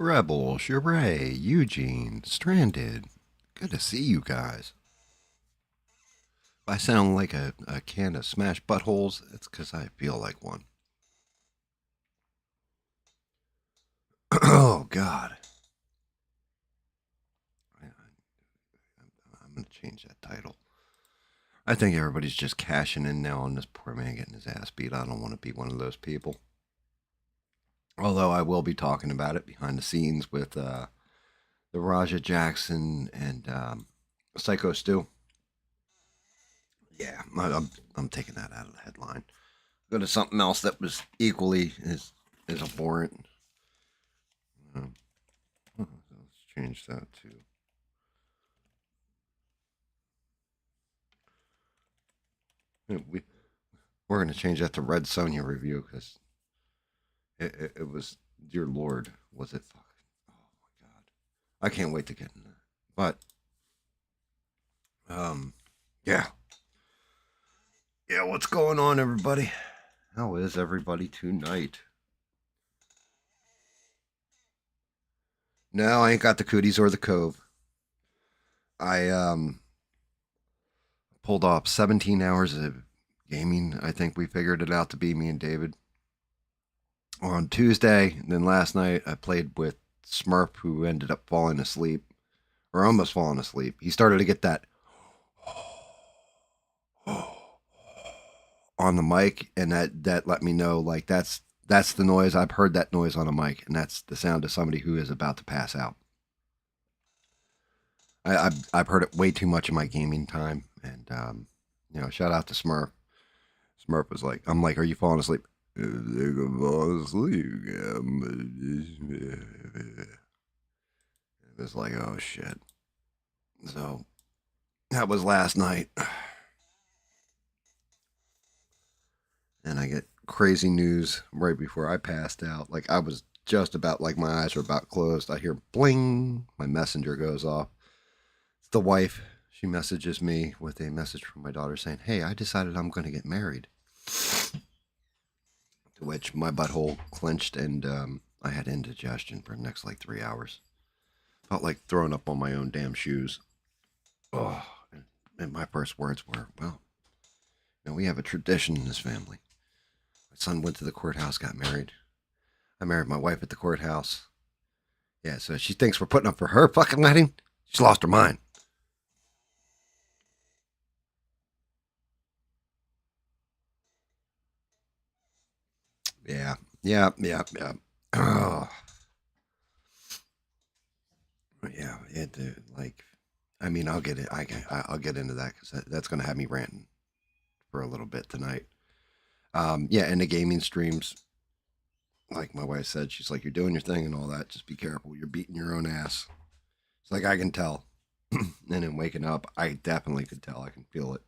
Rebel, Sheree, Eugene, Stranded. Good to see you guys. If I sound like a can of smashed buttholes, it's because I feel like one. Oh, God. I'm going to change that title. I think everybody's just cashing in now on this poor man getting his ass beat. I don't want to be one of those people. Although I will be talking about it behind the scenes with the Raja Jackson and Psycho Stu. Yeah, I'm taking that out of the headline. Go to something else that was equally as abhorrent. Let's change that to. We're going to change that to Red Sonja review because it was, dear Lord, was it fucking. Oh my God. I can't wait to get in that. But, yeah. Yeah, what's going on, everybody? How is everybody tonight? No, I ain't got the cooties or the cove. I pulled off 17 hours of gaming. I think we figured it out to be me and David on Tuesday. And then last night I played with Smurf, who ended up falling asleep or almost falling asleep. He started to get that on the mic, and that let me know like that's the noise. I've heard that noise on a mic, and that's the sound of somebody who is about to pass out. I've heard it way too much in my gaming time, and shout out to Smurf. Smurf was like, I'm like, are you falling asleep? I think I'm falling asleep. It was like, oh shit. So that was last night, and I get crazy news right before I passed out. Like I was just about like my eyes were about closed. I hear bling. My messenger goes off. It's the wife. She messages me with a message from my daughter saying, "Hey, I decided I'm going to get married." To which my butthole clenched and I had indigestion for the next like 3 hours. Felt like throwing up on my own damn shoes. Oh, and my first words were, "Well, we have a tradition in this family. My son went to the courthouse, got married. I married my wife at the courthouse. Yeah, so she thinks we're putting up for her fucking wedding. She's lost her mind." Yeah, yeah, yeah, yeah. Oh, yeah. Like, I mean, I'll get it. I'll get into that because that's gonna have me ranting for a little bit tonight. Yeah, and the gaming streams, like my wife said, she's like, "You're doing your thing and all that. Just be careful. You're beating your own ass." It's like I can tell. And then waking up, I definitely could tell. I can feel it.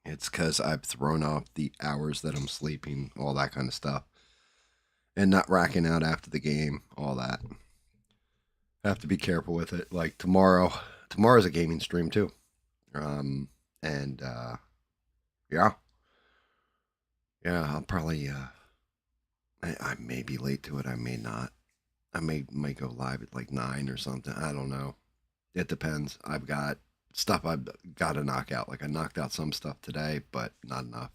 It's because I've thrown off the hours that I'm sleeping, all that kind of stuff, and not racking out after the game, all that. Have to be careful with it. Like tomorrow's a gaming stream too. And yeah, yeah, I'll probably I may be late to it. I may not. I may go live at like 9 or something. I don't know. It depends. I've got stuff I've got to knock out. Like I knocked out some stuff today, but not enough.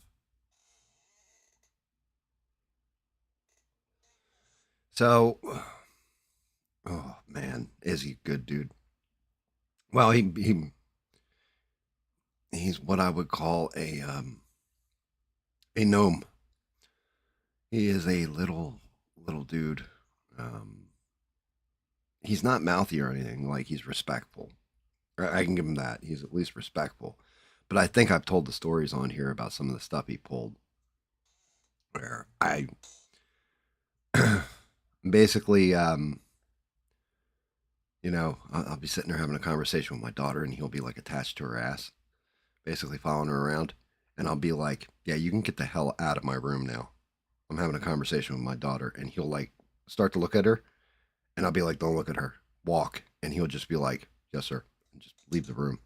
So, oh man, is he good, dude? Well, he's what I would call a gnome. He is a little dude. Um, he's not mouthy or anything. Like he's respectful. I can give him that. He's at least respectful. But I think I've told the stories on here about some of the stuff he pulled. Where I basically, I'll be sitting there having a conversation with my daughter, and he'll be like attached to her ass, basically following her around, and I'll be like, "Yeah, you can get the hell out of my room now. I'm having a conversation with my daughter," and he'll like start to look at her, and I'll be like, "Don't look at her. Walk," and he'll just be like, "Yes, sir," and just leave the room.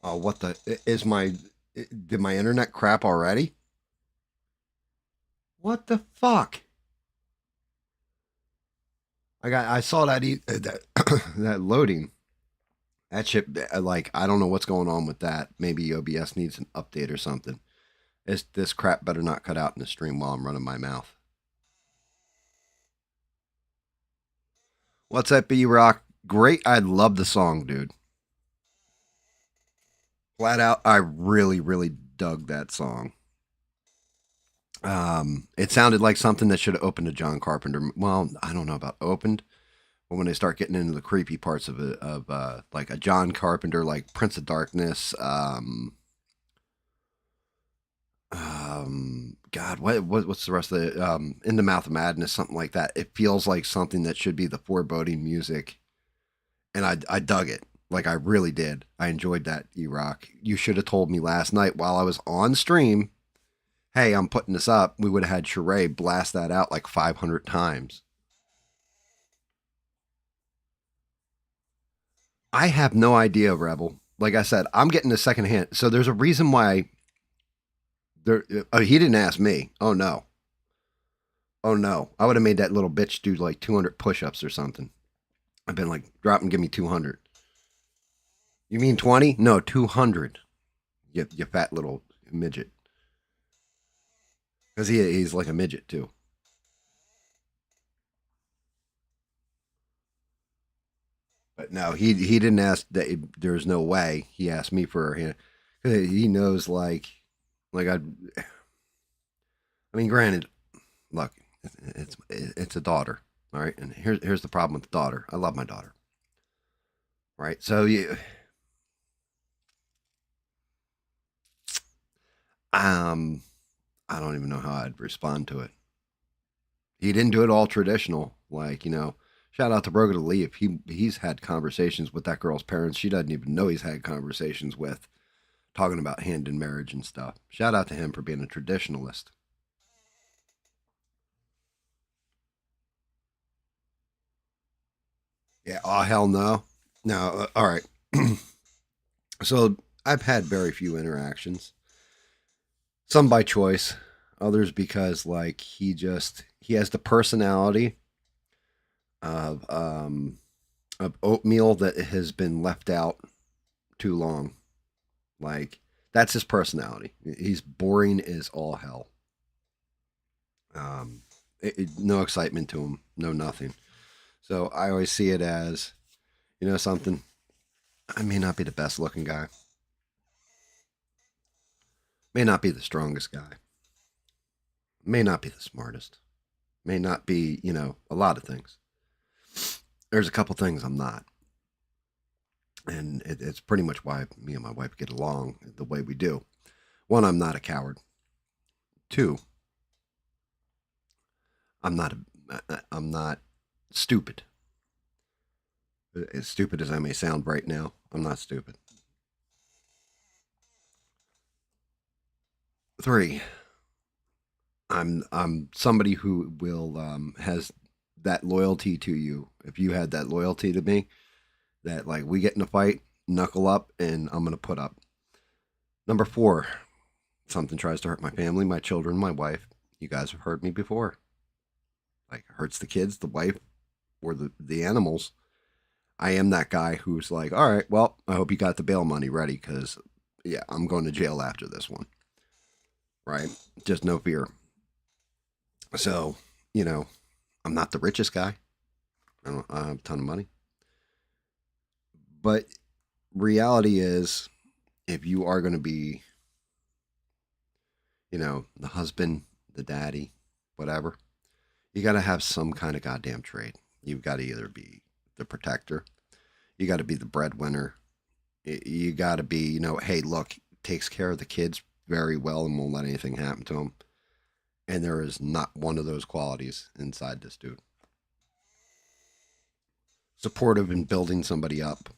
Oh, what the is my did my internet crap already? What the fuck? I saw that that that loading. That shit, like, I don't know what's going on with that. Maybe OBS needs an update or something. This crap better not cut out in the stream while I'm running my mouth. What's up, B Rock? Great. I love the song, dude. Flat out, I really, really dug that song. It sounded like something that should have opened to John Carpenter. Well, I don't know about opened, but when they start getting into the creepy parts of it, of like a John Carpenter, like Prince of Darkness, God, what's the rest of the In the Mouth of Madness, something like that. It feels like something that should be the foreboding music, and I dug it. Like I really did. I enjoyed that, E-Rock. You should have told me last night while I was on stream, hey, I'm putting this up. We would have had Sheree blast that out like 500 times. I have no idea, Rebel. Like I said, I'm getting a second hand. So there's a reason why there. He didn't ask me. Oh no. Oh no. I would have made that little bitch do like 200 push-ups or something. I've been like, drop and give me 200. You mean 20? No, 200. You fat little midget. Because he's like a midget too. But no, he didn't ask that. There's no way he asked me for a hand. He knows like I mean, granted, look, it's a daughter, all right. And here's the problem with the daughter. I love my daughter, right? So you, um, I don't even know how I'd respond to it. He didn't do it all traditional, like Shout out to Brogan to Lee if he's had conversations with that girl's parents. She doesn't even know he's had conversations with, talking about hand in marriage and stuff. Shout out to him for being a traditionalist. Yeah. Oh hell no. No. All right. So I've had very few interactions. Some by choice, others because like he has the personality of oatmeal that has been left out too long. Like that's his personality. He's boring as all hell. Um, no excitement to him, no nothing. So I always see it as, something. I may not be the best looking guy, may not be the strongest guy, may not be the smartest, may not be, a lot of things. There's a couple things I'm not. And it's pretty much why me and my wife get along the way we do. One, I'm not a coward. Two, I'm not stupid. As stupid as I may sound right now, I'm not stupid. Three, I'm somebody who will has that loyalty to you. If you had that loyalty to me, that like we get in a fight, knuckle up, and I'm gonna put up. Number four, something tries to hurt my family, my children, my wife. You guys have heard me before. Like hurts the kids, the wife, or the animals. I am that guy who's like, all right, well, I hope you got the bail money ready because, yeah, I'm going to jail after this one. Right? Just no fear. So, you know, I'm not the richest guy. I have a ton of money. But reality is, if you are going to be, the husband, the daddy, whatever, you got to have some kind of goddamn trade. You've got to either be the protector, you got to be the breadwinner, you got to be, hey, look, takes care of the kids very well and won't let anything happen to them. And there is not one of those qualities inside this dude. Supportive in building somebody up,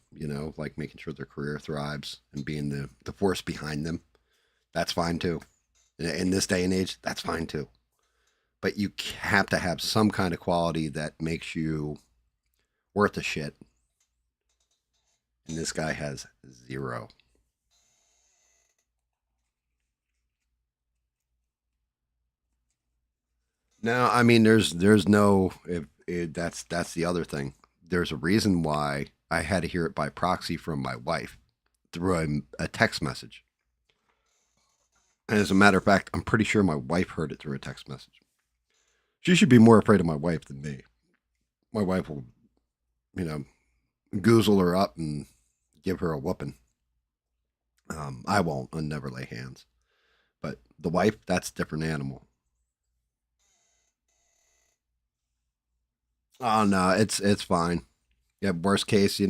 like making sure their career thrives and being the force behind them. That's fine too. In this day and age, that's fine too. But you have to have some kind of quality that makes you worth a shit. And this guy has zero. No, I mean there's no that's the other thing. There's a reason why I had to hear it by proxy from my wife through a text message. And as a matter of fact, I'm pretty sure my wife heard it through a text message. She should be more afraid of my wife than me. My wife will, you know, goozle her up and give her a whooping. I won't. I'll never lay hands. But the wife, that's a different animal. Oh no, it's fine. Yeah, worst case,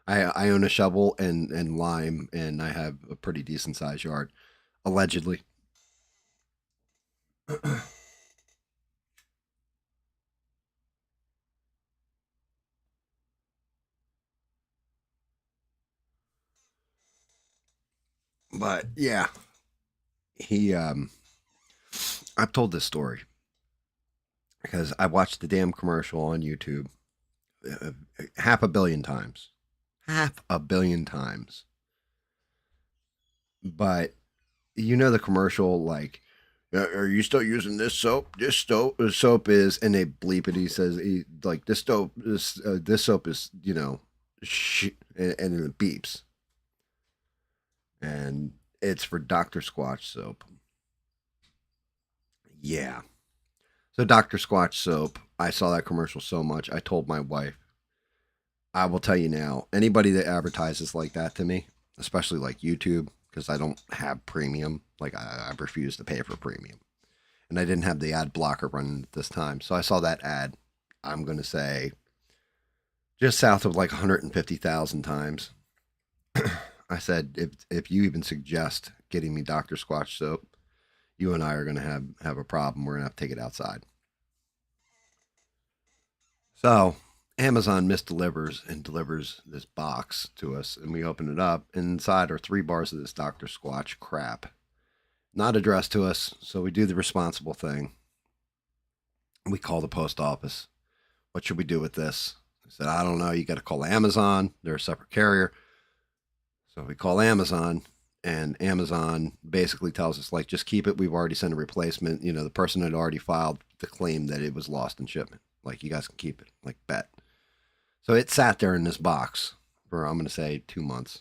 I own a shovel and lime, and I have a pretty decent sized yard, allegedly. But yeah, he I've told this story because I watched the damn commercial on YouTube uh, half a billion times, half a billion times. But the commercial, like, are you still using this soap? This soap is, and they bleep it. He says, like, this soap is, and then it beeps, and it's for Doctor Squatch soap. Yeah. So Doctor Squatch soap. I saw that commercial so much. I told my wife, I will tell you now, anybody that advertises like that to me, especially like YouTube, because I don't have premium. Like I refuse to pay for premium. And I didn't have the ad blocker running at this time. So I saw that ad, I'm going to say, just south of like 150,000 times. I said, if you even suggest getting me Dr. Squatch soap, you and I are going to have a problem. We're going to have to take it outside. So Amazon misdelivers and delivers this box to us, and we open it up. And inside are 3 bars of this Dr. Squatch crap, not addressed to us. So we do the responsible thing. We call the post office. What should we do with this? I said, I don't know. You got to call Amazon. They're a separate carrier. So we call Amazon, and Amazon basically tells us, like, just keep it. We've already sent a replacement. The person had already filed the claim that it was lost in shipment. Like, you guys can keep it. Like, bet. So it sat there in this box for, I'm going to say, 2 months.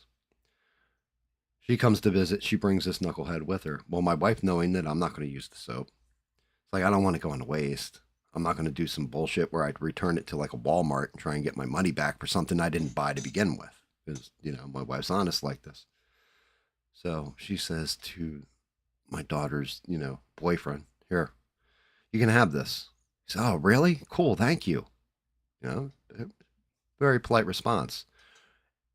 She comes to visit. She brings this knucklehead with her. Well, my wife, knowing that I'm not going to use the soap, it's like, I don't want to go into waste. I'm not going to do some bullshit where I'd return it to like a Walmart and try and get my money back for something I didn't buy to begin with. Because, my wife's honest like this. So she says to my daughter's, boyfriend, here, you can have this. He said, oh, really? Cool. Thank you. You know, very polite response.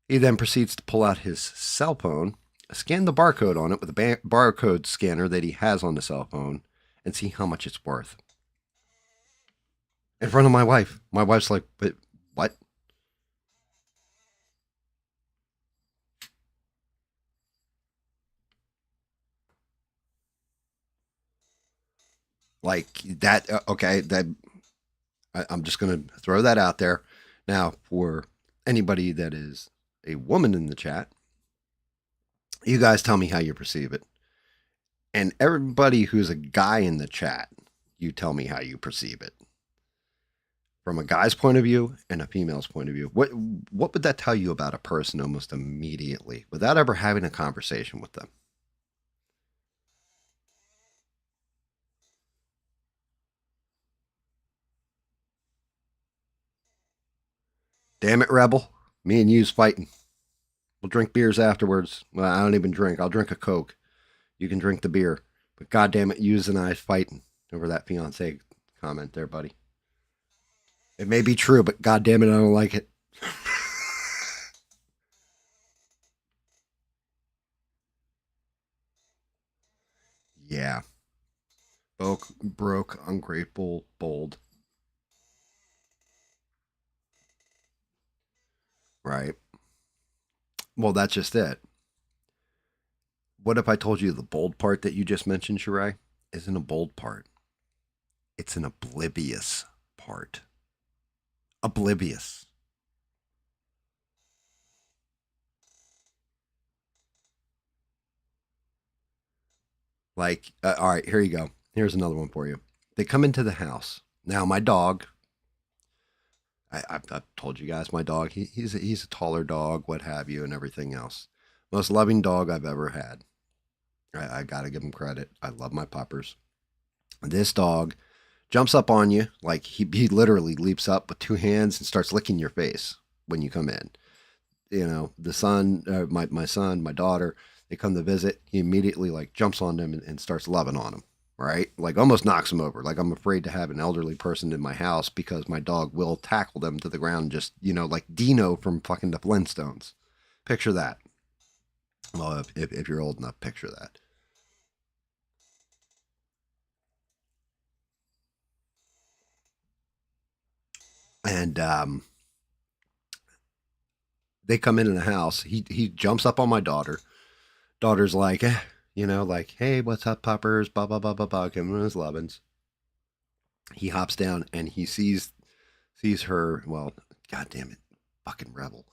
He then proceeds to pull out his cell phone, scan the barcode on it with a barcode scanner that he has on the cell phone, and see how much it's worth. In front of my wife. My wife's like, but what? Like that? Okay, that I'm just going to throw that out there. Now, for anybody that is a woman in the chat, you guys tell me how you perceive it. And everybody who's a guy in the chat, you tell me how you perceive it. From a guy's point of view and a female's point of view, what would that tell you about a person almost immediately without ever having a conversation with them? Damn it, Rebel. Me and you's fighting. We'll drink beers afterwards. Well, I don't even drink. I'll drink a Coke. You can drink the beer. But goddamn it, yous and I fighting over that fiance comment there, buddy. It may be true, but goddamn it, I don't like it. Yeah. Broke, ungrateful, bold. Right. Well, that's just it. What if I told you the bold part that you just mentioned, Shirai, isn't a bold part? It's an oblivious part. Oblivious. Like, all right, here you go. Here's another one for you. They come into the house. Now, my dog, I've told you guys, my dog, he's a taller dog, what have you, and everything else. Most loving dog I've ever had. I got to give him credit. I love my puppers. This dog jumps up on you, like he literally leaps up with two hands and starts licking your face when you come in. You know, the son, my son, my daughter, they come to visit. He immediately like jumps on them and starts loving on them. Right, like almost knocks them over. Like I'm afraid to have an elderly person in my house because my dog will tackle them to the ground, just like Dino from fucking the Flintstones. Picture that. Well, if you're old enough, picture that. And they come in the house. He jumps up on my daughter. Daughter's like, like, hey, what's up, puppers? Blah blah blah blah blah. Give him his lovin's. He hops down and he sees her. Well, god damn it, fucking rebel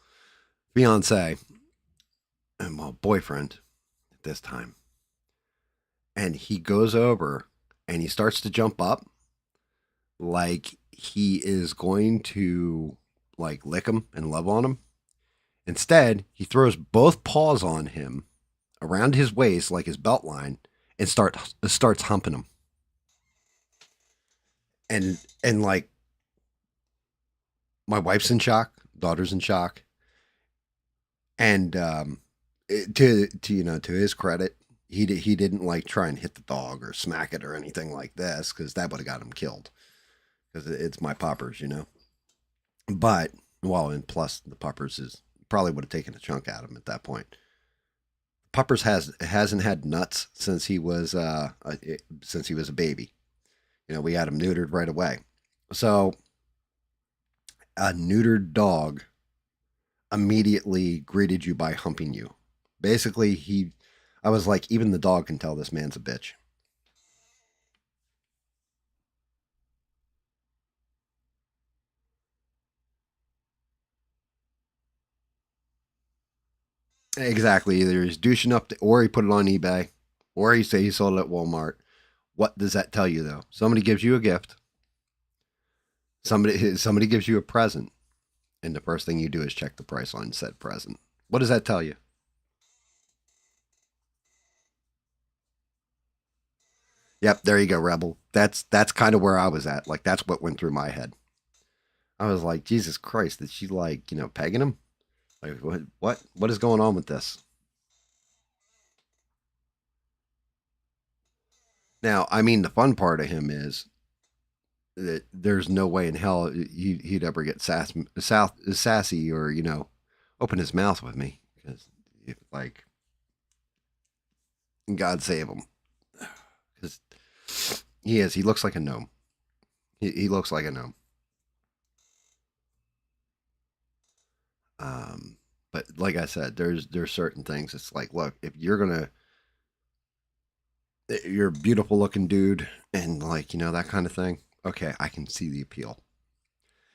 fiance and well boyfriend at this time. And he goes over and he starts to jump up like he is going to like lick him and love on him. Instead, he throws both paws on him around his waist like his belt line and starts humping him. And like my wife's in shock, daughter's in shock, and to his credit, he didn't like try and hit the dog or smack it or anything like this because that would have got him killed because it's my poppers. But well, and plus the puppers is probably would have taken a chunk out of him at that point. Puppers hasn't had nuts since he was a baby. We had him neutered right away. So a neutered dog immediately greeted you by humping you. Basically, I was like, even the dog can tell this man's a bitch. Exactly. Either he's douching up, or he put it on eBay, or he say he sold it at Walmart. What does that tell you, though? Somebody gives you a gift. Somebody gives you a present, and the first thing you do is check the price on said present. What does that tell you? Yep, there you go, Rebel. That's kind of where I was at. Like that's what went through my head. I was like, Jesus Christ, is she like pegging him? Like what is going on with this? Now, I mean, the fun part of him is that there's no way in hell he'd ever get sassy or open his mouth with me because like God save him because he looks like a gnome. He looks like a gnome. Um, but like I said, there's certain things. It's like, look, if you're a beautiful looking dude and like that kind of thing. Okay, I can see the appeal.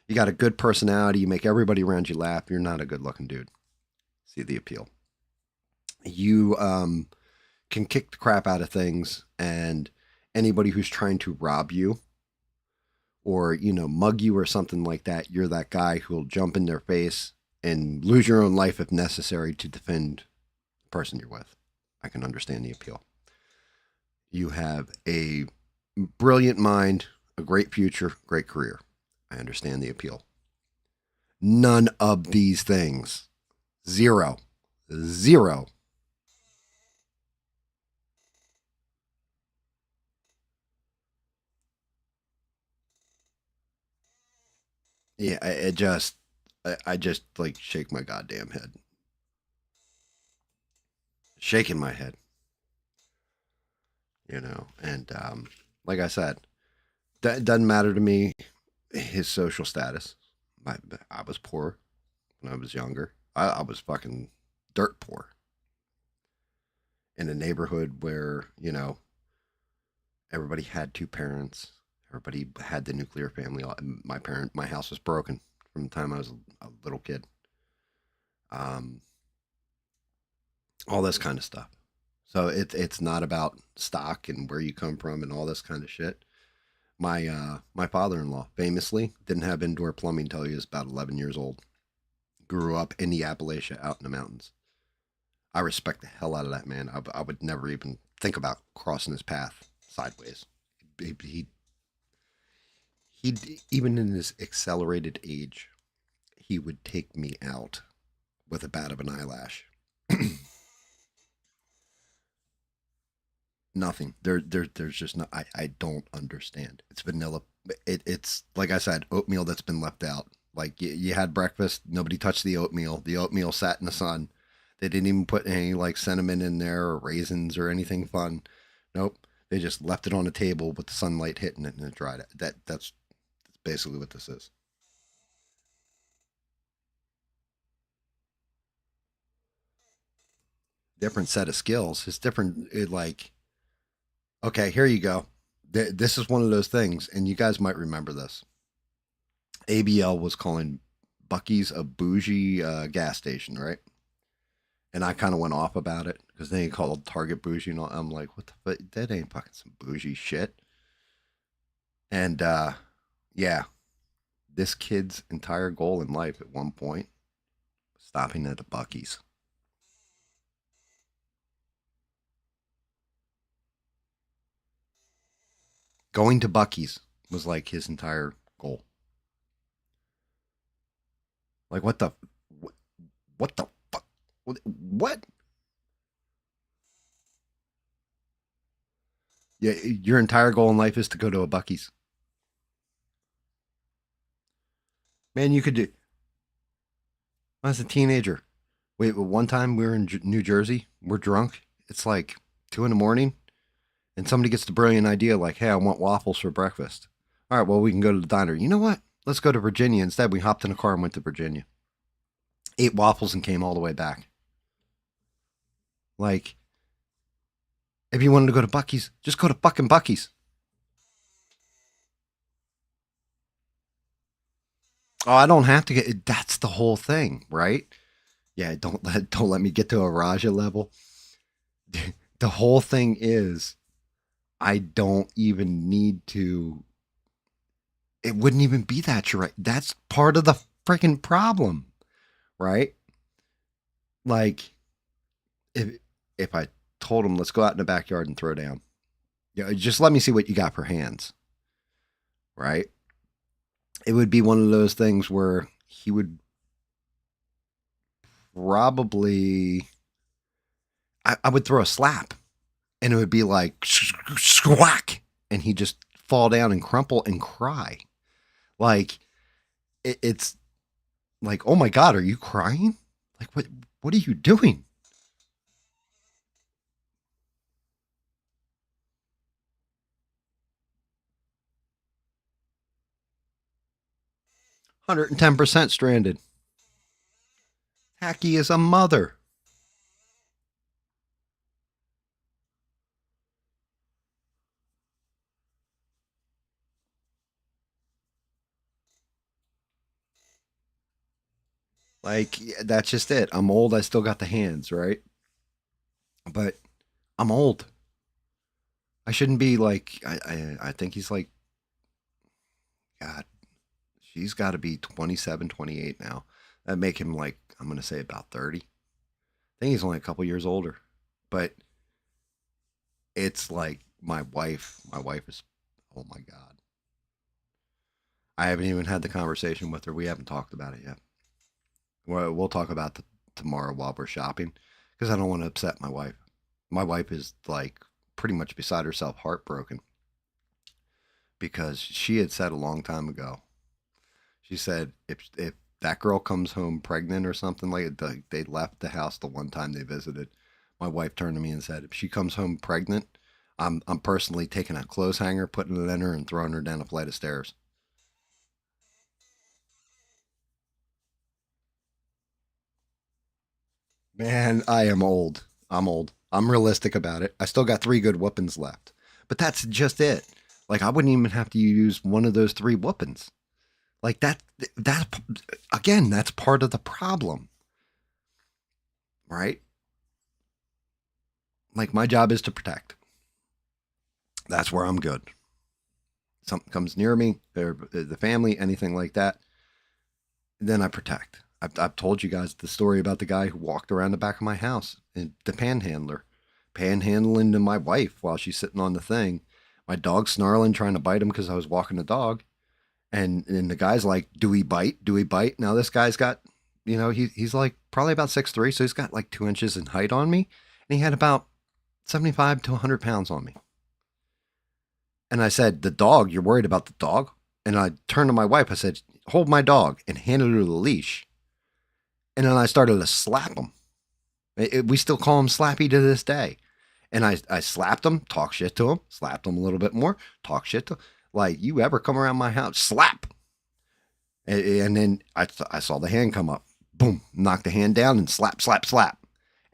You got a good personality. You make everybody around you laugh. You're not a good looking dude. See the appeal. You can kick the crap out of things, and anybody who's trying to rob you or mug you or something like that, you're that guy who'll jump in their face and lose your own life if necessary to defend the person you're with. I can understand the appeal. You have a brilliant mind, a great future, great career. I understand the appeal. None of these things. Zero. Zero. Yeah, I just like shake my goddamn head. Shaking my head, And like I said, that doesn't matter to me his social status. I, I was poor when I was younger. I was fucking dirt poor in a neighborhood where, everybody had two parents. Everybody had the nuclear family. My house was broken from the time I was a little kid. Um, all this kind of stuff. So it's not about stock and where you come from and all this kind of shit. My father-in-law famously didn't have indoor plumbing until he was about 11 years old. Grew up in the Appalachia out in the mountains. I respect the hell out of that man. I would never even think about crossing his path sideways. He, he even in his accelerated age, he would take me out with a bat of an eyelash. Nothing. There's just no. I don't understand. It's vanilla. It's like I said, oatmeal that's been left out. Like you had breakfast, nobody touched the oatmeal. The oatmeal sat in the sun. They didn't even put any like cinnamon in there or raisins or anything fun. Nope. They just left it on the table with the sunlight hitting it and it dried it. That's basically what this is. Different set of skills. It's different. Like okay, here you go. This is one of those things, and you guys might remember this. ABL was calling Bucky's a bougie gas station, right? And I kind of went off about it because they called Target bougie, and all. I'm like, what the fuck? That ain't fucking some bougie shit. And yeah, this kid's entire goal in life at one point stopping at the Bucky's. Going to Bucky's was like his entire goal. Like what the what the fuck? What? Yeah, your entire goal in life is to go to a Bucky's. Man, you could do. I was a teenager. Wait, one time we were in New Jersey. We're drunk. It's like 2 in the morning, and somebody gets the brilliant idea, like, "Hey, I want waffles for breakfast." All right, well, we can go to the diner. You know what? Let's go to Virginia instead. We hopped in a car and went to Virginia. Ate waffles and came all the way back. Like, if you wanted to go to Bucky's, just go to fucking Bucky's. Oh, I don't have to get. That's the whole thing, right? Yeah, don't let me get to a Raja level. The whole thing is I don't even need to. It wouldn't even be that right. That's part of the freaking problem, right? Like if if I told him let's go out in the backyard and throw down, yeah, just let me see what you got for hands, right? It would be one of those things where he would probably I would throw a slap and it would be like squack and he'd just fall down and crumple and cry. Like it's like, oh my God, are you crying? Like what are you doing? 110% stranded. Hacky is a mother. Like that's just it. I'm old. I still got the hands, right? But I'm old. I shouldn't be like. I think he's like. God, she's got to be 27, 28 now. That make him like I'm gonna say about 30. I think he's only a couple years older, but it's like my wife. My wife is. Oh my God. I haven't even had the conversation with her. We haven't talked about it yet. We'll talk about the tomorrow while we're shopping because I don't want to upset my wife. My wife is like pretty much beside herself, heartbroken because she had said a long time ago. She said if that girl comes home pregnant or something they left the house the one time they visited. My wife turned to me and said, if she comes home pregnant, I'm personally taking a clothes hanger, putting it in her, and throwing her down a flight of stairs. Man, I am old. I'm old. I'm realistic about it. I still got three good whoopings left. But that's just it. Like I wouldn't even have to use one of those three whoopings. Like that again, that's part of the problem, right? Like my job is to protect. That's where I'm good. something comes near me or the family, anything like that, then I protect. I've told you guys the story about the guy who walked around the back of my house, and the panhandler, panhandling to my wife while she's sitting on the thing. My dog snarling, trying to bite him because I was walking the dog. And the guy's like, "Do we bite? Do we bite?" Now this guy's got, he's like probably about 6'3", so he's got like 2 inches in height on me, and he had about 75 to 100 pounds on me. And I said, "The dog, you're worried about the dog?" And I turned to my wife. I said, "Hold my dog," and handed her the leash. And then I started to slap him. We still call him Slappy to this day. And I slapped him, talk shit to him, slapped him a little bit more, talk shit to him. Like, you ever come around my house, slap. And then I saw the hand come up, boom, knocked the hand down and slap, slap, slap.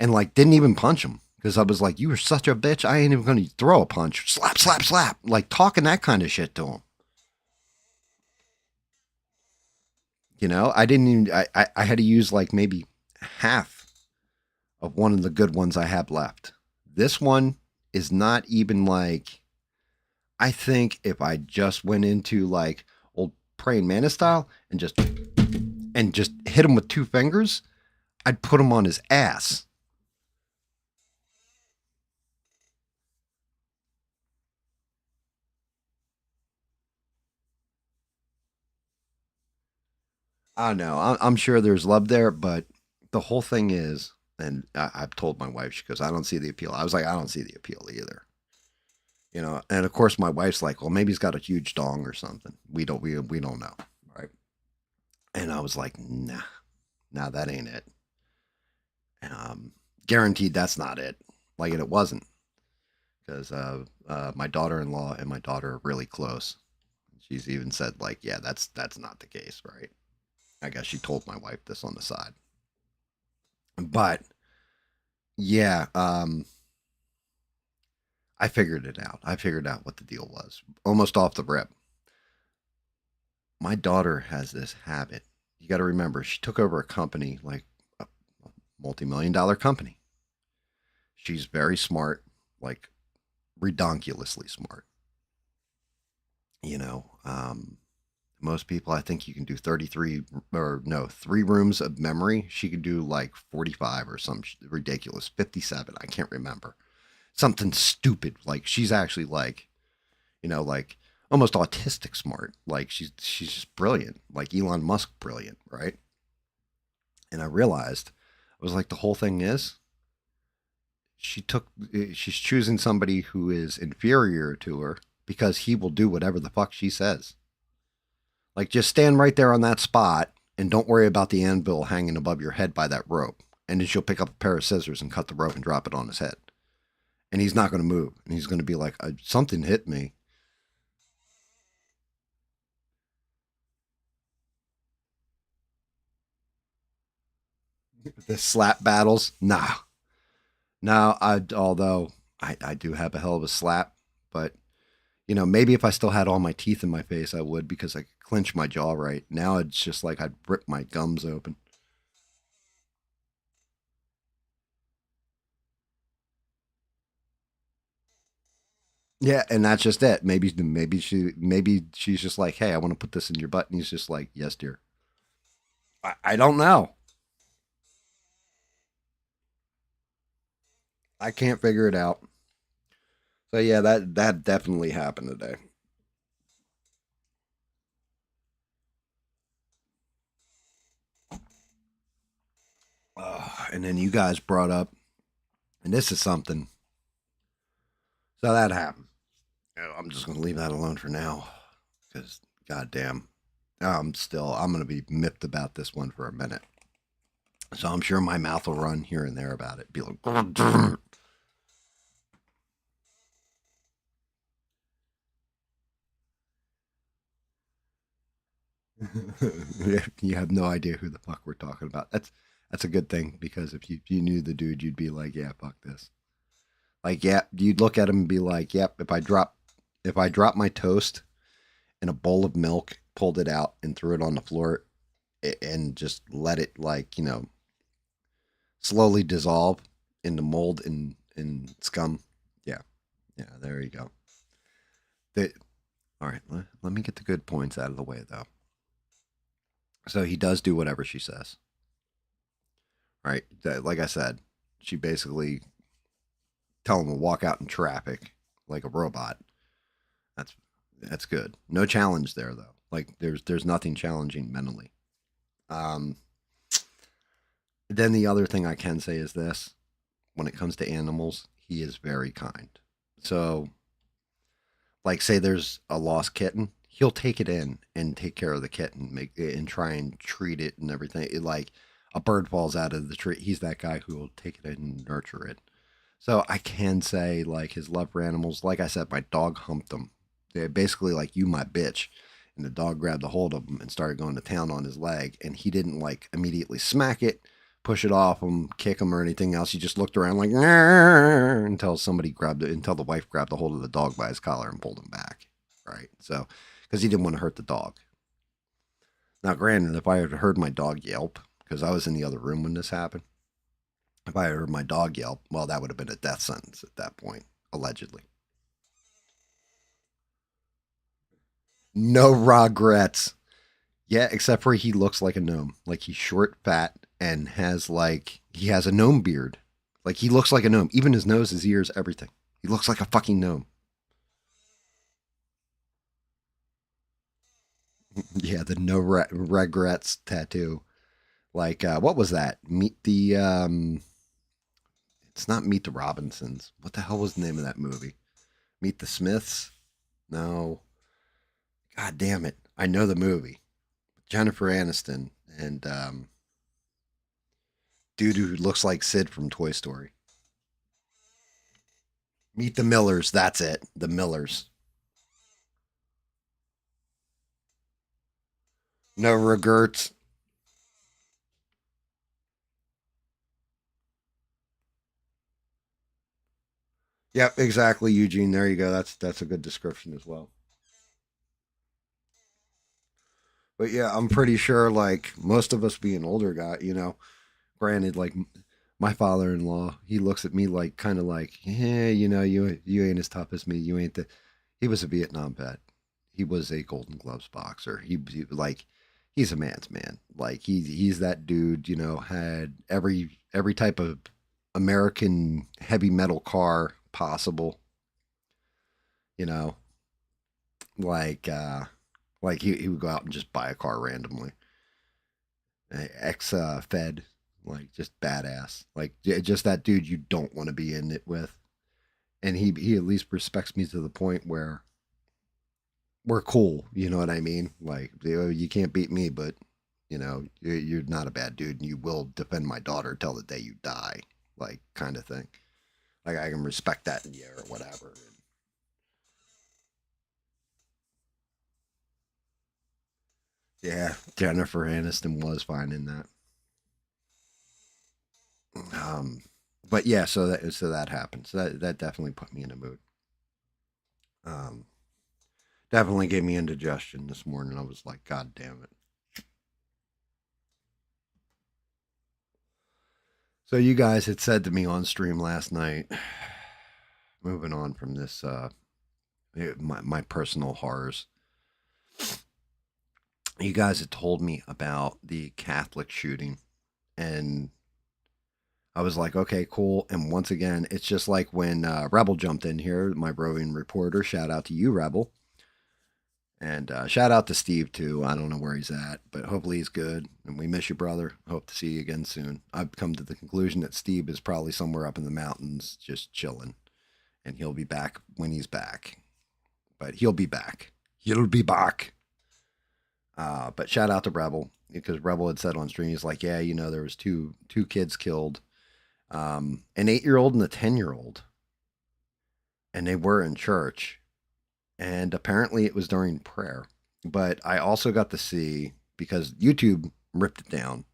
And like, didn't even punch him because I was like, "You were such a bitch. I ain't even going to throw a punch." Slap, slap, slap. Like, talking that kind of shit to him. I didn't even, I had to use like maybe half of one of the good ones I have left. This one is not even like, I think if I just went into like old praying mantis style and just hit him with 2 fingers, I'd put him on his ass. I don't know. I'm sure there's love there, but the whole thing is, and I've told my wife, she goes, "I don't see the appeal." I was like, "I don't see the appeal either." And of course my wife's like, "Well, maybe he's got a huge dong or something. We don't know." Right. And I was like, "Nah, nah, that ain't it. Guaranteed that's not it." Like, and it wasn't, because my daughter-in-law and my daughter are really close. She's even said like, "Yeah, that's not the case, right?" I guess she told my wife this on the side. But yeah, I figured it out. I figured out what the deal was almost off the rip. My daughter has this habit. You got to remember, she took over a company, like a multi-million-dollar company. She's very smart, like redonkulously smart. You know, most people, I think you can do 33, or no, 3 rooms of memory. She could do like 45 or some ridiculous 57. I can't remember. Something stupid. Like, she's actually like, like almost autistic smart. Like, she's just brilliant, like Elon Musk brilliant, right? And I realized, I was like, the whole thing is, she's choosing somebody who is inferior to her because he will do whatever the fuck she says. Like, just stand right there on that spot and don't worry about the anvil hanging above your head by that rope. And then she'll pick up a pair of scissors and cut the rope and drop it on his head. And he's not going to move. And he's going to be like, "Something hit me." The slap battles, nah. Now, although I do have a hell of a slap, but maybe if I still had all my teeth in my face, I would, because I could clench my jaw right. Now it's just like I'd rip my gums open. Yeah, and that's just it. Maybe she's just like, "Hey, I want to put this in your butt," and he's just like, "Yes, dear." I don't know. I can't figure it out. So yeah, that definitely happened today. And then you guys brought up, and this is something. So that happened. I'm just gonna leave that alone for now, because goddamn, I'm gonna be miffed about this one for a minute. So I'm sure my mouth will run here and there about it. Be like, you have no idea who the fuck we're talking about. That's a good thing, because if you knew the dude, you'd be like, "Yeah, fuck this." Like, yeah, you'd look at him and be like, "Yep, if I drop my toast in a bowl of milk, pulled it out and threw it on the floor, and just let it, like, slowly dissolve into mold and scum." Yeah, yeah, there you go. They, All right, let me get the good points out of the way, though. So he does do whatever she says, right? Like I said, she basically tell him to walk out in traffic like a robot. That's that's good. No challenge there though. Like there's nothing challenging mentally. Um, then the other thing I can say is this: when it comes to animals, he is very kind. So, like, say there's a lost kitten, he'll take it in and take care of the kitten, make it and try and treat it and everything. Like a bird falls out of the tree, he's that guy who will take it in and nurture it. So I can say like his love for animals. Like I said, my dog humped him. They basically like you my bitch, and the dog grabbed a hold of him and started going to town on his leg. And he didn't like immediately smack it, push it off him, kick him or anything else. He just looked around like until somebody grabbed it, until the wife grabbed a hold of the dog by his collar and pulled him back. Right. So because he didn't want to hurt the dog. Now, granted, if I had heard my dog yelp, because I was in the other room when this happened, if I had heard my dog yelp, well, that would have been a death sentence at that point, allegedly. No regrets. Yeah, except for he looks like a gnome. Like he's short, fat, and has like he has a gnome beard. Like he looks like a gnome. Even his nose, his ears, everything. He looks like a fucking gnome. Yeah, the regrets tattoo. Like what was that? Meet the it's not Meet the Robinsons. What the hell was the name of that movie? Meet the Smiths? No. God damn it. I know the movie. Jennifer Aniston and dude who looks like Sid from Toy Story. Meet the Millers. That's it. The Millers. No regrets. Yep, exactly, Eugene. There you go. That's a good description as well. But yeah, I'm pretty sure like most of us being older guy, granted like my father-in-law, he looks at me like kind of like, "Yeah, you ain't as tough as me. You ain't the." He was a Vietnam vet. He was a Golden Gloves boxer. He like he's a man's man. Like he's that dude, had every type of American heavy metal car possible, you know, like he would go out and just buy a car randomly. Ex Fed, like just badass, like just that dude you don't want to be in it with. And he at least respects me to the point where we're cool. You know what I mean? Like you can't beat me, but you're not a bad dude, and you will defend my daughter till the day you die, like kind of thing. Like I can respect that in you or whatever. Yeah, Jennifer Aniston was fine in that. Um, but yeah, so that happened. So that definitely put me in a mood. Um, Definitely gave me indigestion this morning. I was like, God damn it. So you guys had said to me on stream last night, moving on from this, my personal horrors. You guys had told me about the Catholic shooting, and I was like, okay, cool. And once again, it's just like when Rebel jumped in here, my roving reporter. Shout out to you, Rebel. And shout out to Steve, too. I don't know where he's at, but hopefully he's good. And we miss you, brother. Hope to see you again soon. I've come to the conclusion that Steve is probably somewhere up in the mountains just chilling. And he'll be back when he's back. But he'll be back. He'll be back. But shout out to Rebel because Rebel had said on stream, he's like, yeah, there was two kids killed, an 8-year-old and a 10-year-old, and they were in church, and apparently it was during prayer. But I also got to see because YouTube ripped it down,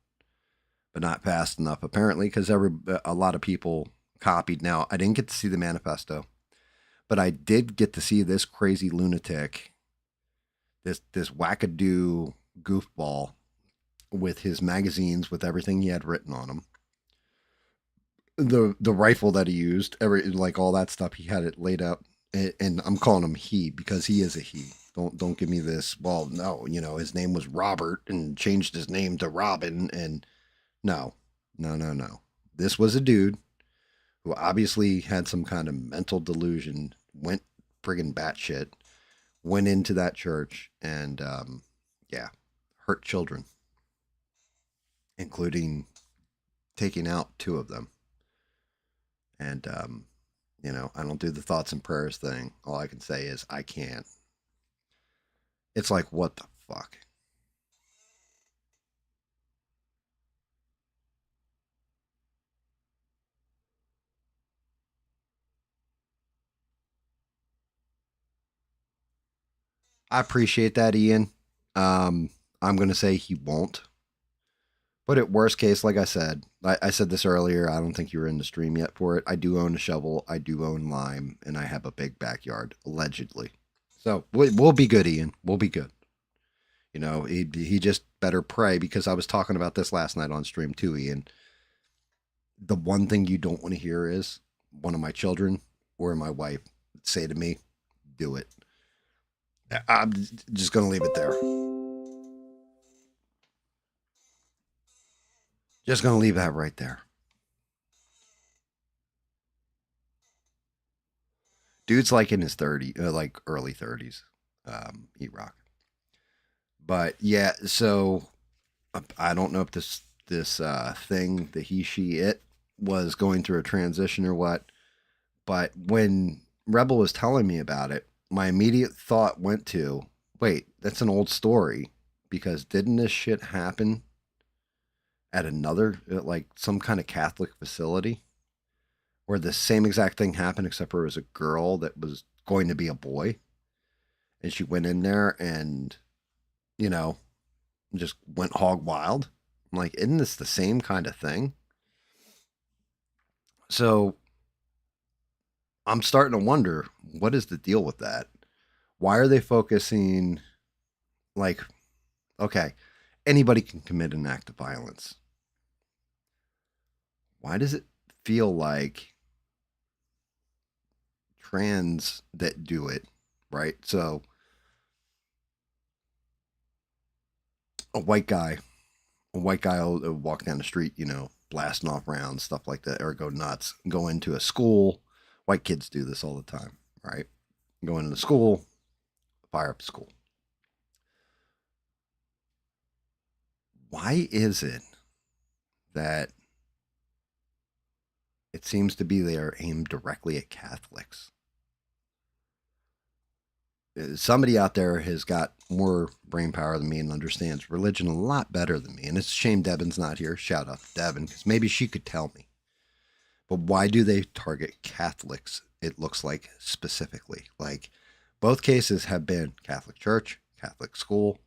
but not fast enough apparently because a lot of people copied. Now I didn't get to see the manifesto, but I did get to see this crazy lunatic, this wackadoo goofball with his magazines with everything he had written on them. The rifle that he used, every like all that stuff, he had it laid out, and I'm calling him he because he is a he. Don't give me this. Well, no, his name was Robert and changed his name to Robin, and no, no, no, no. This was a dude who obviously had some kind of mental delusion, went friggin' batshit, went into that church, and yeah, hurt children, including taking out two of them. And I don't do the thoughts and prayers thing. All I can say is I can't. It's like, what the fuck? I appreciate that, Ian. Um, I'm going to say he won't. But at worst case, like I said this earlier, I don't think you were in the stream yet for it. I do own a shovel, I do own lime, and I have a big backyard, allegedly. So we'll be good, Ian. We'll be good. He just better pray because I was talking about this last night on stream too, Ian. The one thing you don't want to hear is one of my children or my wife say to me, "Do it." I'm just gonna leave it there. Just gonna leave that right there. Dude's like in his 30s, like early 30s. Eat rock. But yeah, so I don't know if this thing, the he she it, was going through a transition or what. But when Rebel was telling me about it, my immediate thought went to, wait, that's an old story because didn't this shit happen at another like some kind of Catholic facility where the same exact thing happened except for it was a girl that was going to be a boy and she went in there and you know just went hog wild. I'm like, isn't this the same kind of thing? So I'm starting to wonder what is the deal with that? Why are they focusing like, okay, anybody can commit an act of violence. Why does it feel like trans that do it, right? So a white guy, a white guy will walk down the street, blasting off rounds, stuff like that, or go nuts, go into a school. White kids do this all the time, right? Go into the school, fire up the school. Why is it that it seems to be they are aimed directly at Catholics? Somebody out there has got more brain power than me and understands religion a lot better than me. And it's a shame Devon's not here. Shout out to Devon, because maybe she could tell me. But why do they target Catholics? It looks like specifically. Like both cases have been Catholic church, Catholic school.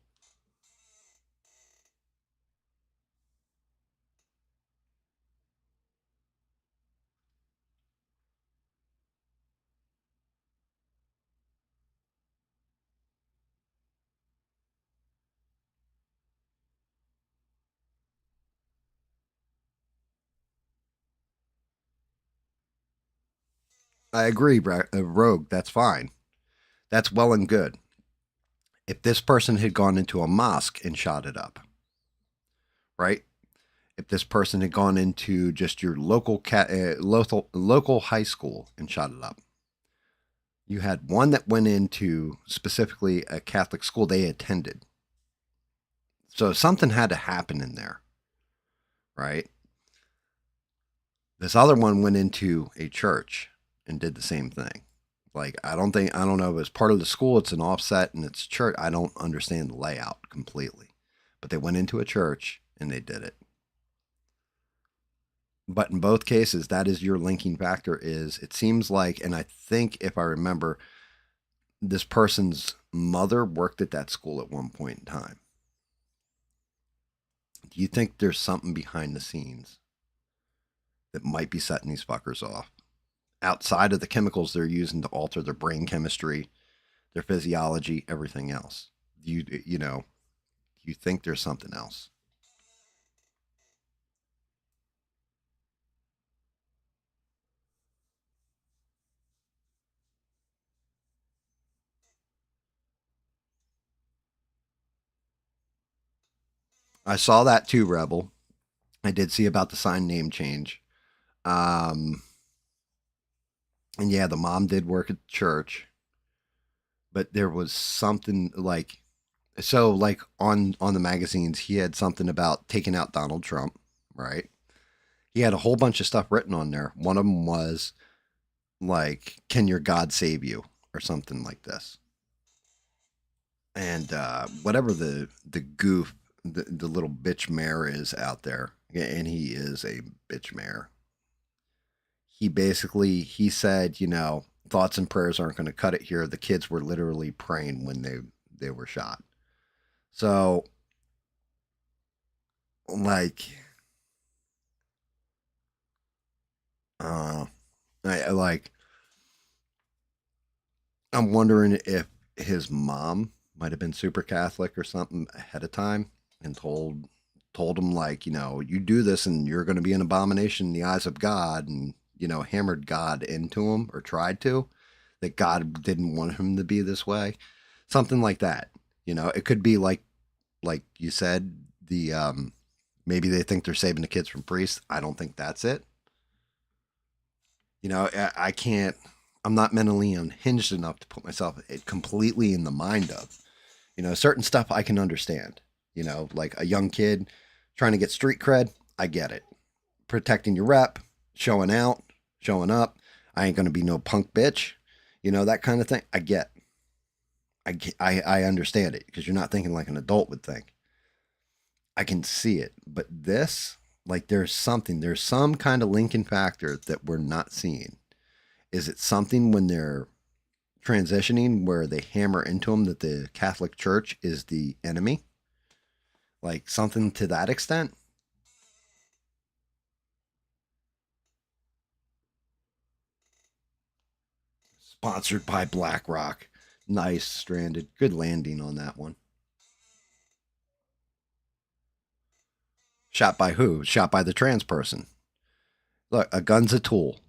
I agree, Rogue. That's fine. That's well and good. If this person had gone into a mosque and shot it up, right? If this person had gone into just your local high school and shot it up, you had one that went into specifically a Catholic school they attended. So something had to happen in there, right? This other one went into a church and did the same thing. Like I don't know if it's part of the school, it's an offset and it's church. I don't understand the layout completely. But they went into a church and they did it. But in both cases, that is your linking factor is it seems like, and I think if I remember, this person's mother worked at that school at one point in time. Do you think there's something behind the scenes that might be setting these fuckers off outside of the chemicals they're using to alter their brain chemistry, their physiology, everything else? Do you think there's something else? I saw that too, Rebel. I did see about the sign name change. Um, and yeah, the mom did work at church, but there was something like so like on the magazines he had something about taking out Donald Trump, right? He had a whole bunch of stuff written on there. One of them was like, "Can your God save you?" or something like this. And whatever the goof, the little bitch mayor is out there, and he is a bitch mayor. He basically he said, thoughts and prayers aren't going to cut it here. The kids were literally praying when they were shot. So like, uh, I like I'm wondering if his mom might have been super Catholic or something ahead of time and told him like, you do this and you're going to be an abomination in the eyes of God, and hammered God into him or tried to, that God didn't want him to be this way, something like that. It could be like you said, the maybe they think they're saving the kids from priests. I don't think that's it. I can't. I'm not mentally unhinged enough to put myself completely in the mind of. Certain stuff I can understand. Like a young kid trying to get street cred, I get it. Protecting your rep, showing out, showing up. I ain't gonna be no punk bitch. That kind of thing. I get. I understand it because you're not thinking like an adult would think. I can see it, but this, like, there's some kind of linking factor that we're not seeing. Is it something when they're transitioning where they hammer into them that the Catholic Church is the enemy? Like something to that extent? Sponsored by BlackRock. Nice, Stranded. Good landing on that one. Shot by who? Shot by the trans person. Look, a gun's a tool.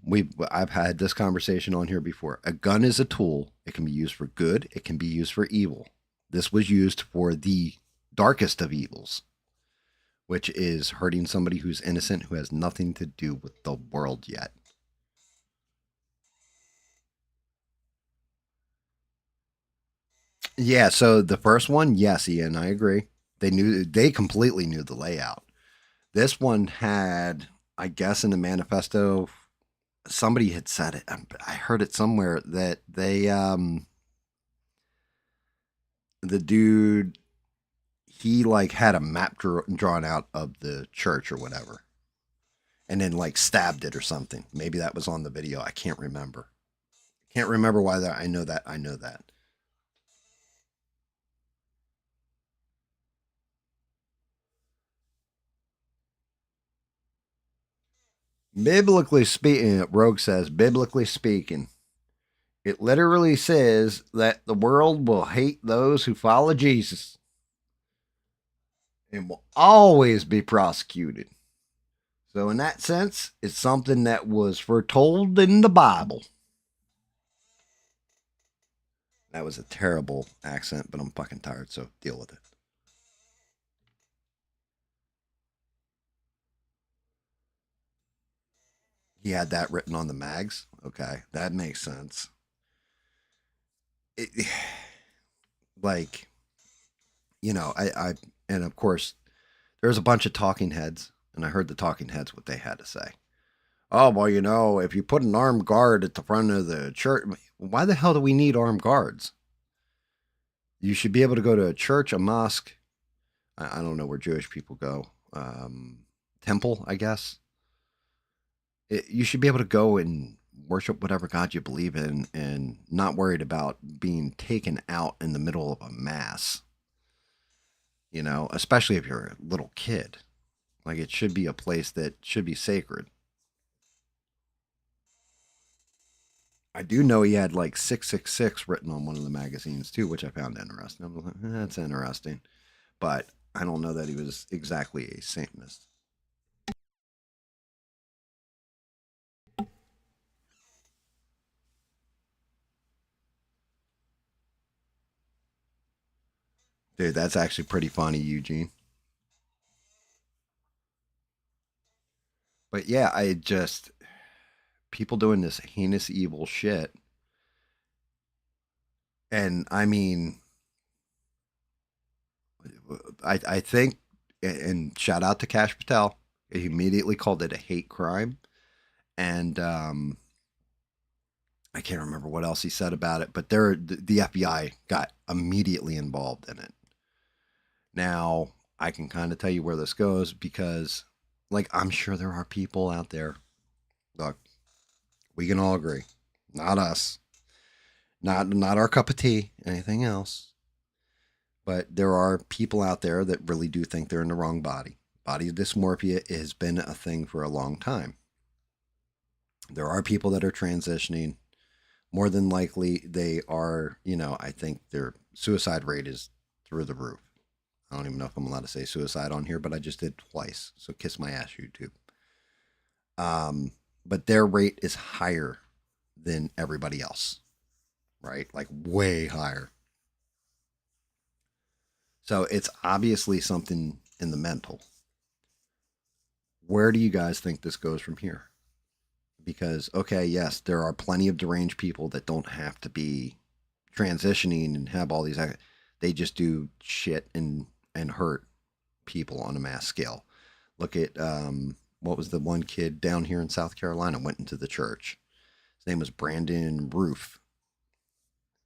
I've had this conversation on here before. A gun is a tool. It can be used for good, it can be used for evil. This was used for the darkest of evils, which is hurting somebody who's innocent, who has nothing to do with the world yet. Yeah, so the first one, yes, Ian, I agree. They completely knew the layout. This one had, I guess, in the manifesto, somebody had said it. I heard it somewhere that the dude, he like had a map drawn out of the church or whatever, and then like stabbed it or something. Maybe that was on the video. I can't remember. Can't remember why that. I know that. I know that. Biblically speaking, Rogue says, biblically speaking, it literally says that the world will hate those who follow Jesus and will always be prosecuted. So, in that sense, it's something that was foretold in the Bible. That was a terrible accent, but I'm fucking tired, so deal with it. He had that written on the mags. Okay, that makes sense. It, like, and of course, there's a bunch of talking heads, and I heard the talking heads what they had to say. Oh, well, if you put an armed guard at the front of the church, why the hell do we need armed guards? You should be able to go to a church, a mosque. I don't know where Jewish people go. Temple, I guess. You should be able to go and worship whatever God you believe in and not worried about being taken out in the middle of a mass, especially if you're a little kid. Like, it should be a place that should be sacred. I do know he had like 666 written on one of the magazines too, which I found interesting. I was like, that's interesting. But I don't know that he was exactly a Satanist. Dude, that's actually pretty funny, Eugene. But yeah, I just people doing this heinous evil shit. And I mean, I think, and shout out to Cash Patel, he immediately called it a hate crime. And I can't remember what else he said about it, but the FBI got immediately involved in it. Now, I can kind of tell you where this goes because, like, I'm sure there are people out there. Look, we can all agree, not us, not our cup of tea, anything else. But there are people out there that really do think they're in the wrong body. Body dysmorphia has been a thing for a long time. There are people that are transitioning. More than likely, they are, I think their suicide rate is through the roof. I don't even know if I'm allowed to say suicide on here, but I just did twice. So kiss my ass, YouTube. Um, but their rate is higher than everybody else, right? Like way higher. So it's obviously something in the mental. Where do you guys think this goes from here? Because, okay, yes, there are plenty of deranged people that don't have to be transitioning and have all these, they just do shit and hurt people on a mass scale. Look at what was the one kid down here in South Carolina went into the church. His name was Brandon Roof.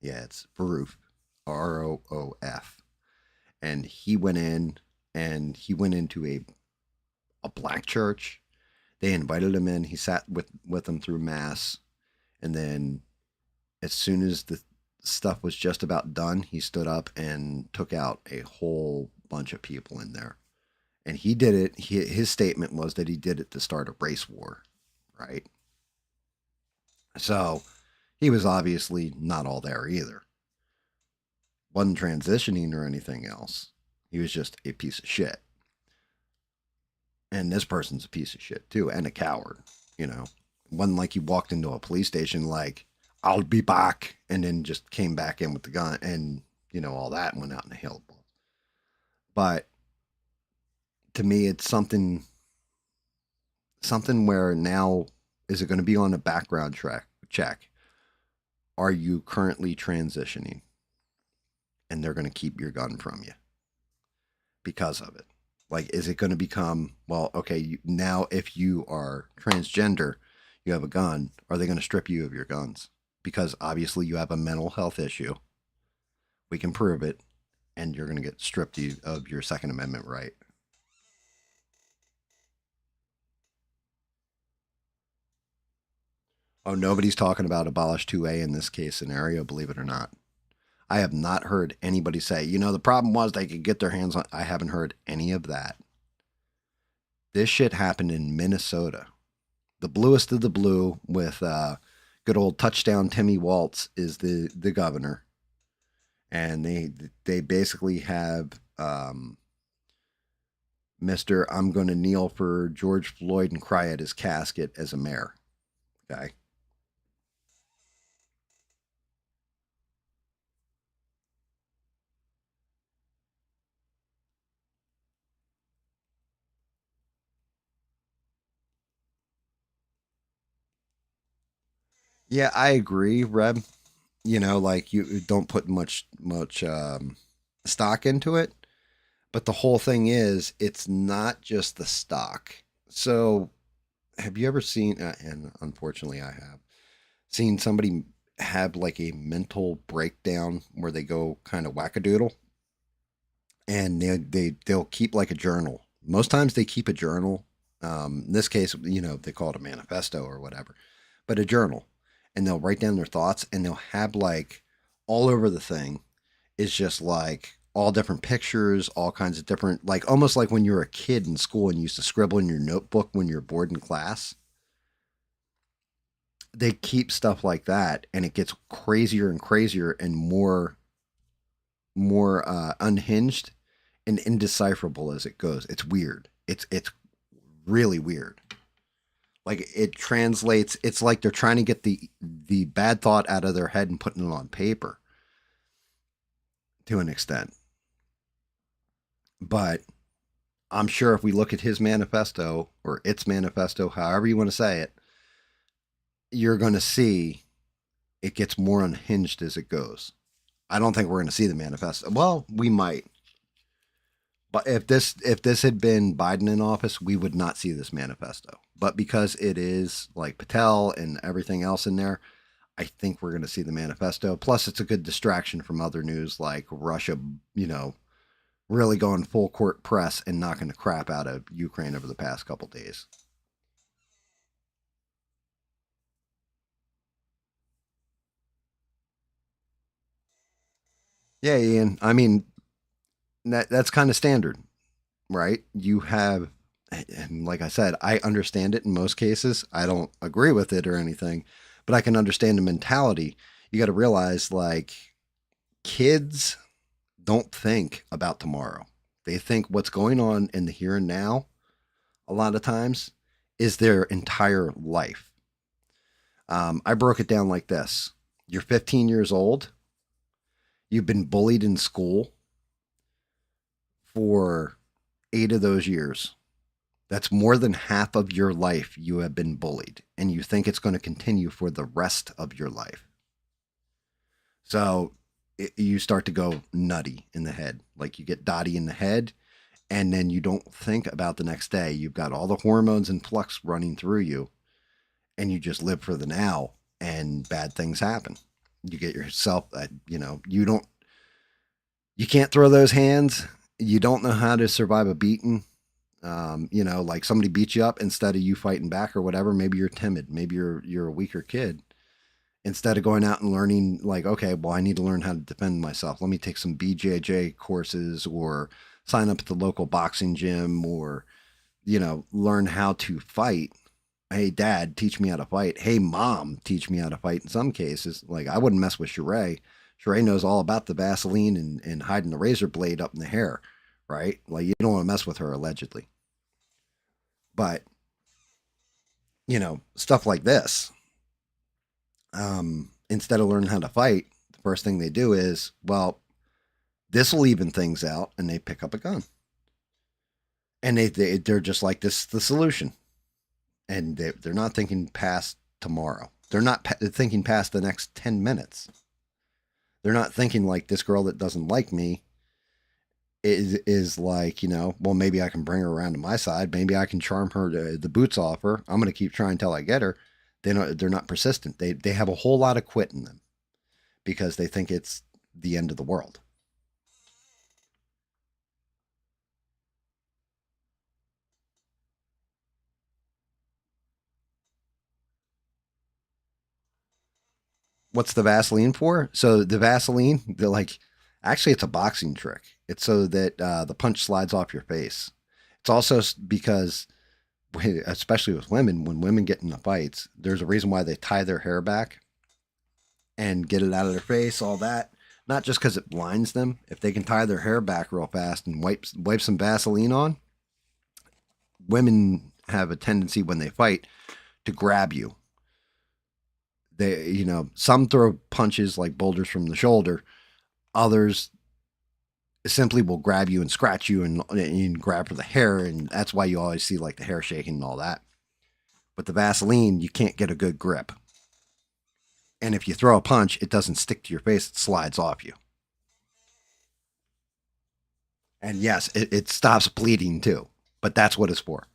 Yeah, it's Roof, Roof, and he went in and he went into a black church. They invited him in. He sat with them through mass, and then as soon as the stuff was just about done, he stood up and took out a whole bunch of people in there. And he did it. His statement was that he did it to start a race war, right? So he was obviously not all there either. Wasn't transitioning or anything else. He was just a piece of shit. And this person's a piece of shit too, and a coward. You know, wasn't like he walked into a police station like, "I'll be back," and then just came back in with the gun and all that and went out in the hill. But to me, it's something where now is it going to be on a background check? Are you currently transitioning? And they're going to keep your gun from you because of it. Like, is it going to become, well, okay, now if you are transgender, you have a gun, are they going to strip you of your guns? Because obviously you have a mental health issue. We can prove it, and you're going to get stripped of your Second Amendment right. Oh, nobody's talking about abolish 2A in this case scenario, believe it or not. I have not heard anybody say, the problem was they could get their hands on. I haven't heard any of that. This shit happened in Minnesota. The bluest of the blue with good old touchdown Timmy Waltz is the governor. And they basically have Mr. I'm going to kneel for George Floyd and cry at his casket as a mayor. Okay. Yeah, I agree, Reb. Like you don't put much stock into it, but the whole thing is it's not just the stock. So, have you ever seen? And unfortunately, I have seen somebody have like a mental breakdown where they go kind of wackadoodle, and they'll keep like a journal. Most times they keep a journal. In this case, they call it a manifesto or whatever, but a journal, and they'll write down their thoughts, and they'll have like all over the thing is just like all different pictures, all kinds of different, like almost like when you were a kid in school and you used to scribble in your notebook when you're bored in class. They keep stuff like that, and it gets crazier and crazier and more unhinged and indecipherable as it goes. It's weird. It's really weird. Like it translates. It's like they're trying to get the bad thought out of their head and putting it on paper to an extent. But I'm sure if we look at his manifesto or its manifesto, however you want to say it, you're going to see it gets more unhinged as it goes. I don't think we're going to see the manifesto. Well, we might, but if this had been Biden in office, we would not see this manifesto. But because it is like Patel and everything else in there, I think we're going to see the manifesto. Plus, it's a good distraction from other news like Russia, you know, really going full court press and knocking the crap out of Ukraine over the past couple days. Yeah, Ian. I mean, that's kind of standard, right? You have, and like I said, I understand it in most cases. I don't agree with it or anything, but I can understand the mentality. You got to realize, like, kids don't think about tomorrow. They think what's going on in the here and now, a lot of times, is their entire life. I broke it down like this: you're 15 years old, you've been bullied in school for 8 of those years. That's more than half of your life you have been bullied, and you think it's going to continue for the rest of your life. So you start to go nutty in the head. Like you get dotty in the head, and then you don't think about the next day. You've got all the hormones and flux running through you, and you just live for the now, and bad things happen. You get yourself, you can't throw those hands. You don't know how to survive a beating. Like somebody beats you up instead of you fighting back or whatever. Maybe you're timid. Maybe you're a weaker kid. Instead of going out and learning, like, okay, well, I need to learn how to defend myself. Let me take some BJJ courses or sign up at the local boxing gym or, learn how to fight. Hey, dad, teach me how to fight. Hey, mom, teach me how to fight. In some cases, like I wouldn't mess with Sheree. Sheree knows all about the Vaseline and hiding the razor blade up in the hair, right? Like you don't want to mess with her allegedly. But stuff like this. Instead of learning how to fight, the first thing they do is, well, this will even things out, and they pick up a gun, and they're just like, this is the solution, and they're not thinking past tomorrow. They're not thinking past the next 10 minutes. They're not thinking like this girl that doesn't like me is like, well, maybe I can bring her around to my side. Maybe I can charm her to the boots off her. I'm going to keep trying until I get her. They're not persistent. They have a whole lot of quit in them because they think it's the end of the world. What's the Vaseline for? So the Vaseline, they're like, actually, it's a boxing trick. It's so that the punch slides off your face. It's also because, especially with women, when women get into fights, there's a reason why they tie their hair back and get it out of their face, all that. Not just because it blinds them. If they can tie their hair back real fast and wipe some Vaseline on, women have a tendency when they fight to grab you. Some throw punches like boulders from the shoulder. Others simply will grab you and scratch you and grab for the hair, and that's why you always see like the hair shaking and all that. But the Vaseline, you can't get a good grip, and if you throw a punch, it doesn't stick to your face; it slides off you. And yes, it stops bleeding too, but that's what it's for.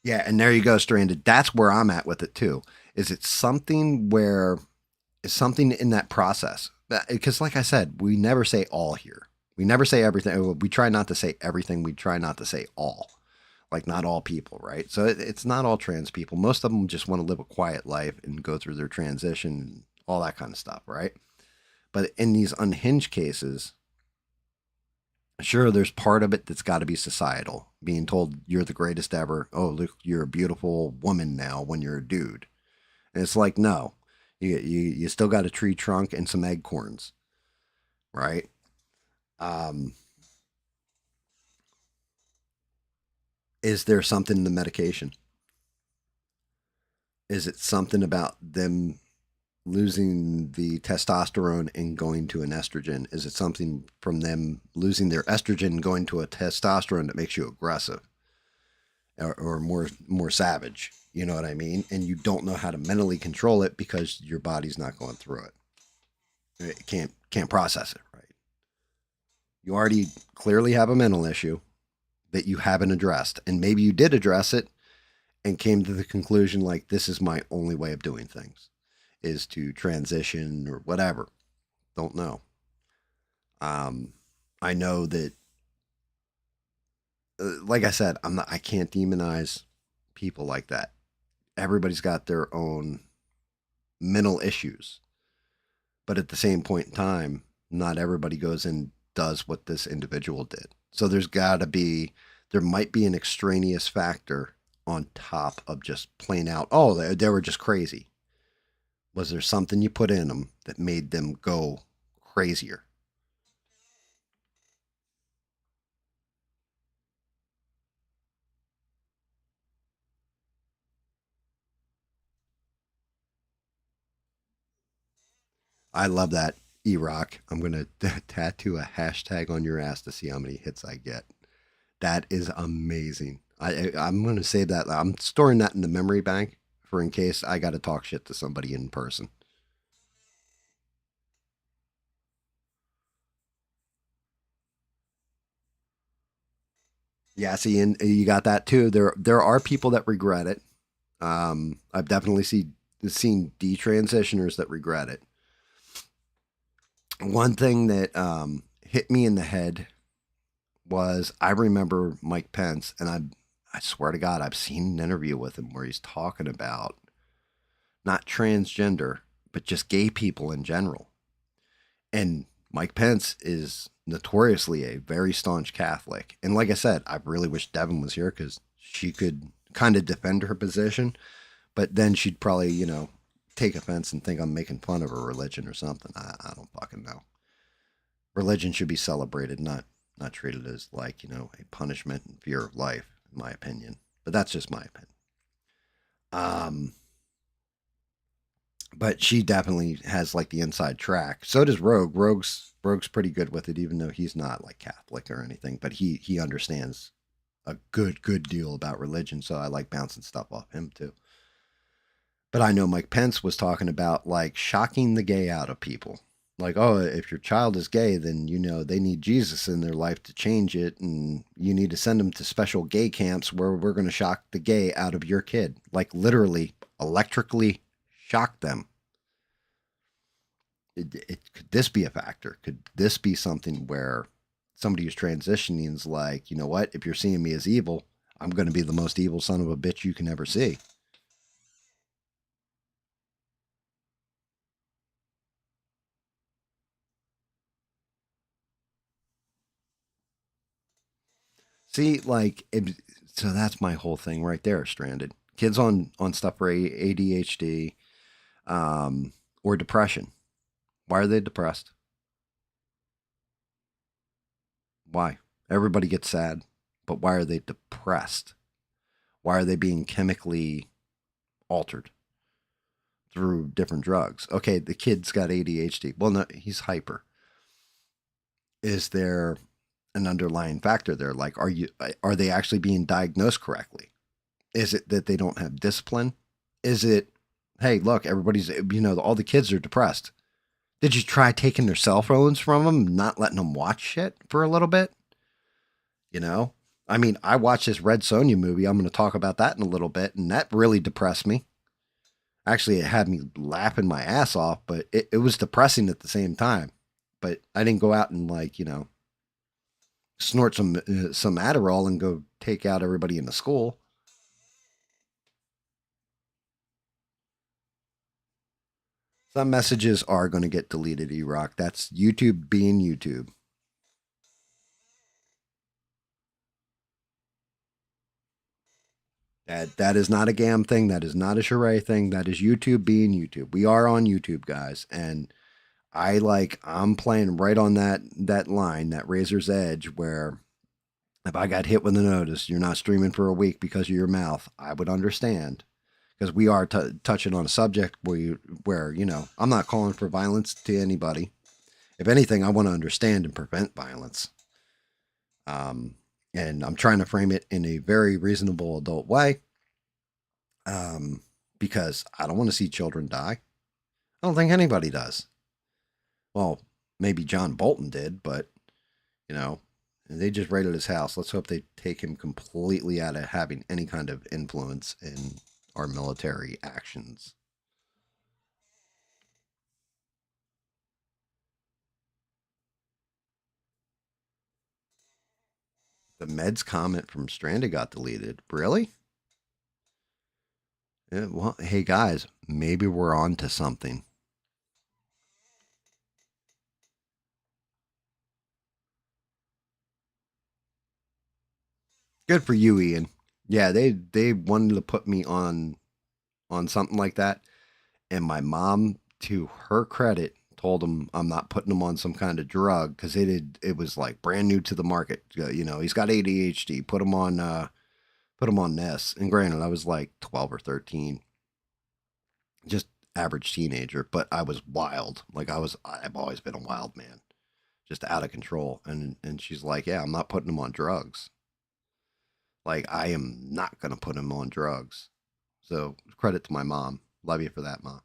Yeah, and there you go, stranded. That's where I'm at with it too. Is it something where is something in that process? Because, like I said, we never say all here. We never say everything. We try not to say everything. We try not to say all. Like, not all people, right? So it's not all trans people. Most of them just want to live a quiet life and go through their transition and all that kind of stuff, right? But in these unhinged cases, sure, there's part of it that's got to be societal, being told you're the greatest ever. Oh, look, you're a beautiful woman now when you're a dude. And it's like, no, you still got a tree trunk and some acorns, right? Um, is there something in the medication? Is it something about them? losing the testosterone and going to an estrogen? Is it something from them losing their estrogen and going to a testosterone that makes you aggressive or more savage? You know what I mean? And you don't know how to mentally control it because your body's not going through it. It can't process it right. You already clearly have a mental issue that you haven't addressed, and maybe you did address it and came to the conclusion like this is my only way of doing things is to transition or whatever. Don't know. Um, I know that, like I said, I'm not. I can't demonize people like that. Everybody's got their own mental issues, but at the same point in time, not everybody goes and does what this individual did. So there's got to be, there might be an extraneous factor on top of just plain out, oh, they were just crazy. Was there something you put in them that made them go crazier? I love that, E Rock. I'm going to tattoo a hashtag on your ass to see how many hits I get. That is amazing. I'm going to save that. I'm storing that in the memory bank for in case I got to talk shit to somebody in person. Yeah, see, and you got that too. There are people that regret it. I've definitely seen detransitioners that regret it. One thing that hit me in the head was I remember Mike Pence, and I swear to God, I've seen an interview with him where he's talking about not transgender, but just gay people in general. And Mike Pence is notoriously a very staunch Catholic. And like I said, I really wish Devin was here because she could kind of defend her position, but then she'd probably, take offense and think I'm making fun of her religion or something. I don't fucking know. Religion should be celebrated, not treated as like, a punishment and fear of life, in my opinion. But that's just my opinion. Um, but she definitely has like the inside track. So does Rogue. Rogue's pretty good with it, even though he's not like Catholic or anything. But he understands a good deal about religion. So I like bouncing stuff off him too. But I know Mike Pence was talking about like shocking the gay out of people. Like, oh, if your child is gay, then they need Jesus in their life to change it, and you need to send them to special gay camps where we're going to shock the gay out of your kid, like literally electrically shock them. Could this be a factor? Could this be something where somebody who's transitioning is like, you know what? If you're seeing me as evil, I'm going to be the most evil son of a bitch you can ever see. See, so that's my whole thing right there. Stranded kids on stuff for ADHD, or depression. Why are they depressed? Why? Everybody gets sad, but why are they depressed? Why are they being chemically altered through different drugs? Okay, the kid's got ADHD. Well, no, he's hyper. Is there an underlying factor there? Like, are they actually being diagnosed correctly? Is it that they don't have discipline? Is it, hey, look, everybody's, all the kids are depressed. Did you try taking their cell phones from them, not letting them watch shit for a little bit? You know, I mean, I watched this Red Sonja movie. I'm going to talk about that in a little bit, and that really depressed me. Actually, it had me laughing my ass off, but it was depressing at the same time. But I didn't go out and like, snort some Adderall and go take out everybody in the school. Some messages are going to get deleted, E Rock. That's YouTube being YouTube. That is not a GAM thing. That is not a charade thing. That is YouTube being YouTube. We are on YouTube, guys, and I'm playing right on that line, that razor's edge, where if I got hit with a notice, you're not streaming for a week because of your mouth, I would understand because we are touching on a subject where I'm not calling for violence to anybody. If anything, I want to understand and prevent violence. Um, and I'm trying to frame it in a very reasonable adult way. Um, because I don't want to see children die. I don't think anybody does. Well, maybe John Bolton did, but you know, they just raided his house. Let's hope they take him completely out of having any kind of influence in our military actions. The meds comment from Stranded got deleted. Really? Yeah, well, hey guys, maybe we're on to something. Good for you, Ian. Yeah, they wanted to put me on something like that, and my mom, to her credit, told him I'm not putting him on some kind of drug because it was like brand new to the market. He's got ADHD. Put him on this. And granted, I was like 12 or 13, just average teenager, but I was wild. Like I've always been a wild man, just out of control. And she's like, yeah, I'm not putting him on drugs. Like I am not gonna put him on drugs. So credit to my mom. Love you for that, mom.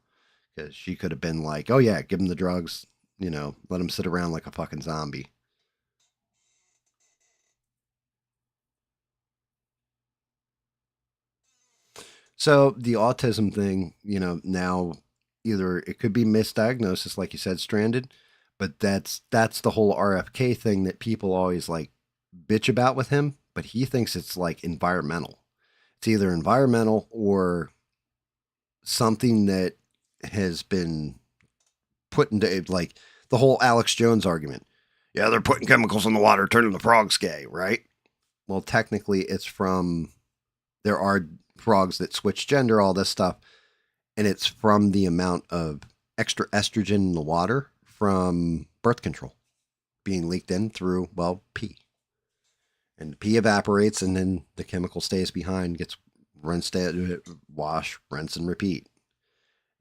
Because she could have been like, oh yeah, give him the drugs. Let him sit around like a fucking zombie. So the autism thing, now either it could be misdiagnosis, like you said, stranded, but that's the whole RFK thing that people always like bitch about with him, but he thinks it's like environmental. It's either environmental or something that has been put into like the whole Alex Jones argument. Yeah, they're putting chemicals in the water, turning the frogs gay, right? Well, technically, it's from there are frogs that switch gender, all this stuff, and it's from the amount of extra estrogen in the water from birth control being leaked in through, well, pee. And the pee evaporates, and then the chemical stays behind, gets rinsed, wash, rinse, and repeat.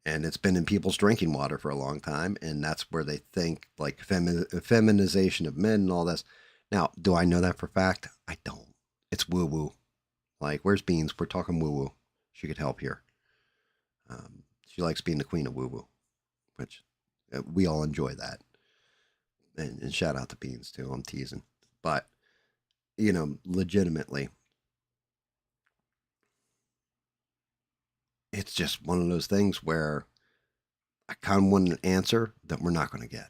And it's been in people's drinking water for a long time, and that's where they think like feminization of men and all this. Now, do I know that for fact? I don't. It's woo woo. Like, where's Beans? We're talking woo woo. She could help here. She likes being the queen of woo woo, which we all enjoy that. And shout out to Beans too. I'm teasing, but legitimately, it's just one of those things where I kind of want an answer that we're not going to get.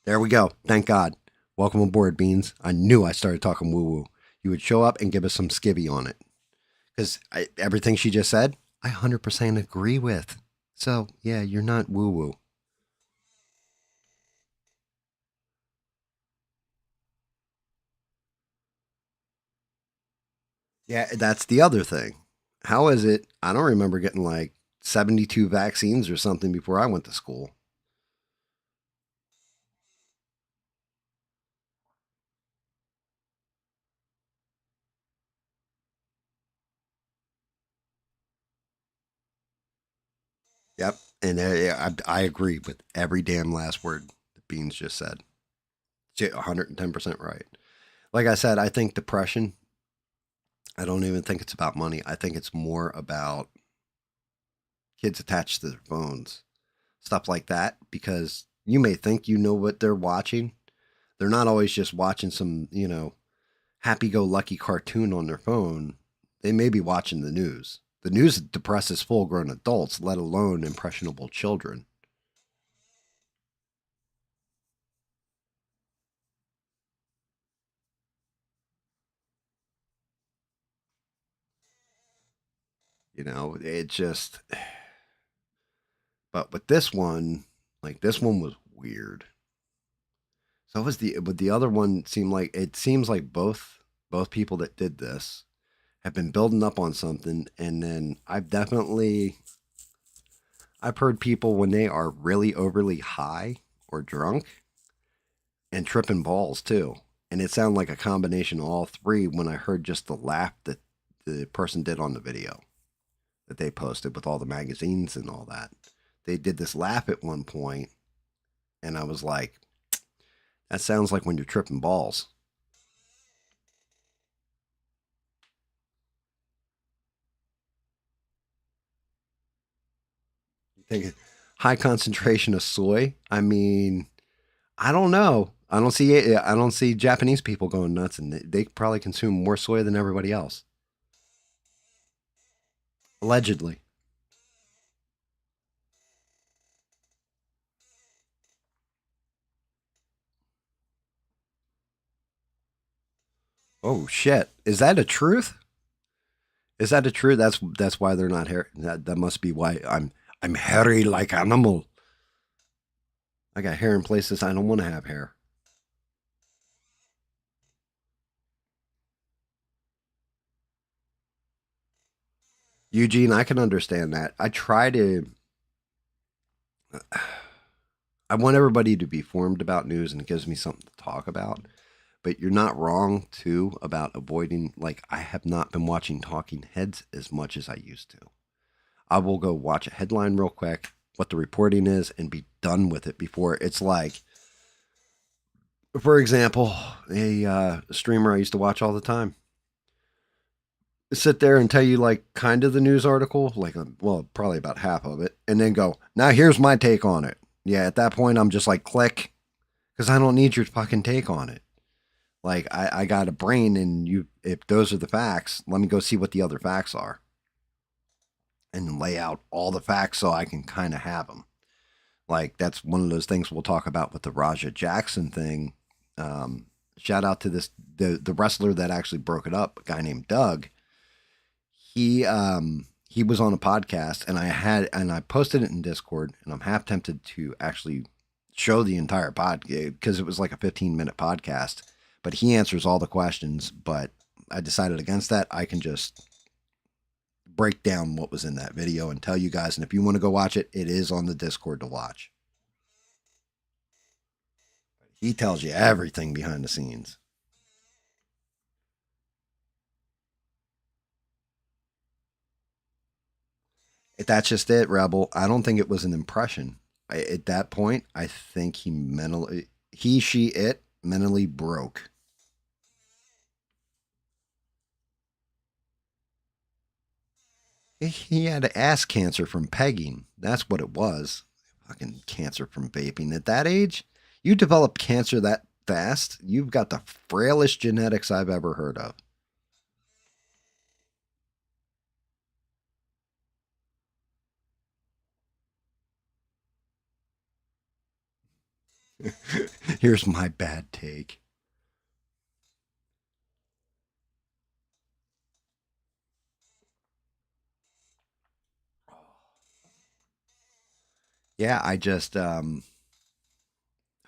There we go. Thank God. Welcome aboard, Beans. I knew I started talking woo woo. You would show up and give us some skivvy on it. Because everything she just said, I 100% agree with. So, yeah, you're not woo woo. Yeah, that's the other thing. How is it? I don't remember getting like 72 vaccines or something before I went to school. Yep. And yeah, I agree with every damn last word that Beans just said. 110% right. Like I said, I think depression, I don't even think it's about money. I think it's more about kids attached to their phones, stuff like that, because you may think you know what they're watching. They're not always just watching some, happy go lucky cartoon on their phone. They may be watching the news. The news depresses full grown adults, let alone impressionable children. It just, but with this one, like this one was weird. So was but the other one it seems like both people that did this have been building up on something, and then I've heard people when they are really overly high or drunk and tripping balls too. And it sounded like a combination of all three when I heard just the laugh that the person did on the video that they posted with all the magazines and all that. They did this laugh at one point, and I was like, that sounds like when you're tripping balls. You think high concentration of soy? I mean, I don't know. I don't see Japanese people going nuts, and they probably consume more soy than everybody else. Allegedly. Oh shit! Is that a truth? Is that a truth? That's why they're not hair. That must be why I'm hairy like animal. I got hair in places I don't want to have hair. Eugene, I can understand that. I try to. I want everybody to be formed about news, and it gives me something to talk about. But you're not wrong too about avoiding. Like I have not been watching Talking Heads as much as I used to. I will go watch a headline real quick, what the reporting is, and be done with it before it's like, for example, a streamer I used to watch all the time sit there and tell you like kind of the news article, like well, probably about half of it, and then go, now here's my take on it. Yeah, at that point, I'm just like, click, because I don't need your fucking take on it. Like I got a brain, and you, if those are the facts, let me go see what the other facts are, and lay out all the facts so I can kind of have them. Like that's one of those things we'll talk about with the Raja Jackson thing. Shout out to the wrestler that actually broke it up, a guy named Doug. He was on a podcast, and I posted it in Discord, and I'm half tempted to actually show the entire pod because it was like a 15-minute podcast, but he answers all the questions. But I decided against that. I can just break down what was in that video and tell you guys. And if you want to go watch it, it is on the Discord to watch. He tells you everything behind the scenes. That's just it, Rebel. I don't think it was an impression. At that point, I think she, it mentally broke. He had ass cancer from pegging. That's what it was. Fucking cancer from vaping. At that age, you develop cancer that fast. You've got the frailest genetics I've ever heard of. Here's my bad take. Yeah, I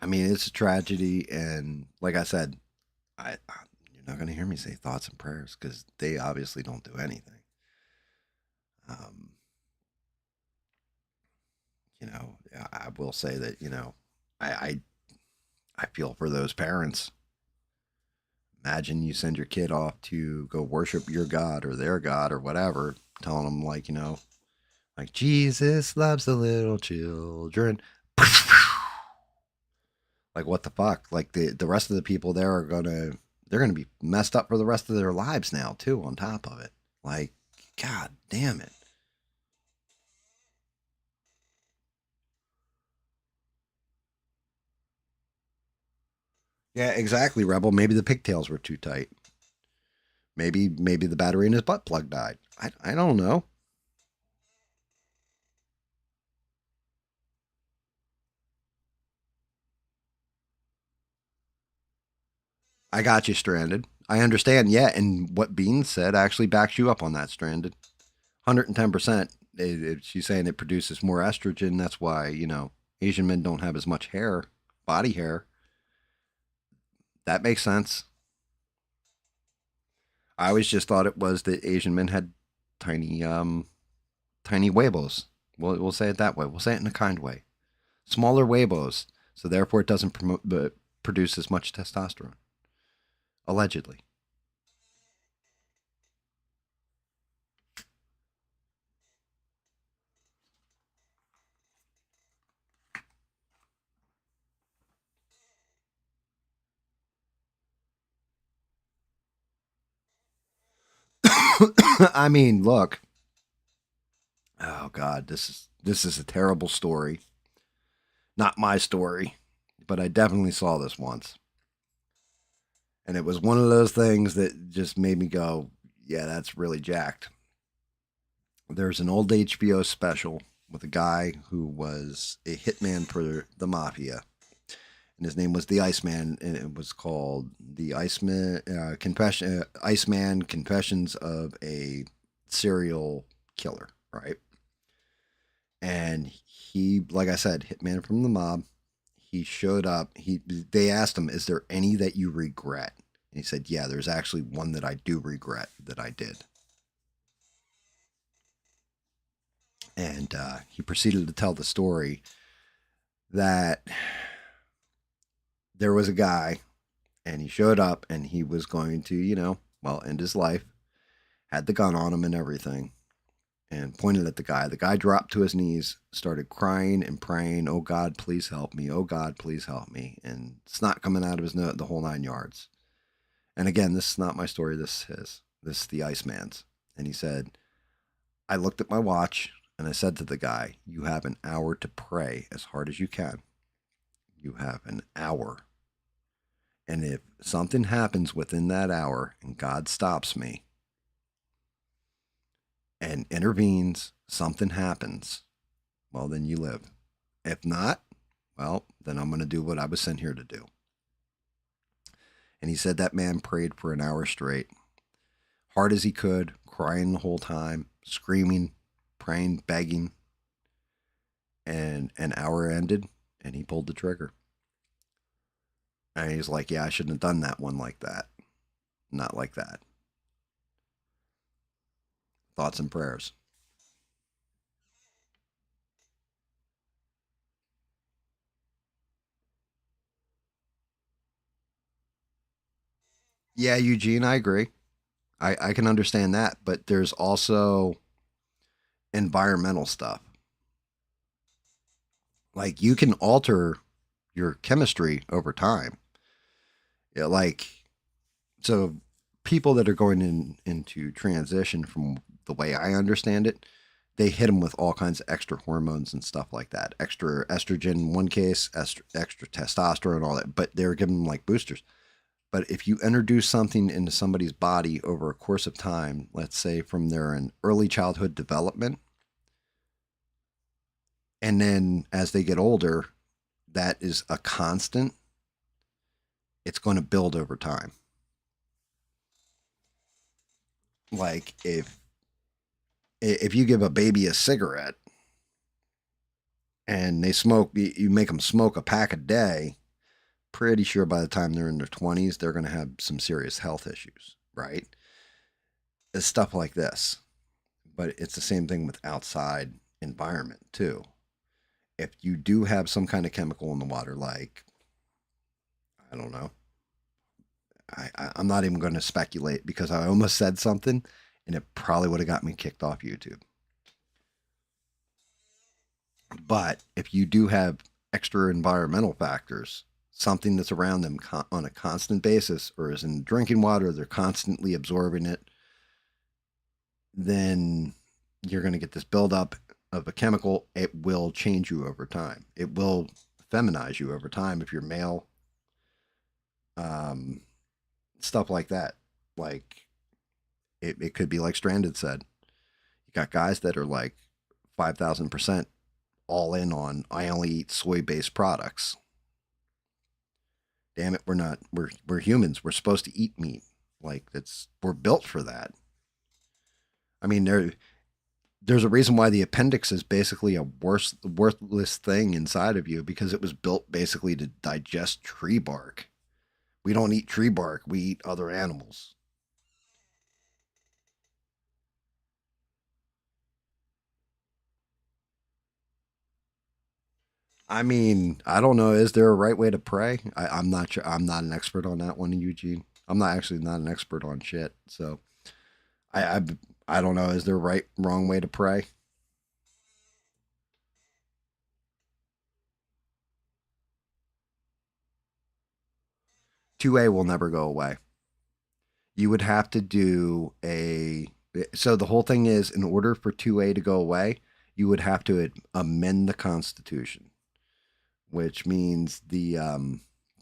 mean, it's a tragedy, and like I said, you're not going to hear me say thoughts and prayers because they obviously don't do anything. Um, I will say that I, I I feel for those parents. Imagine you send your kid off to go worship your God or their God or whatever, telling them like like Jesus loves the little children. Like what the fuck? Like the rest of the people there are they're gonna be messed up for the rest of their lives now too. On top of it, like God damn it. Yeah, exactly, Rebel. Maybe the pigtails were too tight. Maybe the battery in his butt plug died. I don't know. I got you, Stranded. I understand. Yeah, and what Bean said actually backs you up on that, Stranded. 110%. She's saying it produces more estrogen. That's why, Asian men don't have as much hair, body hair. That makes sense. I always just thought it was that Asian men had tiny, tiny huevos. We'll say it that way. We'll say it in a kind way. Smaller huevos. So therefore, it doesn't produce as much testosterone. Allegedly. I mean, look. Oh God, this is a terrible story. Not my story, but I definitely saw this once. And it was one of those things that just made me go, yeah, that's really jacked. There's an old HBO special with a guy who was a hitman for the mafia, and his name was the Iceman, and it was called the Iceman Confessions of a Serial Killer, right? And he, like I said, hitman from the mob. He showed up. They asked him, "Is there any that you regret?" And he said, "Yeah, there's actually one that I do regret that I did." And he proceeded to tell the story that there was a guy, and he showed up, and he was going to, well, end his life. Had the gun on him and everything, and pointed at the guy. The guy dropped to his knees, started crying and praying, "Oh God, please help me! Oh God, please help me!" And snot coming out of his nose, the whole 9 yards. And again, this is not my story. This is his. This is the Iceman's. And he said, "I looked at my watch and I said to the guy, 'You have an hour to pray as hard as you can. You have an hour. And if something happens within that hour and God stops me and intervenes, something happens, well, then you live. If not, well, then I'm going to do what I was sent here to do.'" And he said that man prayed for an hour straight, hard as he could, crying the whole time, screaming, praying, begging. And an hour ended, and he pulled the trigger. And he's like, "Yeah, I shouldn't have done that one like that. Not like that." Thoughts and prayers. Yeah, Eugene, I agree. I can understand that, but there's also environmental stuff. Like you can alter your chemistry over time. Yeah, like so people that are going into transition, from the way I understand it, they hit them with all kinds of extra hormones and stuff like that. Extra estrogen in one case, extra testosterone, all that. But they're giving them like boosters. But if you introduce something into somebody's body over a course of time, let's say from their an early childhood development, and then as they get older, that is a constant, it's going to build over time. Like if you give a baby a cigarette and they smoke, you make them smoke a pack a day, pretty sure by the time they're in their 20s, they're going to have some serious health issues, right? It's stuff like this. But it's the same thing with outside environment too. If you do have some kind of chemical in the water, like, I don't know, I'm not even going to speculate because I almost said something and it probably would have got me kicked off YouTube. But if you do have extra environmental factors, something that's around them on a constant basis, or is in drinking water, they're constantly absorbing it, then you're going to get this buildup of a chemical. It will change you over time. It will feminize you over time if you're male. Um, Stuff like that. Like it could be like Stranded said. You got guys that are like 5,000% all in on, "I only eat soy based products." Damn it, we're not. We're humans. We're supposed to eat meat. Like we're built for that. I mean, there's a reason why the appendix is basically a worthless thing inside of you, because it was built basically to digest tree bark. We don't eat tree bark. We eat other animals. I mean, I don't know. Is there a right way to pray? I'm not sure. I'm not an expert on that one, Eugene. I'm not actually not an expert on shit, so I I, I don't know. Is there right wrong way to pray? 2A will never go away. You would have to do a. So the whole thing is, in order for 2A to go away, you would have to amend the Constitution, which means the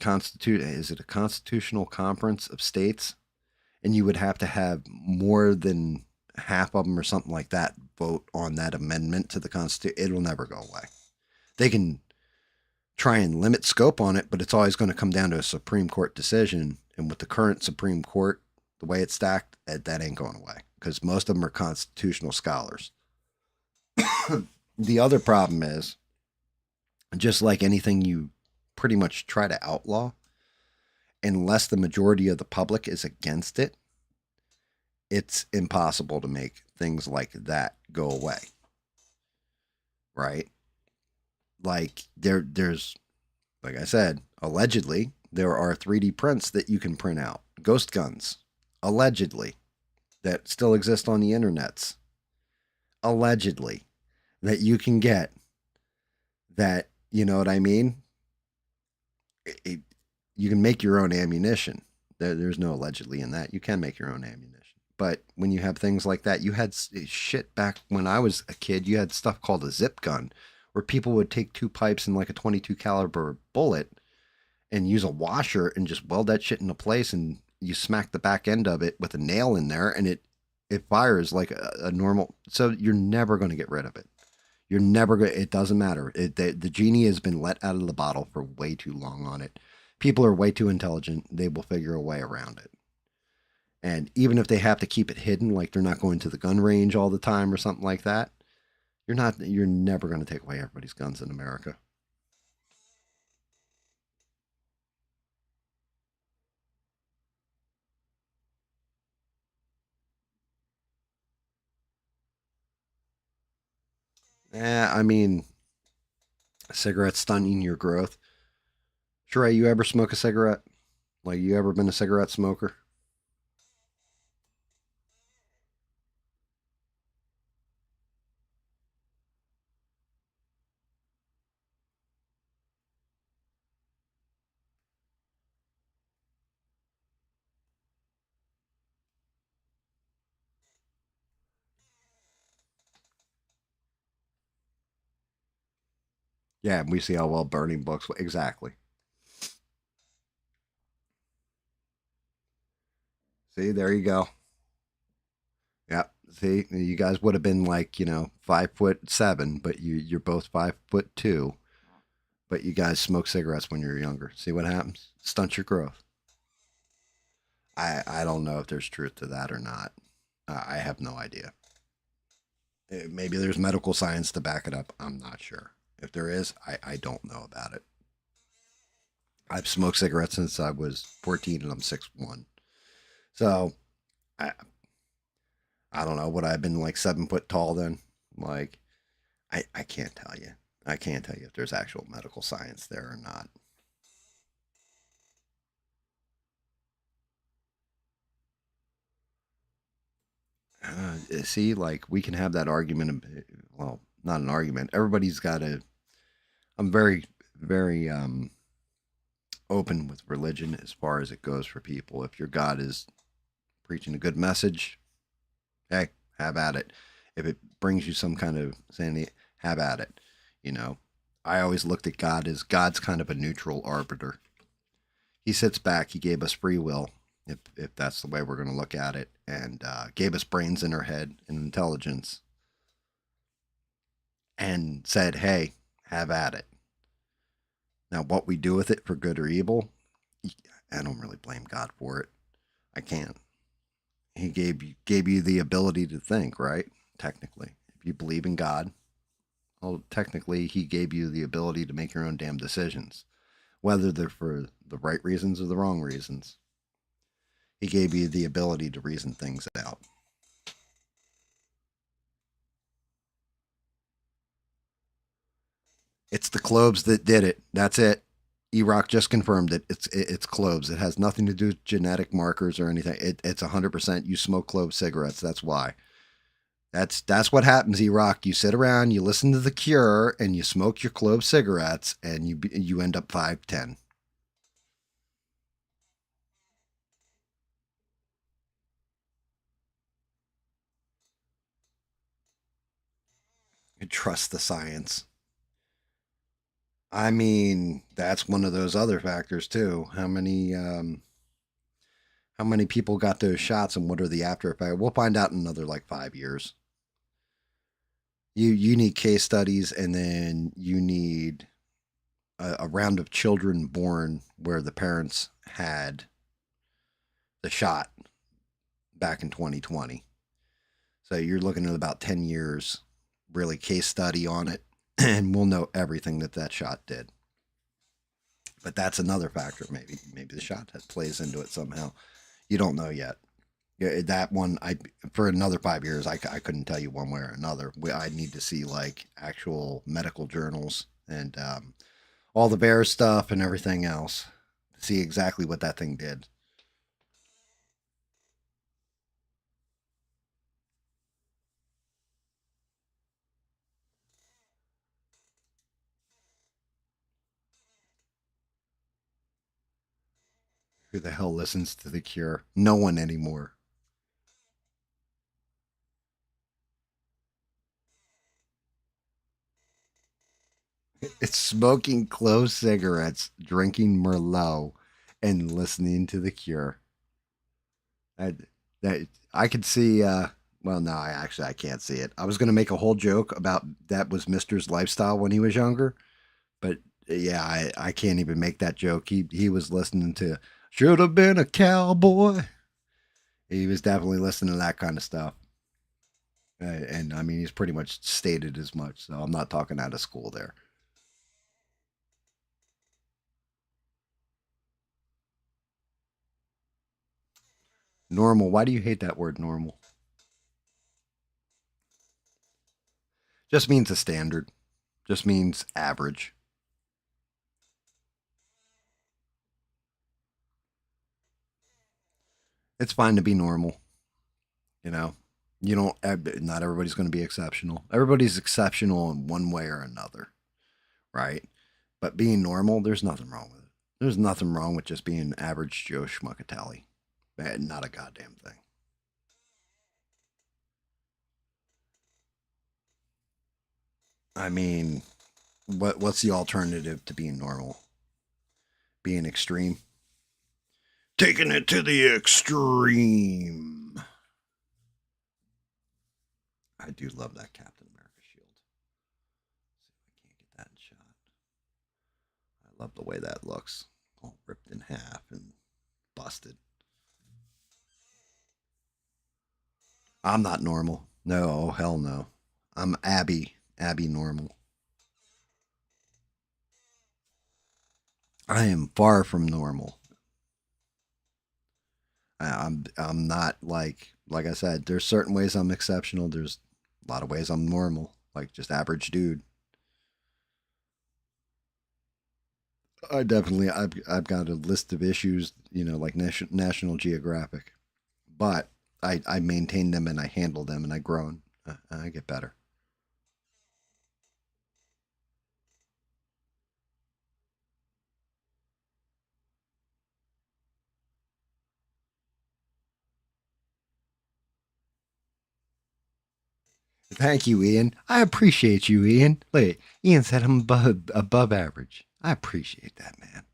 constitute is it a constitutional conference of states, and you would have to have more than half of them or something like that vote on that amendment to the Constitution. It'll never go away. They can try and limit scope on it, but it's always going to come down to a Supreme Court decision. And with the current Supreme Court, the way it's stacked, that ain't going away because most of them are constitutional scholars. The other problem is, just like anything you pretty much try to outlaw, unless the majority of the public is against it, it's impossible to make things like that go away. Right? Like there's like I said, allegedly there are 3D prints that you can print out. Ghost guns, allegedly, that still exist on the internets. Allegedly, that you can get that, you know what I mean? It, you can make your own ammunition. There's no allegedly in that. You can make your own ammunition. But when you have things like that, you had shit back when I was a kid. You had stuff called a zip gun, where people would take two pipes and like a 22 caliber bullet and use a washer and just weld that shit into place, and you smack the back end of it with a nail in there, and it fires like a normal. So you're never going to get rid of it. You're never going. It doesn't matter. The genie has been let out of the bottle for way too long on it. People are way too intelligent. They will figure a way around it. And even if they have to keep it hidden, like they're not going to the gun range all the time or something like that, you're not. You're never going to take away everybody's guns in America. I mean, cigarettes stunting your growth. Sheree, you ever smoke a cigarette? Like, you ever been a cigarette smoker? Yeah, we see how well burning books. Exactly. See, there you go. Yep. See, you guys would have been like, 5'7", but you're both 5'2", but you guys smoke cigarettes when you're younger. See what happens? Stunts your growth. I don't know if there's truth to that or not. I have no idea. Maybe there's medical science to back it up. I'm not sure. If there is, I don't know about it. I've smoked cigarettes since I was 14 and I'm 6'1". So I I don't know. Would I have been like 7 foot tall then? Like I can't tell you. I can't tell you if there's actual medical science there or not. See, like we can have that argument. Well, not an argument. Everybody's got a. I'm very, very open with religion as far as it goes for people. If your God is preaching a good message, hey, have at it. If it brings you some kind of sanity, have at it. You know, I always looked at God as God's kind of a neutral arbiter. He sits back. He gave us free will, if that's the way we're going to look at it, and gave us brains in our head and intelligence, and said, "Hey, have at it." Now, what we do with it for good or evil, I don't really blame God for it. I can't. He gave you the ability to think, right? Technically, if you believe in God, well, technically, He gave you the ability to make your own damn decisions, whether they're for the right reasons or the wrong reasons. He gave you the ability to reason things out. It's the cloves that did it. That's it. E-Rock just confirmed it. It's cloves. It has nothing to do with genetic markers or anything. It's 100%. You smoke clove cigarettes. That's why. That's what happens, E-Rock. You sit around, you listen to The Cure, and you smoke your clove cigarettes, and you end up 5'10". You trust the science. I mean, that's one of those other factors too. How many people got those shots, and what are the after effects? We'll find out in another like 5 years. You need case studies, and then you need a round of children born where the parents had the shot back in 2020. So you're looking at about 10 years, really case study on it, and we'll know everything that shot did. But that's another factor. Maybe the shot that plays into it somehow. You don't know yet. Yeah, that one, I for another 5 years, I couldn't tell you one way or another. I need to see like actual medical journals and all the bear stuff and everything else to see exactly what that thing did. Who the hell listens to The Cure? No one anymore. It's smoking clove cigarettes, drinking Merlot, and listening to The Cure. I, that I could see. Well, no, I can't see it. I was gonna make a whole joke about that was Mister's lifestyle when he was younger, but yeah, I can't even make that joke. He was listening to "Should Have Been a Cowboy." He was definitely listening to that kind of stuff, and I mean, he's pretty much stated as much. So I'm not talking out of school there. Normal. Why do you hate that word, normal? Just means a standard. Just means average. It's fine to be normal. You know, you don't. Not everybody's going to be exceptional. Everybody's exceptional in one way or another, right? But being normal, there's nothing wrong with it. There's nothing wrong with just being average Joe Schmuckatelli. Not a goddamn thing. I mean, what's the alternative to being normal? Being extreme? Taking it to the extreme. I do love that Captain America shield. See if I can't get that in shot. I love the way that looks. All ripped in half and busted. I'm not normal. No, oh, hell no. I'm Abby. Abby normal. I am far from normal. I'm not like I said. There's certain ways I'm exceptional. There's a lot of ways I'm normal, like just average dude. I've got a list of issues, like National Geographic, but I maintain them and I handle them and I grow and I get better. Thank you, Ian. I appreciate you, Ian. Look, Ian said I'm above average. I appreciate that, man.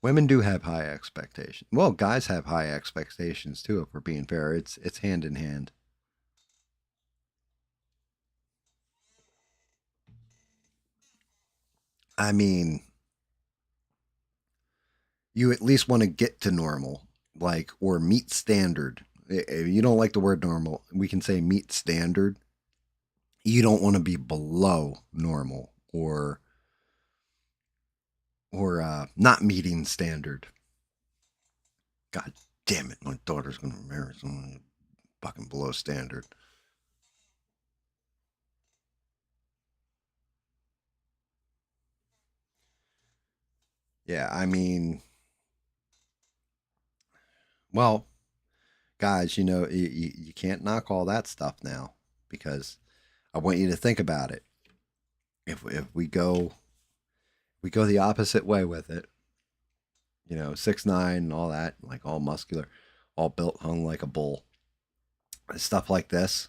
Women do have high expectations. Well, guys have high expectations too. If we're being fair, it's hand in hand. I mean, you at least want to get to normal, like or meet standard. If you don't like the word normal, we can say meet standard. You don't want to be below normal or not meeting standard. God damn it, my daughter's gonna marry someone fucking below standard. Yeah, I mean, well, guys, you can't knock all that stuff now because I want you to think about it. If we go the opposite way with it, 6'9" and all that, like all muscular, all built, hung like a bull, stuff like this.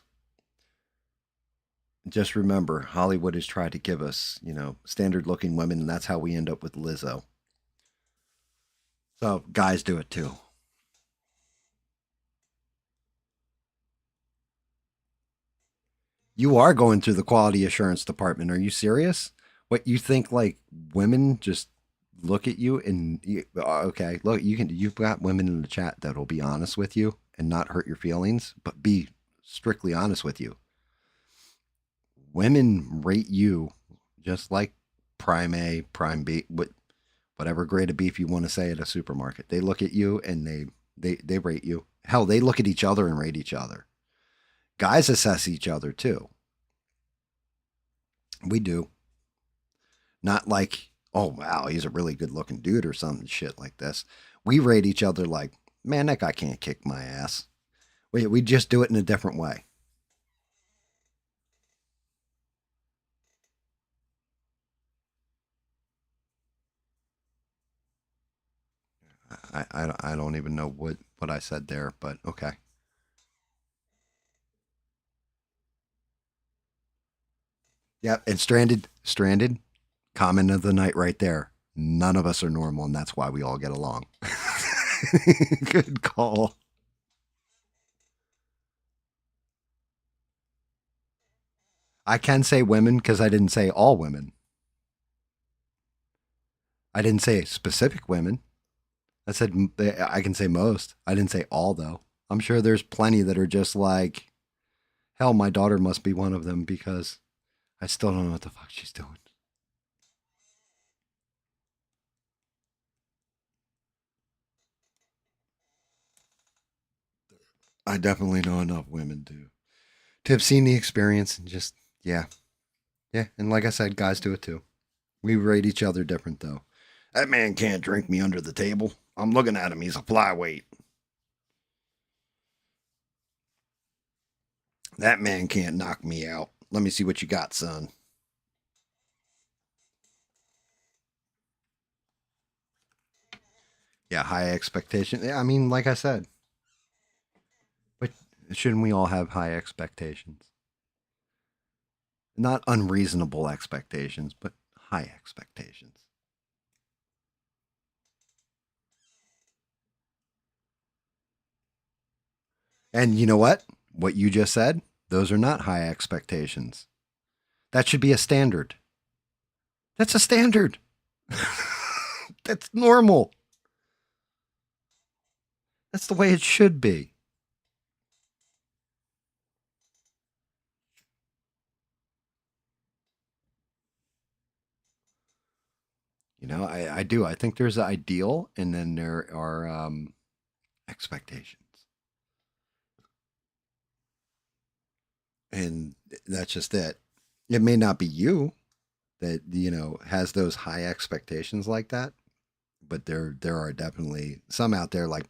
Just remember, Hollywood has tried to give us, standard looking women, and that's how we end up with Lizzo. So guys do it too. You are going through the quality assurance department. Are you serious? What you think? Like women just look at you and okay, look, you've got women in the chat that'll be honest with you and not hurt your feelings, but be strictly honest with you. Women rate you just like prime A, prime B, whatever grade of beef you want to say at a supermarket. They look at you and they rate you. Hell, they look at each other and rate each other. Guys assess each other too. We do. Not like, oh wow, he's a really good looking dude or some shit like this. We rate each other like, man, that guy can't kick my ass. We just do it in a different way. I don't even know what I said there, but okay. Yep. And stranded, comment of the night right there. None of us are normal, and that's why we all get along. Good call. I can say women because I didn't say all women. I didn't say specific women. I said I can say most. I didn't say all though. I'm sure there's plenty that are just like, hell, my daughter must be one of them because I still don't know what the fuck she's doing. I definitely know enough women to have seen the experience and just yeah, yeah. And like I said, guys do it too. We rate each other different though. That man can't drink me under the table. I'm looking at him. He's a flyweight. That man can't knock me out. Let me see what you got, son. Yeah, high expectation. Yeah, I mean, like I said, but shouldn't we all have high expectations? Not unreasonable expectations, but high expectations. And you know what? What you just said, those are not high expectations. That should be a standard. That's a standard. That's normal. That's the way it should be. I do. I think there's an ideal and then there are expectations. And that's just it. It may not be you that, has those high expectations like that, but there are definitely some out there like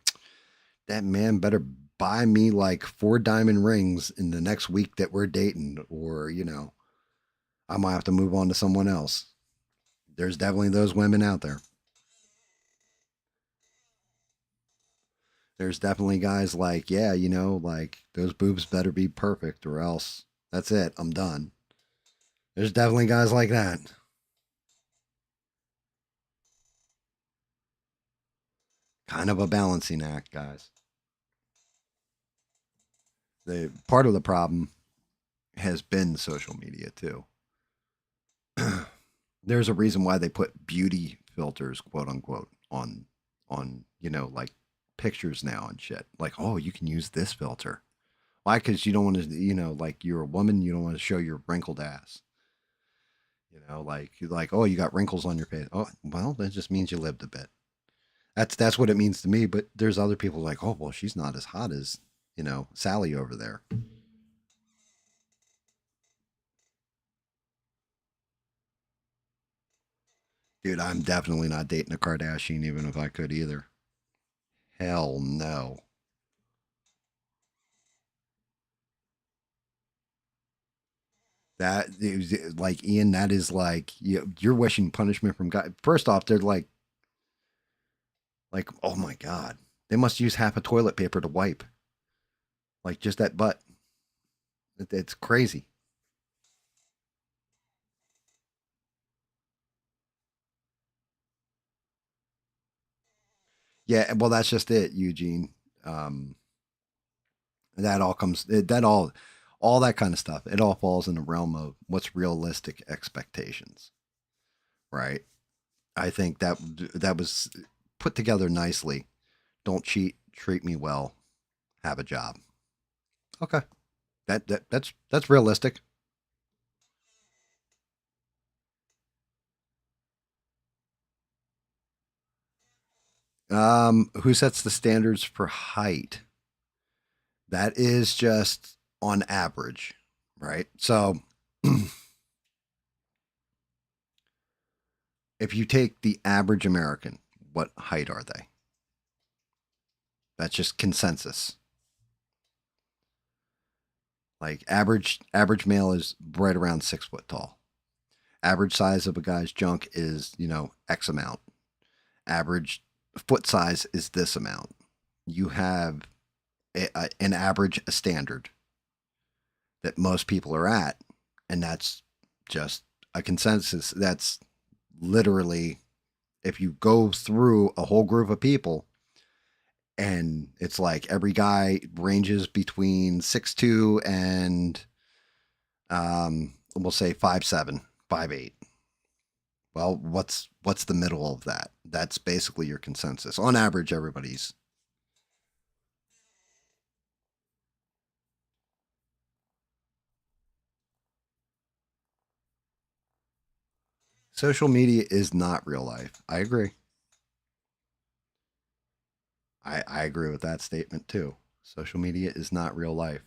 that man better buy me like 4 diamond rings in the next week that we're dating, or I might have to move on to someone else. There's definitely those women out there. There's definitely guys like, yeah, like those boobs better be perfect or else that's it. I'm done. There's definitely guys like that. Kind of a balancing act, guys. The part of the problem has been social media too. There's a reason why they put beauty filters, quote unquote, on like pictures now and shit. Like, oh, you can use this filter. Why? Because you don't want to, like you're a woman, you don't want to show your wrinkled ass. Like, oh, you got wrinkles on your face. Oh, well, that just means you lived a bit. That's what it means to me. But there's other people like, oh, well, she's not as hot as Sally over there. Dude, I'm definitely not dating a Kardashian, even if I could either. Hell no. That is like Ian. That is like you're wishing punishment from God. First off, they're like oh my god, they must use half a toilet paper to wipe. Like just that butt. It's crazy. Yeah, well, that's just it, Eugene. Um, that all comes that all that kind of stuff. It all falls in the realm of what's realistic expectations, right? I think that was put together nicely. Don't cheat, treat me well, have a job. Okay, that's realistic. Who sets the standards for height? That is just on average, right? So if you take the average American, what height are they? That's just consensus. Like average male is right around 6 foot tall. Average size of a guy's junk is X amount. Average foot size is this amount. You have an average, a standard that most people are at, and that's just a consensus. That's literally if you go through a whole group of people and it's like every guy ranges between 6'2" and we'll say 5'7", 5'8". Well, what's the middle of that? That's basically your consensus. On average, everybody's. Social media is not real life. I agree. I agree with that statement too. Social media is not real life.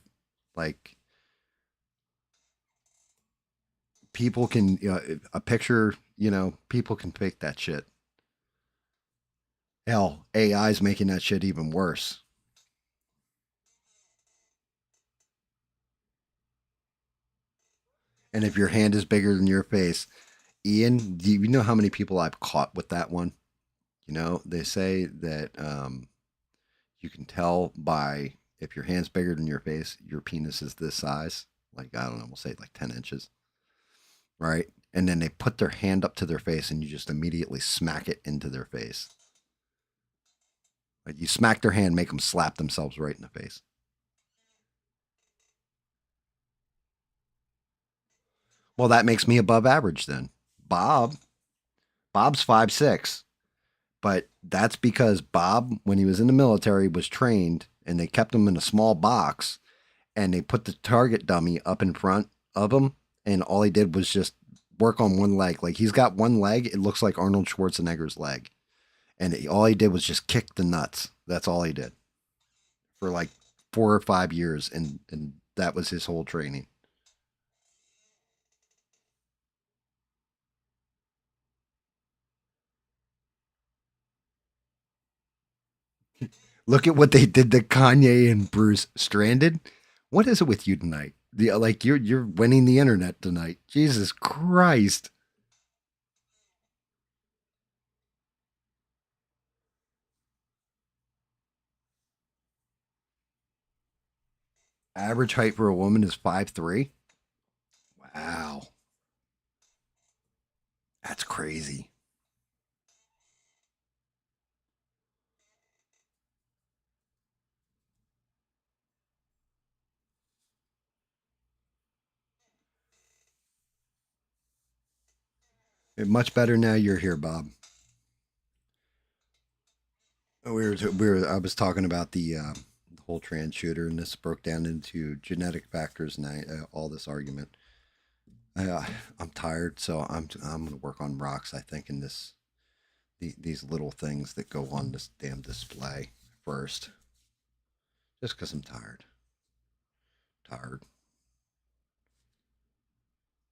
Like people can, a picture, people can fake that shit. Hell, AI's making that shit even worse. And if your hand is bigger than your face, Ian, do you know how many people I've caught with that one? They say that you can tell by if your hand's bigger than your face, your penis is this size. Like, I don't know, we'll say like 10 inches, right? And then they put their hand up to their face and you just immediately smack it into their face. Like, you smack their hand, make them slap themselves right in the face. Well, that makes me above average then. Bob, Bob's 5'6", but that's because Bob, when he was in the military, was trained and they kept him in a small box and they put the target dummy up in front of him, and all he did was just work on one leg. Like, he's got one leg, it looks like Arnold Schwarzenegger's leg, and all he did was just kick the nuts. That's all he did for like 4 or 5 years, and that was his whole training. Look at what they did to Kanye and Bruce Stranded. What is it with you tonight? Like you're winning the internet tonight. Jesus Christ. Average height for a woman is 5'3". Wow. That's crazy. Much better now you're here, Bob. I was talking about the whole trans shooter, and this broke down into genetic factors and all this argument. I'm tired, so I'm gonna work on rocks. I think in these little things that go on this damn display first, just because I'm tired. Tired.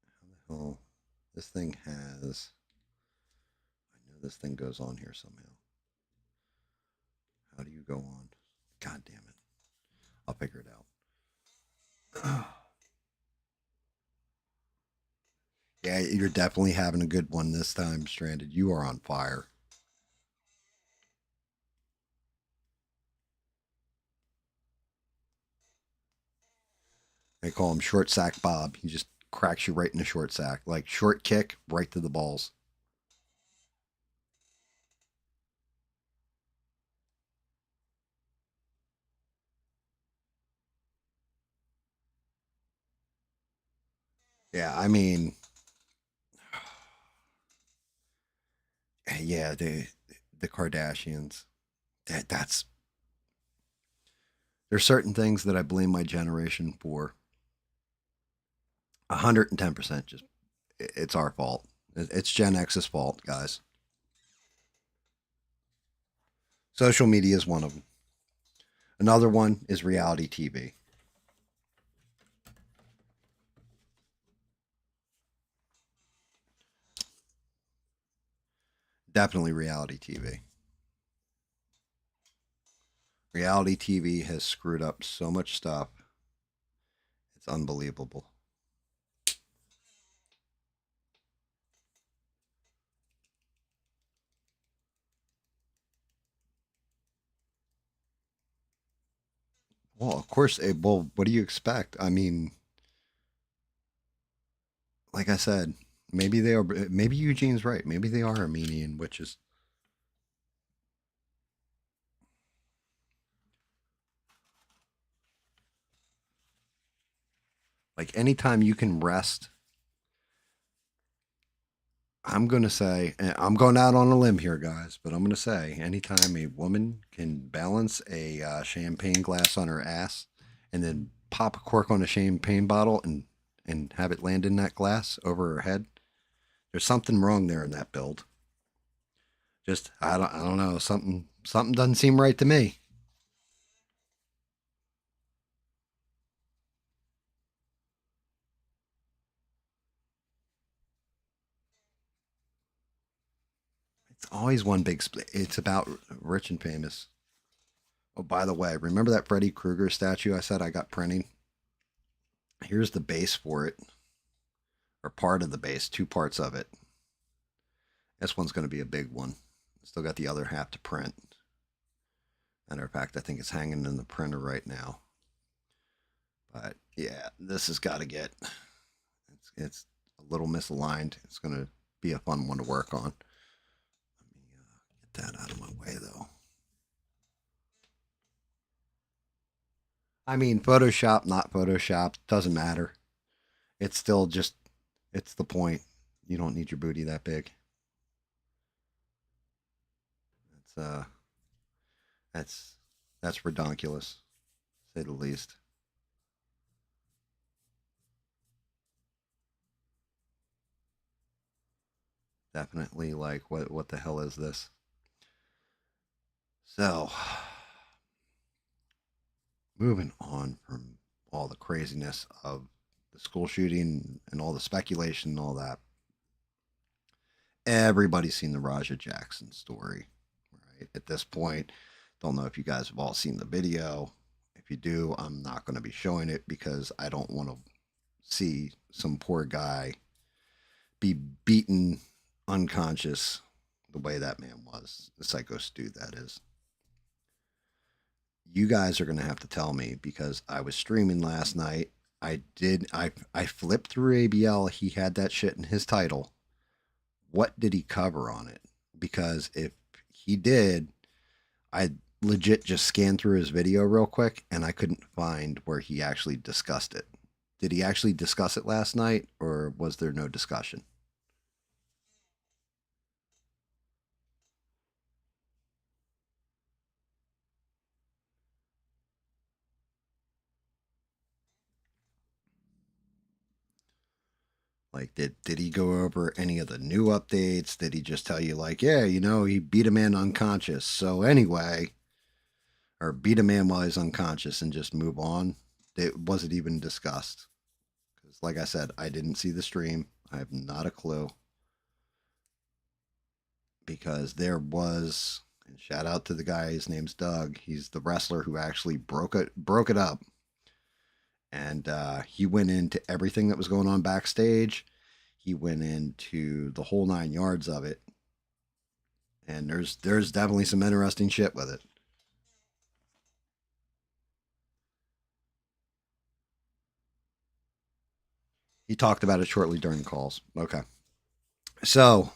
How the hell? This thing has This thing goes on here somehow. How do you go on? God damn it. I'll figure it out. Yeah, you're definitely having a good one this time, Stranded. You are on fire. They call him short sack Bob. He just cracks you right in the short sack. Like short kick right to the balls. Yeah, I mean, yeah, the Kardashians. That's there's certain things that I blame my generation for. 110% just it's our fault. It's Gen X's fault, guys. Social media is one of them. Another one is reality TV. Definitely reality TV. Reality TV has screwed up so much stuff. It's unbelievable. Well, of course, well, what do you expect? I mean, like I said, maybe they are. Maybe Eugene's right. Maybe they are Armenian witches. Like anytime you can rest, I'm gonna say, and I'm going out on a limb here, guys, but I'm gonna say, anytime a woman can balance a champagne glass on her ass and then pop a cork on a champagne bottle and have it land in that glass over her head, there's something wrong there in that build. Just I don't know, something doesn't seem right to me. It's always one big split. It's about rich and famous. Oh, by the way, remember that Freddy Krueger statue I said I got printing? Here's the base for it, or part of the base, two parts of it. This one's going to be a big one. Still got the other half to print. Matter of fact, I think it's hanging in the printer right now. But yeah, this has got to get. It's a little misaligned. It's going to be a fun one to work on. Let me get that out of my way, though. I mean, Photoshop, not Photoshop, doesn't matter. It's still just, it's the point. You don't need your booty that big. It's that's that's redonkulous, to say the least. Definitely like what the hell is this? So, moving on from all the craziness of the school shooting and all the speculation and all that. Everybody's seen the Raja Jackson story, right? At this point, don't know if you guys have all seen the video. If you do, I'm not going to be showing it because I don't want to see some poor guy be beaten unconscious the way that man was. The psycho stew, that is. You guys are going to have to tell me because I was streaming last night. I flipped through ABL. He had that shit in his title. What did he cover on it? Because if he did, I legit just scanned through his video real quick and I couldn't find where he actually discussed it. Did he actually discuss it last night or was there no discussion? Like, did he go over any of the new updates? Did he just tell you like, yeah, he beat a man unconscious. So anyway, or beat a man while he's unconscious and just move on? It wasn't even discussed. Because, like I said, I didn't see the stream. I have not a clue. because there was, and shout out to the guy, his name's Doug. He's the wrestler who actually broke it up, and he went into everything that was going on backstage. He went into the whole 9 yards of it, and there's definitely some interesting shit with it. He talked about it shortly during the calls. Okay, so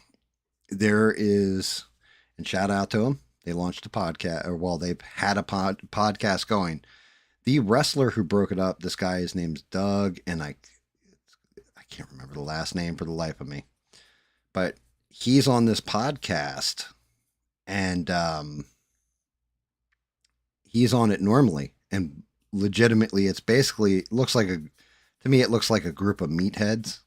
there is, and shout out to him. They launched a podcast, or well, they've had a podcast going. The wrestler who broke it up, this guy, his name's Doug, and I can't remember the last name for the life of me, but he's on this podcast, and he's on it normally, and legitimately, it's basically it looks like a to me it looks like a group of meatheads.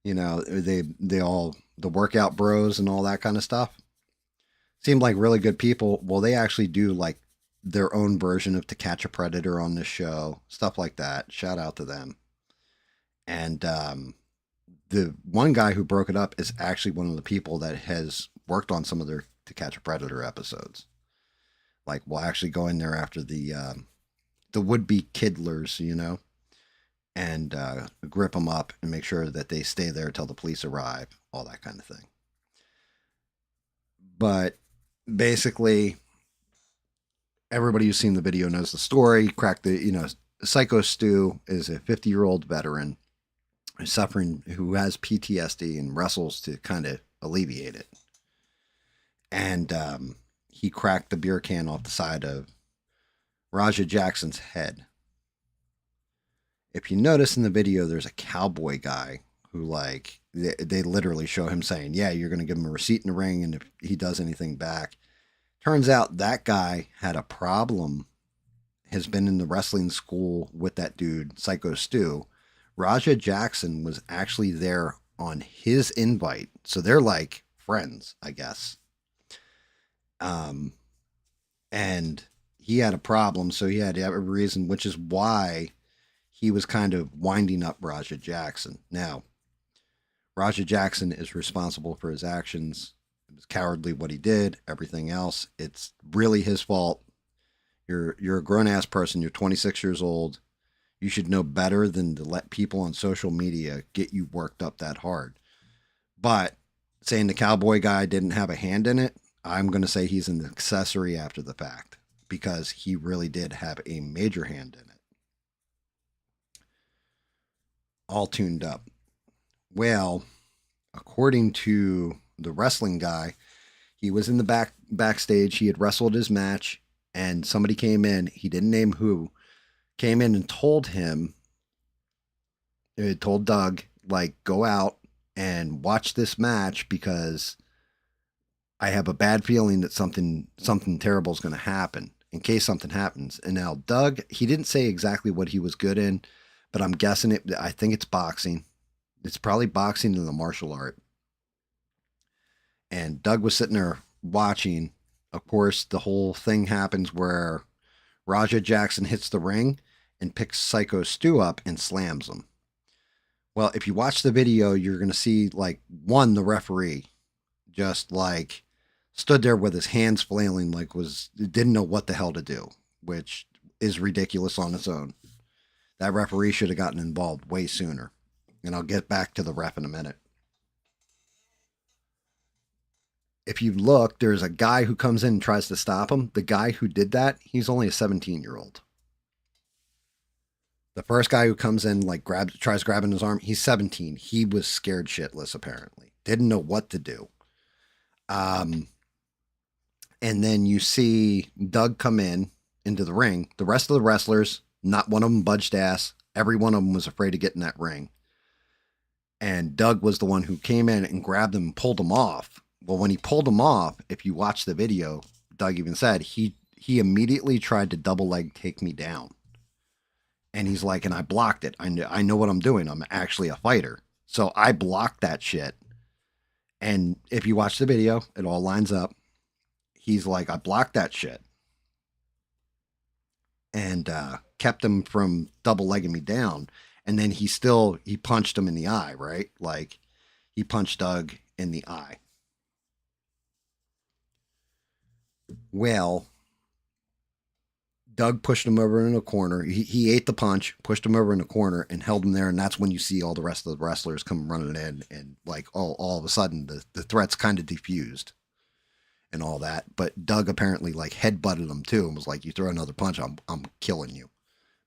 They all the workout bros and all that kind of stuff. Seemed like really good people. Well, they actually do like their own version of To Catch a Predator on this show, stuff like that. Shout out to them. And the one guy who broke it up is actually one of the people that has worked on some of their To Catch a Predator episodes. Like, we'll actually go in there after the would be kidlers, and grip them up and make sure that they stay there till the police arrive, all that kind of thing. But basically, everybody who's seen the video knows the story. Psycho Stu is a 50-year-old veteran who has PTSD and wrestles to kind of alleviate it. And he cracked the beer can off the side of Raja Jackson's head. If you notice in the video, there's a cowboy guy who, like, they literally show him saying, yeah, you're going to give him a receipt in the ring, and if he does anything back. Turns out that guy had a problem, has been in the wrestling school with that dude, Psycho Stu. Raja Jackson was actually there on his invite. So they're like friends, I guess. And he had a problem, so he had to have a reason, which is why he was kind of winding up Raja Jackson. Now, Raja Jackson is responsible for his actions. It was cowardly what he did, everything else. It's really his fault. You're a grown-ass person. You're 26 years old. You should know better than to let people on social media get you worked up that hard. But saying the cowboy guy didn't have a hand in it, I'm going to say he's an accessory after the fact, because he really did have a major hand in it. All tuned up. Well, according to the wrestling guy, he was in the backstage. He had wrestled his match, and somebody came in. He didn't name who. Came in and told Doug, like, go out and watch this match because I have a bad feeling that something terrible is going to happen in case something happens. And now Doug, he didn't say exactly what he was good in, but I'm guessing it. I think it's boxing. It's probably boxing and the martial art. And Doug was sitting there watching. Of course, the whole thing happens where Raja Jackson hits the ring and picks Psycho Stu up and slams him. Well, if you watch the video, you're going to see, like, the referee just, like, stood there with his hands flailing, like didn't know what the hell to do, which is ridiculous on its own. That referee should have gotten involved way sooner. And I'll get back to the ref in a minute. If you look, there's a guy who comes in and tries to stop him. The guy who did that, he's only a 17-year-old. The first guy who comes in, like, tries grabbing his arm, he's 17. He was scared shitless, apparently. Didn't know what to do. And then you see Doug come into the ring. The rest of the wrestlers, not one of them budged ass. Every one of them was afraid to get in that ring. And Doug was the one who came in and grabbed him and pulled him off. Well, when he pulled him off, if you watch the video, Doug even said he immediately tried to double leg take me down. And he's like, and I blocked it. I know what I'm doing. I'm actually a fighter. So I blocked that shit. And if you watch the video, it all lines up. He's like, I blocked that shit. And kept him from double legging me down. And then he punched him in the eye, right? Like, he punched Doug in the eye. Well, Doug pushed him over in a corner. He ate the punch, pushed him over in a corner, and held him there. And that's when you see all the rest of the wrestlers come running in, and like all of a sudden the threats kind of diffused and all that. But Doug apparently like headbutted him too and was like, "You throw another punch, I'm killing you,"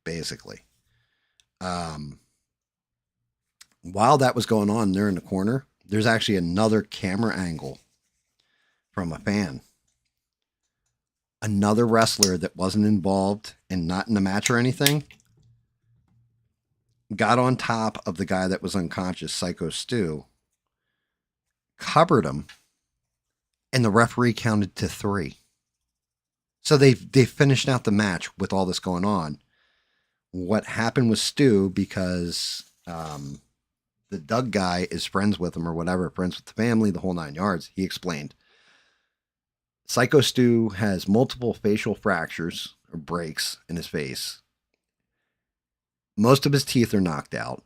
basically. Um, while that was going on there in the corner, there's actually another camera angle from a fan. Another wrestler that wasn't involved and not in the match or anything got on top of the guy that was unconscious, Psycho Stu, covered him, and the referee counted to 3. So they finished out the match with all this going on. What happened with Stu, because the Doug guy is friends with him or whatever, friends with the family, the whole 9 yards, he explained. Psycho Stu has multiple facial fractures or breaks in his face. Most of his teeth are knocked out.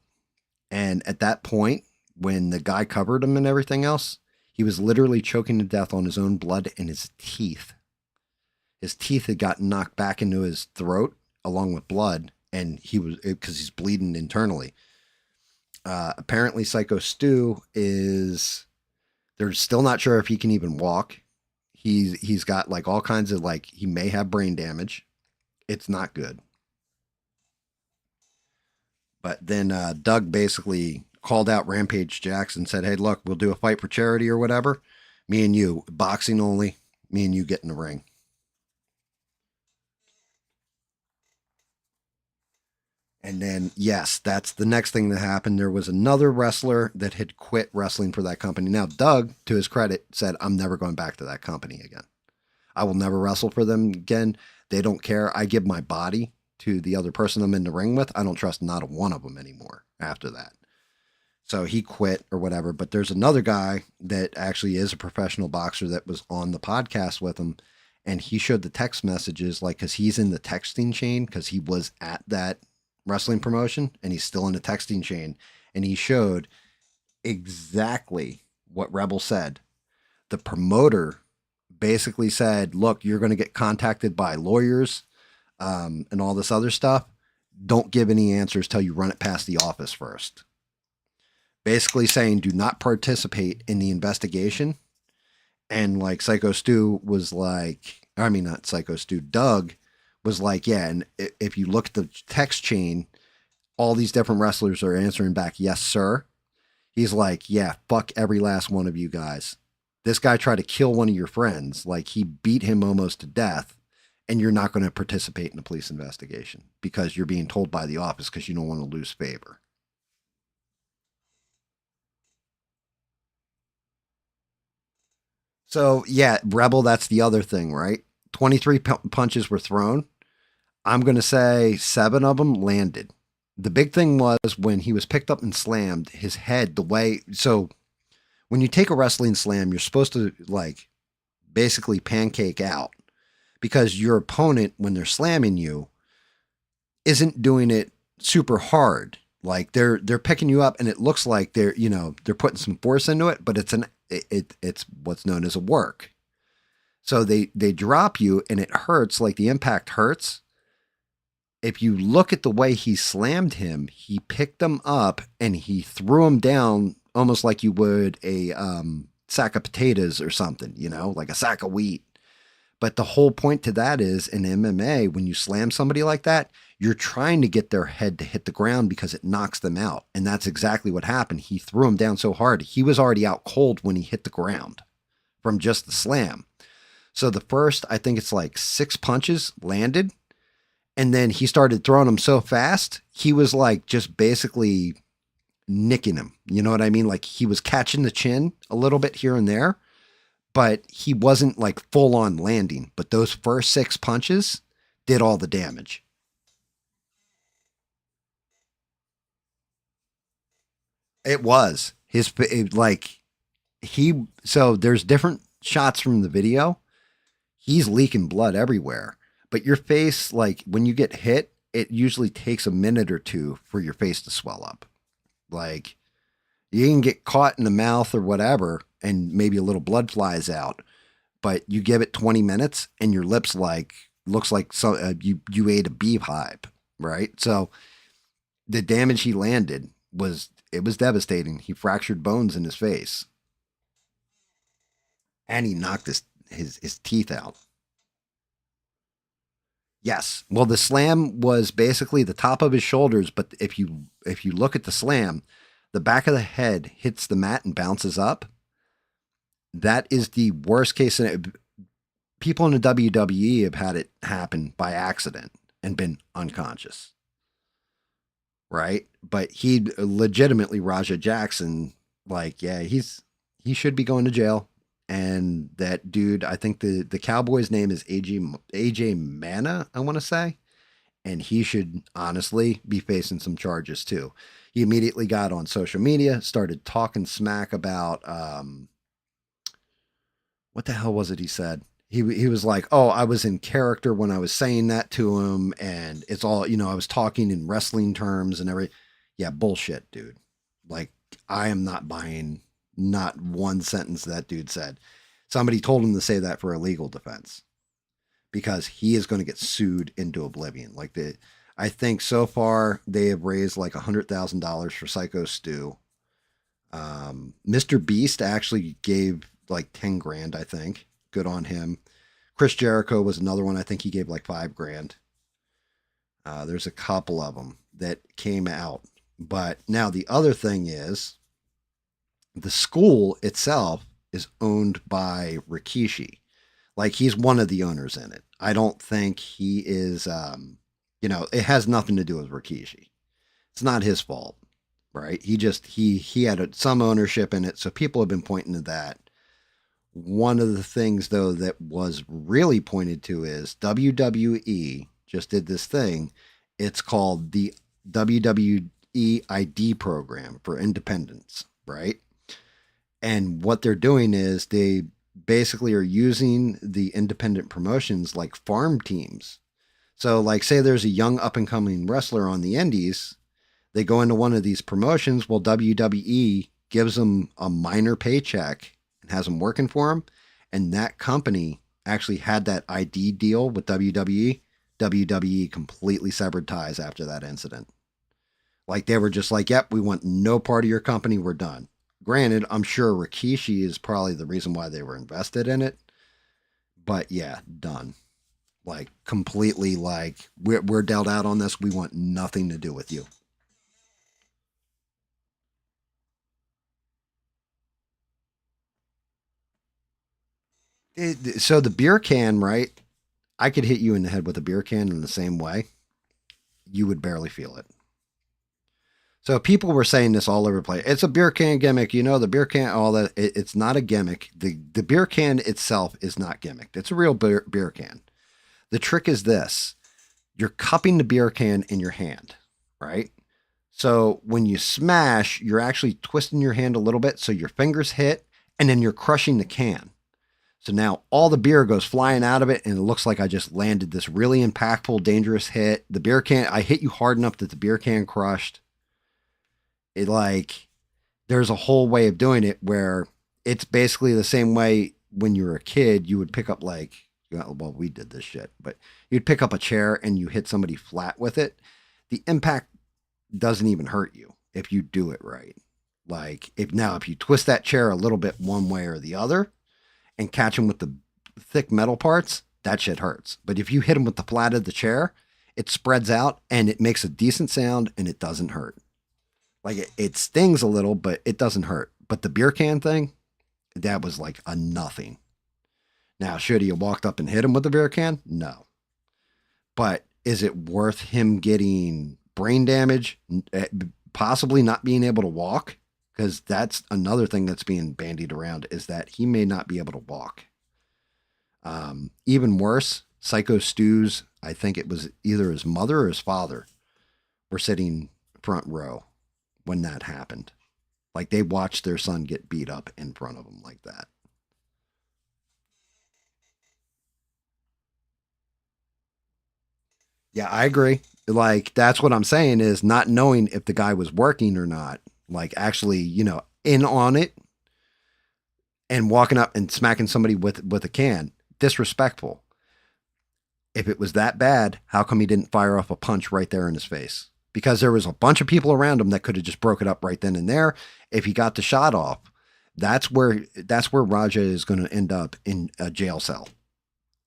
And at that point, when the guy covered him and everything else, he was literally choking to death on his own blood and his teeth. His teeth had gotten knocked back into his throat along with blood, and he was, because he's bleeding internally. Apparently, Psycho Stu is, they're still not sure if he can even walk. He's got like all kinds of like, he may have brain damage. It's not good. But then Doug basically called out Rampage Jackson, said, "Hey, look, we'll do a fight for charity or whatever. Me and you, boxing only. Me and you get in the ring." And then, yes, that's the next thing that happened. There was another wrestler that had quit wrestling for that company. Now, Doug, to his credit, said, "I'm never going back to that company again. I will never wrestle for them again. They don't care. I give my body to the other person I'm in the ring with. I don't trust not one of them anymore after that." So he quit or whatever. But there's another guy that actually is a professional boxer that was on the podcast with him. And he showed the text messages, like, because he's in the texting chain, because he was at that wrestling promotion and he's still in the texting chain. And he showed exactly what Rebel said. The promoter basically said, "Look, you're going to get contacted by lawyers and all this other stuff. Don't give any answers till you run it past the office first." Basically saying, do not participate in the investigation. And like Psycho Stu was like, I mean, not Psycho Stu, Doug was like, yeah. And if you look at the text chain, all these different wrestlers are answering back, "Yes, sir." He's like, "Yeah, fuck every last one of you guys. This guy tried to kill one of your friends. Like, he beat him almost to death. And you're not going to participate in a police investigation because you're being told by the office because you don't want to lose favor." So, yeah, Rebel, that's the other thing, right? 23 punches were thrown. I'm going to say 7 of them landed. The big thing was when he was picked up and slammed, his head, the way. So, when you take a wrestling slam, you're supposed to, like, basically pancake out because your opponent, when they're slamming you, isn't doing it super hard. Like they're picking you up, and it looks like they're putting some force into it, but it's what's known as a work. So they drop you, and it hurts. Like the impact hurts. If you look at the way he slammed him, he picked him up and he threw him down almost like you would a sack of potatoes or something, like a sack of wheat. But the whole point to that is in MMA, when you slam somebody like that, you're trying to get their head to hit the ground because it knocks them out. And that's exactly what happened. He threw him down so hard. He was already out cold when he hit the ground from just the slam. So the first, I think it's like 6 punches landed. And then he started throwing them so fast, he was like just basically nicking him. You know what I mean? Like he was catching the chin a little bit here and there, but he wasn't like full on landing. But those first 6 punches did all the damage. It was like so there's different shots from the video. He's leaking blood everywhere, but your face, like when you get hit, it usually takes a minute or two for your face to swell up. Like you can get caught in the mouth or whatever, and maybe a little blood flies out. but you give it 20 minutes and your lips like looks like you ate a beehive, right? So the damage he landed was it was devastating. He fractured bones in his face and he knocked his teeth out. Yes. Well, the slam was basically the top of his shoulders, but if you look at the slam, the back of the head hits the mat and bounces up. That is the worst case scenario. People in the WWE have had it happen by accident and been unconscious, right? But he legitimately Raja Jackson, like, yeah, he should be going to jail. And that dude, I think the cowboy's name is AJ Mana, I want to say, and he should honestly be facing some charges too. He immediately got on social media, started talking smack about what the hell was it he said? He was like, "Oh, I was in character when I was saying that to him, and it's all I was talking in wrestling terms and everything." Yeah, bullshit, dude. Like, I am not buying not one sentence that dude said. Somebody told him to say that for a legal defense because he is going to get sued into oblivion. Like I think so far they have raised like $100,000 for Psycho Stu. Mr. Beast actually gave like 10 grand, I think. Good on him. Chris Jericho was another one. I think he gave like 5 grand. There's a couple of them that came out. But now the other thing is the school itself is owned by Rikishi. Like, he's one of the owners in it. I don't think he is, it has nothing to do with Rikishi. It's not his fault, right? He had some ownership in it. So people have been pointing to that. One of the things, though, that was really pointed to is WWE just did this thing. It's called the WWE ID program for independence, right? And what they're doing is they basically are using the independent promotions like farm teams. So, like, say there's a young up and coming wrestler on the indies, they go into one of these promotions. Well, WWE gives them a minor paycheck and has them working for them. And that company actually had that ID deal with WWE. WWE completely severed ties after that incident. Like, they were just like, yep, we want no part of your company. We're done. Granted, I'm sure Rikishi is probably the reason why they were invested in it. But yeah, done. Like, completely, like, we're dealt out on this. We want nothing to do with you. So the beer can, right? I could hit you in the head with a beer can in the same way. You would barely feel it. So people were saying this all over the place. It's a beer can gimmick, the beer can, all that. It's not a gimmick. The beer can itself is not gimmicked. It's a real beer can. The trick is this: you're cupping the beer can in your hand, right? So when you smash, you're actually twisting your hand a little bit so your fingers hit, and then you're crushing the can. So now all the beer goes flying out of it, and it looks like I just landed this really impactful, dangerous hit. The beer can, I hit you hard enough that the beer can crushed. It, like, there's a whole way of doing it where it's basically the same way when you were a kid, you would pick up, like, well, we did this shit, but you'd pick up a chair and you hit somebody flat with it. The impact doesn't even hurt you if you do it right. Like, if you twist that chair a little bit one way or the other and catch them with the thick metal parts, that shit hurts. But if you hit them with the flat of the chair, it spreads out and it makes a decent sound and it doesn't hurt. Like, it stings a little, but it doesn't hurt. But the beer can thing, that was like a nothing. Now, should he have walked up and hit him with the beer can? No. But is it worth him getting brain damage, possibly not being able to walk? Because that's another thing that's being bandied around, is that he may not be able to walk. Even worse, Psycho Stu's, I think it was either his mother or his father, were sitting front row when that happened. Like, they watched their son get beat up in front of them like that. Yeah, I agree. Like, that's what I'm saying, is not knowing if the guy was working or not. Like, actually, in on it. and walking up and smacking somebody with a can. Disrespectful. If it was that bad, how come he didn't fire off a punch right there in his face? Because there was a bunch of people around him that could have just broke it up right then and there. If he got the shot off, that's where Raja is going to end up in a jail cell.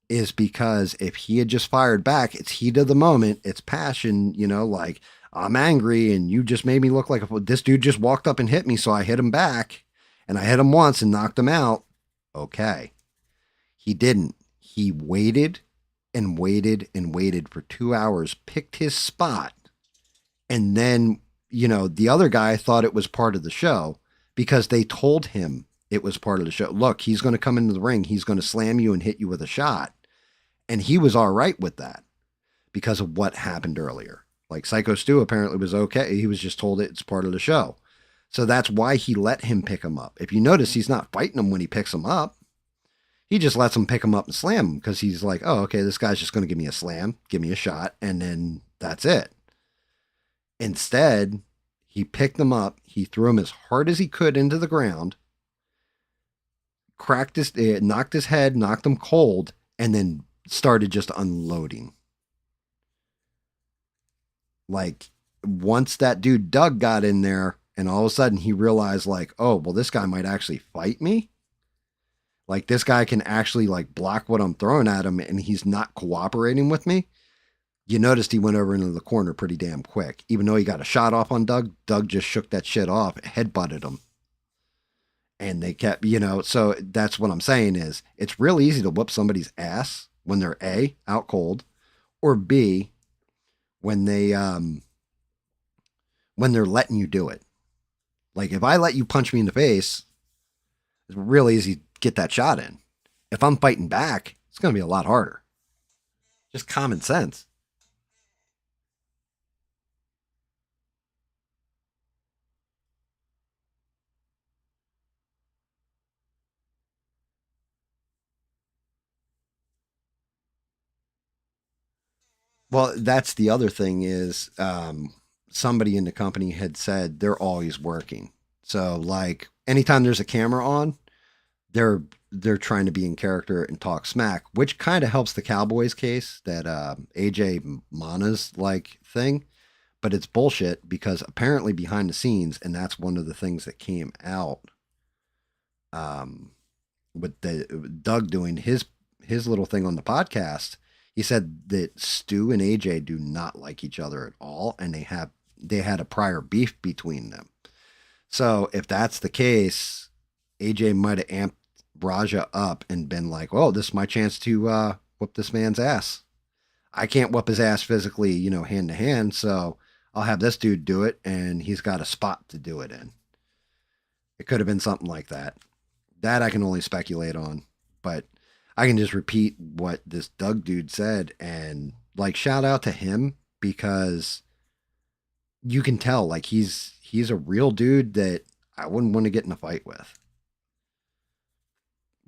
Is because if he had just fired back, it's heat of the moment, it's passion, like I'm angry and you just made me look like this dude just walked up and hit me, so I hit him back and I hit him once and knocked him out. Okay. He didn't. He waited and waited and waited for 2 hours, picked his spot, and then, the other guy thought it was part of the show because they told him it was part of the show. Look, he's going to come into the ring, he's going to slam you and hit you with a shot. And he was all right with that because of what happened earlier. Like Psycho Stu apparently was okay. He was just told it's part of the show. So that's why he let him pick him up. If you notice, he's not fighting him when he picks him up. He just lets him pick him up and slam him because he's like, oh, okay, this guy's just going to give me a slam, give me a shot, and then that's it. Instead, he picked him up. He threw him as hard as he could into the ground, knocked his head, knocked him cold, and then started just unloading. Like once that dude Doug got in there and all of a sudden he realized like, oh, well, this guy might actually fight me. Like this guy can actually like block what I'm throwing at him and he's not cooperating with me. You noticed he went over into the corner pretty damn quick. Even though he got a shot off on Doug, Doug just shook that shit off, headbutted him. And they kept, so that's what I'm saying is it's real easy to whoop somebody's ass when they're A, out cold, or B, when they're letting you do it. Like if I let you punch me in the face, it's real easy to get that shot in. If I'm fighting back, it's going to be a lot harder. Just common sense. Well, that's the other thing is somebody in the company had said they're always working. So like anytime there's a camera on, they're they're trying to be in character and talk smack, which kind of helps the Cowboys case that AJ Mana's like thing, but it's bullshit because apparently behind the scenes, and that's one of the things that came out um, with the Doug doing his little thing on the podcast. He said that Stu and AJ do not like each other at all, and they had a prior beef between them. So if that's the case, AJ might have amped Raja up and been like, "Oh, this is my chance to whoop this man's ass. I can't whoop his ass physically, hand to hand. So I'll have this dude do it, and he's got a spot to do it in." It could have been something like that. That I can only speculate on, but I can just repeat what this Doug dude said and like shout out to him because you can tell like he's a real dude that I wouldn't want to get in a fight with.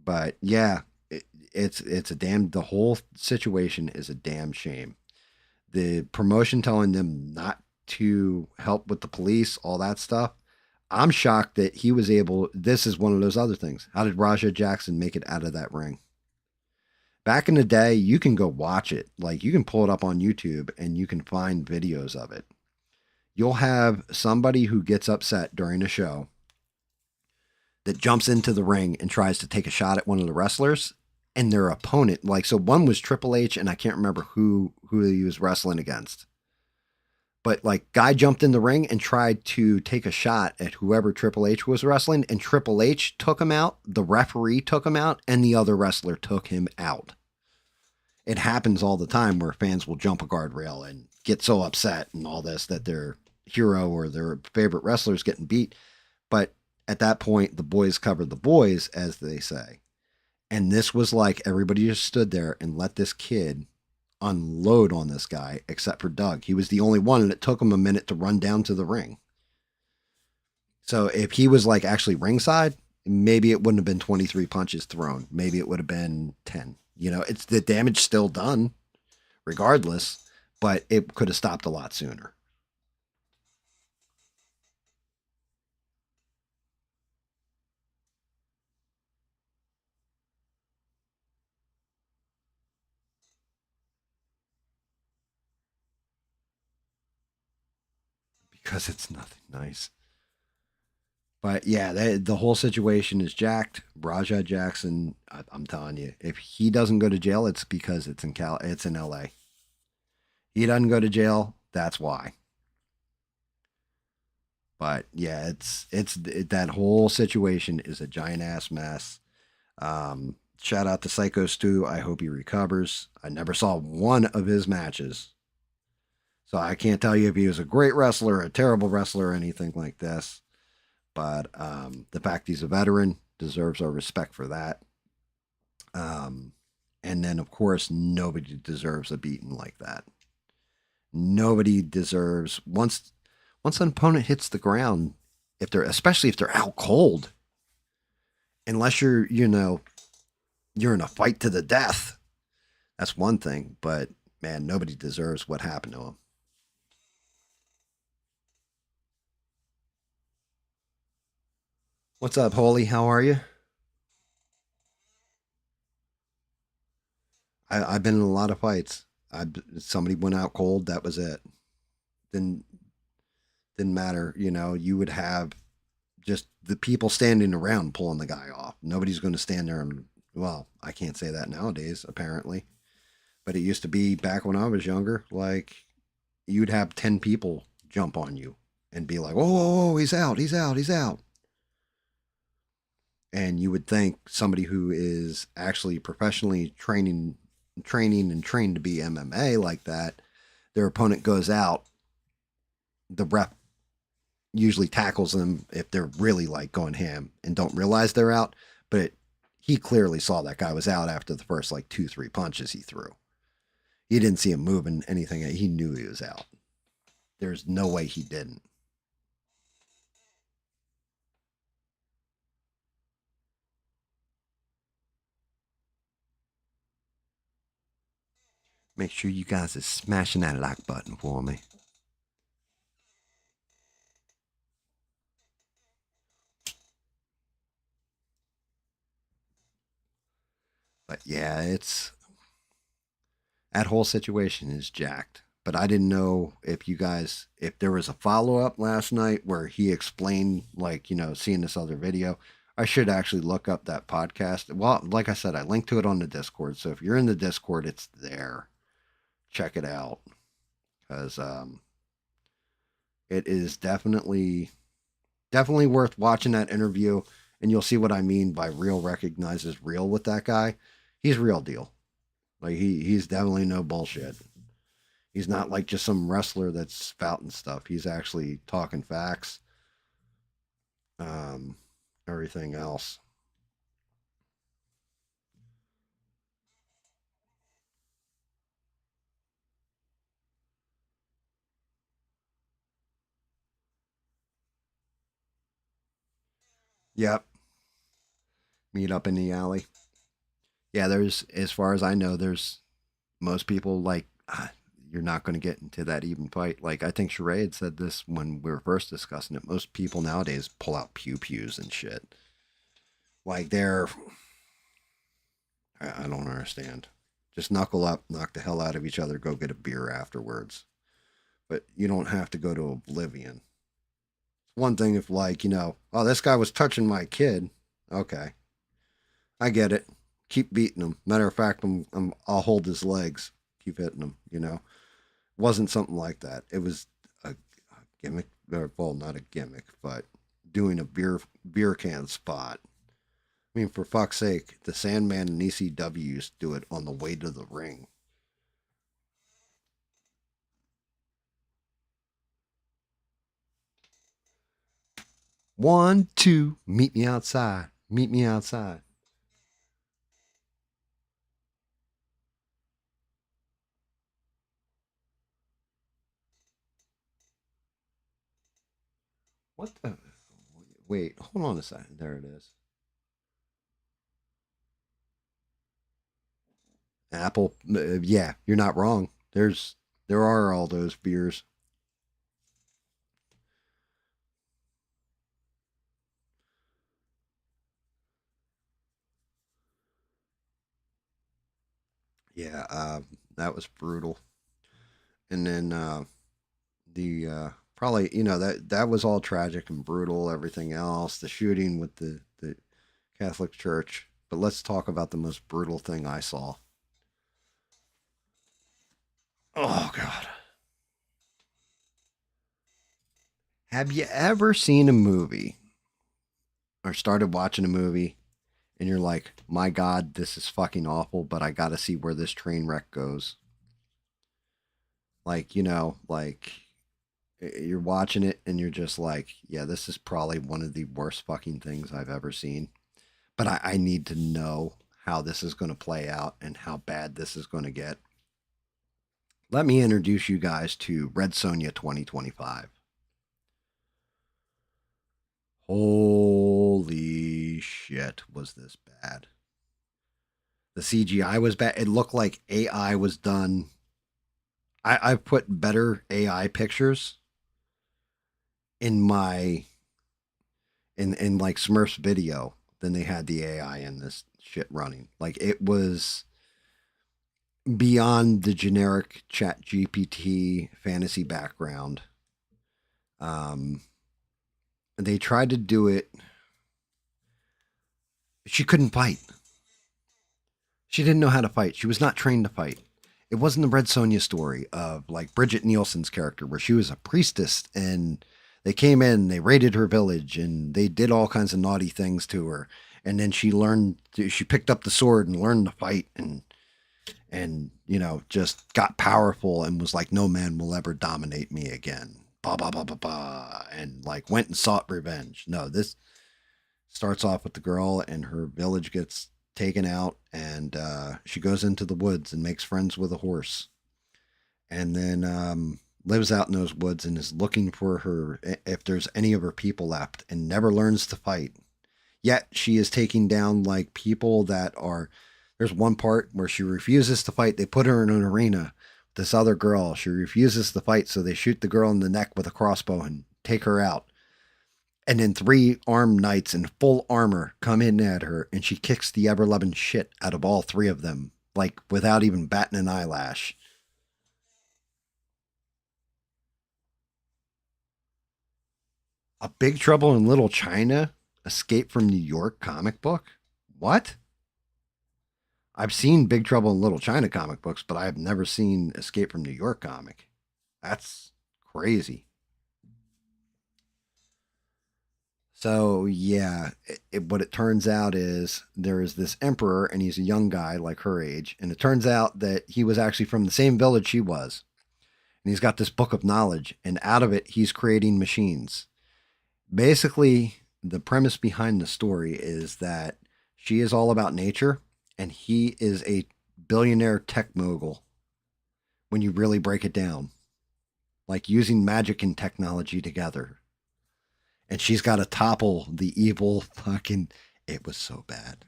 But yeah, it's a damn the whole situation is a damn shame. The promotion telling them not to help with the police, all that stuff. I'm shocked that he was able. This is one of those other things. How did Raja Jackson make it out of that ring? Back in the day, you can go watch it. Like you can pull it up on YouTube and you can find videos of it. You'll have somebody who gets upset during a show that jumps into the ring and tries to take a shot at one of the wrestlers and their opponent. Like, so one was Triple H and I can't remember who he was wrestling against. But like guy jumped in the ring and tried to take a shot at whoever Triple H was wrestling and Triple H took him out, the referee took him out, and the other wrestler took him out. It happens all the time where fans will jump a guardrail and get so upset and all this that their hero or their favorite wrestler is getting beat. But at that point, the boys covered the boys, as they say. And this was like everybody just stood there and let this kid unload on this guy, except for Doug. He was the only one, and it took him a minute to run down to the ring. So if he was like actually ringside, maybe it wouldn't have been 23 punches thrown. Maybe it would have been 10. It's the damage still done regardless, but it could have stopped a lot sooner. because it's nothing nice. But yeah, the whole situation is jacked. Raja Jackson, I'm telling you, if he doesn't go to jail, it's because it's in L.A. He doesn't go to jail, that's why. But yeah, that whole situation is a giant ass mess. Shout out to Psycho Stu. I hope he recovers. I never saw one of his matches, so I can't tell you if he was a great wrestler, a terrible wrestler, or anything like this. But the fact he's a veteran deserves our respect for that. Um, and then, of course, nobody deserves a beating like that. Nobody deserves once an opponent hits the ground, if they're especially if they're out cold, unless you're in a fight to the death. That's one thing, but man, nobody deserves what happened to him. What's up, Holy? How are you? I've been in a lot of fights. Somebody went out cold. That was it. Didn't didn't matter. You would have just the people standing around pulling the guy off. Nobody's going to stand there and well, I can't say that nowadays apparently, but it used to be back when I was younger. Like you'd have 10 people jump on you and be like, "Whoa, whoa, whoa, he's out, he's out, he's out." And you would think somebody who is actually professionally training and trained to be MMA like that, their opponent goes out, the ref usually tackles them if they're really like going ham and don't realize they're out. But he clearly saw that guy was out after the first like 2, 3 punches he threw. He didn't see him moving anything. He knew he was out. There's no way he didn't. Make sure you guys are smashing that like button for me. But yeah, it's that whole situation is jacked. But I didn't know if there was a follow up last night where he explained, like, seeing this other video. I should actually look up that podcast. Well, like I said, I linked to it on the Discord. So if you're in the Discord, it's there. Check it out because it is definitely worth watching that interview. And you'll see what I mean by real recognizes real with that guy. He's real deal. Like he's definitely no bullshit. He's not like just some wrestler that's spouting stuff. He's actually talking facts. Um, Everything else. Yep. Meet up in the alley. Yeah, there's as far as I know, there's most people like you're not going to get into that even fight. Like I think Sheree had said this when we were first discussing it. Most people nowadays pull out pew pews and shit. Like I don't understand. Just knuckle up, knock the hell out of each other, go get a beer afterwards. But you don't have to go to oblivion. It's one thing if like, oh, this guy was touching my kid. Okay. I get it. Keep beating him. Matter of fact, I'll hold his legs. Keep hitting him. Wasn't something like that. It was a gimmick, or well, not a gimmick, but doing a beer can spot. I mean, for fuck's sake, the Sandman and ECW used to do it on the way to the ring. One, two, meet me outside. Meet me outside. What the? Wait, hold on a second. There it is. Apple. Yeah, you're not wrong. There are all those beers. Yeah, that was brutal. And then the Probably, that was all tragic and brutal. Everything else, the shooting with the Catholic Church. But let's talk about the most brutal thing I saw. Oh God. Have you ever seen a movie or started watching a movie and you're like, my God, this is fucking awful, but I got to see where this train wreck goes? Like, you're watching it and you're just like, yeah, this is probably one of the worst fucking things I've ever seen. But I need to know how this is going to play out and how bad this is going to get. Let me introduce you guys to Red Sonja 2025. Holy shit, was this bad? The CGI was bad. It looked like AI was done. I've put better AI pictures in my in like Smurfs video than they had the AI in this shit running. Like it was beyond the generic chat GPT fantasy background. Um they tried to do it. She couldn't fight. She didn't know how to fight. She was not trained to fight. It wasn't the Red Sonja story of like Bridget Nielsen's character where she was a priestess and they came in, they raided her village and they did all kinds of naughty things to her. And then she picked up the sword and learned to fight and just got powerful and was like, no man will ever dominate me again. Ba ba ba ba ba, and like went and sought revenge. No, this starts off with the girl and her village gets taken out, and she goes into the woods and makes friends with a horse, and then lives out in those woods and is looking for her if there's any of her people left, and never learns to fight. Yet she is taking down like people that are. There's one part where she refuses to fight. They put her in an arena. This other girl, she refuses to fight, so they shoot the girl in the neck with a crossbow and take her out. And then three armed knights in full armor come in at her, and she kicks the ever loving shit out of all three of them, like without even batting an eyelash. A Big Trouble in Little China, Escape from New York comic book? What? I've seen Big Trouble in Little China comic books, but I've never seen Escape from New York comic. That's crazy. So yeah, what it turns out is there is this emperor, and he's a young guy like her age, and it turns out that he was actually from the same village she was, and he's got this book of knowledge, and out of it he's creating machines. Basically, the premise behind the story is that she is all about nature, and he is a billionaire tech mogul. When you really break it down, like using magic and technology together, and she's got to topple the evil fucking. It was so bad.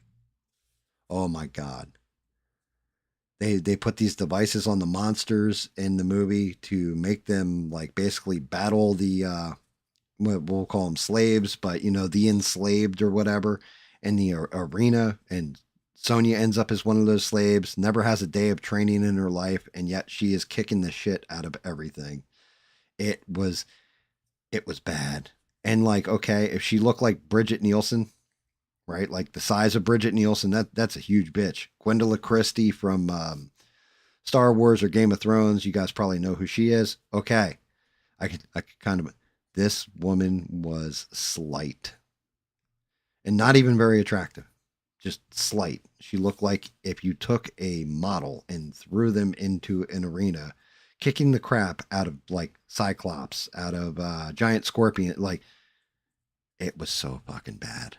Oh my god. They put these devices on the monsters in the movie to make them like basically battle the we'll call them slaves, but the enslaved or whatever in the arena. And Sonya ends up as one of those slaves. Never has a day of training in her life, and yet she is kicking the shit out of everything. It was it was bad. And like, okay, if she looked like Bridget Nielsen, right? Like the size of Bridget Nielsen, that's a huge bitch. Gwendolyn Christie from Star Wars or Game of Thrones, you guys probably know who she is. Okay, I could kind of. This woman was slight and not even very attractive, just slight. She looked like if you took a model and threw them into an arena, kicking the crap out of like Cyclops, out of Giant Scorpion. Like it was so fucking bad.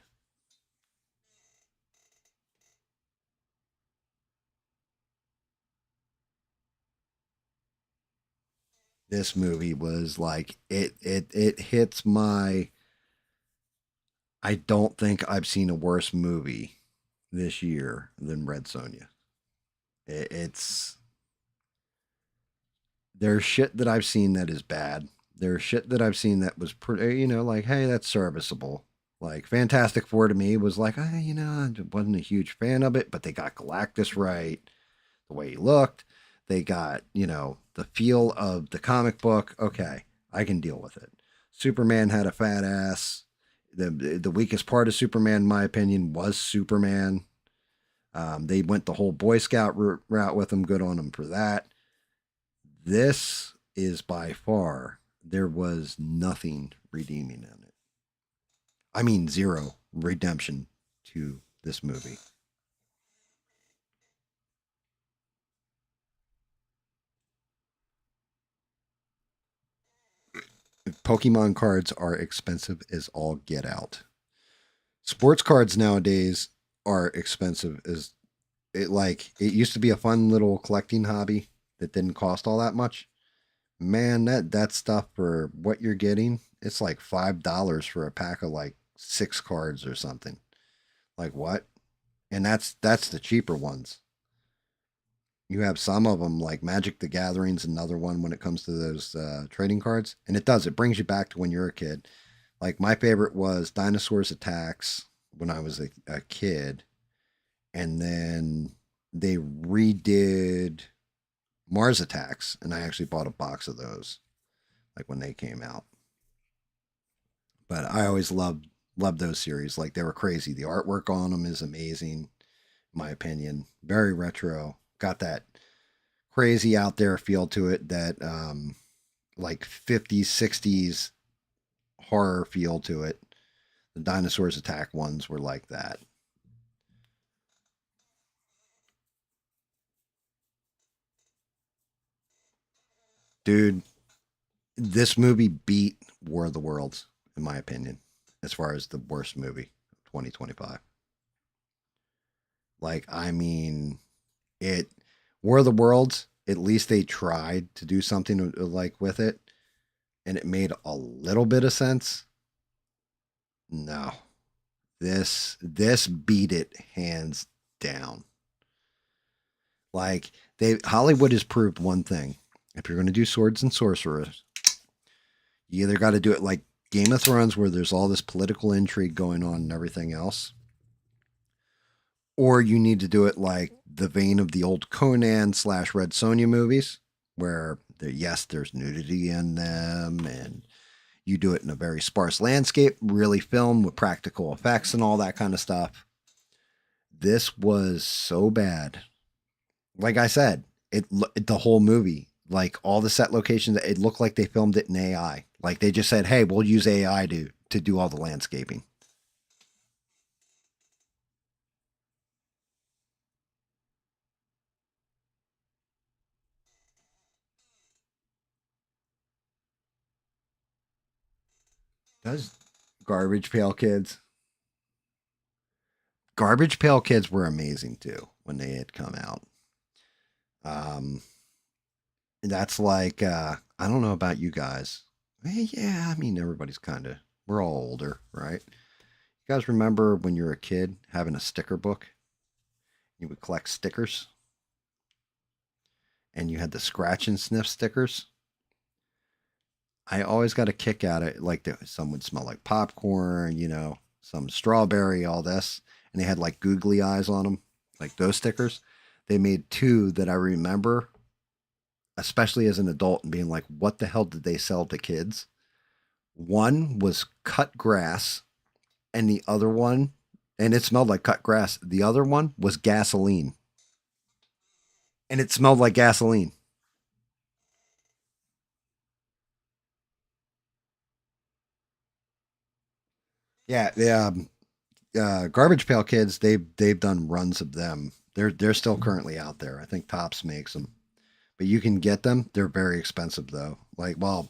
This movie was like it hits my. I don't think I've seen a worse movie this year than Red Sonja. It's there's shit that I've seen that is bad. There's shit that I've seen that was pretty, like, hey, that's serviceable. Like Fantastic Four to me was like, I wasn't a huge fan of it, but they got Galactus right, the way he looked. They got, the feel of the comic book. Okay, I can deal with it. Superman had a fat ass. The weakest part of Superman, in my opinion, was Superman. They went the whole Boy Scout route with him. Good on them for that. This is by far, there was nothing redeeming in it. I mean, zero redemption to this movie. Pokemon cards are expensive as all get out. Sports cards nowadays are expensive as it used to be a fun little collecting hobby that didn't cost all that much. Man, that stuff for what you're getting, it's like $5 for a pack of like 6 cards or something. Like what? And that's the cheaper ones. You have some of them like Magic the Gathering's another one when it comes to those trading cards, and it brings you back to when you're a kid. Like my favorite was Dinosaurs Attacks when I was a kid, and then they redid Mars Attacks, and I actually bought a box of those like when they came out. But I always loved those series. Like they were crazy. The artwork on them is amazing, in my opinion. Very retro. Got that crazy out there feel to it. That like 50s, 60s horror feel to it. The Dinosaurs Attack ones were like that. Dude, this movie beat War of the Worlds, in my opinion, as far as the worst movie of 2025. Like, I mean, it War of the Worlds, at least they tried to do something like with it, and it made a little bit of sense. No, this beat it hands down. Like they Hollywood has proved one thing: if you're going to do swords and sorcerers, you either got to do it like Game of Thrones, where there's all this political intrigue going on and everything else, or you need to do it like the vein of the old Conan slash Red Sonja movies, where yes, there's nudity in them, and you do it in a very sparse landscape, really filmed with practical effects and all that kind of stuff. This was so bad. Like I said, the whole movie, like all the set locations, it looked like they filmed it in AI. Like they just said, "Hey, we'll use AI to do all the landscaping." Does Garbage Pail Kids? Garbage Pail Kids were amazing too when they had come out. Um, that's like I don't know about you guys. Yeah, I mean everybody's kind of we're all older, right? You guys remember when you were a kid having a sticker book? You would collect stickers, and you had the scratch and sniff stickers. I always got a kick out of it. Like some would smell like popcorn, some strawberry, all this, and they had like googly eyes on them, like those stickers. They made two that I remember, especially as an adult, and being like, "What the hell did they sell to kids?" One was cut grass, and the other one, and it smelled like cut grass. The other one was gasoline, and it smelled like gasoline. Yeah, Garbage Pail Kids. They've done runs of them. They're still currently out there. I think Tops makes them, but you can get them. They're very expensive though. Like, well,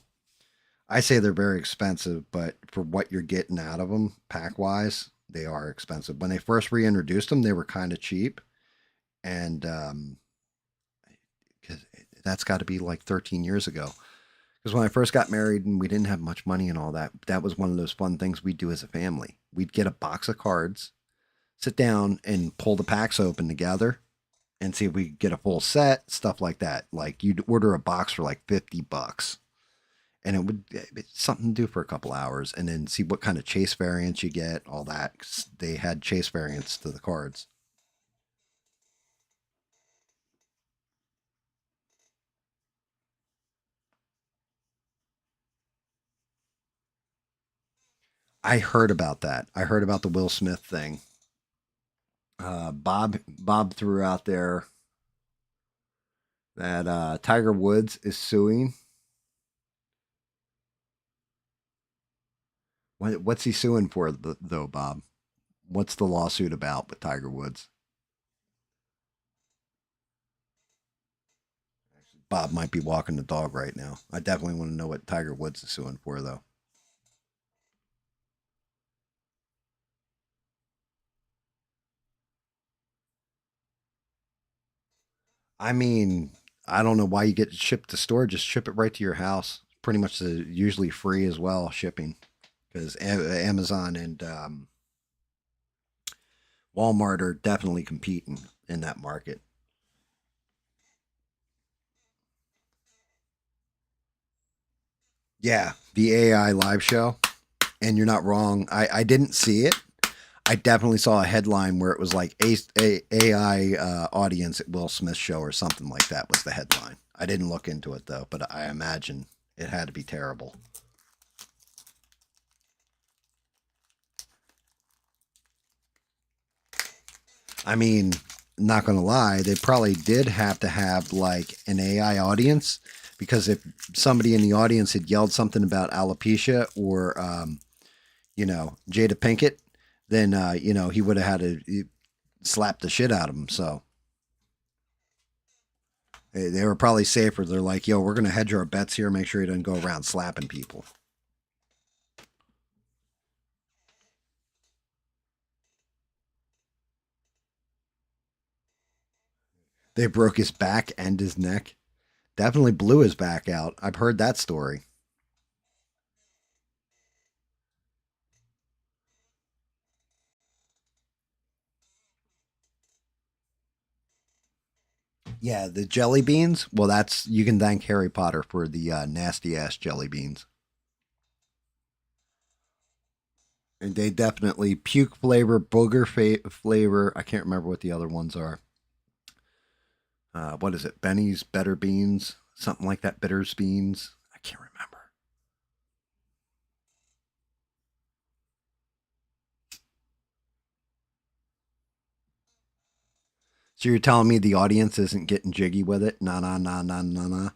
I say they're very expensive, but for what you're getting out of them, pack wise, they are expensive. When they first reintroduced them, they were kind of cheap, and 'cause that's got to be like 13 years ago. Because when I first got married and we didn't have much money and all that, that was one of those fun things we'd do as a family. We'd get a box of cards, sit down and pull the packs open together and see if we could get a full set, stuff like that. Like you'd order a box for like $50 and it's something to do for a couple hours and then see what kind of chase variants you get, all that. 'Cause they had chase variants to the cards. I heard about that. I heard about the Will Smith thing. Bob threw out there that Tiger Woods is suing. What's he suing for, though, Bob? What's the lawsuit about with Tiger Woods? Bob might be walking the dog right now. I definitely want to know what Tiger Woods is suing for, though. I mean, I don't know why you get it shipped to store. Just ship it right to your house. Pretty much usually free as well shipping because Amazon and Walmart are definitely competing in that market. Yeah, the AI live show, and you're not wrong. I didn't see it. I definitely saw a headline where it was like AI audience at Will Smith show or something like that was the headline. I didn't look into it though, but I imagine it had to be terrible. I mean, not gonna lie, they probably did have to have like an AI audience because if somebody in the audience had yelled something about alopecia or Jada Pinkett, then he would have had to slap the shit out of him. So they were probably safer. They're like, yo, we're gonna hedge our bets here, make sure he doesn't go around slapping people. They broke his back and his neck. Definitely blew his back out. I've heard that story. Yeah, the jelly beans. Well, that's you can thank Harry Potter for the nasty ass jelly beans. And they definitely puke flavor, booger flavor. I can't remember what the other ones are. What is it? Benny's Better Beans, something like that. Bitters beans. I can't remember. So you're telling me the audience isn't getting jiggy with it? Nah, nah, nah, nah, nah, nah.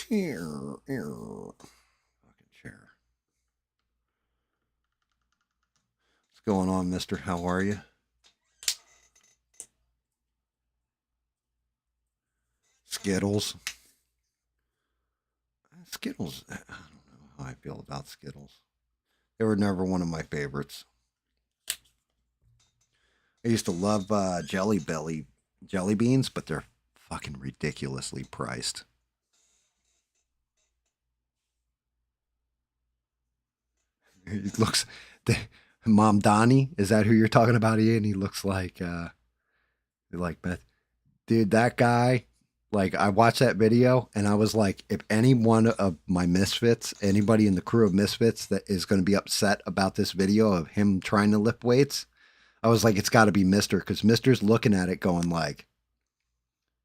Fucking chair. What's going on, Mister? How are you? Skittles. Skittles. I don't know how I feel about Skittles. They were never one of my favorites. I used to love Jelly Belly jelly beans, but they're fucking ridiculously priced. He looks, the, Mom Donnie, is that who you're talking about, Ian? He looks like Beth. Dude, that guy, like, I watched that video and I was like, if any one of my misfits, anybody in the crew of misfits that is going to be upset about this video of him trying to lift weights, I was like, it's got to be Mister because Mister's looking at it going like,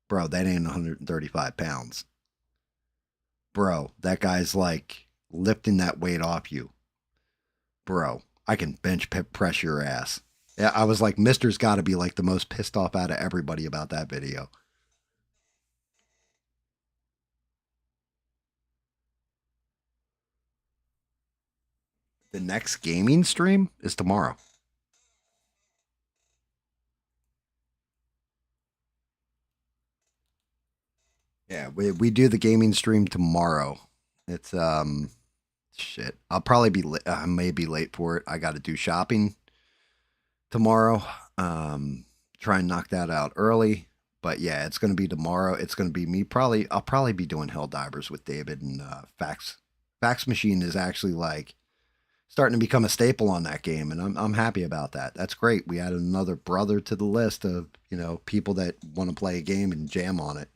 bro, that ain't 135 pounds. Bro, that guy's like lifting that weight off you. Bro, I can bench press your ass. Yeah, I was like, Mister's got to be like the most pissed off out of everybody about that video. The next gaming stream is tomorrow. Yeah, we do the gaming stream tomorrow. It's shit. I'll probably be I may be late for it. I got to do shopping tomorrow. Try and knock that out early. But yeah, it's gonna be tomorrow. It's gonna be me. Probably I'll probably be doing Hell Divers with David and Fax. Fax Machine is actually like starting to become a staple on that game, and I'm happy about that. That's great. We added another brother to the list of people that want to play a game and jam on it.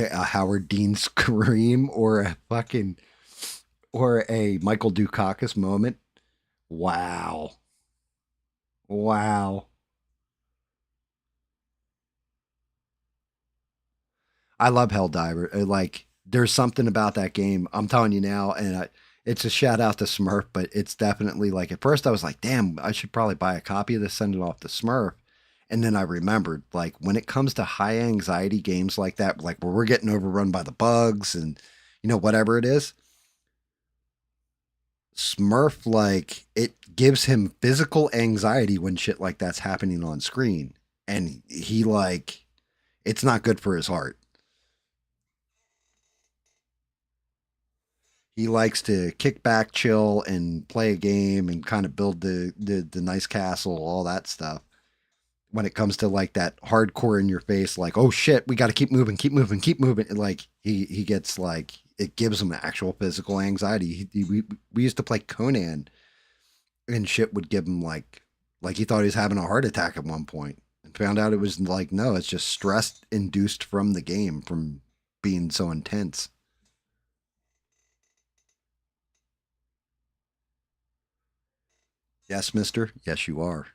a Howard Dean scream or a fucking or a Michael Dukakis moment. Wow. Wow. I love Helldiver. Like, there's something about that game. I'm telling you now, and it's a shout out to Smurf, but it's definitely like at first I was like, damn, I should probably buy a copy of this, send it off to Smurf. And then I remembered, like, when it comes to high anxiety games like that, like where we're getting overrun by the bugs and, whatever it is, Smurf, like, it gives him physical anxiety when shit like that's happening on screen. And he, like, it's not good for his heart. He likes to kick back, chill, and play a game and kind of build the nice castle, all that stuff. When it comes to like that hardcore in your face, like, oh shit, we got to keep moving, keep moving, keep moving. Like he gets like it gives him actual physical anxiety. We used to play Conan and shit would give him like he thought he was having a heart attack at one point and found out it was like no, it's just stress induced from the game from being so intense. Yes, mister. Yes, you are.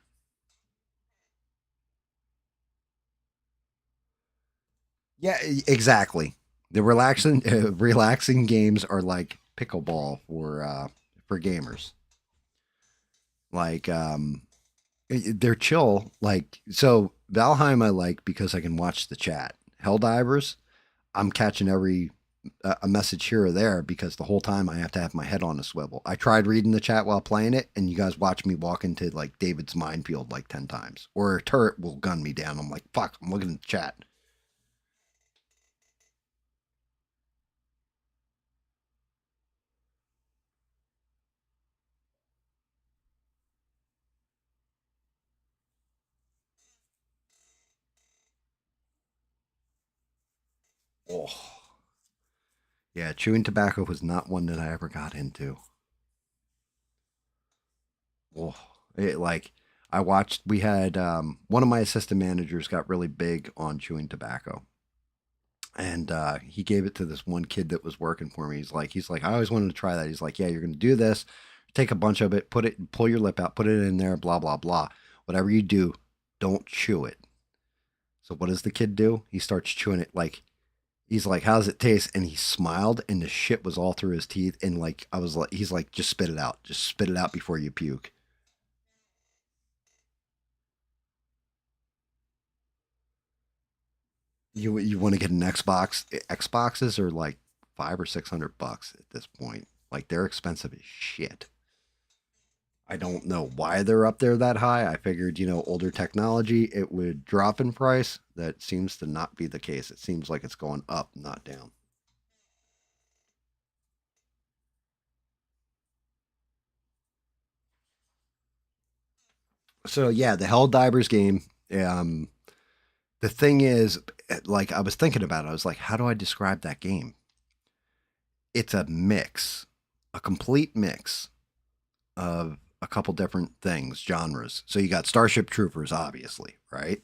Yeah, exactly. The relaxing games are like pickleball for gamers. Like they're chill. Like so Valheim I like because I can watch the chat. Helldivers, I'm catching every a message here or there because the whole time I have to have my head on a swivel. I tried reading the chat while playing it, and you guys watch me walk into like David's minefield like 10 times, or a turret will gun me down. I'm like, fuck, I'm looking at the chat. Oh, yeah, chewing tobacco was not one that I ever got into. Oh, like I watched. We had one of my assistant managers got really big on chewing tobacco, and he gave it to this one kid that was working for me. He's like, I always wanted to try that. He's like, yeah, you're gonna do this. Take a bunch of it, put it, pull your lip out, put it in there, blah blah blah. Whatever you do, don't chew it. So what does the kid do? He starts chewing it like he's like, "How does it taste?" And he smiled, and the shit was all through his teeth. And like, I was like, he's like, "Just spit it out. Just spit it out before you puke." You want to get an Xbox? Xboxes are like 500 or 600 bucks at this point. Like they're expensive as shit. I don't know why they're up there that high. I figured, older technology, it would drop in price. That seems to not be the case. It seems like it's going up, not down. So yeah, the Hell Divers game. Um, the thing is, like I was thinking about it. I was like, how do I describe that game? It's a mix, a complete mix of a couple different things, genres. So you got Starship Troopers, obviously, right?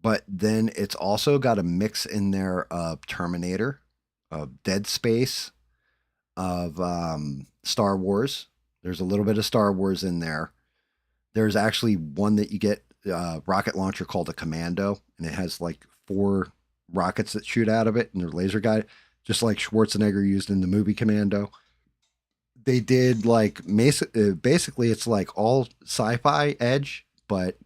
But then it's also got a mix in there of Terminator, of Dead Space, of Star Wars. There's a little bit of Star Wars in there. There's actually one that you get rocket launcher called a Commando, and it has like four rockets that shoot out of it, and they're laser guided, just like Schwarzenegger used in the movie Commando. They did like basically it's like all sci-fi edge, but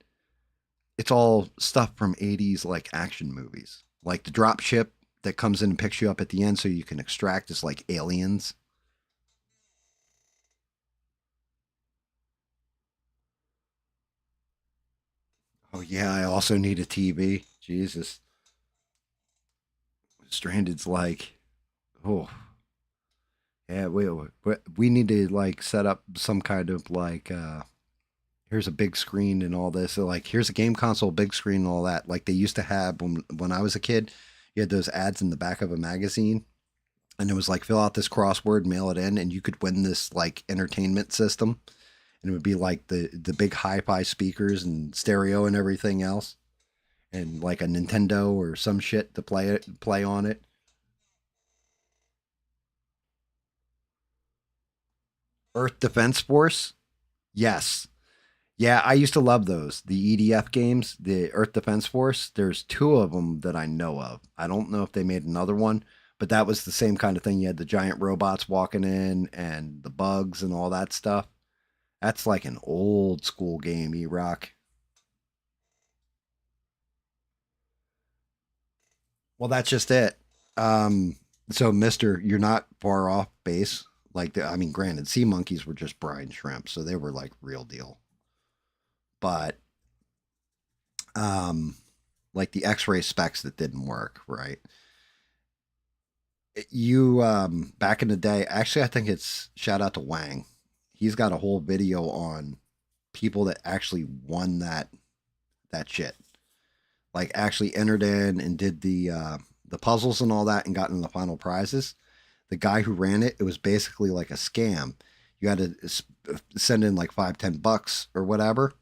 it's all stuff from 80s like action movies. Like the drop ship that comes in and picks you up at the end so you can extract is like aliens. Oh yeah, I also need a TV. Jesus. Stranded's like, oh yeah, we need to like set up some kind of like here's a big screen and all this. So, like here's a game console, big screen and all that. Like they used to have when I was a kid, you had those ads in the back of a magazine and it was like fill out this crossword, mail it in, and you could win this like entertainment system. And it would be like the big hi-fi speakers and stereo and everything else. and like a Nintendo or some shit to play on it. Earth Defense Force. Yes. Yeah, I used to love those. The EDF games, the Earth Defense Force. There's two of them that I know of. I don't know if they made another one, but that was the same kind of thing. You had the giant robots walking in and the bugs and all that stuff. That's like an old school game, E Rock. Well, that's just it. Um, so, Mister, you're not far off base. Like, I mean, granted, sea monkeys were just brine shrimp, so they were like real deal. But um, like the X-ray specs that didn't work, right? You back in the day, actually, I think it's shout out to Wang. He's got a whole video on people that actually won that shit. Like actually entered in and did the puzzles and all that and got in the final prizes. The guy who ran it, it was basically like a scam. You had to send in like 5, 10 bucks or whatever,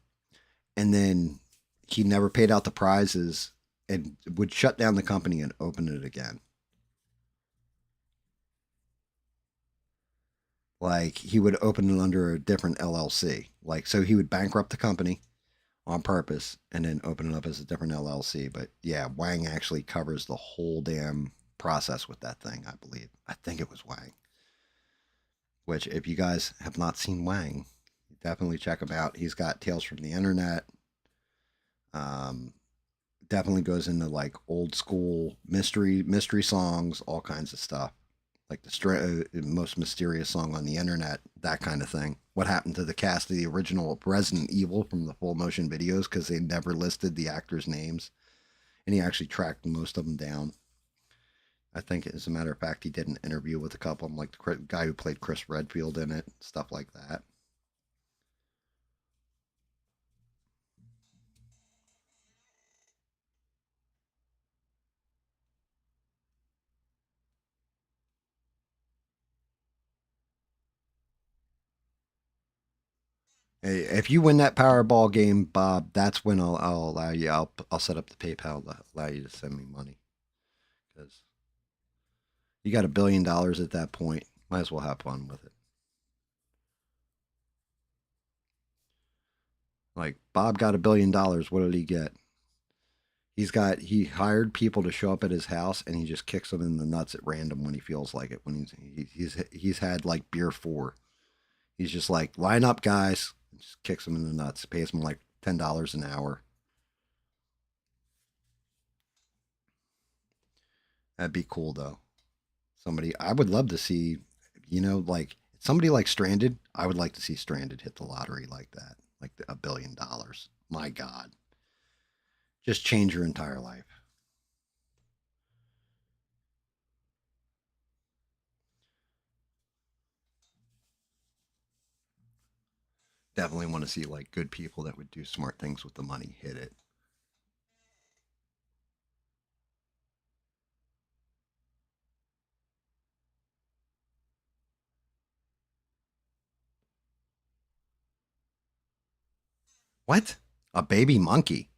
and then he never paid out the prizes and would shut down the company and open it again. Like he would open it under a different LLC. Like so he would bankrupt the company on purpose and then open it up as a different LLC. But yeah, Wang actually covers the whole damn process with that thing, I believe. I think it was Wang. Which, if you guys have not seen Wang, definitely check him out. He's got Tales from the Internet. Um, Definitely goes into like old school mystery songs, all kinds of stuff. Like the most mysterious song on the internet, that kind of thing. What happened to the cast of the original Resident Evil from the full motion videos because they never listed the actors' names, and he actually tracked most of them down. I think, as a matter of fact, he did an interview with a couple of them, like the guy who played Chris Redfield in it, stuff like that. Hey, if you win that Powerball game, Bob, that's when I'll allow you. I'll set up the PayPal to allow you to send me money because you got $1 billion at that point. Might as well have fun with it. Like Bob got $1 billion. What did he get? He hired people to show up at his house and he just kicks them in the nuts at random when he feels like it. When he's had like beer four. He's just like line up guys, just kicks them in the nuts. Pays them like $10 an hour. That'd be cool though. Somebody I would love to see, like somebody like Stranded. I would like to see Stranded hit the lottery like that, like $1 billion. My God, just change your entire life. Definitely want to see like good people that would do smart things with the money hit it. What? A baby monkey?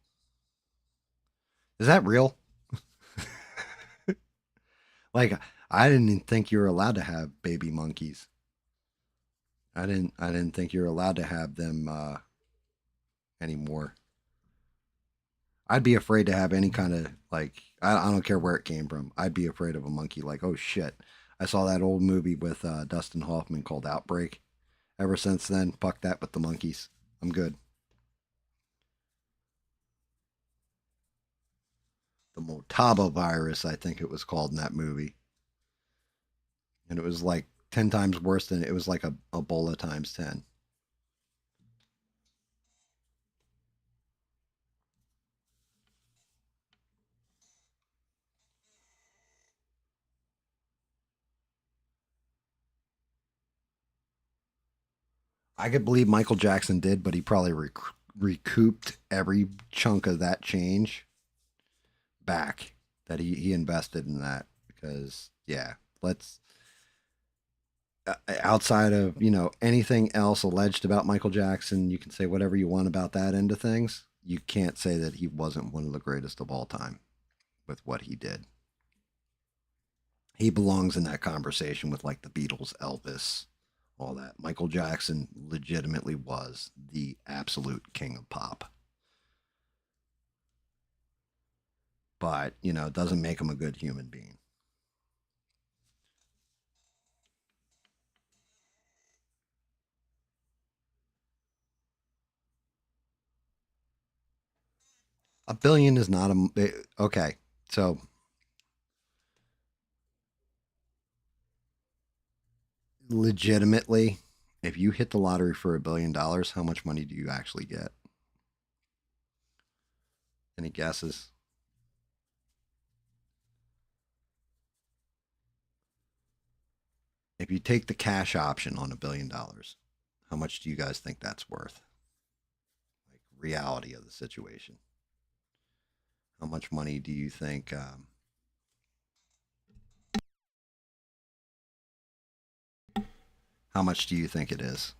Is that real? Like I didn't even think you were allowed to have baby monkeys. I didn't think you were allowed to have them anymore. I'd be afraid to have any kind of like I don't care where it came from. I'd be afraid of a monkey. Like oh shit, I saw that old movie with Dustin Hoffman called Outbreak. Ever since then, fuck that with the monkeys. I'm good. The Motaba virus, I think it was called in that movie, and it was like 10 times worse than it was like a Ebola times 10. I could believe Michael Jackson did, but he probably recouped every chunk of that change back that he invested in that because yeah, let's outside of anything else alleged about Michael Jackson, you can say whatever you want about that end of things. you can't say that he wasn't one of the greatest of all time with what he did. He belongs in that conversation with like the Beatles, Elvis, all that. Michael Jackson legitimately was the absolute king of pop. But, it doesn't make him a good human being. A billion is not okay. So, legitimately, if you hit the lottery for $1 billion, how much money do you actually get? Any guesses? If you take the cash option on $1 billion, how much do you guys think that's worth? Like reality of the situation. How much money do you think? How much do you think it is?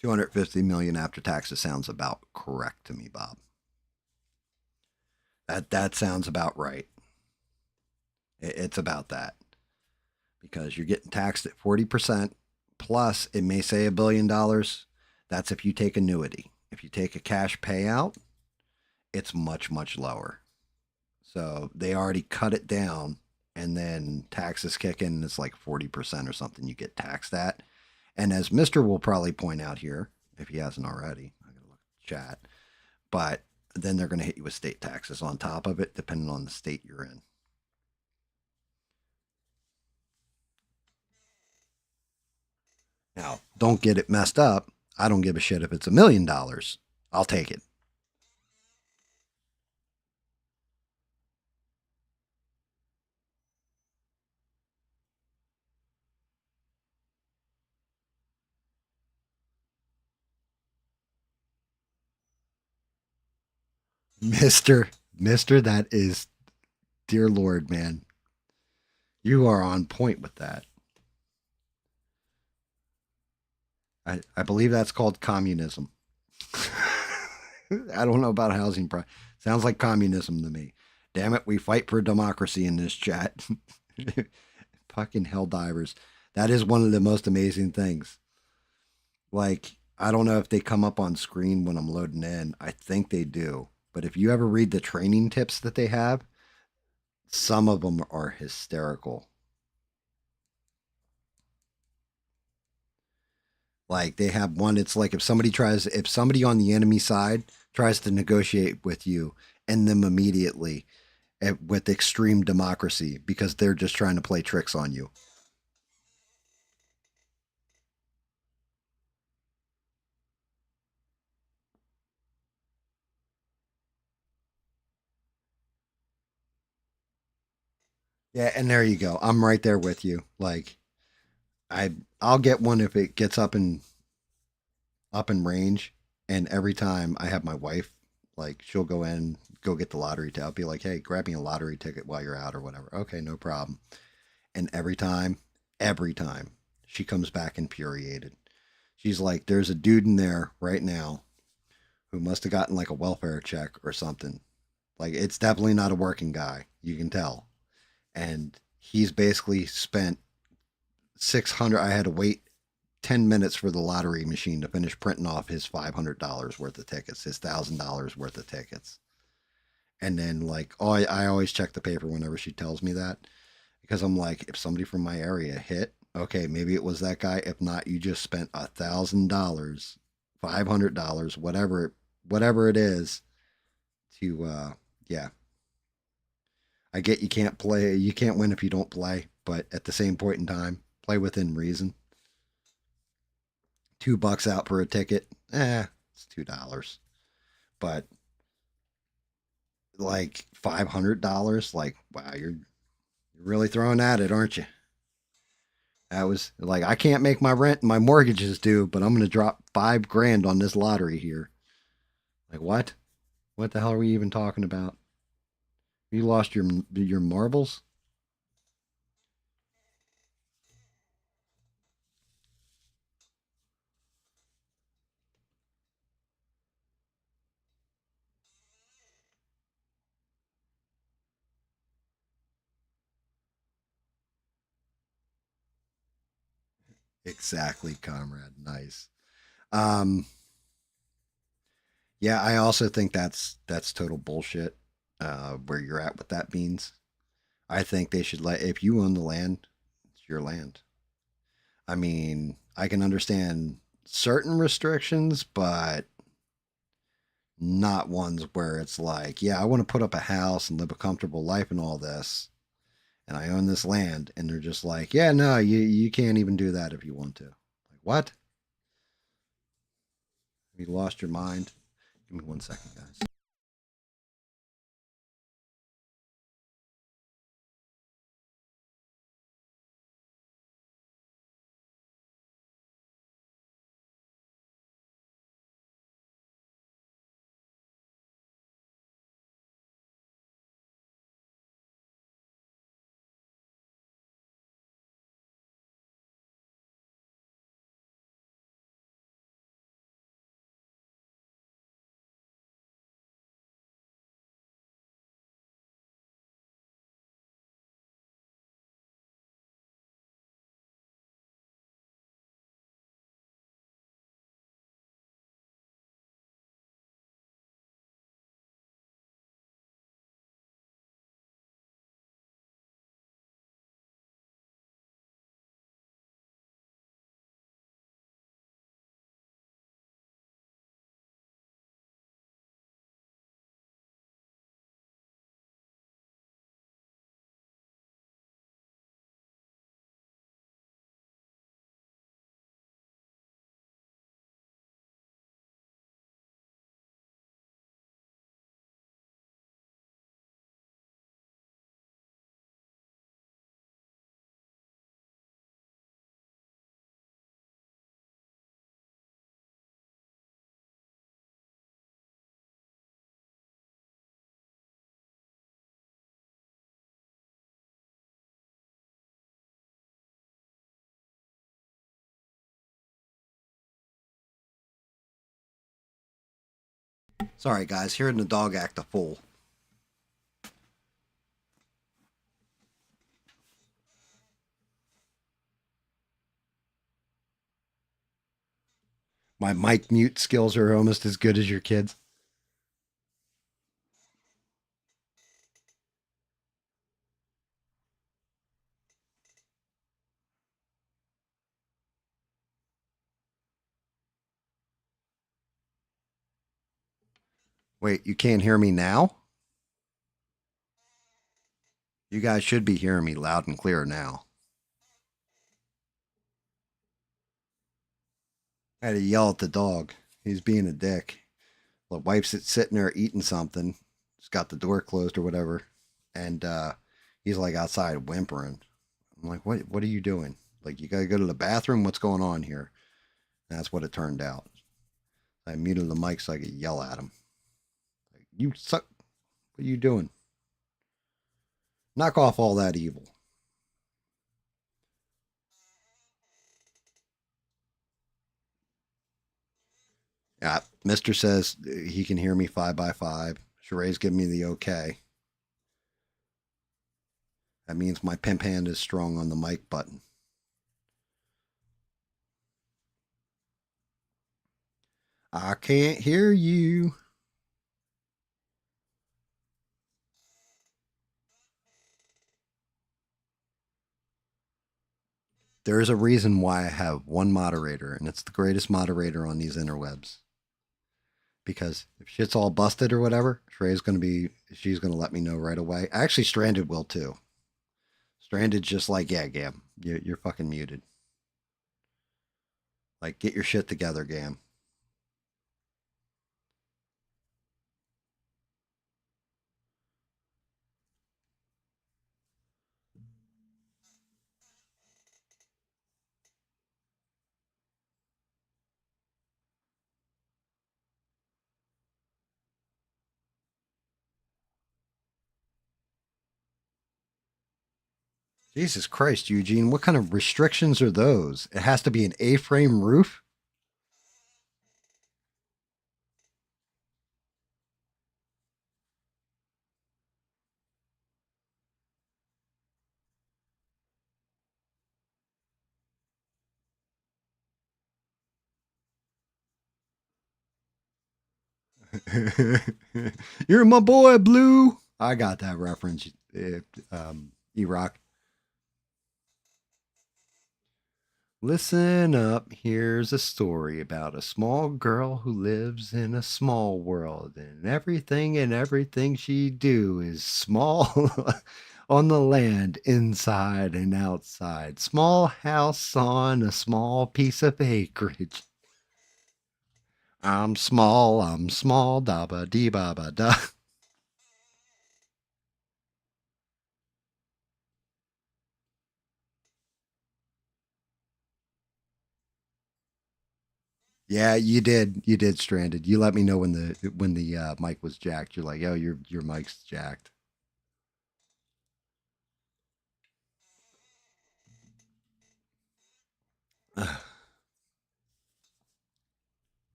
250 million after taxes sounds about correct to me, Bob. That sounds about right. It's about that because you're getting taxed at 40%. Plus, it may say $1 billion. That's if you take annuity. If you take a cash payout, it's much, much lower. So they already cut it down, and then taxes kick in, and it's like 40% or something you get taxed at. And as Mr. will probably point out here, if he hasn't already, I'm going to look at the chat, but then they're going to hit you with state taxes on top of it, depending on the state you're in. Now, don't get it messed up. I don't give a shit if it's $1 million. I'll take it. Mister, that is, dear Lord, man, you are on point with that. I believe that's called communism. I don't know about housing. Sounds like communism to me. Damn it, we fight for democracy in this chat. Fucking hell divers. That is one of the most amazing things. Like, I don't know if they come up on screen when I'm loading in. I think they do. But if you ever read the training tips that they have, some of them are hysterical. Like they have one, it's like if somebody on the enemy side tries to negotiate with you, end them immediately with extreme democracy because they're just trying to play tricks on you. Yeah, and there you go. I'm right there with you. Like I'll get one if it gets up in range, and every time I have my wife, like she'll go in, go get the lottery ticket. I'll be like, "Hey, grab me a lottery ticket while you're out or whatever." Okay, no problem. And every time, she comes back infuriated. She's like, "There's a dude in there right now who must have gotten like a welfare check or something. Like it's definitely not a working guy. You can tell." And he's basically spent 600. I had to wait 10 minutes for the lottery machine to finish printing off his $500 worth of tickets, his $1,000 worth of tickets. And then, like, oh, I always check the paper whenever she tells me that because I'm like, if somebody from my area hit, okay, maybe it was that guy. If not, you just spent $1,000, $500, whatever it is to, yeah. I get you can't win if you don't play, but at the same point in time, play within reason. $2 out for a ticket, it's $2. But like $500, like wow, you're really throwing at it, aren't you? That was like I can't make my rent and my mortgages due, but I'm gonna drop 5 grand on this lottery here. Like what? What the hell are we even talking about? You lost your marbles? Exactly, comrade. Nice. Um, yeah, I also think that's total bullshit. Where you're at with that means. I think they should let if you own the land, it's your land. I mean, I can understand certain restrictions, but not ones where it's like, yeah, I want to put up a house and live a comfortable life and all this, and I own this land, and they're just like, yeah, no, you can't even do that if you want to. Like, what? Have you lost your mind? Give me 1 second, guys. Sorry, guys. Hearing the dog act a fool. My mic mute skills are almost as good as your kids. Wait, you can't hear me now? You guys should be hearing me loud and clear now. I had to yell at the dog. He's being a dick. The wife's sitting there eating something. She's got the door closed or whatever, and he's like outside whimpering. I'm like, what are you doing? Like, you gotta go to the bathroom. What's going on here? And that's what it turned out. I muted the mic so I could yell at him. Like, you suck. What are you doing? Knock off all that evil. Yeah, Mister says he can hear me 5 by 5. Sheree's giving me the okay. That means my pimp hand is strong on the mic button. I can't hear you. There is a reason why I have one moderator, and it's the greatest moderator on these interwebs. Because if shit's all busted or whatever, she's gonna let me know right away. Actually, Stranded will too. Stranded's just like, yeah, Gam, you're fucking muted. Like, get your shit together, Gam. Jesus Christ, Eugene, what kind of restrictions are those? It has to be an A-frame roof? You're my boy, Blue. I got that reference. E-Rock. Listen up, here's a story about a small girl who lives in a small world, and everything she do is small on the land, inside and outside. Small house on a small piece of acreage. I'm small, da ba dee ba ba da. Yeah, you did, Stranded. You let me know when the mic was jacked. You're like, yo, your mic's jacked.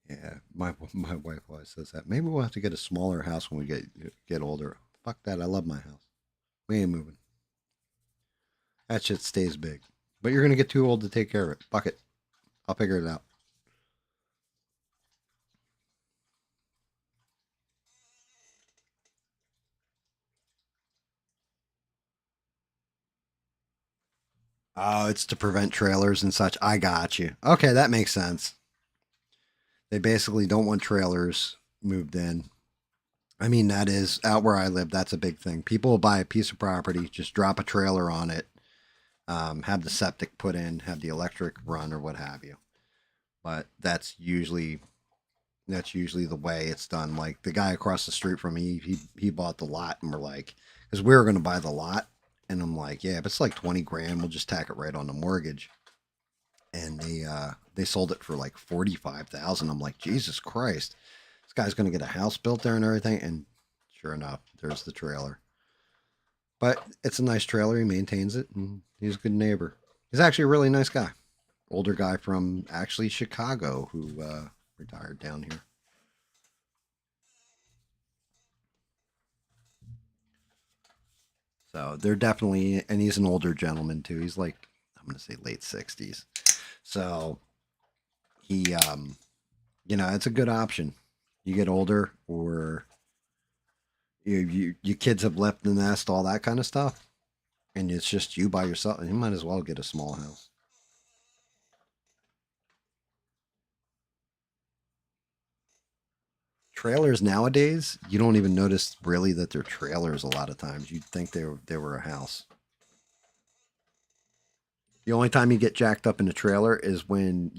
Yeah, my wife always says that. Maybe we'll have to get a smaller house when we get older. Fuck that. I love my house. We ain't moving. That shit stays big. But you're gonna get too old to take care of it. Fuck it. I'll figure it out. Oh, it's to prevent trailers and such. I got you. Okay, that makes sense. They basically don't want trailers moved in. I mean, that is out where I live. That's a big thing. People will buy a piece of property, just drop a trailer on it, have the septic put in, have the electric run, or what have you. But that's usually the way it's done. Like the guy across the street from me, he bought the lot, and we're like, because we were going to buy the lot, and I'm like, yeah, if it's like 20 grand, we'll just tack it right on the mortgage. And they sold it for like 45,000. I'm like, Jesus Christ, this guy's going to get a house built there and everything. And sure enough, there's the trailer. But it's a nice trailer. He maintains it, and he's a good neighbor. He's actually a really nice guy. Older guy from actually Chicago who retired down here. So they're definitely, and he's an older gentleman too. He's like, I'm going to say late 60s. So he, it's a good option. You get older, or your kids have left the nest, all that kind of stuff, and it's just you by yourself. And you might as well get a small house. Trailers nowadays, you don't even notice really that they're trailers a lot of times. You'd think they were a house. The only time you get jacked up in a trailer is when,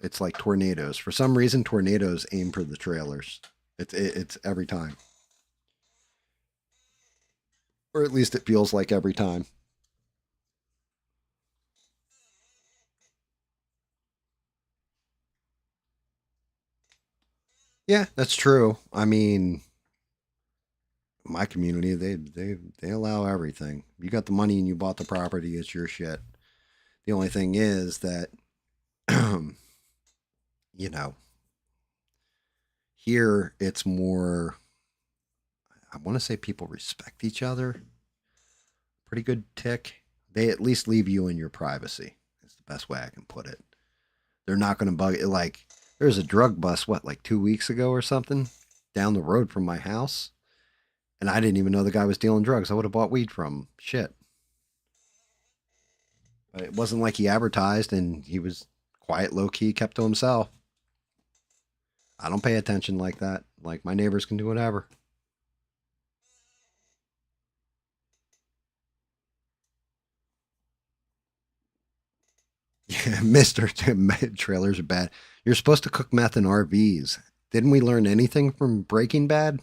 it's like tornadoes. For some reason, tornadoes aim for the trailers. It's every time. Or at least it feels like every time. Yeah, that's true. I mean, my community, they allow everything. You got the money and you bought the property, it's your shit. The only thing is that you know, here it's more, I want to say people respect each other. Pretty good tick. They at least leave you in your privacy. It's the best way I can put it. They're not going to bug it. Like, there was a drug bust, what, like 2 weeks ago or something, down the road from my house. And I didn't even know the guy was dealing drugs. I would have bought weed from him. Shit. But it wasn't like he advertised, and he was quiet, low key, kept to himself. I don't pay attention like that. Like, my neighbors can do whatever. Yeah, Mister trailers are bad. You're supposed to cook meth in RVs. Didn't we learn anything from Breaking Bad?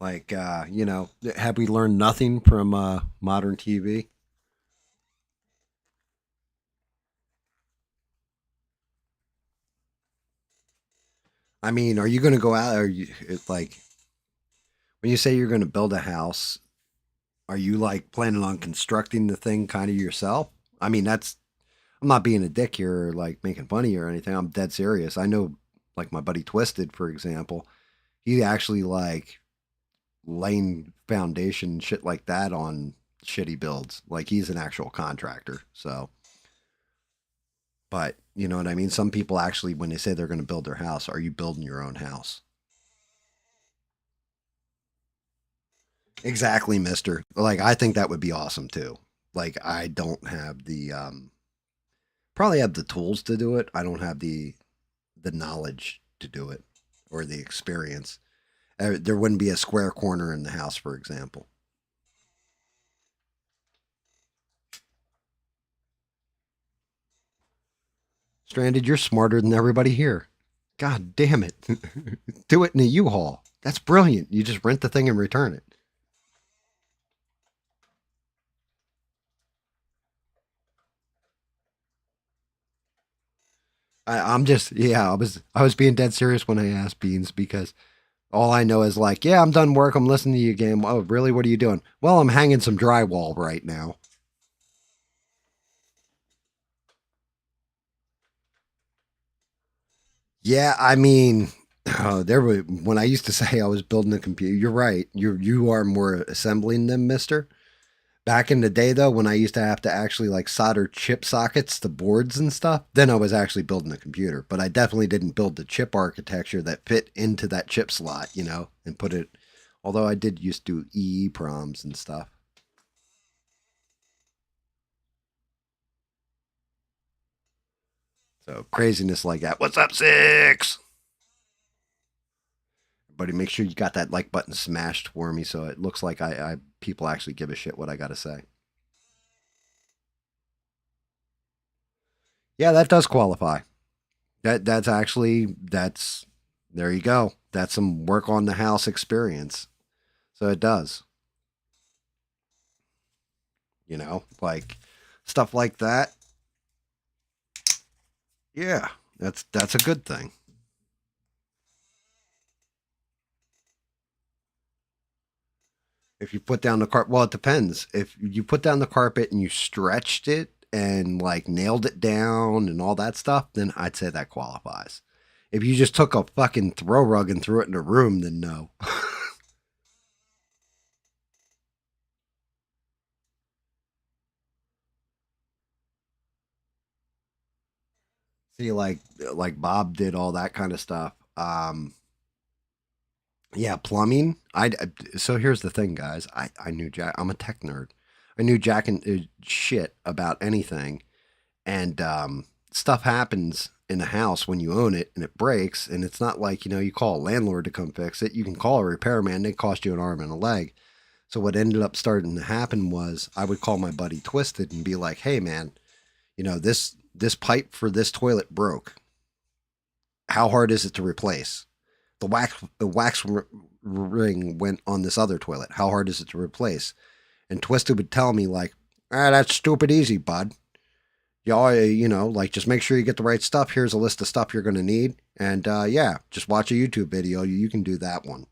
Like, have we learned nothing from modern TV? I mean, are you going to go out? Are you like, when you say you're going to build a house? Are you like planning on constructing the thing kind of yourself? I mean, that's I'm not being a dick here or like making funny or anything. I'm dead serious. I know, like my buddy Twisted, for example, he actually like laying foundation shit like that on shitty builds. Like he's an actual contractor. So, but you know what I mean? Some people actually, when they say they're going to build their house, are you building your own house? Exactly, mister. Like, I think that would be awesome too. Like, I don't have probably have the tools to do it. I don't have the knowledge to do it or the experience. There wouldn't be a square corner in the house, for example. Stranded, you're smarter than everybody here. God damn it. Do it in a U-Haul. That's brilliant. You just rent the thing and return it. I'm just, yeah, I was being dead serious when I asked Beans because all I know is like, yeah, I'm done work. I'm listening to you game. Oh, really? What are you doing? Well, I'm hanging some drywall right now. Yeah, I mean, there were when I used to say I was building a computer. You're right. You are more assembling them, Mister. Back in the day, though, when I used to have to actually like solder chip sockets to boards and stuff, then I was actually building a computer. But I definitely didn't build the chip architecture that fit into that chip slot, and put it. Although I did used to do EEPROMs and stuff. So craziness like that. What's up, six? Buddy, make sure you got that like button smashed for me so it looks like I people actually give a shit what I gotta say. Yeah, that does qualify. That's actually that's there you go. That's some work on the house experience. So it does, like stuff like that. Yeah, that's a good thing. If you put down the carpet, well, it depends. If you put down the carpet and you stretched it and like nailed it down and all that stuff, then I'd say that qualifies. If you just took a fucking throw rug and threw it in a room, then no. See, like Bob did all that kind of stuff. Yeah, plumbing. So here's the thing, guys. I knew Jack. I'm a tech nerd. I knew Jack and shit about anything, and stuff happens in the house when you own it and it breaks, and it's not like you call a landlord to come fix it. You can call a repairman. They cost you an arm and a leg. So what ended up starting to happen was I would call my buddy Twisted and be like, "Hey, man, this pipe for this toilet broke. How hard is it to replace? The wax ring went on this other toilet. How hard is it to replace?" And Twisted would tell me like, that's stupid easy, bud. Like just make sure you get the right stuff. Here's a list of stuff you're going to need. And yeah, just watch a YouTube video. You can do that one."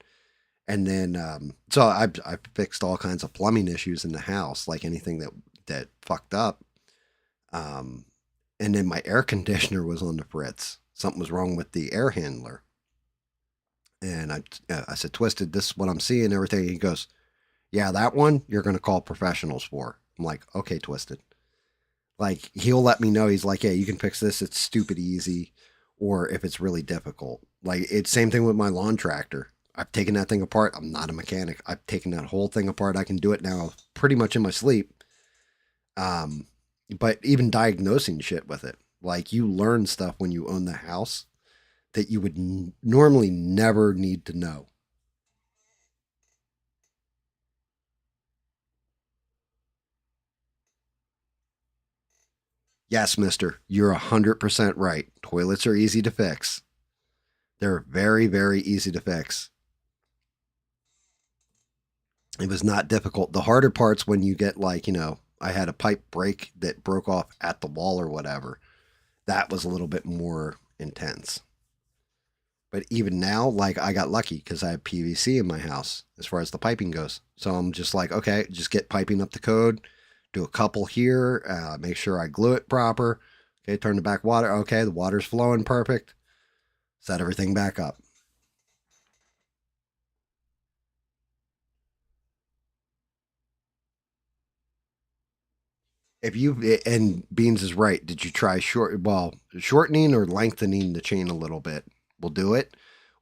And then, so I fixed all kinds of plumbing issues in the house, like anything that fucked up. Um, and then my air conditioner was on the fritz. Something was wrong with the air handler. And I said, Twisted, this is what I'm seeing, everything. He goes, yeah, that one you're going to call professionals for. I'm like, okay, Twisted. Like, he'll let me know. He's like, yeah, you can fix this. It's stupid easy. Or if it's really difficult. Like, it's same thing with my lawn tractor. I've taken that thing apart. I'm not a mechanic. I've taken that whole thing apart. I can do it now pretty much in my sleep. Um, but even diagnosing shit with it. Like, you learn stuff when you own the house that you would normally never need to know. Yes, mister, you're 100% right. Toilets are easy to fix. They're very, very easy to fix. It was not difficult. The harder parts when you get like, I had a pipe break that broke off at the wall or whatever. That was a little bit more intense. But even now, like I got lucky because I have PVC in my house as far as the piping goes. So I'm just like, okay, just get piping up the code, do a couple here, make sure I glue it proper. Okay, turn the back water. Okay, the water's flowing perfect. Set everything back up. If you and Beans is right, did you try shortening or lengthening the chain a little bit? Will do it.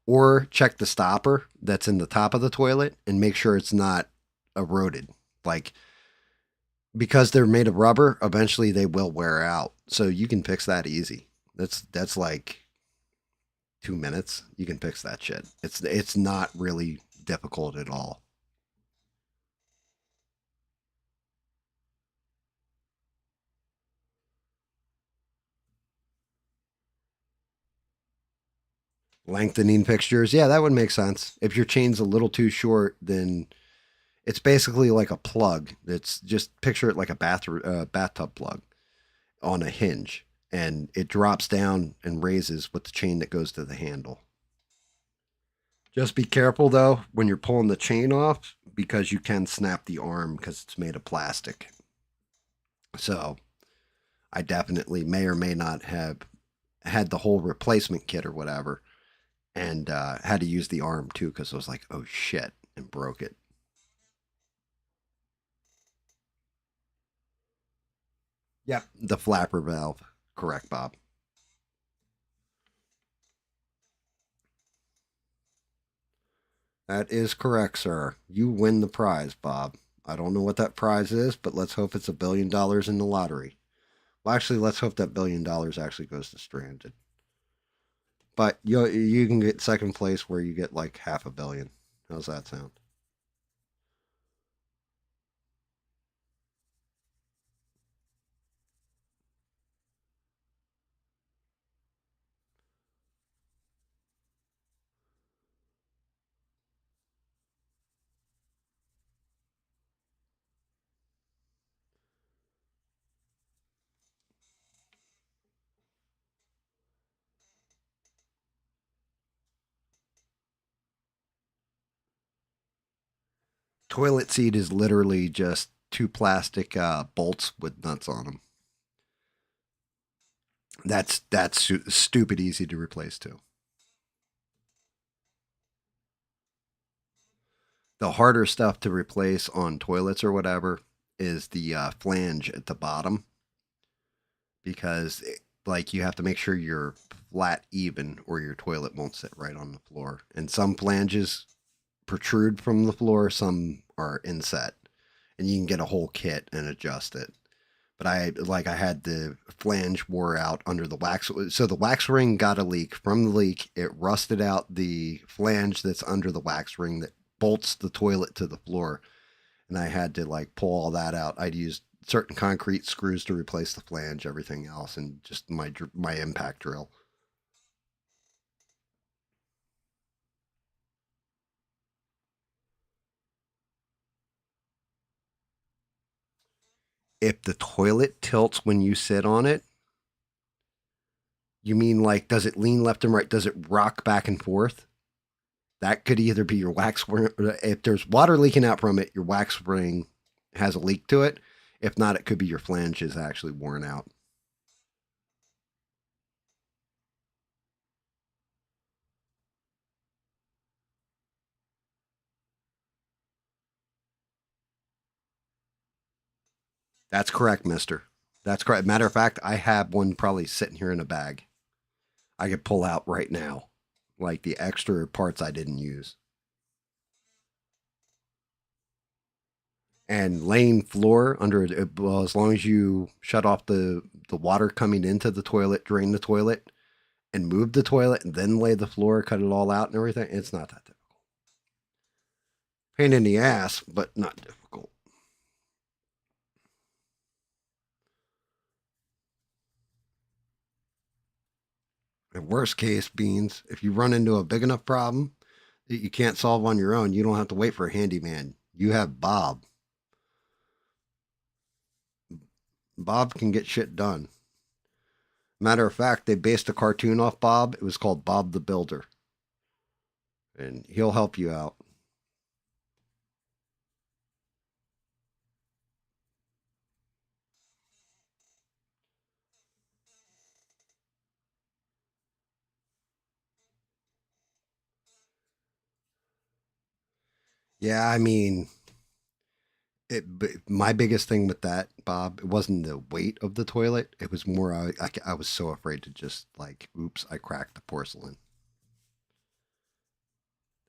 Or check the stopper that's in the top of the toilet and make sure it's not eroded. Like because they're made of rubber, eventually they will wear out. So you can fix that easy. That's like 2 minutes. You can fix that shit. It's not really difficult at all. Lengthening fixtures, yeah, that would make sense. If your chain's a little too short, then it's basically like a plug. It's just picture it like a bathtub plug on a hinge, and it drops down and raises with the chain that goes to the handle. Just be careful though when you're pulling the chain off because you can snap the arm because it's made of plastic. So I definitely may or may not have had the whole replacement kit or whatever, and had to use the arm too because I was like, oh shit, and broke it. Yep, the flapper valve. Correct, Bob. That is correct, sir. You win the prize, Bob. I don't know what that prize is, but let's hope it's $1 billion in the lottery. Well, actually, let's hope that $1 billion actually goes to Stranded. But you can get second place where you get like half a billion. How's that sound? Toilet seat is literally just two plastic bolts with nuts on them. That's stupid easy to replace too. The harder stuff to replace on toilets or whatever is the flange at the bottom because like you have to make sure you're flat even or your toilet won't sit right on the floor. And some flanges protrude from the floor, some are inset, and you can get a whole kit and adjust it. But I had the flange wore out under the wax, so the wax ring got a leak. From the leak, it rusted out the flange that's under the wax ring that bolts the toilet to the floor, and I had to like pull all that out. I'd used certain concrete screws to replace the flange, everything else, and just my impact drill. If the toilet tilts when you sit on it, you mean like does it lean left and right? Does it rock back and forth? That could either be your wax ring. If there's water leaking out from it, your wax ring has a leak to it. If not, it could be your flange is actually worn out. That's correct, mister. That's correct. Matter of fact, I have one probably sitting here in a bag. I could pull out right now, like the extra parts I didn't use. And laying floor under it, well, as long as you shut off the water coming into the toilet, drain the toilet, and move the toilet, and then lay the floor, cut it all out, and everything, it's not that difficult. Pain in the ass, but not difficult. In worst case, Beans, if you run into a big enough problem that you can't solve on your own, you don't have to wait for a handyman. You have Bob. Bob can get shit done. Matter of fact, they based a cartoon off Bob. It was called Bob the Builder, and he'll help you out. Yeah, I mean, my biggest thing with that, Bob, it wasn't the weight of the toilet. It was more I was so afraid to just like, oops, I cracked the porcelain.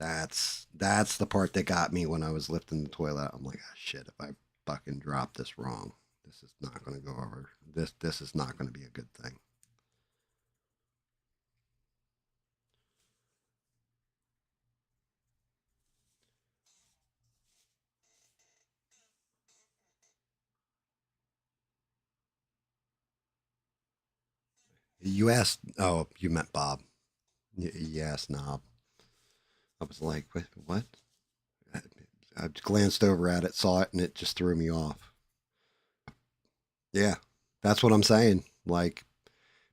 That's the part that got me when I was lifting the toilet. I'm like, oh, shit, if I fucking drop this wrong, this is not going to go over. This is not going to be a good thing. You asked, oh, you meant Bob. You asked Knob. I was like, what? I glanced over at it, saw it, and it just threw me off. Yeah, that's what I'm saying. Like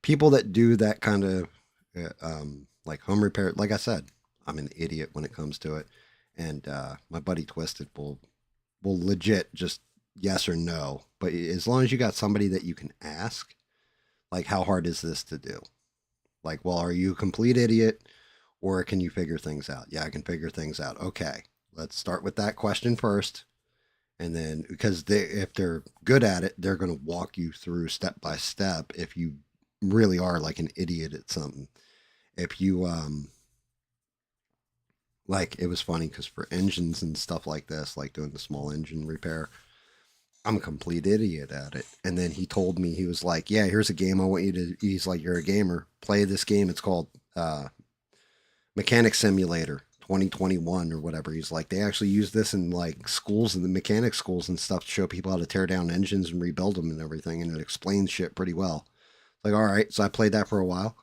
people that do that kind of like home repair. Like I said, I'm an idiot when it comes to it, and my buddy Twisted will legit just yes or no. But as long as you got somebody that you can ask, like how hard is this to do? Like, well, are you a complete idiot, or can you figure things out? Yeah, I can figure things out. Okay, let's start with that question first. And then, because if they're good at it, they're going to walk you through step by step. If you really are like an idiot at something, if you like, it was funny because for engines and stuff like this, like doing the small engine repair, I'm a complete idiot at it. And then he told me, he was like, yeah, here's a game I want you to, he's like, you're a gamer, play this game. It's called Mechanic Simulator 2021 or whatever. He's like, they actually use this in like schools and the mechanic schools and stuff to show people how to tear down engines and rebuild them and everything. And it explains shit pretty well. Like, all right. So I played that for a while.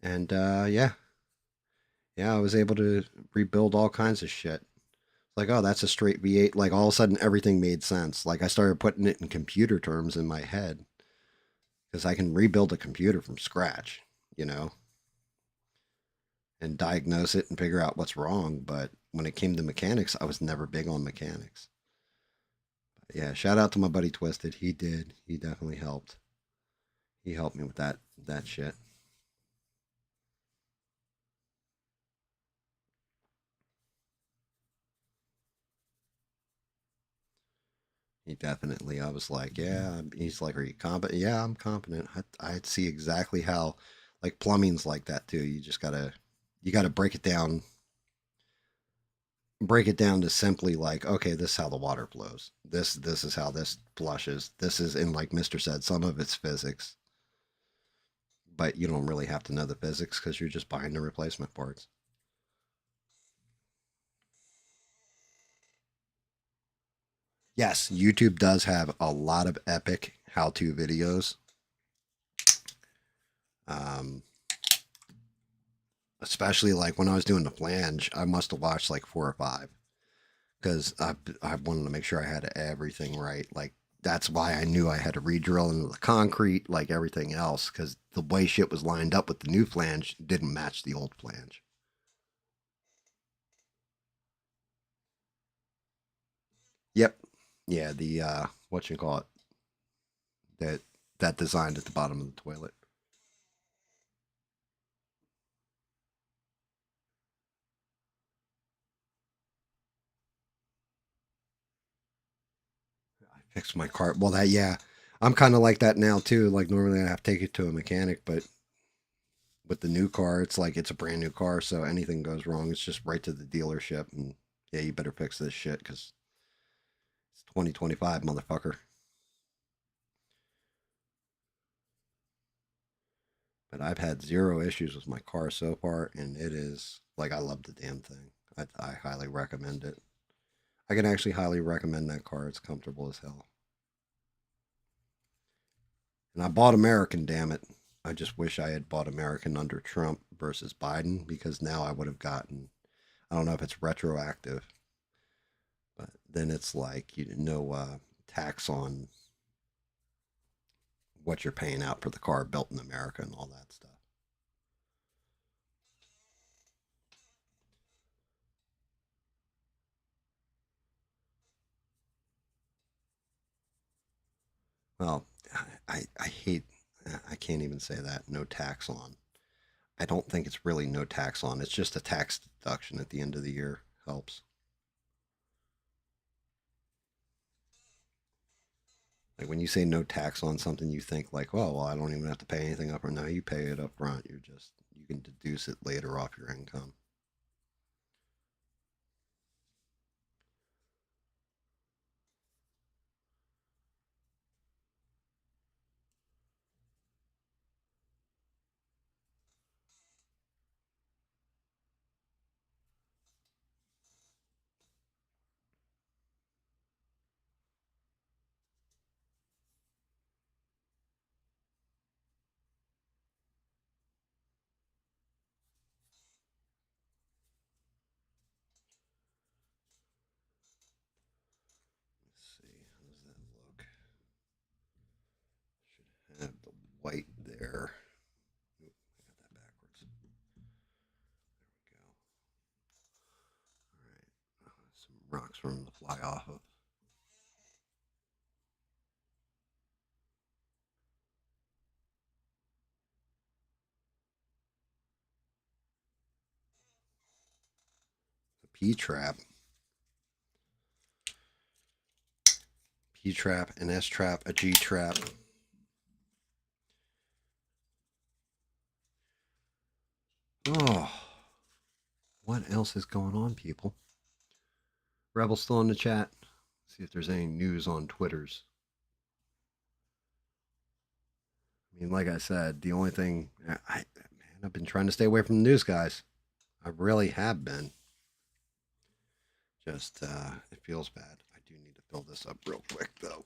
And yeah, yeah, I was able to rebuild all kinds of shit. Like, oh, that's a straight V8. Like, all of a sudden, everything made sense. Like, I started putting it in computer terms in my head because I can rebuild a computer from scratch, you know, and diagnose it and figure out what's wrong. But when it came to mechanics, I was never big on mechanics. But yeah, shout out to my buddy Twisted. He did. He definitely helped. He helped me with that shit. He definitely. I was like, yeah. He's like, are you competent? Yeah, I'm competent. I see exactly how, like plumbing's like that too. You gotta break it down to simply like, okay, this is how the water flows. This is how this flushes. This is, and like Mister said, some of it's physics, but you don't really have to know the physics because you're just buying the replacement parts. Yes, YouTube does have a lot of epic how-to videos. Um, Especially like when I was doing the flange, I must have watched like four or five because I wanted to make sure I had everything right. Like that's why I knew I had to re-drill into the concrete like everything else because the way shit was lined up with the new flange didn't match the old flange. Yep. Yeah, the what you call it, that that designed at the bottom of the toilet. I fixed my car. Well, that yeah, I'm kind of like that now too. Like normally I have to take it to a mechanic, but with the new car, it's like it's a brand new car, so anything goes wrong, it's just right to the dealership, and yeah, you better fix this shit because it's 2025, motherfucker. But I've had zero issues with my car so far, and it is like I love the damn thing. I highly recommend it. I can actually highly recommend that car. It's comfortable as hell. And I bought American, damn it. I just wish I had bought American under Trump versus Biden because now I would have gotten, I don't know if it's retroactive, but then it's like you know tax on what you're paying out for the car built in America and all that stuff. Well, I hate, I can't even say that. No tax on. I don't think it's really no tax on. It's just a tax deduction at the end of the year helps. Like when you say no tax on something, you think like, oh, well, I don't even have to pay anything up, or no, you pay it up front. You can deduce it later off your income. Let's see, how does that look? Should have the white there. Oop, I got that backwards. There we go. All right, some rocks for him to fly off of. A P trap. P trap, an S trap, a G trap. Oh, what else is going on, people? Rebel still in the chat. See if there's any news on Twitters. I mean, like I said, the only thing I've been trying to stay away from the news, guys. I really have been. Just it feels bad. I do need to fill this up real quick, though.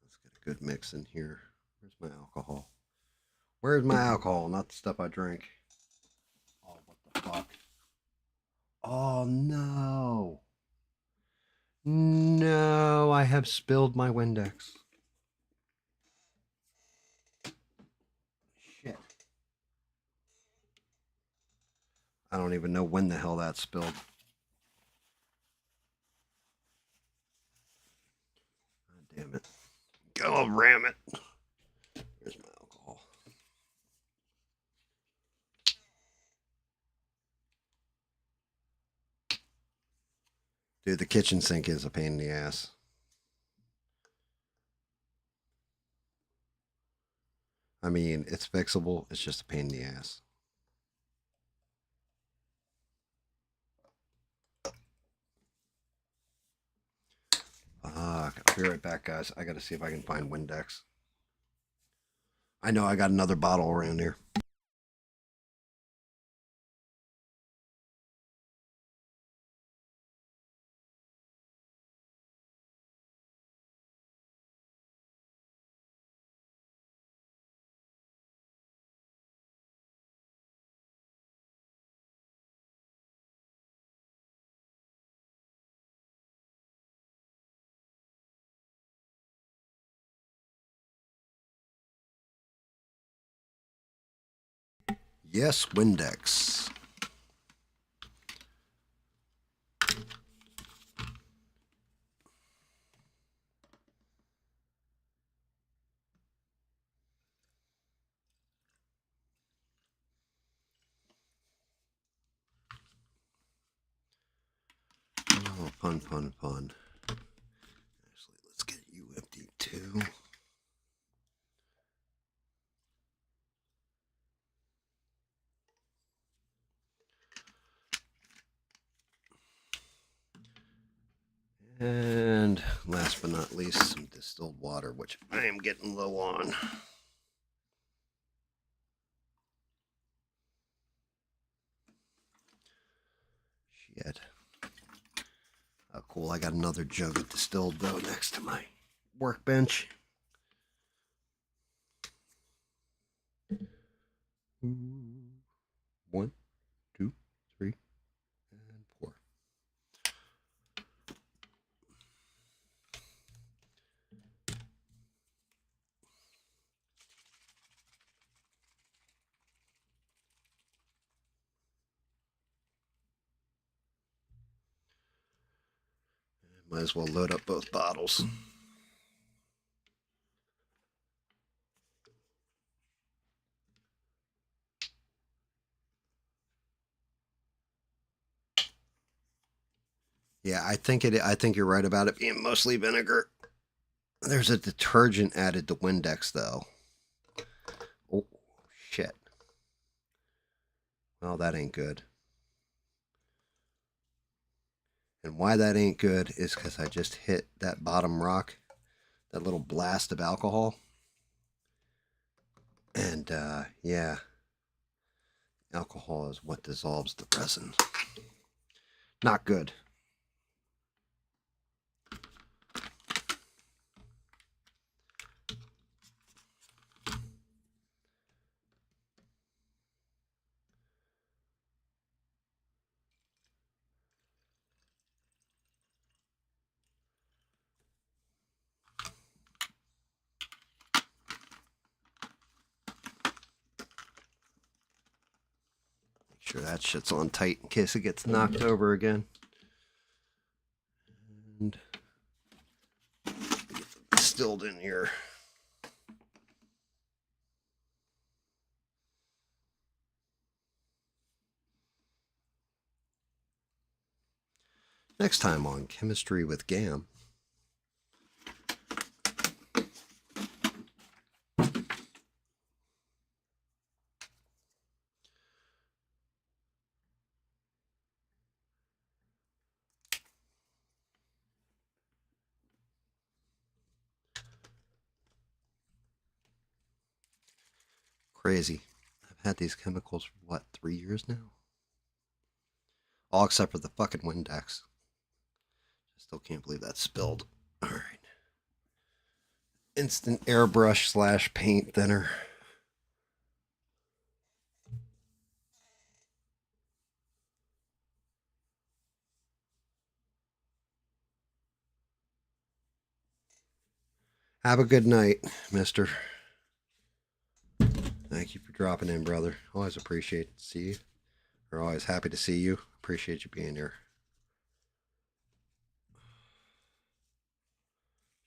Let's get a good mix in here. Where's my alcohol? Where's my alcohol? Not the stuff I drink. Oh, what the fuck? Oh, no. No, I have spilled my Windex. Shit. I don't even know when the hell that spilled. God damn it. Go ram it. Where's my alcohol? Dude, the kitchen sink is a pain in the ass. I mean, it's fixable. It's just a pain in the ass. Fuck. I'll be right back, guys. I gotta see if I can find Windex. I know I got another bottle around here. Yes, Windex. Oh, fun, fun, fun. Actually, let's get you empty too. And last but not least, some distilled water, which I am getting low on. Shit. Oh, cool. I got another jug of distilled, though, next to my workbench. One, two, three, and four. Might as well load up both bottles. Yeah, I think you're right about it being mostly vinegar. There's a detergent added to Windex though. Oh shit. Well, that ain't good. And why that ain't good is because I just hit that bottom rock, that little blast of alcohol. And yeah, alcohol is what dissolves the resin. Not good. Make sure that shit's on tight in case it gets knocked over again. And get distilled in here. Next time on Chemistry with GAM. Crazy. I've had these chemicals for what, 3 years now? All except for the fucking Windex. Still can't believe that spilled. Alright. Instant airbrush slash paint thinner. Have a good night, mister. Thank you for dropping in, brother. Always appreciate to see you. We're always happy to see you. Appreciate you being here.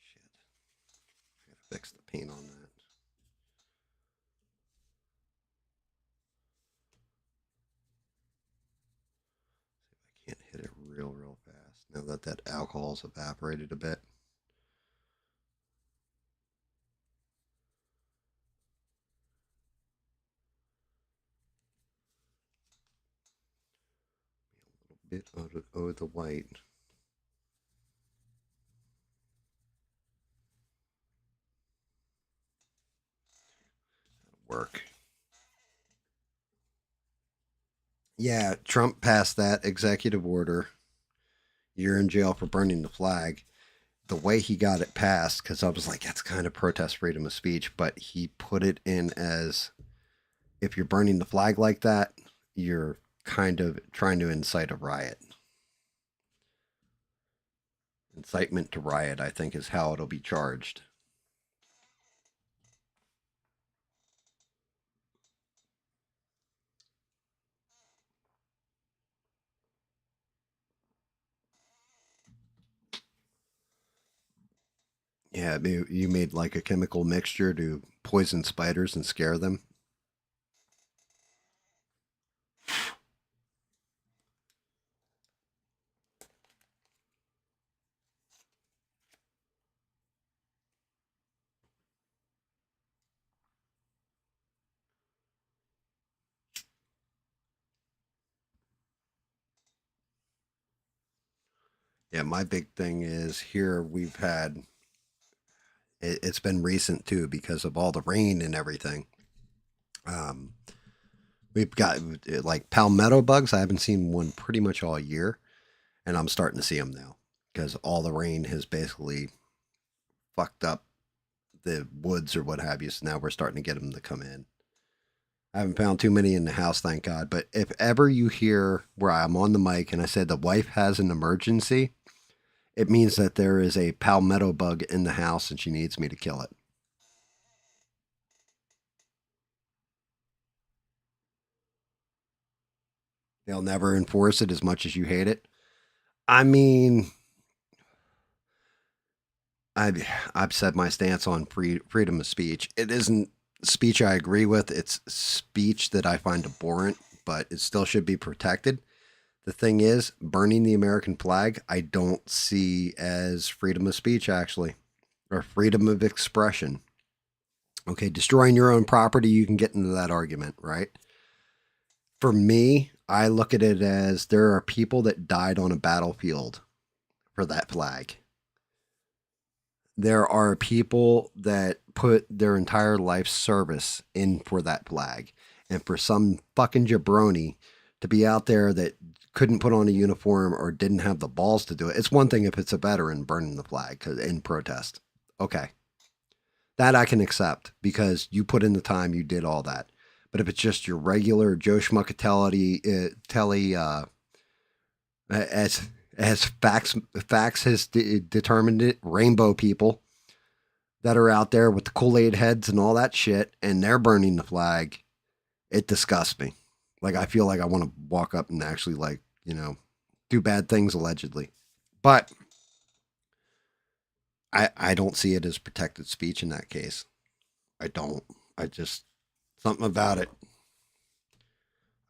Shit. I gotta fix the paint on that. See if I can't hit it real fast. Now that that alcohol's evaporated a bit. A little bit of the white. That'll work. Yeah, Trump passed that executive order. You're in jail for burning the flag. The way he got it passed, because I was like, that's kind of protest freedom of speech, but he put it in as if you're burning the flag like that, you're kind of trying to incite a riot. Incitement to riot, I think, is how it'll be charged. Yeah, you made like a chemical mixture to poison spiders and scare them. Yeah, my big thing is here we've had it's been recent too because of all the rain and everything. Um, we've got like palmetto bugs. I haven't seen one pretty much all year, and I'm starting to see them now because all the rain has basically fucked up the woods or what have you. So now we're starting to get them to come in. I haven't found too many in the house, thank God. But if ever you hear where I'm on the mic and I said the wife has an emergency, it means that there is a palmetto bug in the house and she needs me to kill it. They'll never enforce it as much as you hate it. I mean, I've said my stance on freedom of speech. It isn't speech I agree with. It's speech that I find abhorrent, but it still should be protected. The thing is, burning the American flag, I don't see as freedom of speech, actually, or freedom of expression. Okay, destroying your own property, you can get into that argument, right? For me, I look at it as there are people that died on a battlefield for that flag. There are people that put their entire life service in for that flag. And for some fucking jabroni to be out there that couldn't put on a uniform or didn't have the balls to do it. It's one thing if it's a veteran burning the flag in protest. Okay. That I can accept because you put in the time, you did all that. But if it's just your regular Joe Schmuckatelli, as facts has determined it, rainbow people that are out there with the Kool-Aid heads and all that shit, and they're burning the flag, it disgusts me. Like, I feel like I want to walk up and actually, like, do bad things allegedly. But I don't see it as protected speech in that case. I don't. I just, something about it.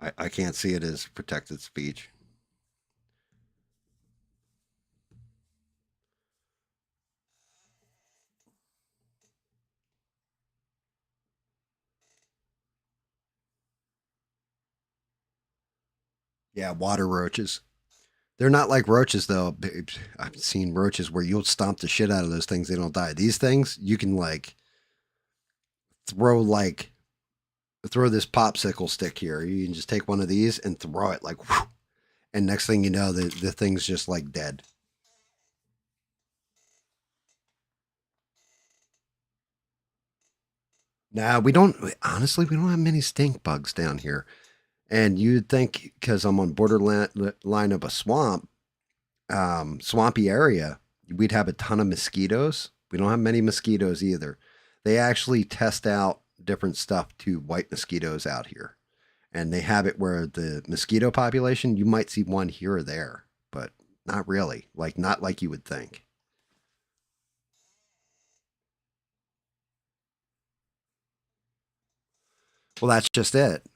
I can't see it as protected speech. Yeah, water roaches. They're not like roaches though. I've seen roaches where you'll stomp the shit out of those things. They don't die. These things you can throw like throw this popsicle stick here. You can just take one of these and throw it like, whew, and next thing you know, the thing's just like dead. Nah, we don't. Honestly, we don't have many stink bugs down here. And you'd think because I'm on borderline line of a swampy area, we'd have a ton of mosquitoes. We don't have many mosquitoes either. They actually test out different stuff to white mosquitoes out here. And they have it where the mosquito population, you might see one here or there, but not really. Like, not like you would think. Well, that's just it.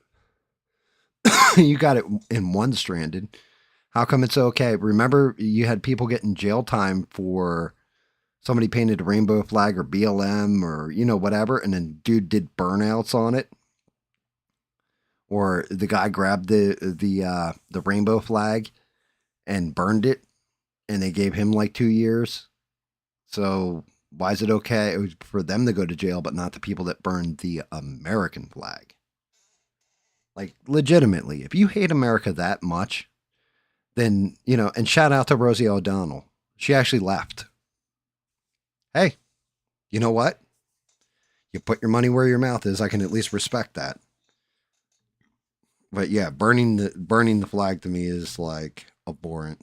You got it in one stranded. How come it's okay? Remember, you had people getting jail time for somebody painted a rainbow flag or BLM or whatever, and then dude did burnouts on it, or the guy grabbed the rainbow flag and burned it, and they gave him like 2 years. So why is it okay for them to go to jail, but not the people that burned the American flag? Like, legitimately, if you hate America that much, then and shout out to Rosie O'Donnell. She actually left. Hey, you know what? You put your money where your mouth is. I can at least respect that. But yeah, burning the flag to me is like abhorrent.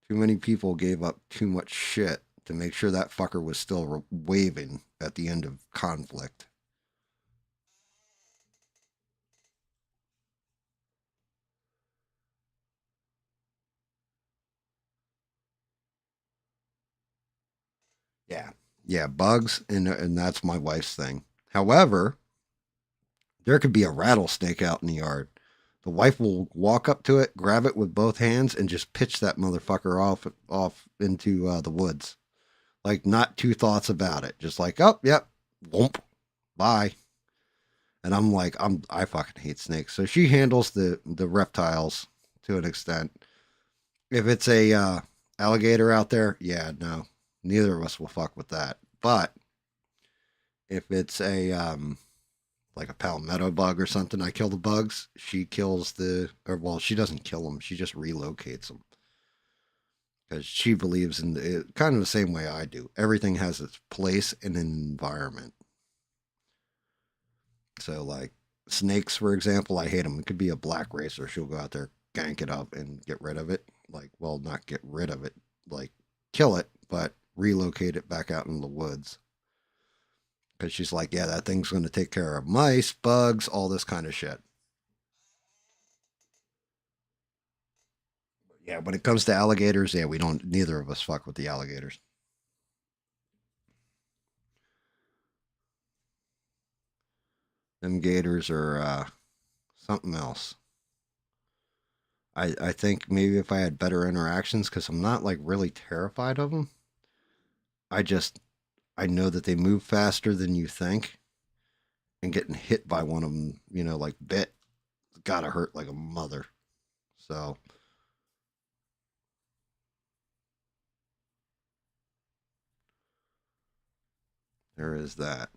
Too many people gave up too much shit to make sure that fucker was still waving at the end of conflict. Yeah. Yeah, bugs and that's my wife's thing. However, there could be a rattlesnake out in the yard. The wife will walk up to it, grab it with both hands, and just pitch that motherfucker off into the woods. Like, not two thoughts about it. Just like, oh, yep, whoop, bye. And I'm like, I fucking hate snakes. So she handles the reptiles to an extent. If it's a alligator out there, yeah, no, neither of us will fuck with that. But if it's a like a palmetto bug or something, I kill the bugs. She kills or well, she doesn't kill them. She just relocates them because she believes in kind of the same way I do. Everything has its place in an environment. So, like snakes, for example, I hate them. It could be a black racer. She'll go out there, gank it up, and get rid of it. Like, well, not get rid of it, like kill it, but relocate it back out in the woods. Because she's like, yeah, that thing's going to take care of mice, bugs, all this kind of shit. Yeah, when it comes to alligators, yeah, we don't. Neither of us fuck with the alligators. Them gators are something else. I think maybe if I had better interactions, because I'm not like really terrified of them. I just I know that they move faster than you think, and getting hit by one of them, like bit, gotta hurt like a mother. So there is that.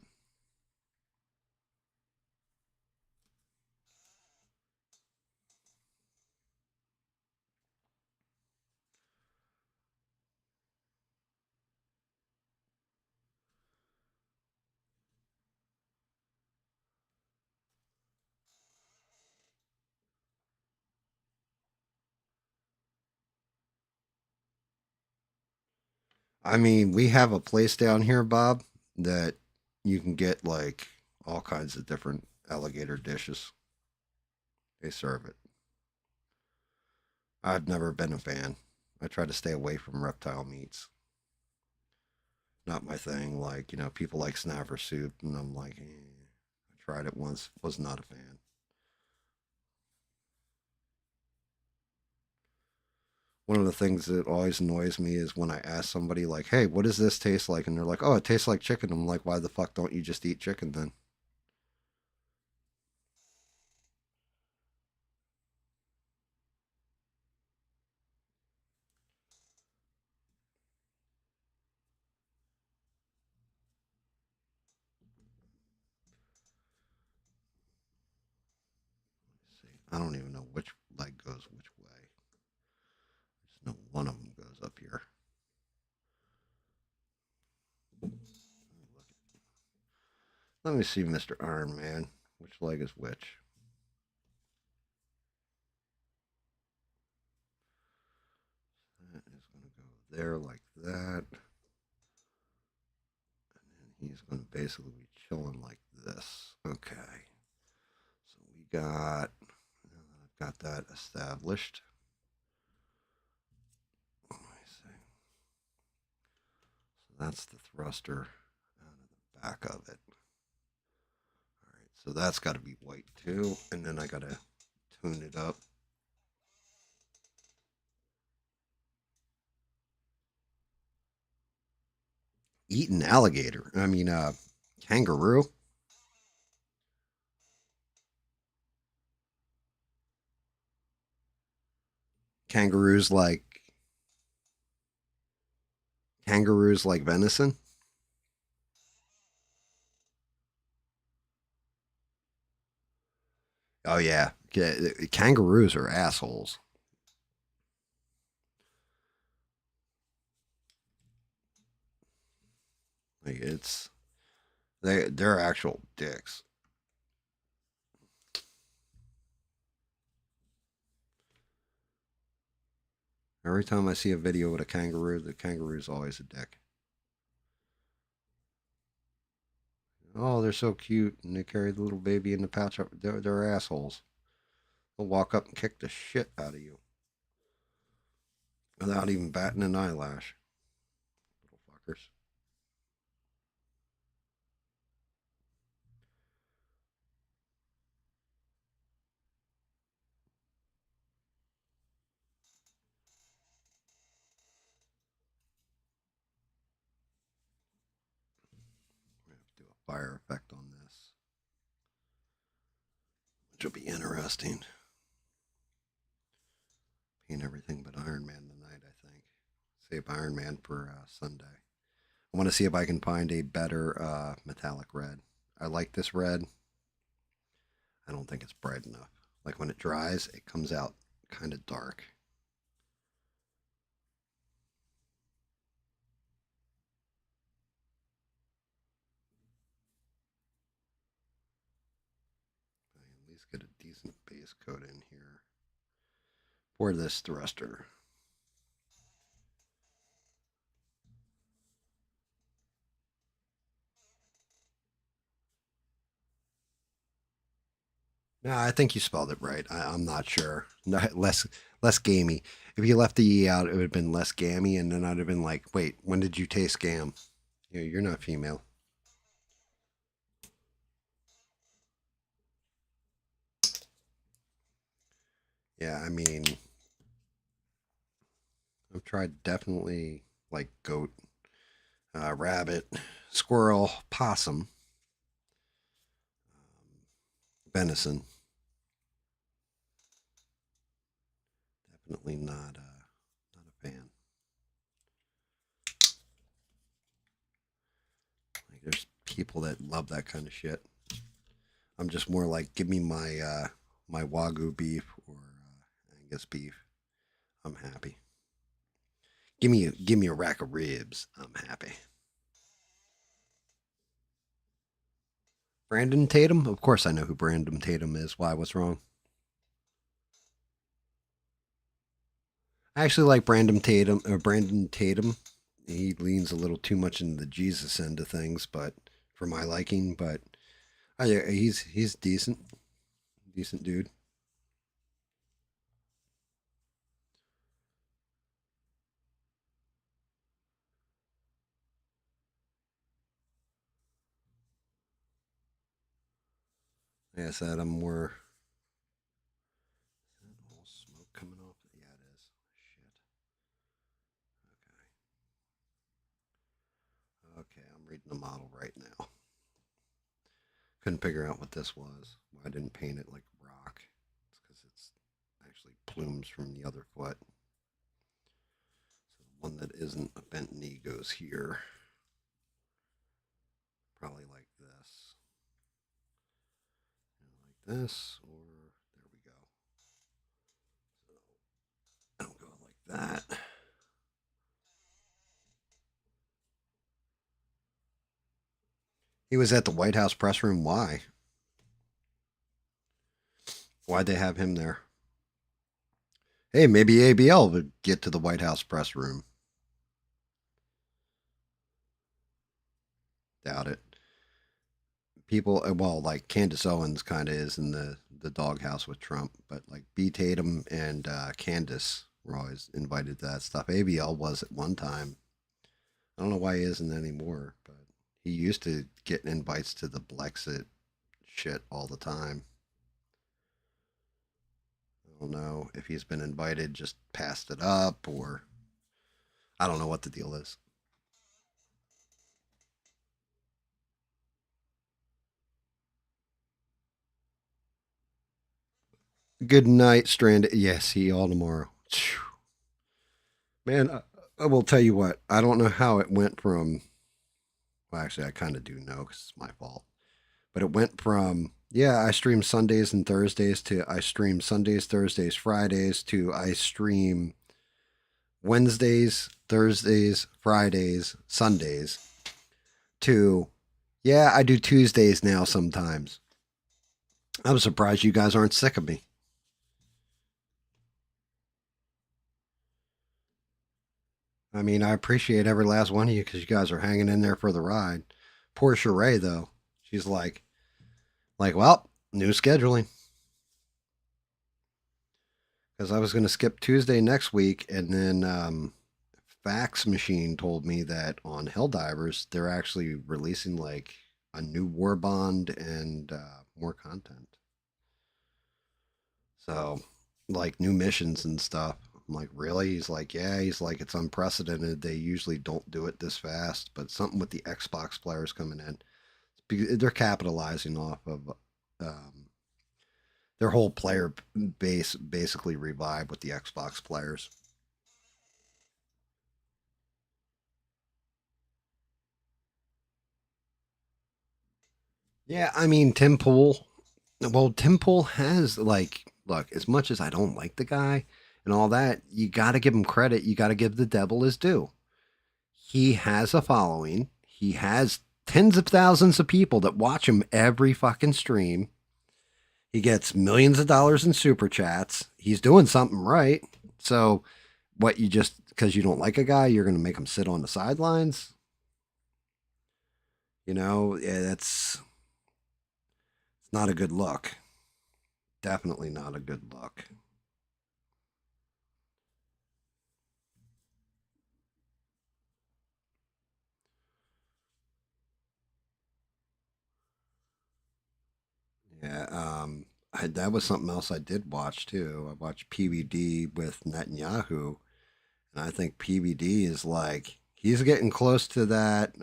I mean, we have a place down here, Bob, that you can get like all kinds of different alligator dishes. They serve it. I've never been a fan. I try to stay away from reptile meats. Not my thing. Like, people like snapper soup, and I'm like, I tried it once, was not a fan. One of the things that always annoys me is when I ask somebody, like, hey, what does this taste like? And they're like, oh, it tastes like chicken. I'm like, why the fuck don't you just eat chicken then? See, I don't even know which leg goes which way. I just know one of them goes up here. Let me see, Mr. Iron Man. Which leg is which? That is going to go there like that. And he's going to basically be chilling like this. Okay. So I've got that established. Let me see. So that's the thruster out of the back of it. All right. So that's got to be white too. And then I got to tune it up. Eating alligator. I mean, kangaroo. Kangaroos like kangaroos like venison. Oh yeah, kangaroos are assholes. Like they're actual dicks. Every time I see a video with a kangaroo, the kangaroo's always a dick. Oh, they're so cute, and they carry the little baby in the pouch. They're assholes. They'll walk up and kick the shit out of you without even batting an eyelash. Little fuckers. We have to do a fire effect on this, which will be interesting. Paint everything but Iron Man tonight, I think. Save Iron Man for Sunday. I want to see if I can find a better metallic red. I like this red. I don't think it's bright enough. Like when it dries, it comes out kind of dark. I at least get a decent base coat in here for this thruster. No, I think you spelled it right. I'm not sure. Less gamey. If you left the E out, it would have been less gammy, and then I'd have been like, wait, when did you taste gam? You're not female. Yeah, I mean, I've tried definitely like goat, rabbit, squirrel, possum, venison. Definitely not a fan. Like, there's people that love that kind of shit. I'm just more like, give me my wagyu beef or Angus beef. I'm happy. Give me a rack of ribs. I'm happy. Brandon Tatum? Of course I know who Brandon Tatum is. Why? What's wrong? I actually like Brandon Tatum. Brandon Tatum. He leans a little too much into the Jesus end of things, but for my liking. But he's decent, decent dude. Like I said, I'm more. Is that all smoke coming off? Yeah, it is. Shit. Okay, I'm reading the model right now. Couldn't figure out what this was. Why I didn't paint it like rock. It's because it's actually plumes from the other foot. So the one that isn't a bent knee goes here. Probably like this. Like this, or there we go. So I don't go like that. He was at the White House press room. Why? Why'd they have him there? Hey, maybe ABL would get to the White House press room. Doubt it. People, well, like Candace Owens kind of is in the doghouse with Trump, but like B Tatum and Candace were always invited to that stuff. ABL was at one time. I don't know why he isn't anymore, but he used to get invites to the Blexit shit all the time. I don't know if he's been invited, just passed it up, or I don't know what the deal is. Good night, Strand. Yes, see you all tomorrow. Man, I will tell you what. I don't know how it went from. Well, actually, I kind of do know because it's my fault. But it went from yeah, I stream Sundays and Thursdays to I stream Sundays, Thursdays, Fridays to I stream Wednesdays, Thursdays, Fridays, Sundays to yeah, I do Tuesdays now sometimes. I'm surprised you guys aren't sick of me. I mean, I appreciate every last one of you because you guys are hanging in there for the ride. Poor Sheree though, she's like, well, new scheduling because I was going to skip Tuesday next week, and then Fax Machine told me that on Helldivers they're actually releasing like a new war bond and more content. So, like new missions and stuff. I'm like, really? He's like, yeah. He's like, it's unprecedented. They usually don't do it this fast, but something with the Xbox players coming in, they're capitalizing off of um, their whole player base basically revived with the Xbox players. Yeah, I mean Tim Pool. Well, Tim Pool has like, look, as much as I don't like the guy and all that, you got to give him credit. You got to give the devil his due. He has a following. He has tens of thousands of people that watch him every fucking stream. He gets millions of dollars in super chats. He's doing something right. So, what you just because you don't like a guy, you're going to make him sit on the sidelines? Yeah, that's not a good look. Definitely not a good look. Yeah, that was something else I did watch too. I watched PVD with Netanyahu, and I think PVD is like he's getting close to that.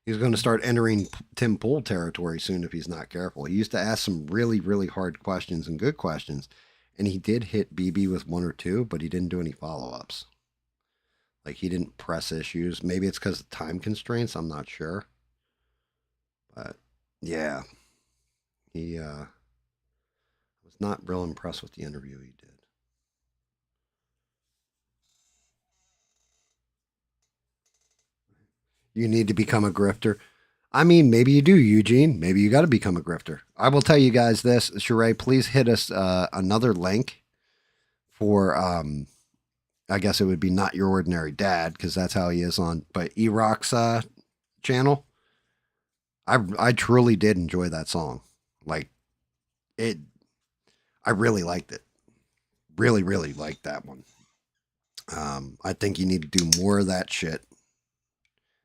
He's going to start entering Tim Pool territory soon if he's not careful. He used to ask some really, really hard questions and good questions, and he did hit BB with one or two, but he didn't do any follow ups. Like he didn't press issues. Maybe it's because of time constraints. I'm not sure, but yeah, he was not real impressed with the interview he did. You need to become a grifter. I mean, maybe you do, Eugene. Maybe you got to become a grifter. I will tell you guys this, Sheree. Please hit us another link for I guess it would be Not Your Ordinary Dad because that's how he is on. But E-Rock's channel, I truly did enjoy that song. Like it, I really liked it. Really, really liked that one. I think you need to do more of that shit.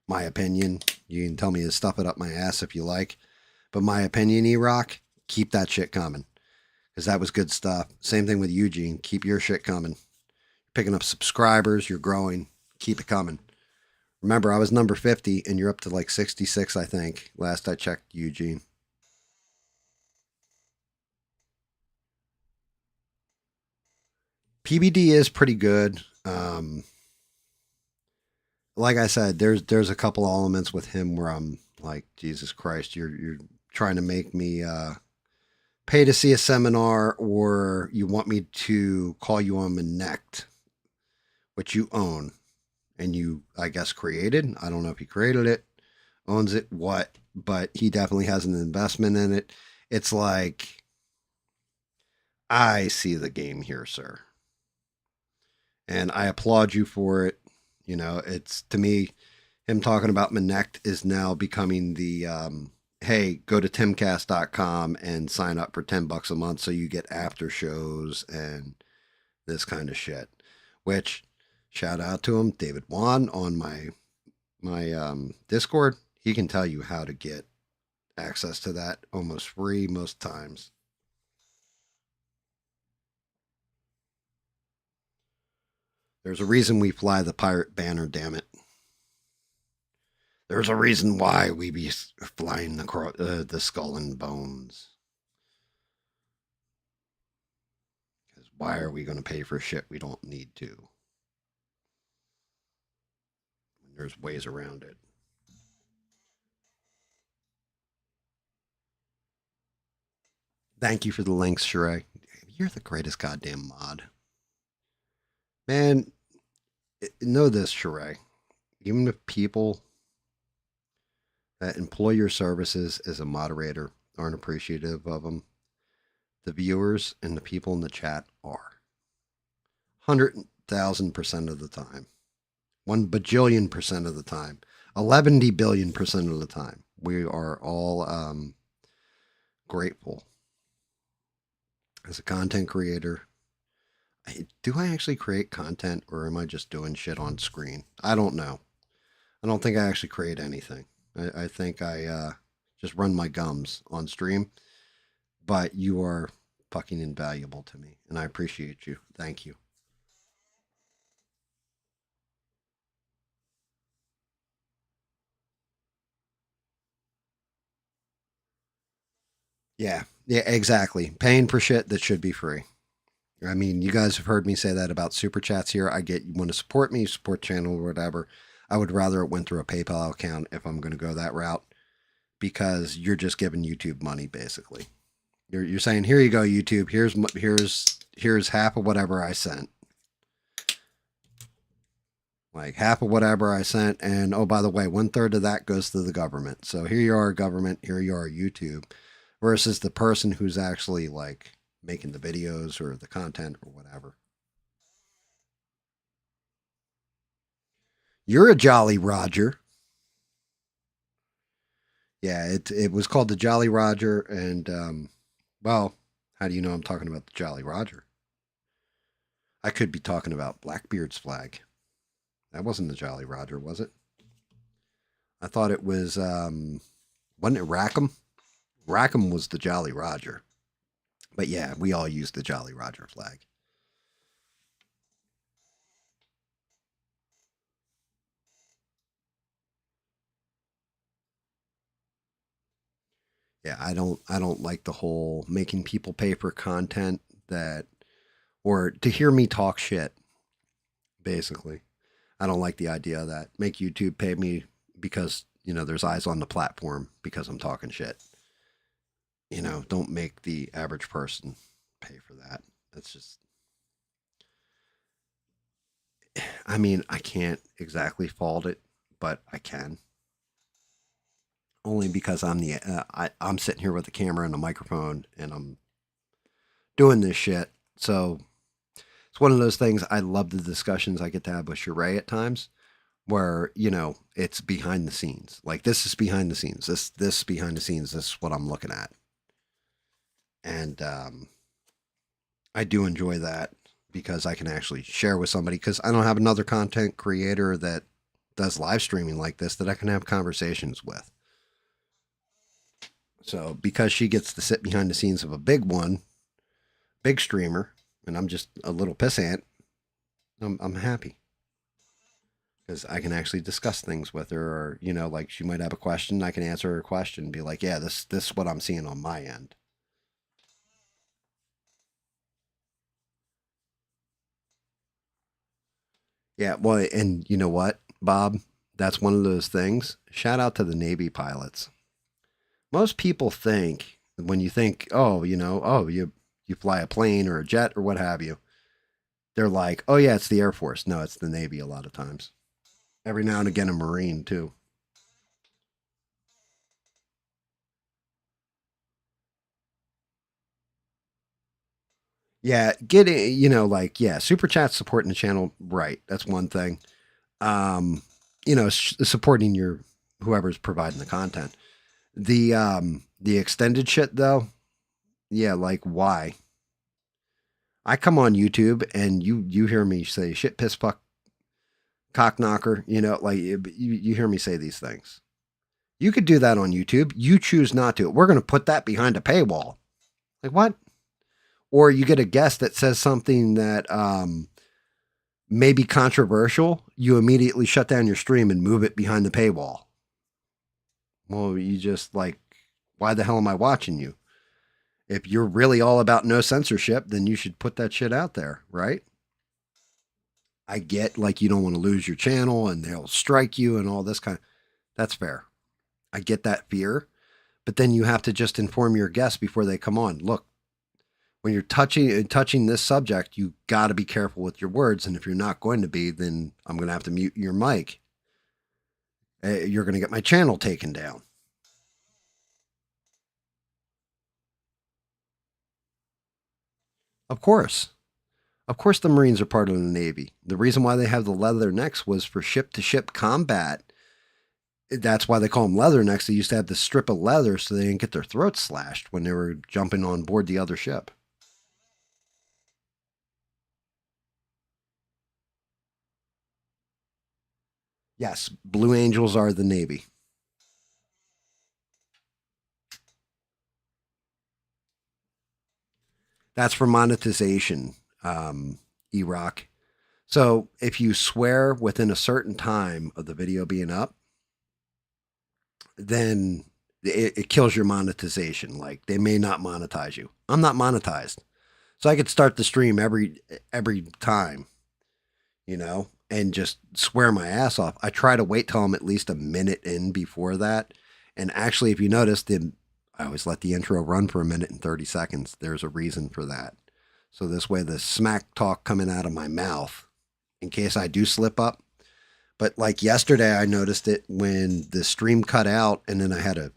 My opinion. You can tell me to stuff it up my ass if you like, but my opinion, E-Rock, keep that shit coming because that was good stuff. Same thing with Eugene. Keep your shit coming. Picking up subscribers. You're growing. Keep it coming. Remember, I was number 50 and you're up to like 66, I think. Last I checked, Eugene. PBD is pretty good. Like I said, there's a couple elements with him where I'm like, Jesus Christ, you're trying to make me pay to see a seminar, or you want me to call you on Connect, which you own and you, I guess, created. I don't know if he created it, owns it, what, but he definitely has an investment in it. It's like, I see the game here, sir. And I applaud you for it. You know, it's to me, him talking about Connect is now becoming the hey, go to timcast.com and sign up for $10 a month so you get after shows and this kind of shit. Which shout out to him, David Wan on my Discord. He can tell you how to get access to that almost free most times. There's a reason we fly the pirate banner, damn it. There's a reason why we be flying the skull and bones. Because why are we going to pay for shit we don't need to? There's ways around it. Thank you for the links, Sheree. You're the greatest goddamn mod. Man, know this, Sheree. Even if people that employ your services as a moderator aren't appreciative of them, the viewers and the people in the chat are. 100,000% of the time. 1 bajillion% of the time. 11 billion% of the time. We are all grateful. As a content creator, do I actually create content or am I just doing shit on screen? I don't know. I don't think I actually create anything. I think I just run my gums on stream, but you are fucking invaluable to me and I appreciate you. Thank you. Yeah, yeah, exactly. Paying for shit that should be free. I mean, you guys have heard me say that about super chats here. I get you want to support me, support channel or whatever. I would rather it went through a PayPal account if I'm going to go that route because you're just giving YouTube money basically. You're saying here you go YouTube. Here's half of whatever I sent. Like half of whatever I sent, and oh by the way, 1/3 of that goes to the government. So here you are, government. Here you are, YouTube. Versus the person who's actually like making the videos or the content or whatever. You're a Jolly Roger. Yeah, it was called the Jolly Roger, and well, how do you know I'm talking about the Jolly Roger? I could be talking about Blackbeard's flag. That wasn't the Jolly Roger, was it? I thought it was wasn't it Rackham? Rackham was the Jolly Roger. But yeah, we all use the Jolly Roger flag. Yeah, I don't like the whole making people pay for content that or to hear me talk shit, basically. I don't like the idea of that. Make YouTube pay me because, there's eyes on the platform because I'm talking shit. Don't make the average person pay for that. That's just I mean, I can't exactly fault it, but I can. Only because I'm sitting here with a camera and a microphone and I'm doing this shit. So it's one of those things. I love the discussions I get to have with Sheree at times, where it's behind the scenes. Like this is behind the scenes. This behind the scenes. This is what I'm looking at, and I do enjoy that because I can actually share with somebody because I don't have another content creator that does live streaming like this that I can have conversations with. So because she gets to sit behind the scenes of a big streamer, and I'm just a little pissant, I'm happy because I can actually discuss things with her, or like she might have a question, I can answer her question, and be like, yeah, this is what I'm seeing on my end. Yeah, well, and you know what, Bob, that's one of those things. Shout out to the Navy pilots. Most people think when you think, oh, you fly a plane or a jet or what have you, they're like, oh yeah, it's the Air Force. No, it's the Navy a lot of times. Every now and again, a Marine too. Yeah, like, yeah, super chat supporting the channel, right? That's one thing. Um, supporting your whoever's providing the content. The extended shit though, yeah, like why? I come on YouTube and you hear me say shit, piss, fuck, cock knocker. Like you hear me say these things. You could do that on YouTube. You choose not to. We're going to put that behind a paywall. Like what? Or you get a guest that says something that may be controversial. You immediately shut down your stream and move it behind the paywall. Well, you just like, why the hell am I watching you? If you're really all about no censorship, then you should put that shit out there, right? I get like you don't want to lose your channel and they'll strike you and all this kind of, that's fair. I get that fear, but then you have to just inform your guests before they come on. Look, when you're touching this subject, you got to be careful with your words, and if you're not going to be, then I'm going to have to mute your mic. You're going to get my channel taken down. Of course. Of course, the Marines are part of the Navy. The reason why they have the leather necks was for ship to ship combat. That's why they call them leather necks. They used to have the strip of leather so they didn't get their throats slashed when they were jumping on board the other ship. Yes, Blue Angels are the Navy. That's for monetization, Iraq. So if you swear within a certain time of the video being up, then it kills your monetization. Like they may not monetize you. I'm not monetized, so I could start the stream every time, and just swear my ass off. I try to wait till I'm at least a minute in before that. And actually, if you notice, I always let the intro run for a minute and 30 seconds. There's a reason for that. So this way, the smack talk coming out of my mouth, in case I do slip up. But like yesterday, I noticed it when the stream cut out and then I had to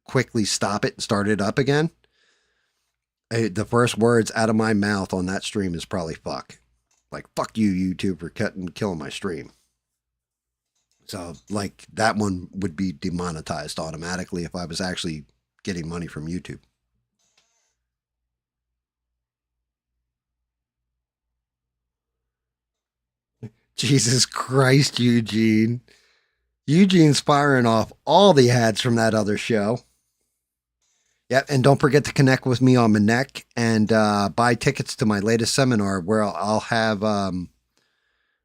quickly stop it and start it up again. The first words out of my mouth on that stream is probably fuck. Like, fuck you, YouTube, for killing my stream. So, like, that one would be demonetized automatically if I was actually getting money from YouTube. Jesus Christ, Eugene. Eugene's firing off all the ads from that other show. Yep, and don't forget to connect with me on my neck and buy tickets to my latest seminar where I'll have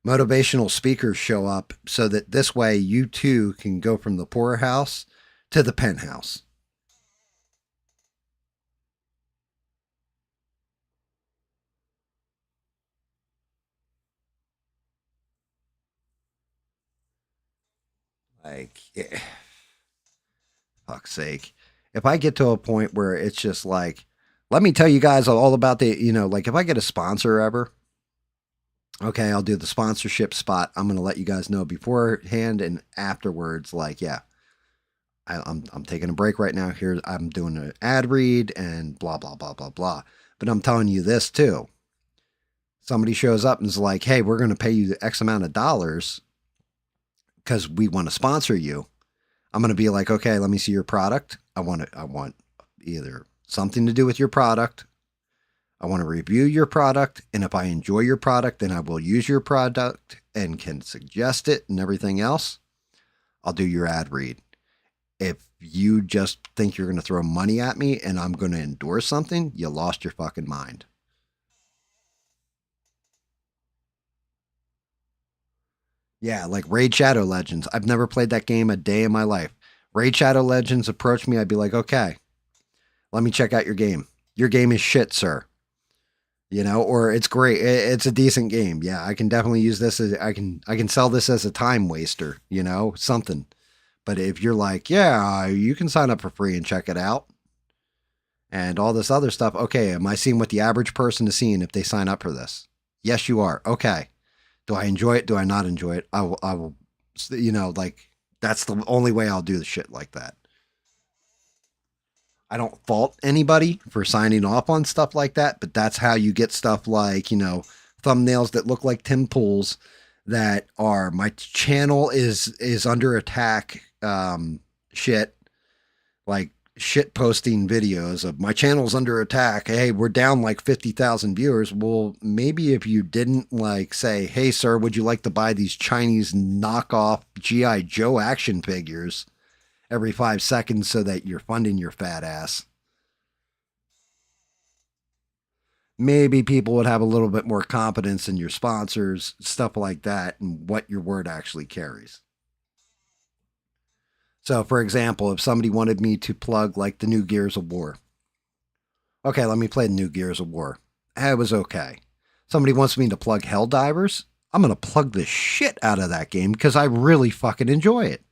motivational speakers show up so that this way you too can go from the poorhouse to the penthouse. Like, yeah, fuck's sake. If I get to a point where it's just like, let me tell you guys all about like if I get a sponsor ever, okay, I'll do the sponsorship spot. I'm going to let you guys know beforehand and afterwards. Like, yeah, I'm taking a break right now. Here, I'm doing an ad read and blah, blah, blah, blah, blah. But I'm telling you this too. Somebody shows up and is like, hey, we're going to pay you X amount of dollars because we want to sponsor you. I'm going to be like, okay, let me see your product. I want either something to do with your product. I want to review your product. And if I enjoy your product, then I will use your product and can suggest it and everything else. I'll do your ad read. If you just think you're going to throw money at me and I'm going to endorse something, you lost your fucking mind. Yeah, like Raid Shadow Legends. I've never played that game a day in my life. Raid Shadow Legends approached me. I'd be like, okay, let me check out your game. Your game is shit, sir. Or it's great. It's a decent game. Yeah, I can definitely use this as I can sell this as a time waster. Something. But if you're like, yeah, you can sign up for free and check it out, and all this other stuff. Okay, am I seeing what the average person is seeing if they sign up for this? Yes, you are. Okay. Do I enjoy it? Do I not enjoy it? I will, like that's the only way I'll do the shit like that. I don't fault anybody for signing off on stuff like that, but that's how you get stuff like, thumbnails that look like Tim Pools that are my channel is under attack shit, like shit posting videos of my channel's under attack. Hey, we're down like 50,000 viewers. Well, maybe if you didn't like say, hey, sir, would you like to buy these Chinese knockoff G.I. Joe action figures every 5 seconds so that you're funding your fat ass? Maybe people would have a little bit more confidence in your sponsors, stuff like that, and what your word actually carries. So, for example, if somebody wanted me to plug like the new Gears of War, okay, let me play the new Gears of War. It was okay. Somebody wants me to plug Helldivers. I'm going to plug the shit out of that game because I really fucking enjoy it.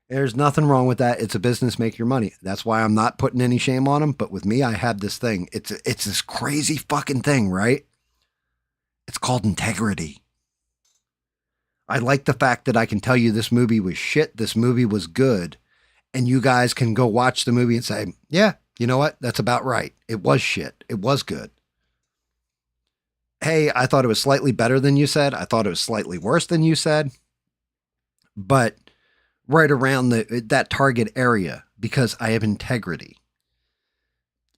There's nothing wrong with that. It's a business, make your money. That's why I'm not putting any shame on them. But with me, I have this thing. It's this crazy fucking thing, right? It's called integrity. I like the fact that I can tell you this movie was shit, this movie was good, and you guys can go watch the movie and say, yeah, you know what? That's about right. It was shit. It was good. Hey, I thought it was slightly better than you said. I thought it was slightly worse than you said, but right around that target area because I have integrity.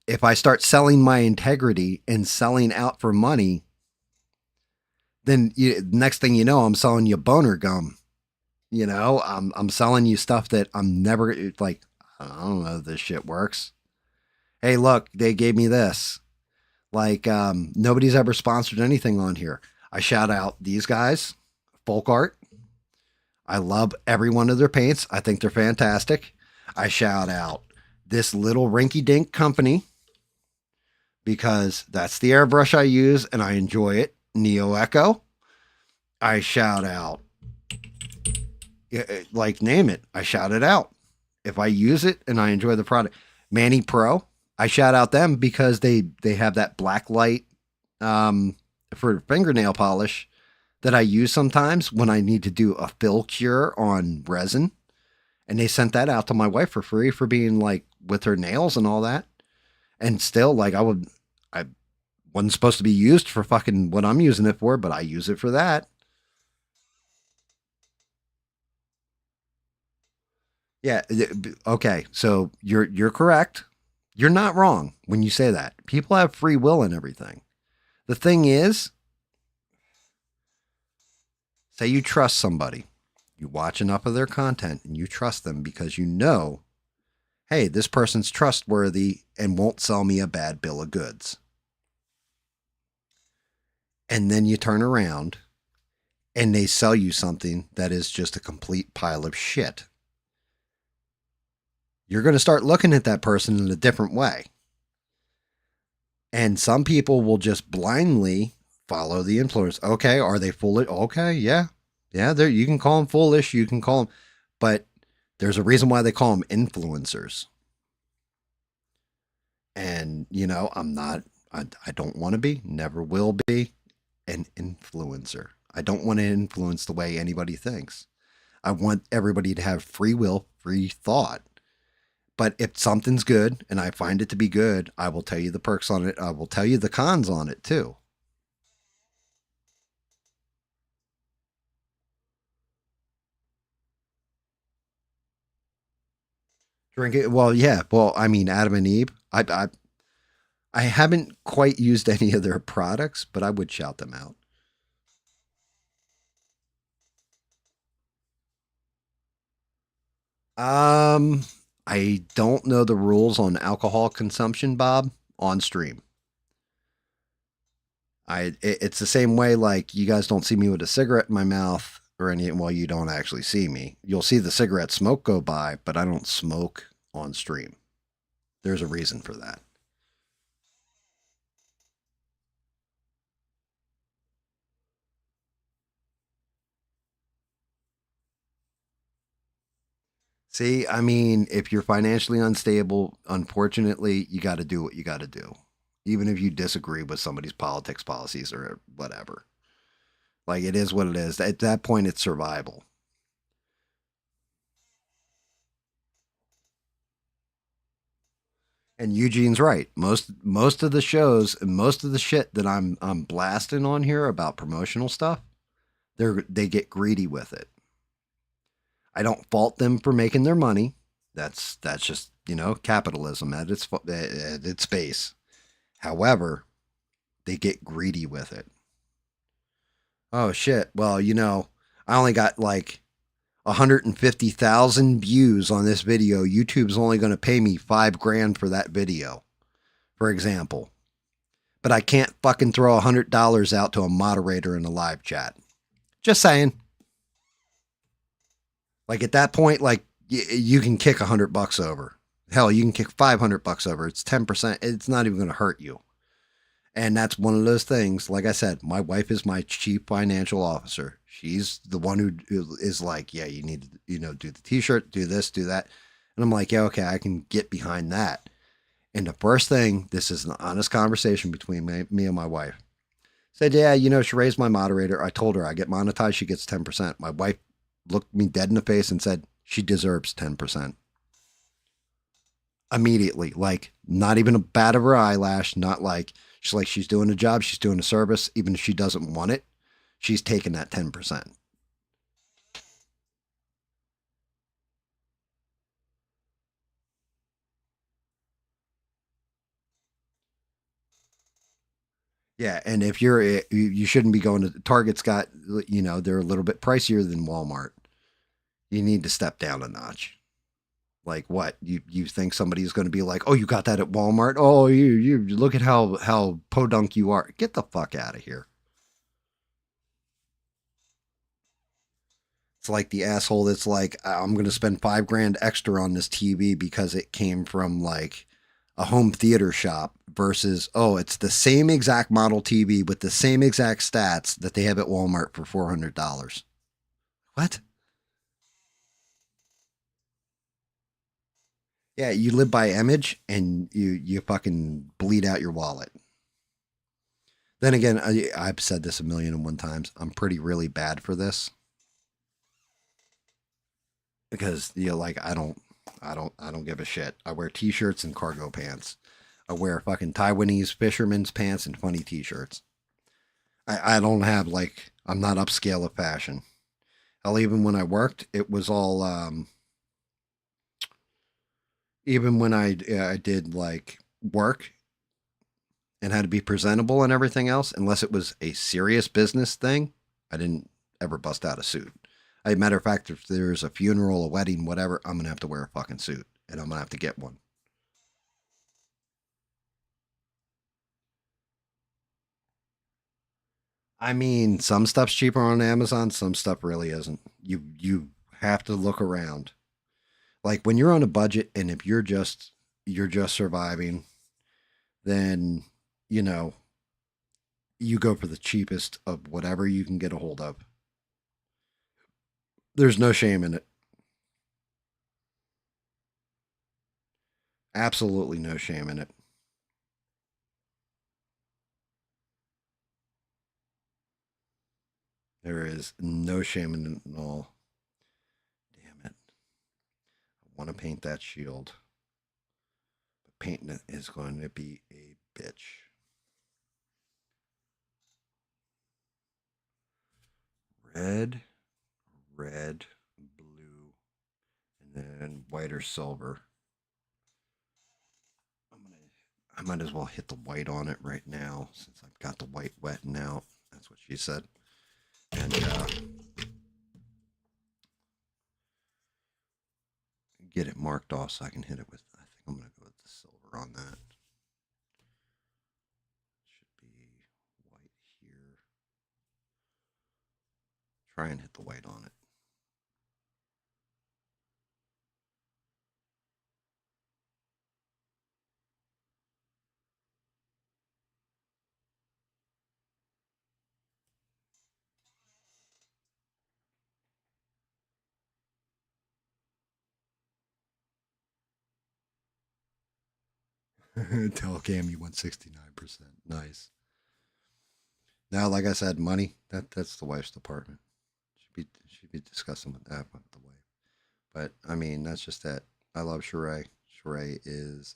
If I start selling my integrity and selling out for money, then next thing you know, I'm selling you boner gum. I'm selling you stuff that I'm never like. I don't know if this shit works. Hey, look, they gave me this. Like, nobody's ever sponsored anything on here. I shout out these guys, Folk Art. I love every one of their paints. I think they're fantastic. I shout out this little rinky dink company because that's the airbrush I use and I enjoy it. Neo Echo. I shout out, like, name it. I shout it out. If I use it and I enjoy the product. Manny Pro. I shout out them because they have that black light for fingernail polish that I use sometimes when I need to do a fill cure on resin. And they sent that out to my wife for free for being like with her nails and all that. And still, like, I wasn't supposed to be used for fucking what I'm using it for, but I use it for that. Yeah. Okay. So you're correct. You're not wrong when you say that. People have free will and everything. The thing is, say you trust somebody. You watch enough of their content and you trust them because you know, hey, this person's trustworthy and won't sell me a bad bill of goods. And then you turn around and they sell you something that is just a complete pile of shit. You're going to start looking at that person in a different way. And some people will just blindly follow the influence. Okay, are they foolish? Okay, yeah. Yeah, you can call them foolish, you can call them, but there's a reason why they call them influencers. And, I don't want to be, never will be an influencer. I don't want to influence the way anybody thinks. I want everybody to have free will, free thought. But if something's good and I find it to be good, I will tell you the perks on it. I will tell you the cons on it too. Drink it. Well, yeah. Well, I mean, Adam and Eve. I haven't quite used any of their products, but I would shout them out. Um, I don't know the rules on alcohol consumption, Bob, on stream. It's the same way like you guys don't see me with a cigarette in my mouth or any well you don't actually see me. You'll see the cigarette smoke go by, but I don't smoke on stream. There's a reason for that. See, I mean, if you're financially unstable, unfortunately, you got to do what you got to do. Even if you disagree with somebody's politics policies or whatever. Like it is what it is. At that point it's survival. And Eugene's right. Most of the shows and most of the shit that I'm blasting on here about promotional stuff, they get greedy with it. I don't fault them for making their money. That's just capitalism at its base. However, they get greedy with it. Oh shit! Well, I only got like 150,000 views on this video. YouTube's only going to pay me 5 grand for that video, for example. But I can't fucking throw $100 out to a moderator in a live chat. Just saying. Like at that point, like you can kick $100 over. Hell, you can kick $500 over. It's 10%. It's not even going to hurt you. And that's one of those things. Like I said, my wife is my chief financial officer. She's the one who is like, yeah, you need to, do the t-shirt, do this, do that. And I'm like, yeah, okay, I can get behind that. And the first thing, this is an honest conversation between me and my wife. Said, yeah, she raised my moderator. I told her I get monetized, she gets 10%. My wife looked me dead in the face and said, she deserves 10%. Immediately, like not even a bat of her eyelash, not like, she's like, she's doing a job, she's doing a service, even if she doesn't want it, she's taking that 10%. Yeah, and if you shouldn't be going to Target's got, they're a little bit pricier than Walmart. You need to step down a notch. Like what? You think somebody's going to be like, "Oh, you got that at Walmart? Oh, you look at how podunk you are. Get the fuck out of here." It's like the asshole that's like, I'm going to spend 5 grand extra on this TV because it came from like a home theater shop versus, oh, it's the same exact model TV with the same exact stats that they have at Walmart for $400. What? Yeah, you live by image and you fucking bleed out your wallet. Then again, I've said this a million and one times. I'm pretty really bad for this because like I don't give a shit. I wear t-shirts and cargo pants. I wear fucking Taiwanese fisherman's pants and funny t-shirts. I don't have like I'm not upscale of fashion. Hell, even when I worked, it was all even when I did like work and had to be presentable and everything else, unless it was a serious business thing, I didn't ever bust out a suit. As a matter of fact, if there's a funeral, a wedding, whatever, I'm gonna have to wear a fucking suit, and I'm gonna have to get one. I mean, some stuff's cheaper on Amazon, some stuff really isn't. You have to look around. Like when you're on a budget, and if you're just surviving, then you know you go for the cheapest of whatever you can get a hold of. There's no shame in it. Absolutely no shame in it. There is no shame in it at all. Damn it. I want to paint that shield. But painting it is going to be a bitch. Red, red, blue, and then white or silver. I'm gonna I might as well hit the white on it right now since I've got the white wetting out. That's what she said. And get it marked off so I can hit it with. I think I'm gonna go with the silver on that. Should be white here. Try and hit the white on it. Tell Cam you won 69%. Nice. Now, like I said, money, that's the wife's department. Should be discussing with that with the wife. But I mean, that's just that. I love Sheree. Sheree is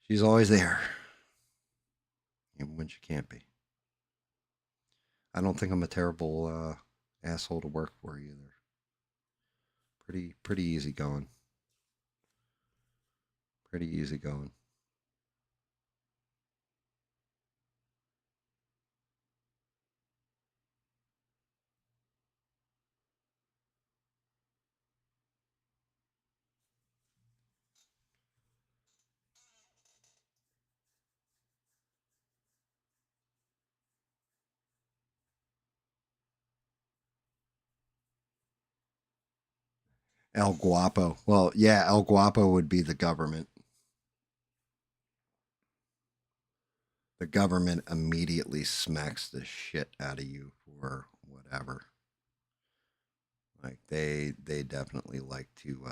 she's always there, even when she can't be. I don't think I'm a terrible asshole to work for either. Pretty easy going. Pretty easy going. El Guapo. Well, yeah, El Guapo would be the government. The government immediately smacks the shit out of you for whatever. Like they definitely like to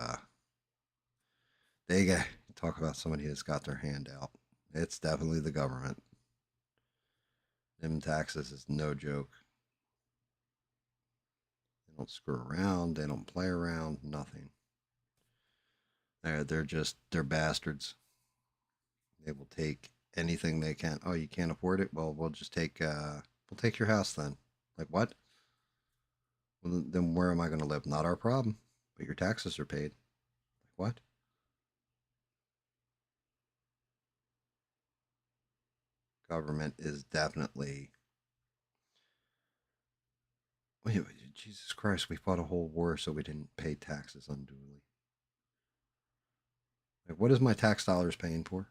they get talk about somebody who's got their hand out. It's definitely the government. Them taxes is no joke. They don't screw around. They don't play around. Nothing. They're bastards. They will take anything they can. Oh, you can't afford it? Well, we'll take your house then. Like what? Well, then where am I going to live? Not our problem. But your taxes are paid. Like what? Government is definitely. Wait, Jesus Christ! We fought a whole war so we didn't pay taxes unduly. Like, what is my tax dollars paying for?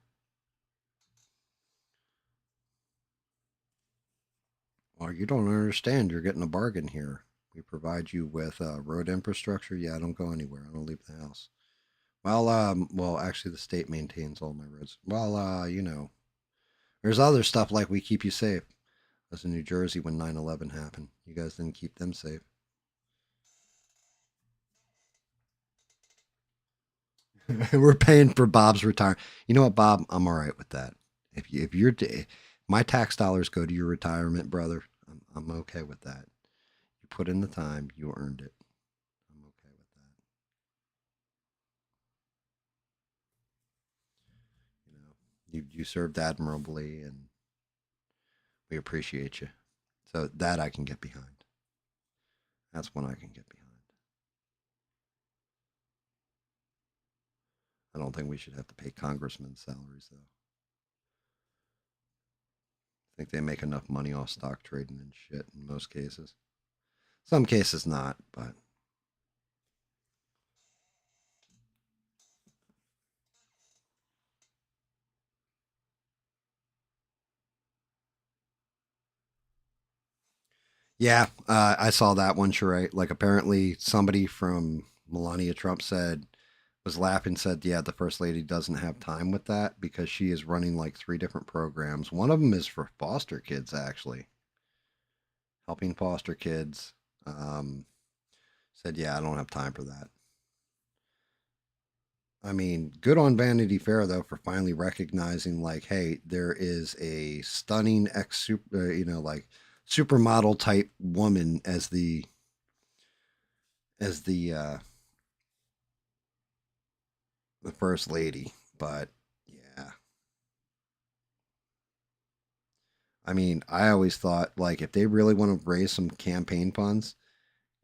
Well, you don't understand. You're getting a bargain here. We provide you with road infrastructure. Yeah, I don't go anywhere. I don't leave the house. Well, actually, the state maintains all my roads. Well, there's other stuff like we keep you safe. I was in New Jersey when 9/11 happened. You guys didn't keep them safe. We're paying for Bob's retirement. You know what, Bob? I'm all right with that. If my tax dollars go to your retirement, brother, I'm okay with that. You put in the time, you earned it. I'm okay with that. You know, you served admirably, and we appreciate you. So that I can get behind. That's one I can get behind. I don't think we should have to pay congressmen's salaries though. I think they make enough money off stock trading and shit in most cases. Some cases not, but yeah, I saw that one, Sheree. Like apparently somebody from Melania Trump said was laughing, said, yeah, the first lady doesn't have time with that because she is running like three different programs. One of them is for foster kids, actually, helping foster kids. Um, said, yeah, I don't have time for that. I mean, good on Vanity Fair though for finally recognizing like, hey, there is a stunning ex super, like supermodel type woman as the the first lady. But yeah, I mean, I always thought like if they really want to raise some campaign funds,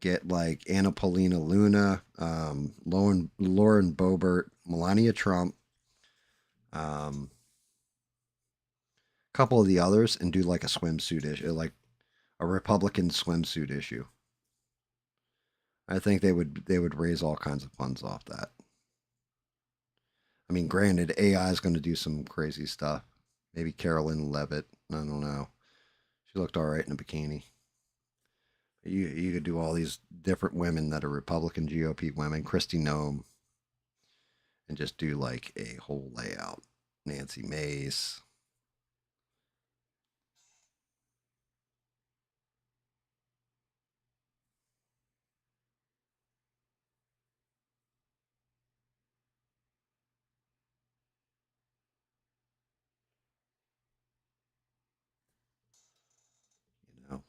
get like Anna Paulina Luna, Lauren Boebert, Melania Trump, a couple of the others, and do like a swimsuit issue, like a Republican swimsuit issue. I think they would raise all kinds of funds off that. I mean, granted, AI is going to do some crazy stuff. Maybe Carolyn Levitt. I don't know. She looked all right in a bikini. You could do all these different women that are Republican GOP women, Christy Nome, and just do like a whole layout. Nancy Mace, you know.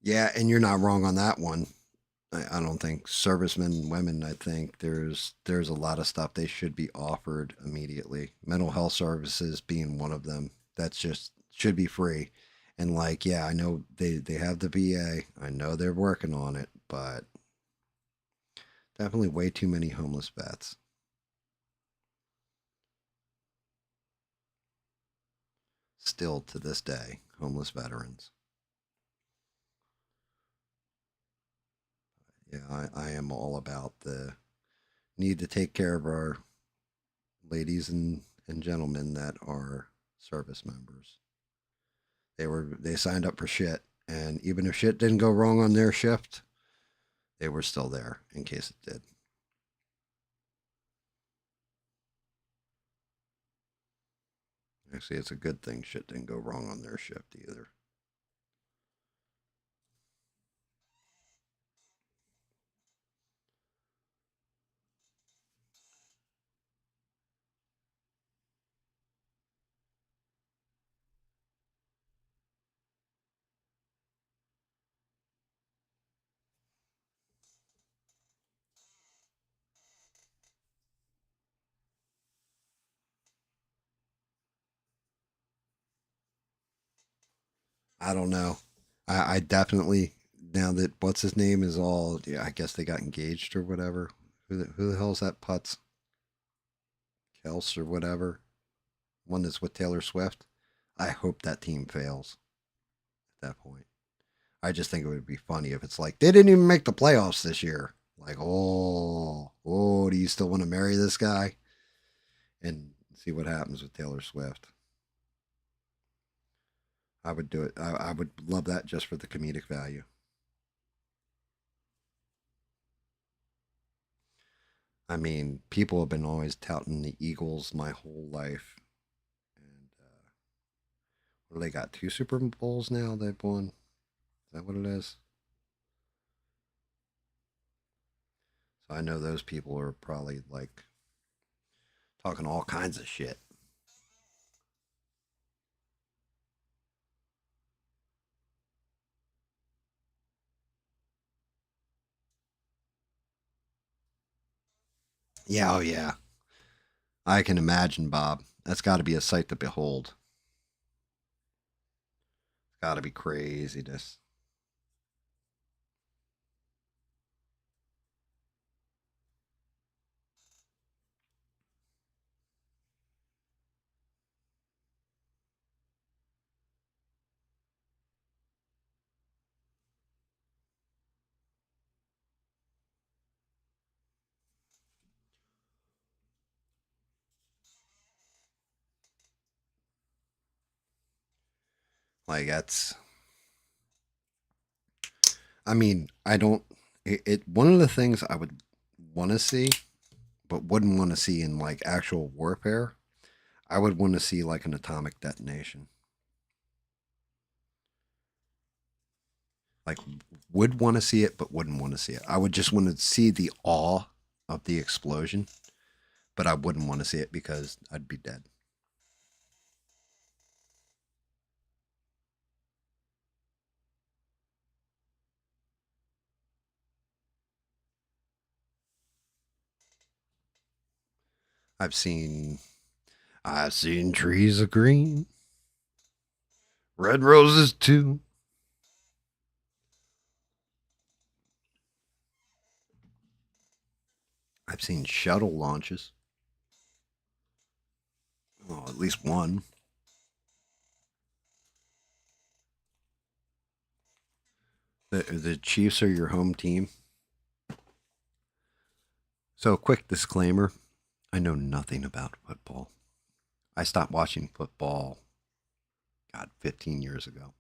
Yeah, and you're not wrong on that one. I don't think servicemen and women. I think there's a lot of stuff they should be offered immediately. Mental health services being one of them. That's just should be free. And like, yeah, I know they have the VA. I know they're working on it, but definitely way too many homeless vets. Still to this day, homeless veterans. Yeah, I am all about the need to take care of our ladies and gentlemen that are service members. They signed up for shit, and even if shit didn't go wrong on their shift, they were still there in case it did. Actually, it's a good thing shit didn't go wrong on their shift either. I don't know. I definitely now that what's his name is all. Yeah, I guess they got engaged or whatever. Who the hell's that putz Kels or whatever? One that's with Taylor Swift. I hope that team fails at that point. I just think it would be funny if it's like they didn't even make the playoffs this year. Like, do you still want to marry this guy? And see what happens with Taylor Swift. I would do it. I would love that just for the comedic value. I mean, people have been always touting the Eagles my whole life, and they got two Super Bowls now. They've won. Is that what it is? So I know those people are probably like talking all kinds of shit. Yeah, oh yeah. I can imagine, Bob. That's got to be a sight to behold. It's got to be craziness. Like that's. I mean, I don't. One of the things I would want to see, but wouldn't want to see in like actual warfare. I would want to see like an atomic detonation. Like, would want to see it, but wouldn't want to see it. I would just want to see the awe of the explosion, but I wouldn't want to see it because I'd be dead. I've seen I've seen trees of green, red roses too. I've seen shuttle launches. Oh, at least one. The Chiefs are your home team. So, quick disclaimer: I know nothing about football. I stopped watching football, God, 15 years ago.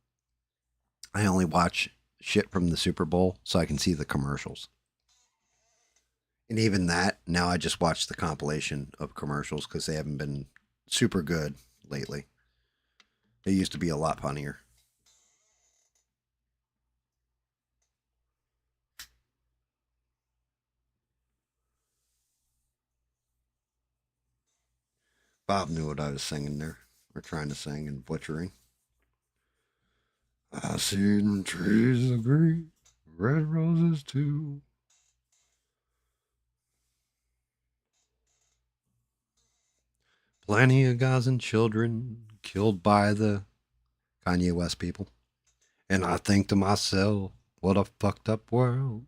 I only watch shit from the Super Bowl so I can see the commercials. And even that, now I just watch the compilation of commercials because they haven't been super good lately. They used to be a lot funnier. Bob knew what I was singing there, or trying to sing and butchering. I seen trees of green, red roses too. Plenty of guys and children killed by the Kanye West people. And I think to myself, what a fucked up world.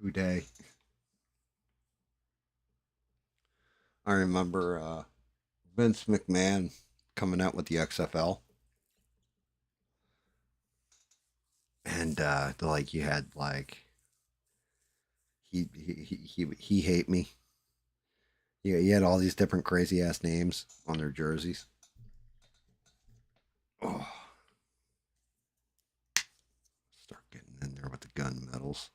Who day? I remember Vince McMahon coming out with the XFL. And like you had like he hate me. Yeah, he had all these different crazy ass names on their jerseys. Oh, start getting in there with the gun medals.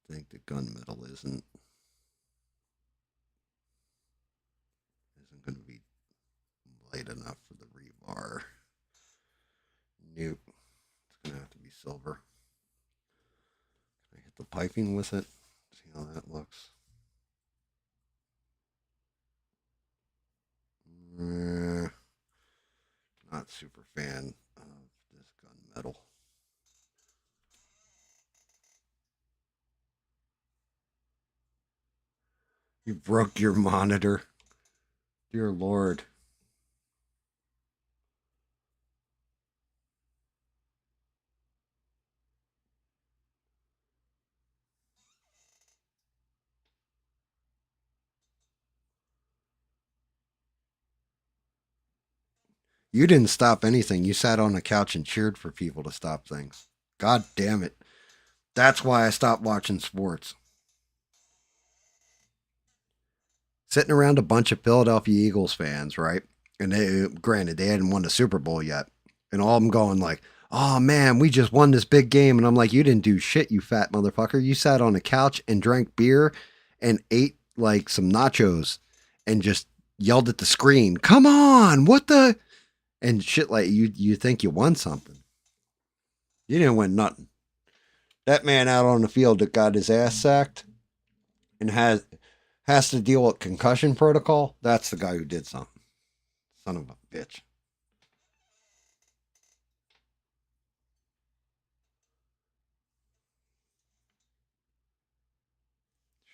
I think the gun medal isn't going to be light enough for the rebar. Nope, it's going to have to be silver. Can I hit the piping with it? See how that looks. Uh, Not super fan of this gun metal. You broke your monitor. Dear Lord. You didn't stop anything. You sat on a couch and cheered for people to stop things. God damn it. That's why I stopped watching sports. Sitting around a bunch of Philadelphia Eagles fans, right? And they, granted, they hadn't won the Super Bowl yet. And all of them going like, oh man, we just won this big game. And I'm like, you didn't do shit, you fat motherfucker. You sat on a couch and drank beer and ate like some nachos and just yelled at the screen, come on, what the? And shit like you think you won something. You didn't win nothing. That man out on the field that got his ass sacked and has to deal with concussion protocol, that's the guy who did something. Son of a bitch.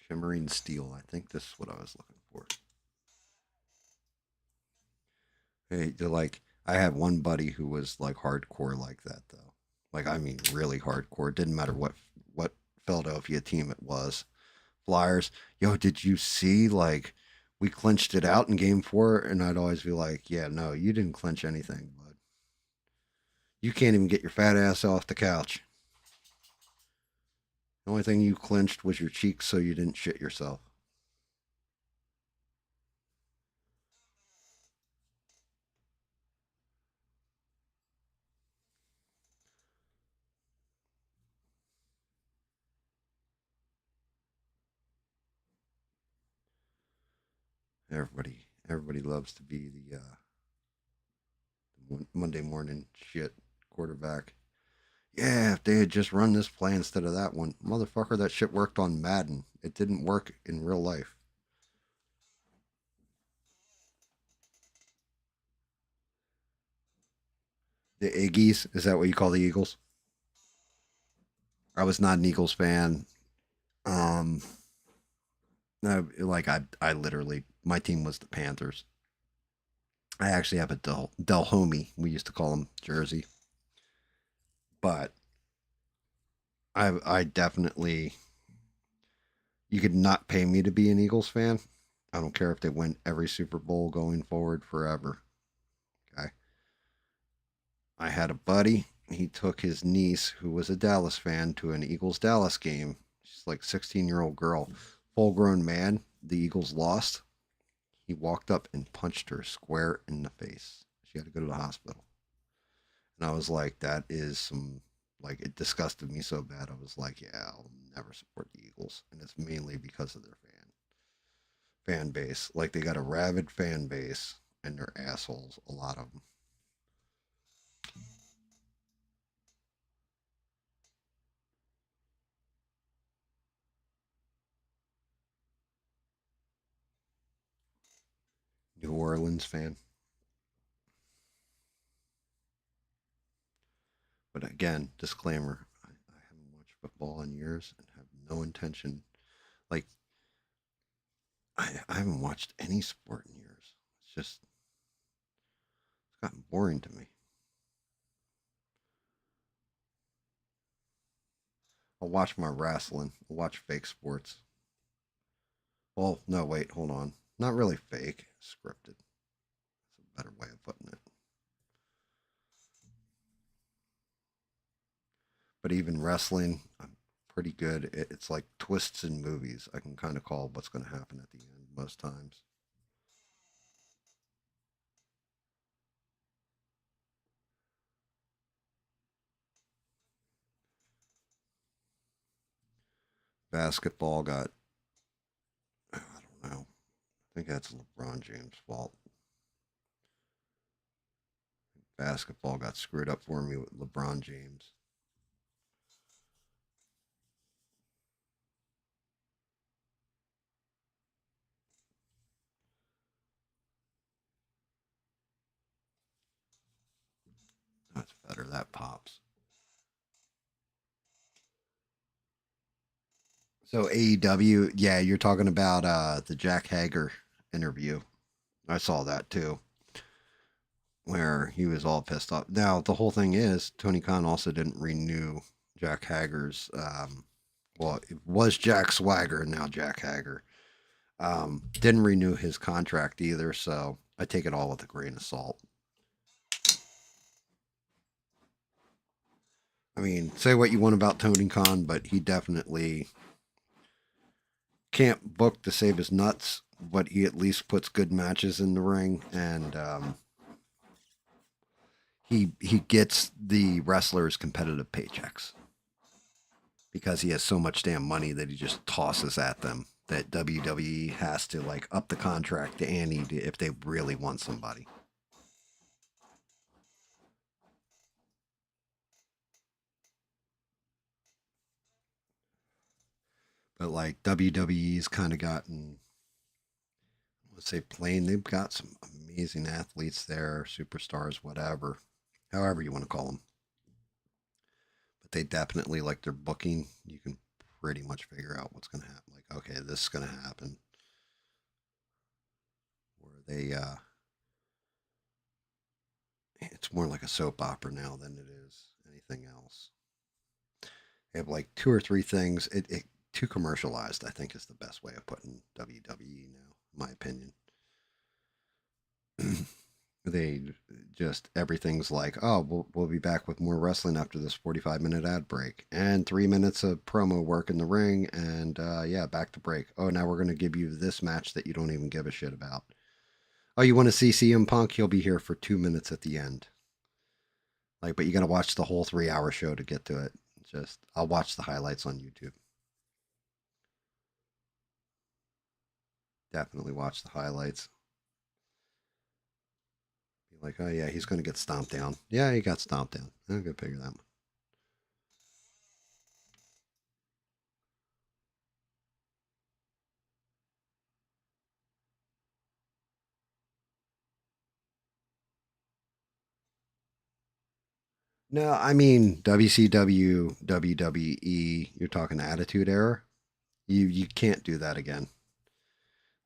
Shimmering steel. I think this is what I was looking for. Hey, they're like, I had one buddy who was like hardcore like that though. Like I mean really hardcore. It didn't matter what Philadelphia team it was. Flyers. Yo, did you see like we clinched it out in game 4 and I'd always be like, "Yeah, no, you didn't clinch anything, bud. You can't even get your fat ass off the couch. The only thing you clinched was your cheeks so you didn't shit yourself." Everybody loves to be the Monday morning shit quarterback. Yeah, if they had just run this play instead of that one, motherfucker, that shit worked on Madden. It didn't work in real life. The Iggies, is that what you call the Eagles? I was not an Eagles fan. Um, I literally, my team was the Panthers. I actually have a Del Homie, we used to call him jersey, but I definitely, you could not pay me to be an Eagles fan. I don't care if they win every Super Bowl going forward forever. Okay. I had a buddy. He took his niece, who was a Dallas fan, to an Eagles Dallas game. She's like 16-year-old girl, full grown man. The Eagles lost. He walked up and punched her square in the face. She had to go to the hospital. And I was like, that is some, like, it disgusted me so bad. I was like, yeah, I'll never support the Eagles. And it's mainly because of their fan base. Like, they got a rabid fan base, and they're assholes, a lot of them. New Orleans fan. But again, disclaimer: I haven't watched football in years and have no intention. Like I haven't watched any sport in years. It's gotten boring to me. I'll watch my wrestling. I'll watch fake sports. Well, no, wait, hold on. Not really fake, scripted. That's a better way of putting it. But even wrestling, I'm pretty good. It's like twists in movies. I can kind of call what's going to happen at the end most times. Basketball got, I don't know. I think that's LeBron James' fault. Basketball got screwed up for me with LeBron James. That's better. That pops. So AEW, yeah, you're talking about the Jack Hager interview. I saw that too, where he was all pissed off. Now the whole thing is Tony Khan also didn't renew Jack Hager's. Well, it was Jack Swagger, now Jack Hager. Didn't renew his contract either, so I take it all with a grain of salt. I mean, say what you want about Tony Khan, but he definitely can't book to save his nuts, but he at least puts good matches in the ring, and he gets the wrestlers competitive paychecks because he has so much damn money that he just tosses at them. That WWE has to like up the contract to Annie if they really want somebody. But like WWE's kind of gotten, let's say, plain. They've got some amazing athletes there, superstars, whatever, however you want to call them. But they definitely like their booking. You can pretty much figure out what's going to happen. Like, okay, this is going to happen. Where they, It's more like a soap opera now than it is anything else. They have like two or three things. It too commercialized, I think, is the best way of putting WWE now, in my opinion. They just everything's like, oh, we'll be back with more wrestling after this 45-minute ad break and 3 minutes of promo work in the ring, and yeah, back to break. Oh, now we're gonna give you this match that you don't even give a shit about. Oh, you want to see CM Punk? He'll be here for 2 minutes at the end. Like, but you gotta watch the whole 3 hour show to get to it. Just I'll watch the highlights on YouTube. Definitely watch the highlights. Be like, oh yeah, he's gonna get stomped down. Yeah, he got stomped down. I'm gonna figure that one. No, I mean WCW, WWE. You're talking Attitude Era. You can't do that again.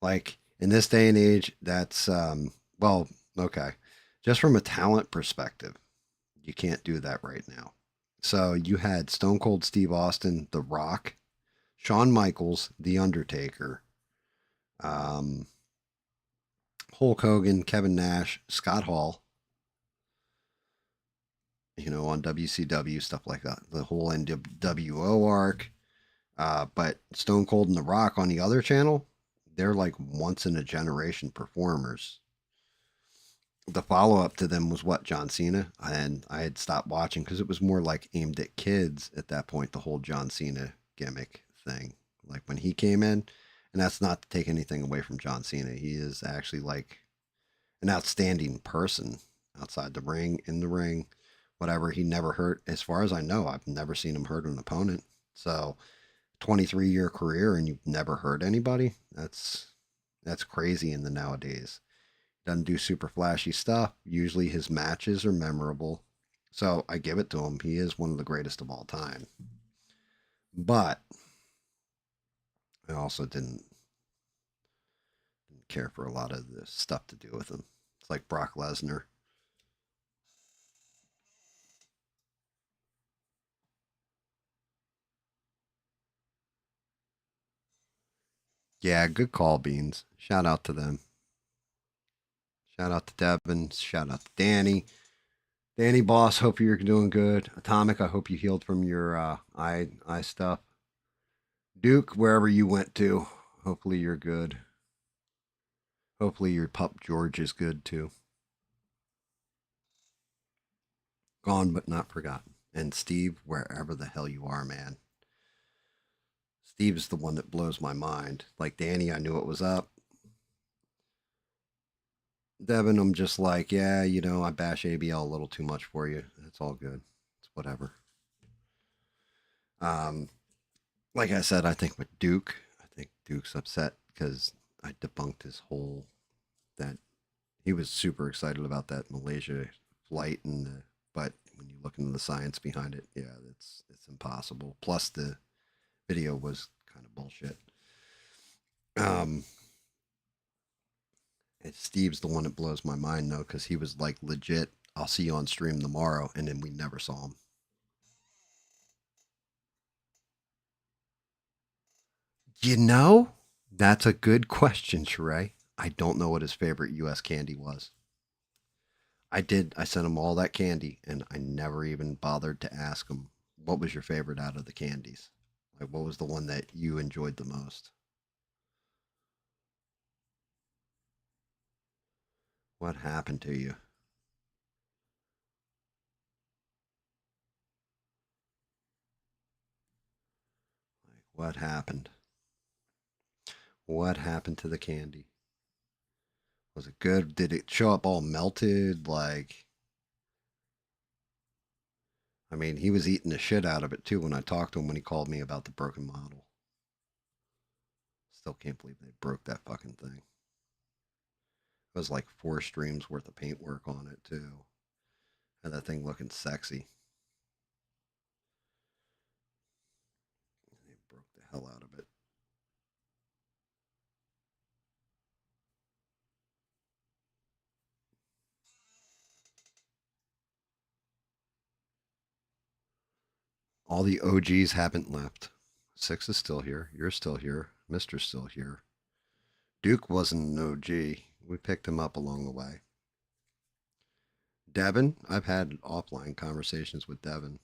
Like in this day and age, that's well, okay. Just from a talent perspective, you can't do that right now. So you had Stone Cold Steve Austin, The Rock, Shawn Michaels, The Undertaker, um, Hulk Hogan, Kevin Nash, Scott Hall, on WCW, stuff like that. The whole NWO arc. But Stone Cold and The Rock on the other channel, they're like once in a generation performers. The follow up to them was what, John Cena, and I had stopped watching because it was more like aimed at kids at that point. The whole John Cena gimmick thing, like when he came in, and that's not to take anything away from John Cena. He is actually like an outstanding person outside the ring, in the ring, whatever. He never hurt, as far as I know. I've never seen him hurt an opponent. So 23-year career and you've never hurt anybody. That's crazy in the nowadays. Doesn't do super flashy stuff. Usually his matches are memorable. So I give it to him. He is one of the greatest of all time. But I also didn't care for a lot of the stuff to do with him. It's like Brock Lesnar. Yeah, good call, Beans. Shout out to them. Shout out to Devin. Shout out to Danny. Danny Boss, hope you're doing good. Atomic, I hope you healed from your eye stuff. Duke, wherever you went to, hopefully you're good. Hopefully your pup George is good too. Gone but not forgotten. And Steve, wherever the hell you are, man. Steve's the one that blows my mind. Like Danny, I knew it was up. Devin, I'm just like, yeah, I bash ABL a little too much for you. It's all good. It's whatever. Um, like I said, I think with Duke, I think Duke's upset because I debunked his whole that he was super excited about that Malaysia flight, but when you look into the science behind it, yeah, it's impossible. Plus, the video was kind of bullshit. Um, and Steve's the one that blows my mind though, because he was like legit. I'll see you on stream tomorrow, and then we never saw him. You know, that's a good question, Sheree. I don't know what his favorite U.S. candy was. I did. I sent him all that candy, and I never even bothered to ask him what was your favorite out of the candies. Like, what was the one that you enjoyed the most? What happened to you? Like, what happened? What happened to the candy? Was it good? Did it show up all melted? Like, I mean, he was eating the shit out of it too when I talked to him when he called me about the broken model. Still can't believe they broke that fucking thing. It was like 4 streams worth of paintwork on it too. And that thing looking sexy. They broke the hell out of it. All the OGs haven't left. Six is still here. You're still here. Mister's still here. Duke wasn't an OG. We picked him up along the way. Devin, I've had offline conversations with Devin.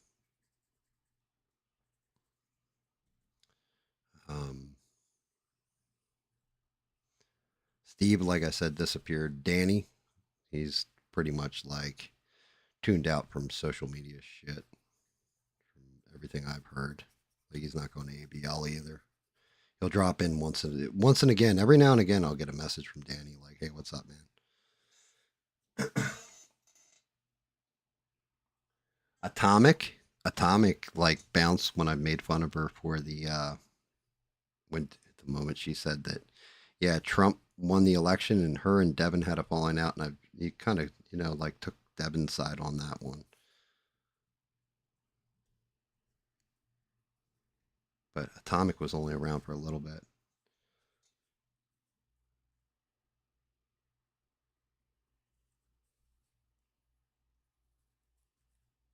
Um, Steve, like I said, disappeared. Danny, he's pretty much like tuned out from social media shit. From everything I've heard, like he's not going to ABL either. He'll drop in once and again. Every now and again, I'll get a message from Danny like, "Hey, what's up, man?" Atomic, like bounced when I made fun of her for the when at the moment she said that, yeah, Trump won the election and her and Devin had a falling out, and I you kind of like took Devin's side on that one. But Atomic was only around for a little bit.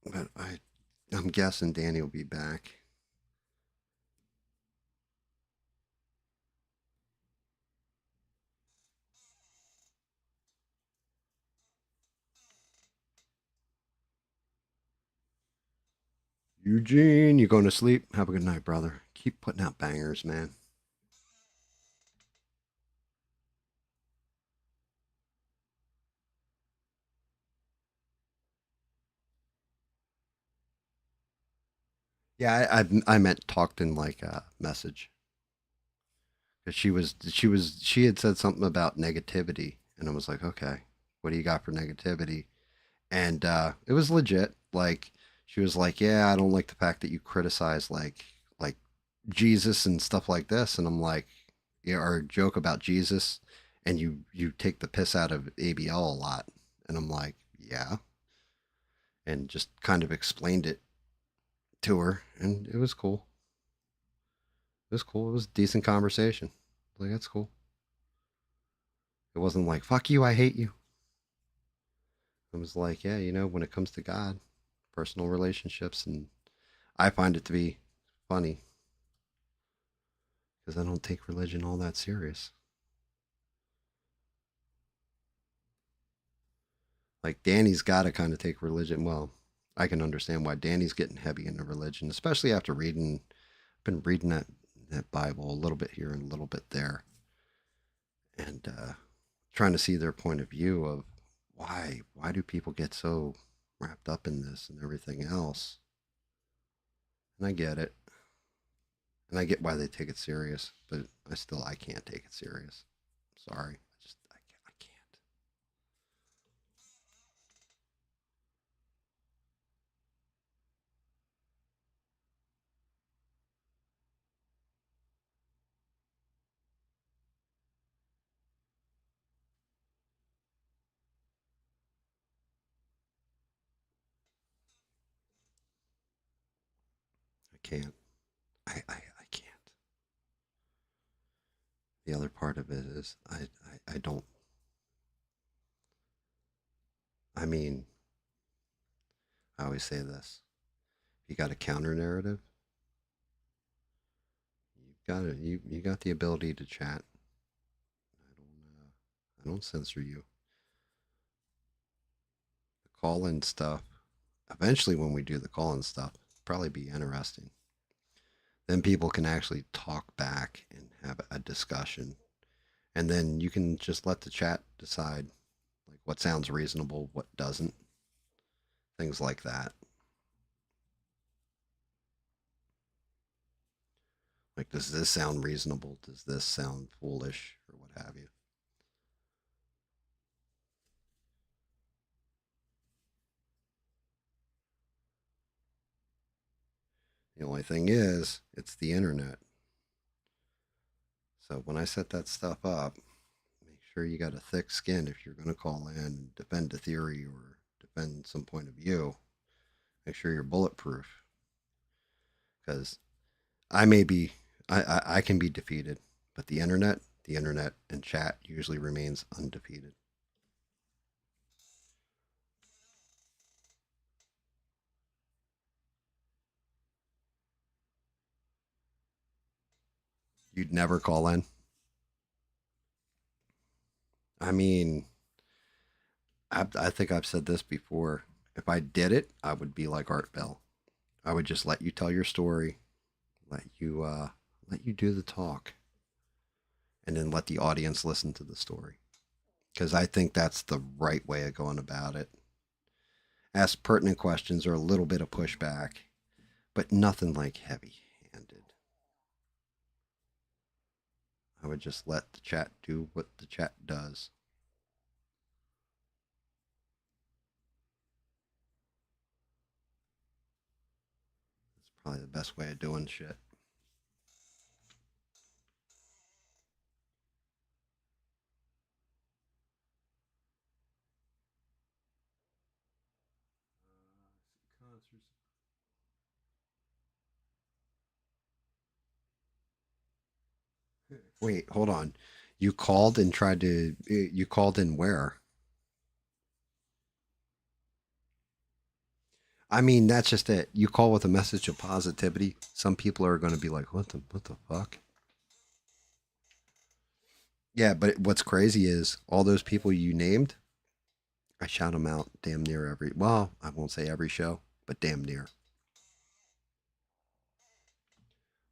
But I'm guessing Danny will be back. Eugene, you going to sleep? Have a good night, brother. Keep putting out bangers, man. Yeah, I meant talked in like a message because she had said something about negativity, and I was like, okay, what do you got for negativity? And it was legit. Like she was like, yeah, I don't like the fact that you criticize like Jesus and stuff like this, and I'm like, yeah, or joke about Jesus, and you take the piss out of ABL a lot, and I'm like, yeah, and just kind of explained it to her, and it was cool. It was cool. It was a decent conversation. Like that's cool. It wasn't like fuck you, I hate you. It was like, yeah, when it comes to God, personal relationships, and I find it to be funny because I don't take religion all that serious. Like Danny's got to kind of take religion. Well, I can understand why Danny's getting heavy into religion, especially after reading. Been reading that Bible a little bit here and a little bit there, and trying to see their point of view of why do people get so wrapped up in this and everything else. And I get it, and I get why they take it serious, but I can't take it serious. Sorry, I can't. I can't. I can't. The other part of it is I don't. I mean, I always say this: you got a counter narrative, you got the ability to chat. I don't censor you. The call in stuff. Eventually, when we do the call in stuff, probably be interesting. Then people can actually talk back and have a discussion, and then you can just let the chat decide like what sounds reasonable, what doesn't, things like that. Like, does this sound reasonable? Does this sound foolish, or what have you? The only thing is, it's the internet. So when I set that stuff up, make sure you got a thick skin if you're going to call in and defend a theory or defend some point of view. Make sure you're bulletproof because I may be, I can be defeated, but the internet and chat usually remains undefeated. You'd never call in. I mean, I think I've said this before. If I did it, I would be like Art Bell. I would just let you tell your story, let you let you do the talk, and then let the audience listen to the story. Because I think that's the right way of going about it. Ask pertinent questions or a little bit of pushback, but nothing like heavy handed. I would just let the chat do what the chat does. It's probably the best way of doing shit. Wait, hold on. You called and tried to. You called in where? I mean, that's just it. You call with a message of positivity. Some people are going to be like, "What the fuck?" Yeah, but what's crazy is all those people you named. I shout them out damn near every. Well, I won't say every show, but damn near.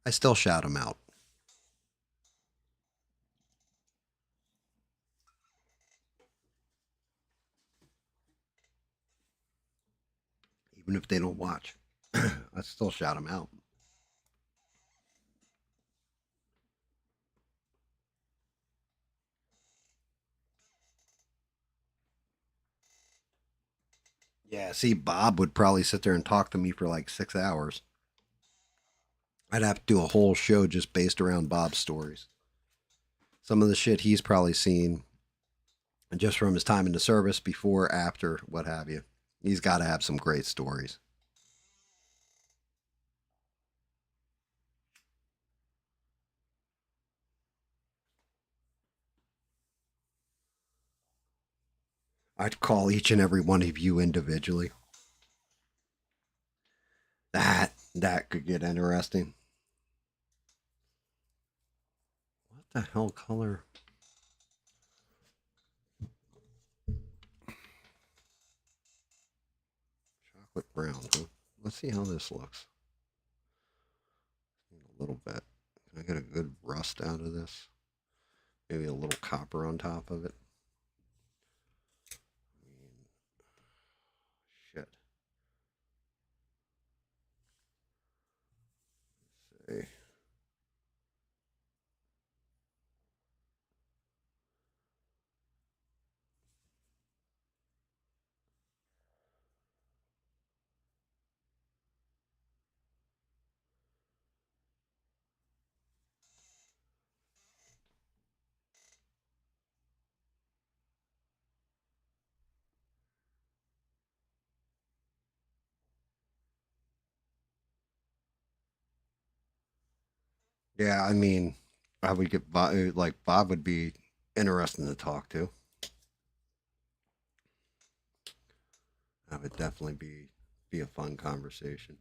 I still shout them out, even if they don't watch. I still shout them out. Yeah, see, Bob would probably sit there and talk to me for like 6 hours. I'd have to do a whole show just based around Bob's stories. Some of the shit he's probably seen just from his time in the service, before, after, what have you. He's got to have some great stories. I'd call each and every one of you individually. That could get interesting. What the hell color? Chocolate brown, huh? Let's see how this looks. A little bit. Can I get a good rust out of this? Maybe a little copper on top of it. I mean, shit. Let's see. Yeah, I mean, I would get Bob, like Bob would be interesting to talk to. That would definitely be a fun conversation.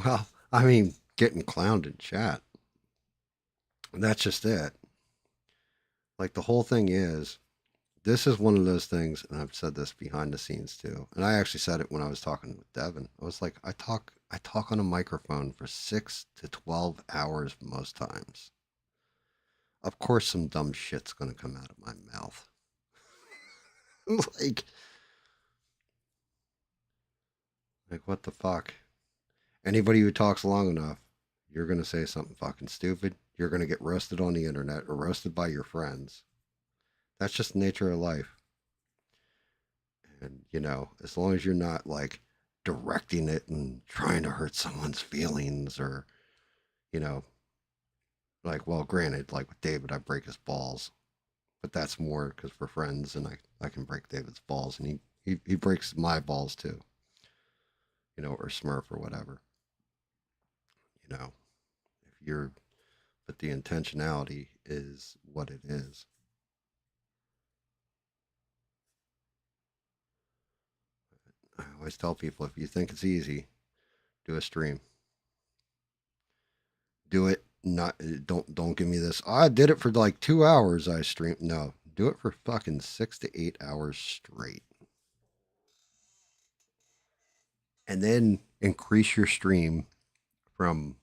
Well, I mean, getting clowned in chat. That's just it. Like the whole thing is, this is one of those things, and I've said this behind the scenes too. And I actually said it when I was talking with Devin. I was like, I talk on a microphone for 6 to 12 hours most times. Of course, some dumb shit's gonna come out of my mouth. like, like what the fuck? Anybody who talks long enough, you're gonna say something fucking stupid. You're gonna get roasted on the internet or roasted by your friends. That's just the nature of life. And as long as you're not like directing it and trying to hurt someone's feelings or, you know, like, well, granted, like with David, I break his balls, but that's more because we're friends and I can break David's balls and he breaks my balls too, or Smurf or whatever, you know, if you're, but the intentionality is what it is. I always tell people if you think it's easy, do a stream. Do it. Not don't give me this. "Oh, I did it for like 2 hours. I streamed. No, do it for fucking 6 to 8 hours straight, and then increase your stream from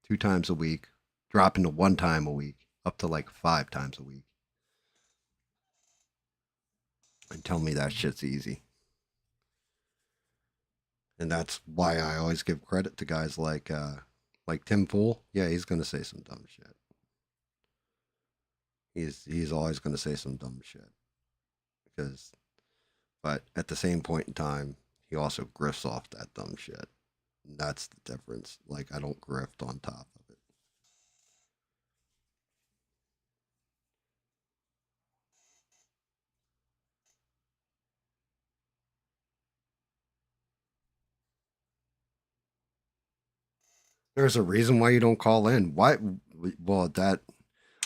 2 times a week, drop into 1 time a week, up to like 5 times a week, and tell me that shit's easy. And that's why I always give credit to guys like Tim Pool. Yeah, he's gonna say some dumb shit. He's always gonna say some dumb shit because, but at the same point in time, he also grifts off that dumb shit. That's the difference. Like I don't grift on top of it. There's a reason why you don't call in. Why? Well, that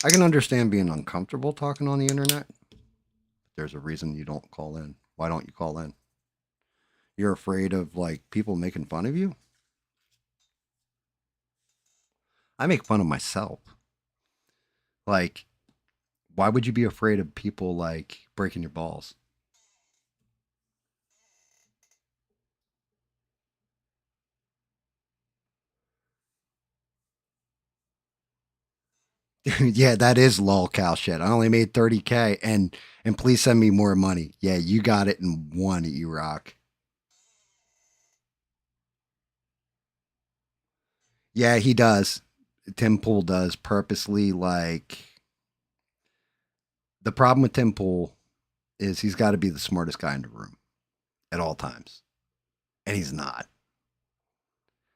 I can understand being uncomfortable talking on the internet. There's a reason you don't call in. Why don't you call in? You're afraid of like people making fun of you? I make fun of myself. Like, why would you be afraid of people like breaking your balls? Yeah, that is lol cow shit. I only made 30K and please send me more money. Yeah, you got it in one, E Rock. Yeah, he does. Tim Pool does purposely like the problem with Tim Pool is he's got to be the smartest guy in the room at all times. And he's not.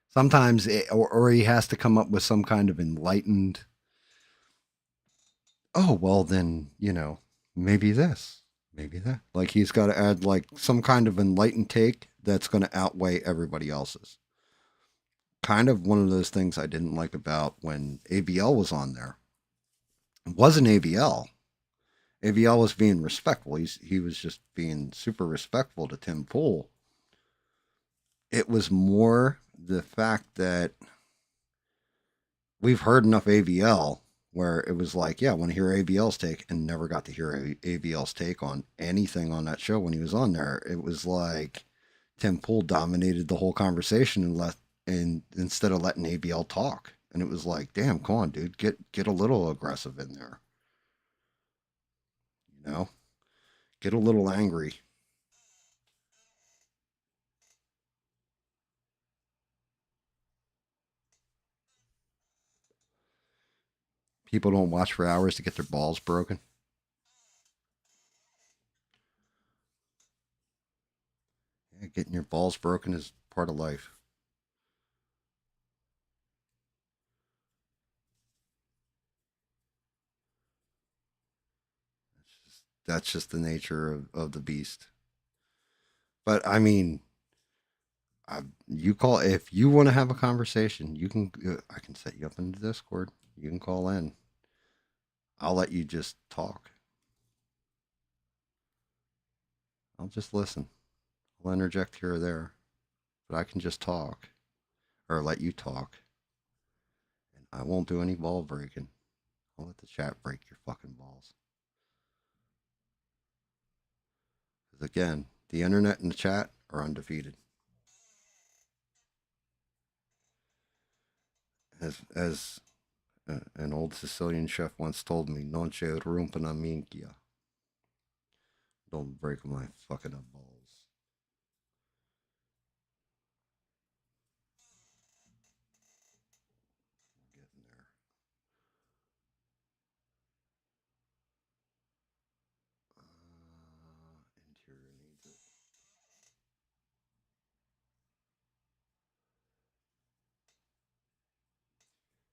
Sometimes or he has to come up with some kind of enlightened, oh, well then, maybe this, maybe that. Like he's got to add like some kind of enlightened take that's going to outweigh everybody else's. Kind of one of those things I didn't like about when ABL was on there. It wasn't ABL. ABL was being respectful. He was just being super respectful to Tim Pool. It was more the fact that we've heard enough ABL where it was like, yeah, I want to hear ABL's take, and never got to hear ABL's take on anything on that show when he was on there. It was like Tim Pool dominated the whole conversation and instead of letting ABL talk. And it was like, damn, come on, dude, get a little aggressive in there, you know, get a little angry. People don't watch for hours to get their balls broken. Yeah, getting your balls broken is part of life. That's just the nature of the beast. But I mean, you call if you want to have a conversation. You can. I can set you up in the Discord. You can call in. I'll let you just talk. I'll just listen. I'll interject here or there, but I can just talk or let you talk, and I won't do any ball breaking. I'll let the chat break your fucking balls. Because again, the internet and the chat are undefeated. As an old Sicilian chef once told me, "Non c'è rumpa una minchia." Don't break my fucking up balls. Getting there. Interior needs it.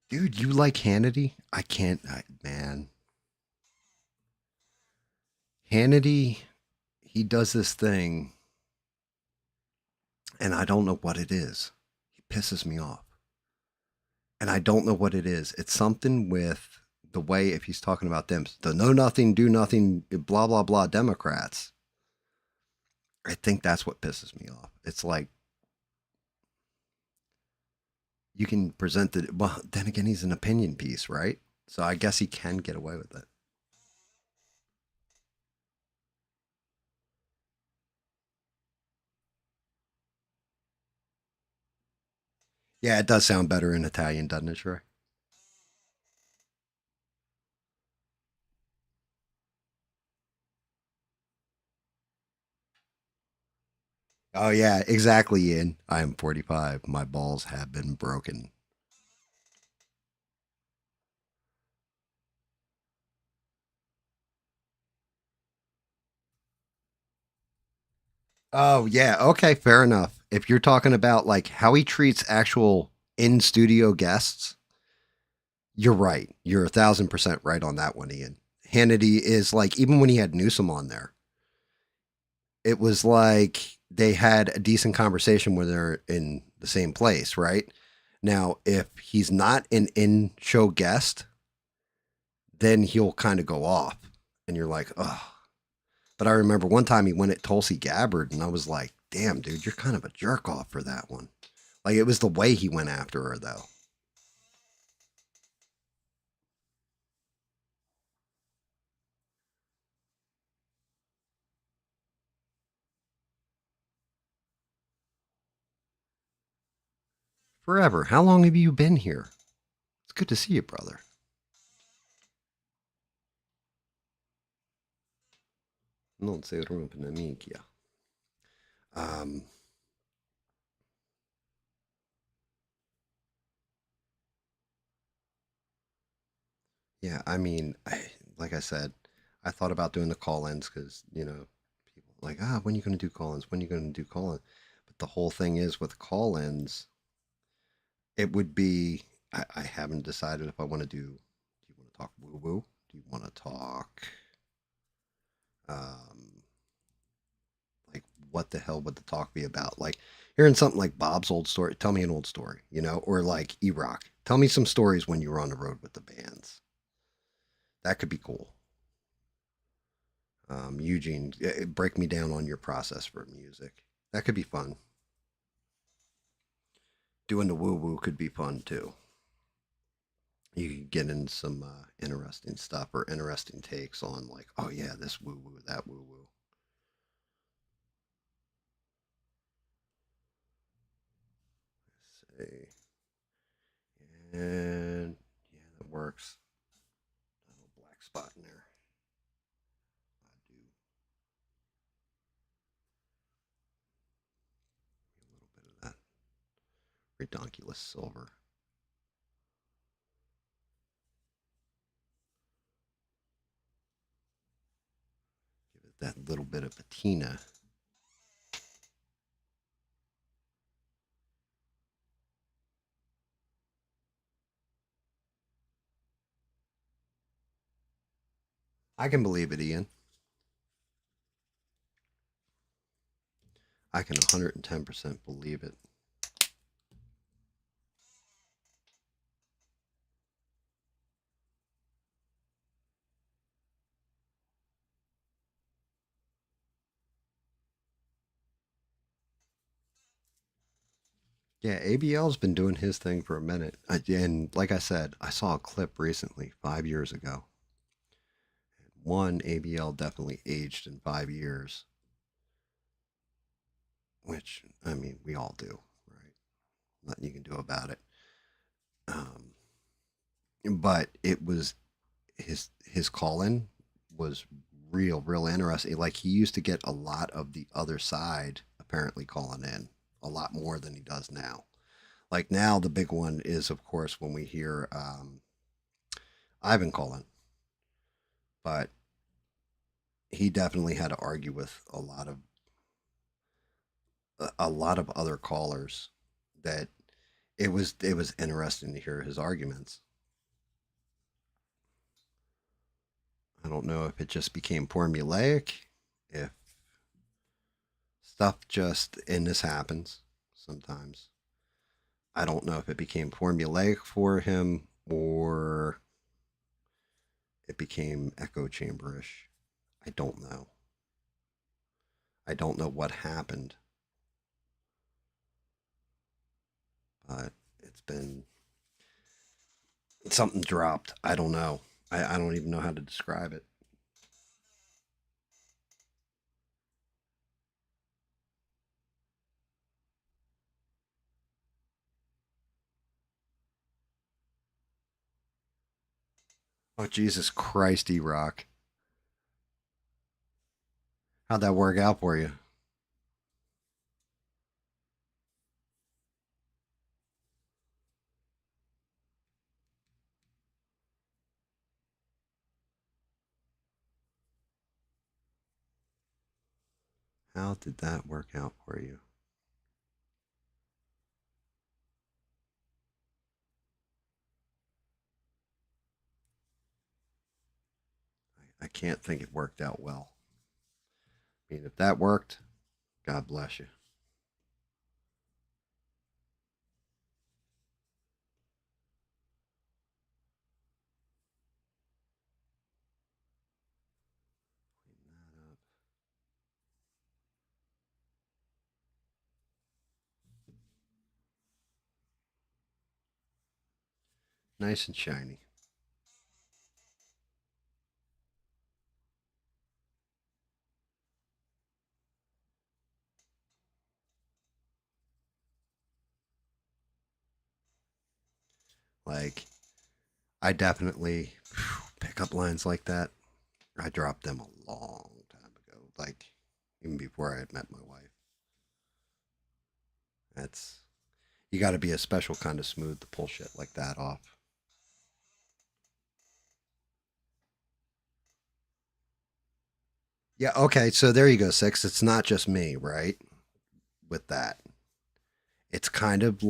Dude, you like Hannity? I can't, man. Hannity, he does this thing, and I don't know what it is. He pisses me off. And I don't know what it is. It's something with the way, if he's talking about them, the know nothing, do nothing, blah, blah, blah Democrats. I think that's what pisses me off. It's like you can present it. Well, then again, he's an opinion piece, right? So I guess he can get away with it. Yeah, it does sound better in Italian, doesn't it, Troy? Oh, yeah, exactly, Ian. I am 45. My balls have been broken. Oh, yeah. Okay, fair enough. If you're talking about like how he treats actual in studio guests, you're right. You're 1,000% right on that one, Ian. Hannity is like, even when he had Newsom on there, it was like they had a decent conversation when they're in the same place, right? Now, if he's not an in show guest, then he'll kind of go off. And you're like, oh. But I remember one time he went at Tulsi Gabbard, and I was like, damn, dude, you're kind of a jerk off for that one. Like, it was the way he went after her, though. Forever. How long have you been here? It's good to see you, brother. Non sei rompe una minchia. Um, yeah, I mean, like I said, I thought about doing the call-ins because people are like, when are you going to do call-ins? When are you going to do call-ins? But the whole thing is with call-ins, it would be I haven't decided if I want to do. Do you want to talk woo-woo? Do you want to talk um, like what the hell would the talk be about? Like hearing something like Bob's old story. Tell me an old story, or like E-Rock. Tell me some stories when you were on the road with the bands. That could be cool. Eugene, break me down on your process for music. That could be fun. Doing the woo woo could be fun too. You could get in some interesting stuff or interesting takes on like, oh yeah, this woo woo, that woo woo. Let's see, and yeah, that works. A little black spot in there. I do a little bit of that redonkulous silver. Give it that little bit of patina. I can believe it, Ian. I can 110% believe it. Yeah, ABL's been doing his thing for a minute. And like I said, I saw a clip recently, 5 years ago. One, ABL definitely aged in 5 years, which, I mean, we all do, right? Nothing you can do about it. Um, but it was his call in was real interesting. Like he used to get a lot of the other side apparently calling in a lot more than he does now. Like now, the big one is, of course, when we hear Ivan calling, but he definitely had to argue with a lot of other callers that it was interesting to hear his arguments. I don't know if it just became formulaic, if stuff just and this happens sometimes. I don't know if it became formulaic for him or it became echo chamberish. I don't know. I don't know what happened, but it's been something dropped. I don't know. I don't even know how to describe it. Oh Jesus Christ, E Rock. How'd that work out for you? How did that work out for you? I can't think it worked out well. I mean, if that worked, God bless you. Nice and shiny. Like, I definitely pick up lines like that. I dropped them a long time ago, like even before I had met my wife. That's you got to be a special kind of smooth to pull shit like that off. Yeah, okay, so there you go, six. It's not just me, right? With that, it's kind of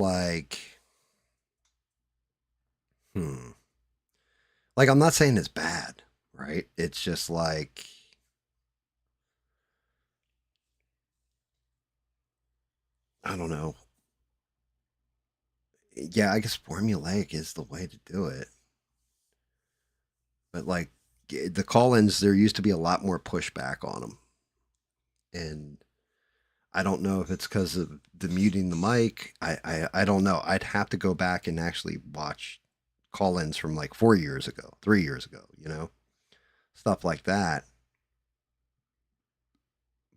hmm, like I'm not saying it's bad, right? It's just like I don't know. Yeah, I guess formulaic is the way to do it, but like the call-ins, there used to be a lot more pushback on them, and I don't know if it's because of the muting the mic. I don't know. I'd have to go back and actually watch call-ins from like 4 years ago, 3 years ago, stuff like that.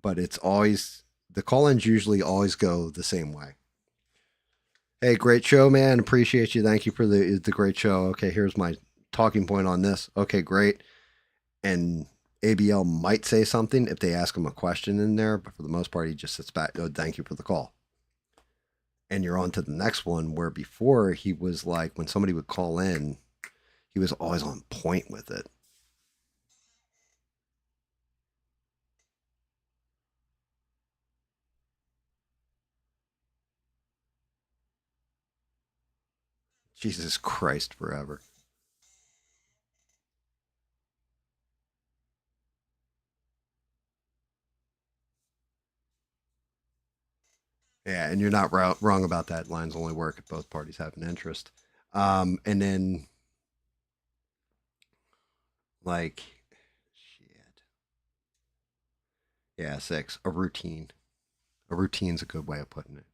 But it's always the call-ins usually always go the same way. Hey, great show, man. Appreciate you. Thank you for the great show. Okay, here's my talking point on this. Okay, great. And ABL might say something if they ask him a question in there, but for the most part, he just sits back. Oh, thank you for the call. And you're on to the next one where before he was like when somebody would call in, he was always on point with it. Jesus Christ, forever. Yeah, and you're not wrong about that. Lines only work if both parties have an interest. And then like shit. Yeah, six. A routine. A routine's a good way of putting it.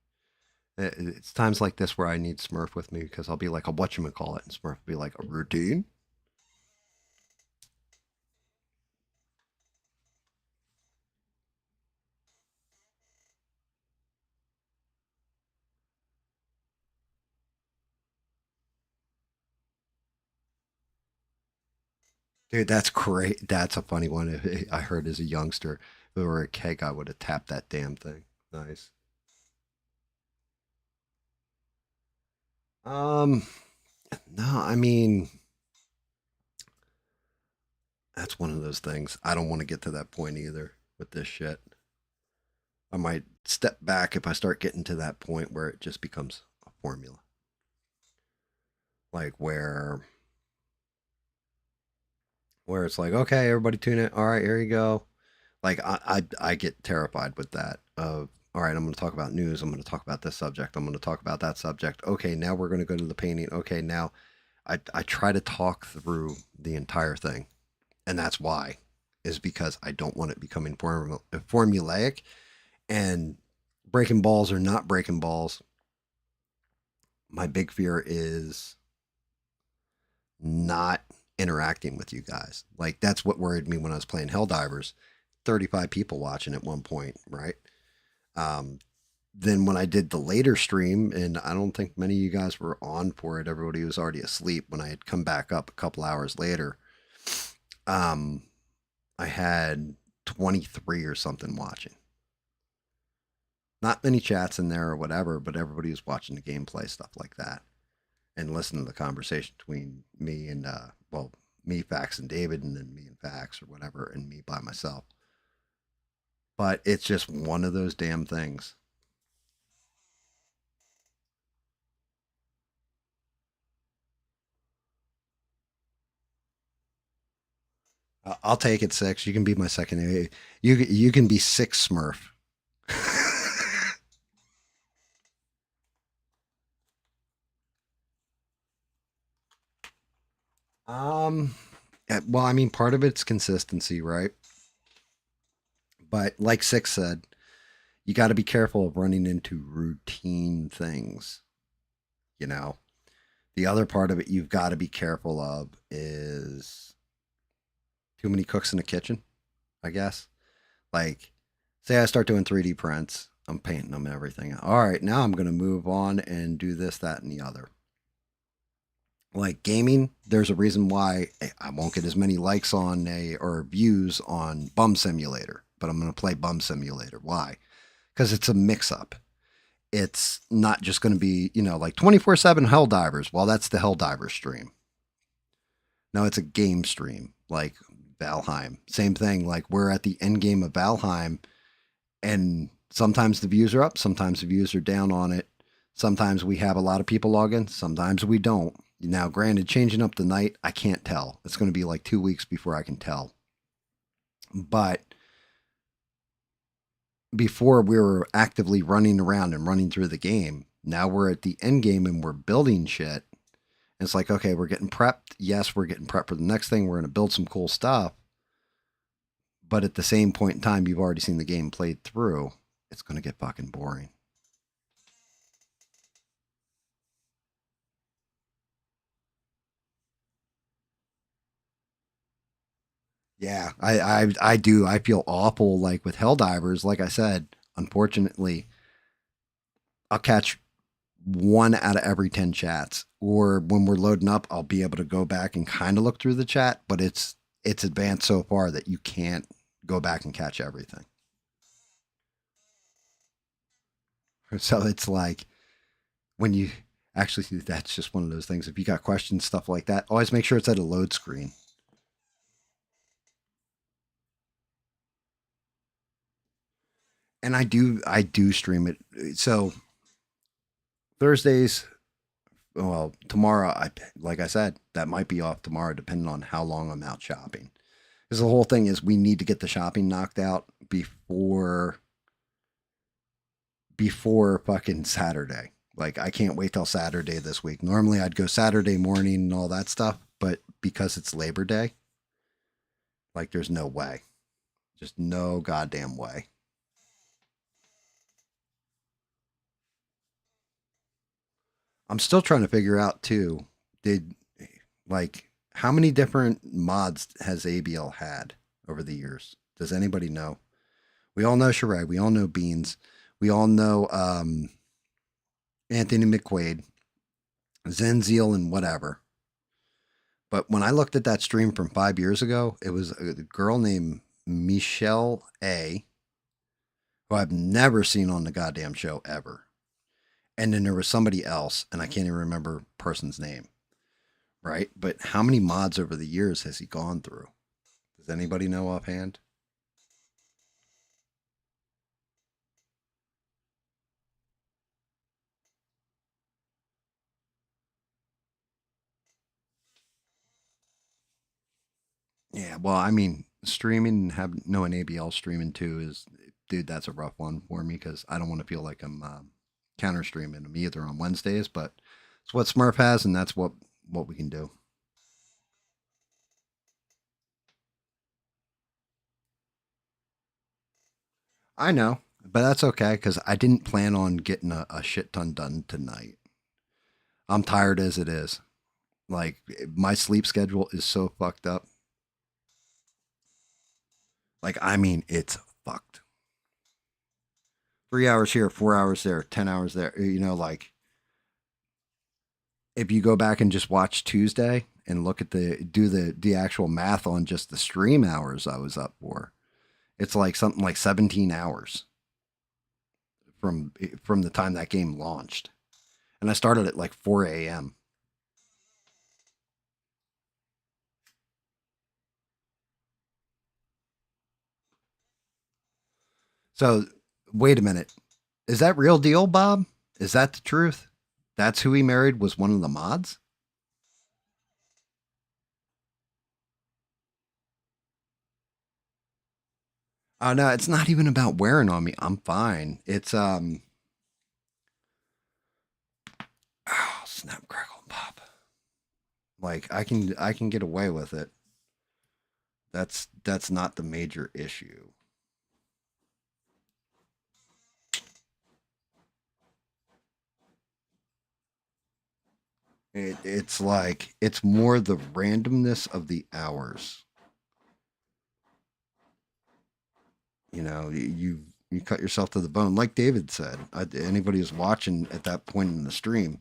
It's times like this where I need Smurf with me because I'll be like a whatchamacallit, and Smurf will be like a routine. Dude, that's great. That's a funny one. I heard as a youngster, if it were a keg, I would have tapped that damn thing. Nice. Um, no, I mean, that's one of those things. I don't want to get to that point either with this shit. I might step back if I start getting to that point where it just becomes a formula. like where it's like, okay, everybody tune in. All right, here you go. Like I get terrified with that. Of all right, I'm going to talk about news. I'm going to talk about this subject. I'm going to talk about that subject. Okay, now we're going to go to the painting. Okay, now I try to talk through the entire thing, and that's why is because I don't want it becoming formulaic and breaking balls or not breaking balls. My big fear is not interacting with you guys. Like that's what worried me when I was playing Helldivers. 35 people watching at one point, right? Um, then when I did the later stream, and I don't think many of you guys were on for it, everybody was already asleep when I had come back up a couple hours later. Um, I had 23 or something watching. Not many chats in there or whatever, but everybody was watching the gameplay, stuff like that, and listening to the conversation between me and, well, me, Fax, and David, and then me and Fax or whatever, and me by myself. But it's just one of those damn things. I'll take it, six. You can be my second. You can be six Smurf. um, well, I mean, part of it's consistency, right? But like Six said, you got to be careful of running into routine things. You know, the other part of it you've got to be careful of is too many cooks in the kitchen, I guess. Like, say I start doing 3D prints, I'm painting them and everything. All right, now I'm going to move on and do this, that, and the other. Like gaming, there's a reason why I won't get as many likes on a or views on Bum Simulator, but I'm going to play Bum Simulator. Why? Because it's a mix up. It's not just going to be, like 24/7 Helldivers. Well, that's the Helldiver stream. No, it's a game stream, like Valheim. Same thing. Like we're at the end game of Valheim, and sometimes the views are up, sometimes the views are down on it. Sometimes we have a lot of people log in, sometimes we don't. Now, granted, changing up the night, I can't tell. It's going to be like 2 weeks before I can tell. But before we were actively running around and running through the game. Now we're at the end game and we're building shit. And it's like, okay, we're getting prepped. Yes, we're getting prepped for the next thing. We're going to build some cool stuff. But at the same point in time, you've already seen the game played through. It's going to get fucking boring. Yeah, I do. I feel awful like with Helldivers. Like I said, unfortunately, I'll catch one out of every 10 chats. Or when we're loading up, I'll be able to go back and kind of look through the chat, but it's advanced so far that you can't go back and catch everything. So it's like when you actually that's just one of those things. If you got questions, stuff like that, always make sure it's at a load screen. And I do stream it. So Thursdays, well, tomorrow, I like I said, that might be off tomorrow, depending on how long I'm out shopping. Because the whole thing is, we need to get the shopping knocked out before fucking Saturday. Like I can't wait till Saturday this week. Normally I'd go Saturday morning and all that stuff, but because it's Labor Day, like there's no way. Just no goddamn way. I'm still trying to figure out too, did like how many different mods has ABL had over the years? Does anybody know? We all know Sheree, we all know Beans, we all know Anthony McQuaid, Zenziel, and whatever. But when I looked at that stream from 5 years ago, it was a girl named Michelle A, who I've never seen on the goddamn show ever. And then there was somebody else, and I can't even remember person's name, right? But how many mods over the years has he gone through? Does anybody know offhand? Yeah, well, I mean, streaming and have no an ABL streaming too is, dude, that's a rough one for me because I don't want to feel like I'm counter streaming them either on Wednesdays, but it's what Smurf has, and that's what we can do. I know, but that's okay because I didn't plan on getting a shit ton done tonight. I'm tired as it is. Like my sleep schedule is so fucked up. Like I mean, it's fucked. 3 hours here, 4 hours there, 10 hours there. You know, like if you go back and just watch Tuesday and look at the actual math on just the stream hours I was up for, it's like something like 17 hours from the time that game launched, and I started at like 4 a.m. So wait a minute, is that real deal, Bob? Is that the truth? That's who he married was one of the mods. Oh no, it's not even about wearing on me. I'm fine. It's oh, snap crackle and pop. Like I can get away with it. That's not the major issue. It's like it's more the randomness of the hours. You know, you cut yourself to the bone, like David said. Anybody who's watching at that point in the stream,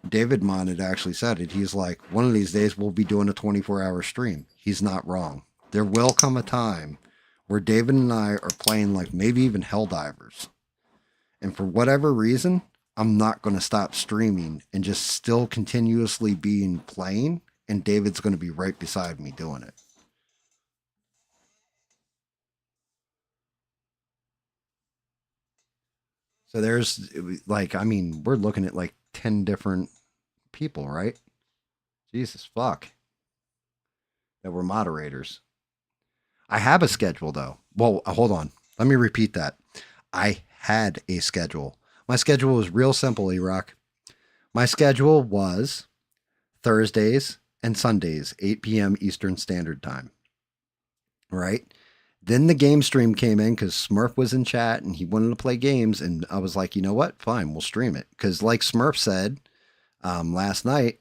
David Mon had actually said it. He's like, one of these days we'll be doing a 24-hour stream. He's not wrong. There will come a time where David and I are playing like maybe even Helldivers, and for whatever reason, I'm not going to stop streaming and just still continuously being playing. And David's going to be right beside me doing it. So there's like, I mean, we're looking at like 10 different people, right? Jesus fuck. That were moderators. I have a schedule though. Well, hold on. Let me repeat that. I had a schedule. My schedule was real simple, E-Rock. My schedule was Thursdays and Sundays, 8 p.m. Eastern Standard Time. Right? Then the game stream came in because Smurf was in chat and he wanted to play games. And I was like, you know what? Fine, we'll stream it. Because, like Smurf said last night,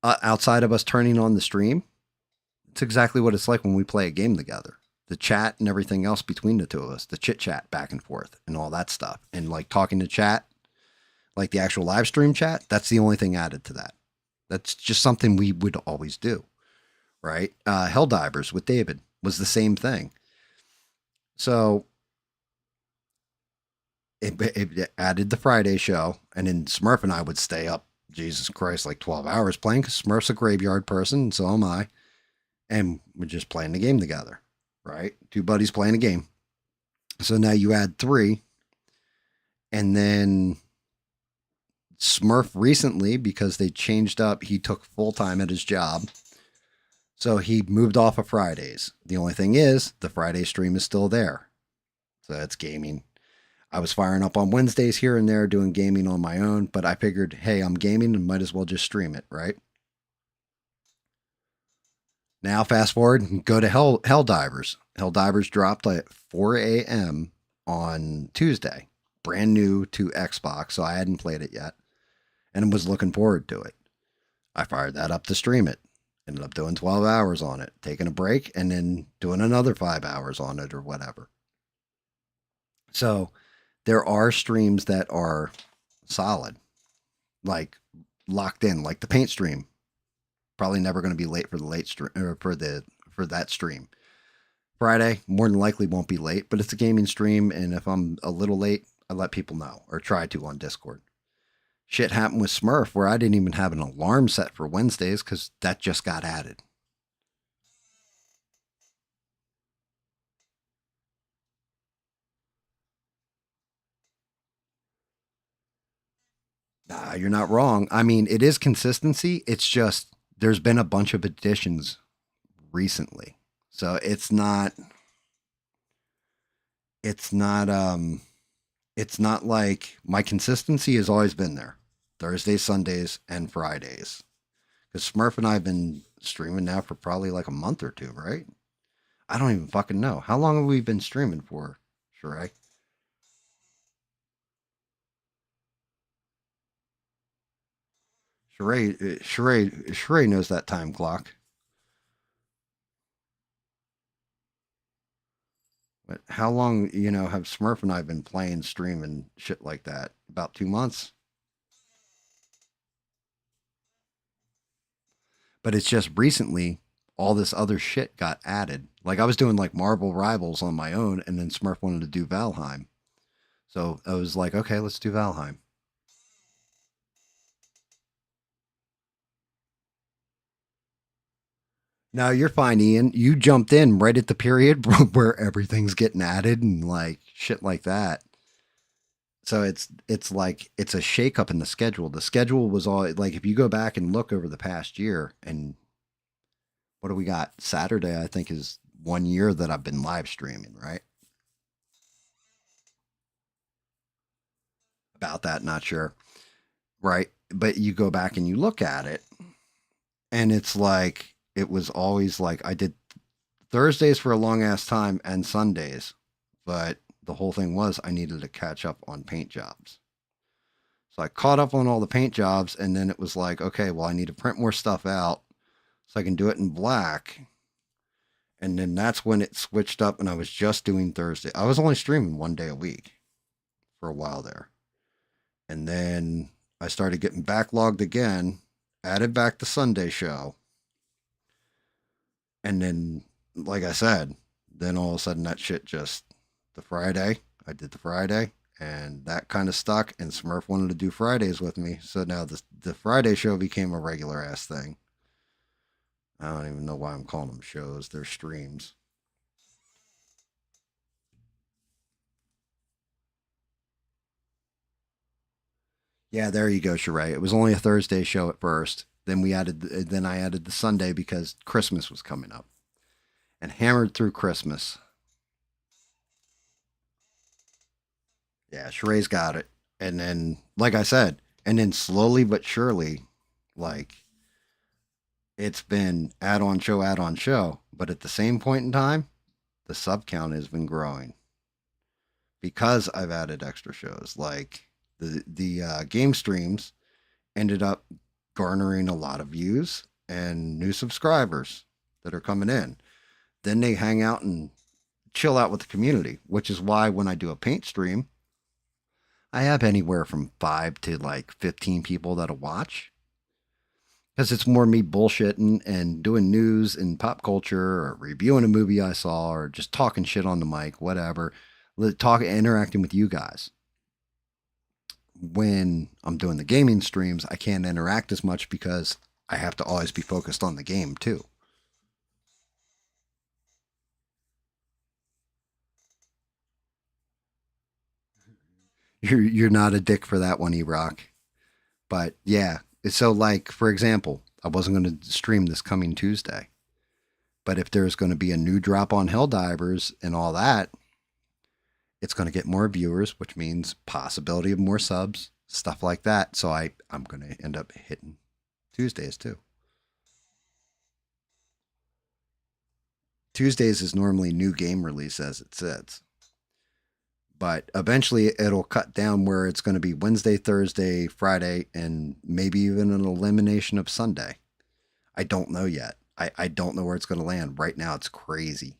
outside of us turning on the stream, it's exactly what it's like when we play a game together. The chat and everything else between the two of us, the chit chat back and forth and all that stuff. And like talking to chat, like the actual live stream chat, that's the only thing added to that. That's just something we would always do, right? Helldivers with David was the same thing. So it added the Friday show, and then Smurf and I would stay up, Jesus Christ, like 12 hours playing because Smurf's a graveyard person, and so am I. And we're just playing the game together, right? Two buddies playing a game. So now you add three, and then Smurf recently, because they changed up, he took full time at his job. So he moved off of Fridays. The only thing is, the Friday stream is still there. So that's gaming. I was firing up on Wednesdays here and there doing gaming on my own, but I figured, hey, I'm gaming and might as well just stream it, right? Now, fast forward and go to Helldivers. Helldivers dropped at 4 a.m. on Tuesday, brand new to Xbox, so I hadn't played it yet and was looking forward to it. I fired that up to stream it. Ended up doing 12 hours on it, taking a break, and then doing another 5 hours on it or whatever. So there are streams that are solid, like locked in, like the paint stream. Probably never going to be late for the late stream or for that stream. Friday more than likely won't be late, but it's a gaming stream, and if I'm a little late, I let people know or try to on Discord. Shit happened with Smurf where I didn't even have an alarm set for Wednesdays because that just got added. Nah, you're not wrong. I mean, it is consistency. It's just there's been a bunch of additions recently. So it's not it's not like my consistency has always been there. Thursdays, Sundays, and Fridays. Because Smurf and I have been streaming now for probably like a month or two, right? I don't even fucking know. How long have we been streaming for, Sheree? Sheree knows that time clock. But how long, have Smurf and I been playing, streaming shit like that? About 2 months. But it's just recently all this other shit got added. Like I was doing like Marvel Rivals on my own, and then Smurf wanted to do Valheim. So I was like, okay, let's do Valheim. Now you're fine, Ian. You jumped in right at the period where everything's getting added and like shit like that. So it's like it's a shakeup in the schedule. The schedule was all like if you go back and look over the past year, and what do we got? Saturday, I think, is 1 year that I've been live streaming, right? About that, not sure. Right. But you go back and you look at it, and it's like it was always like I did Thursdays for a long ass time and Sundays, but the whole thing was I needed to catch up on paint jobs. So I caught up on all the paint jobs, and then it was like, okay, well, I need to print more stuff out so I can do it in black. And then that's when it switched up, and I was just doing Thursday. I was only streaming 1 day a week for a while there. And then I started getting backlogged again, added back the Sunday show. And then, like I said, then all of a sudden that shit just, the Friday, I did the Friday, and that kind of stuck. And Smurf wanted to do Fridays with me. So now the Friday show became a regular ass thing. I don't even know why I'm calling them shows. They're streams. Yeah, there you go, Sheree. It was only a Thursday show at first. Then I added the Sunday because Christmas was coming up, and hammered through Christmas. Yeah, Sheree's got it. And then, like I said, and then slowly but surely, like it's been add on show. But at the same point in time, the sub count has been growing because I've added extra shows. Like the game streams ended up garnering a lot of views and new subscribers that are coming in. Then they hang out and chill out with the community, which is why when I do a paint stream, I have anywhere from 5 to like 15 people that'll watch because it's more me bullshitting and doing news and pop culture or reviewing a movie I saw or just talking shit on the mic, whatever. Interacting with you guys. When I'm doing the gaming streams, I can't interact as much because I have to always be focused on the game too. You're not a dick for that one, E Rock. But yeah, so like for example, I wasn't going to stream this coming Tuesday, but if there's going to be a new drop on Helldivers and all that, it's going to get more viewers, which means possibility of more subs, stuff like that. So I'm going to end up hitting Tuesdays too. Tuesdays is normally new game release as it says, but eventually it'll cut down where it's going to be Wednesday, Thursday, Friday, and maybe even an elimination of Sunday. I don't know yet. I don't know where it's going to land. Right now, it's crazy.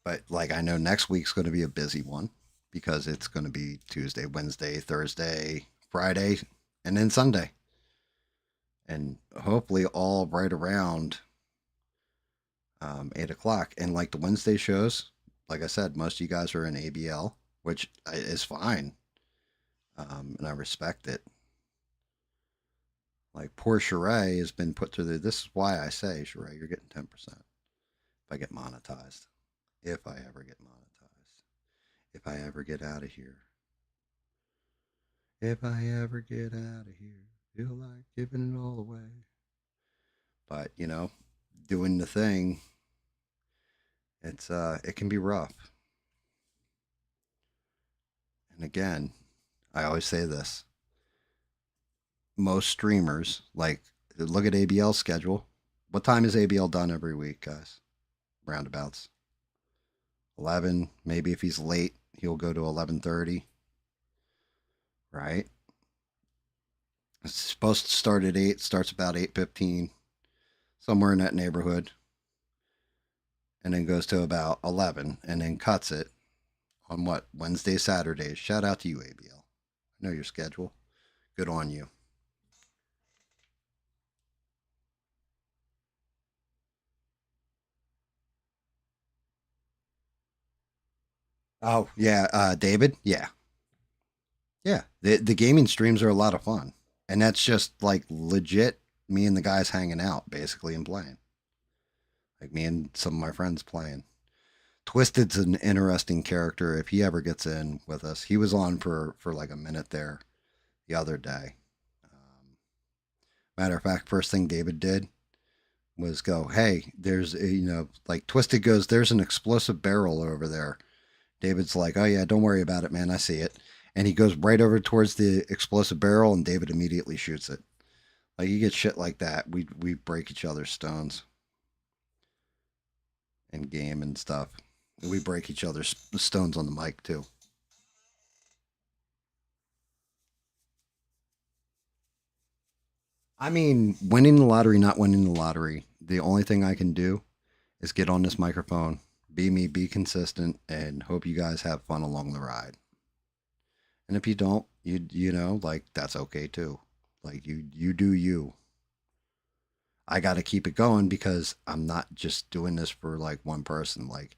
But like, I know next week's going to be a busy one because it's going to be Tuesday, Wednesday, Thursday, Friday, and then Sunday. And hopefully all right around 8 o'clock. And like the Wednesday shows, like I said, most of you guys are in ABL, which is fine. And I respect it. Like poor Sheree has been put through the. This is why I say, Sheree, you're getting 10% if I get monetized. If I ever get monetized. If I ever get out of here, if I ever get out of here, feel like giving it all away. But doing the thing, it can be rough. And again, I always say this: most streamers, like, look at ABL's schedule. What time is ABL done every week, guys? Roundabouts 11. Maybe if he's late, he'll go to 11:30. Right? It's supposed to start at 8. Starts about 8:15, somewhere in that neighborhood, and then goes to about 11, and then cuts it on what, Wednesday, Saturdays. Shout out to you, ABL. I know your schedule. Good on you. Oh yeah, David. Yeah, yeah. The gaming streams are a lot of fun, and that's just like legit. Me and the guys hanging out, basically, and playing. Like me and some of my friends playing. Twisted's an interesting character. If he ever gets in with us, he was on for like a minute there the other day. Matter of fact, first thing David did was go, "Hey, there's like Twisted goes, there's an explosive barrel over there." David's like, "Oh yeah, don't worry about it, man. I see it." And he goes right over towards the explosive barrel, and David immediately shoots it. Like, you get shit like that, we break each other's stones and game and stuff. We break each other's stones on the mic too. I mean, winning the lottery, not winning the lottery. The only thing I can do is get on this microphone, be me, be consistent, and hope you guys have fun along the ride. And if you don't, like, that's okay too. Like, you do you. I got to keep it going because I'm not just doing this for like one person. Like,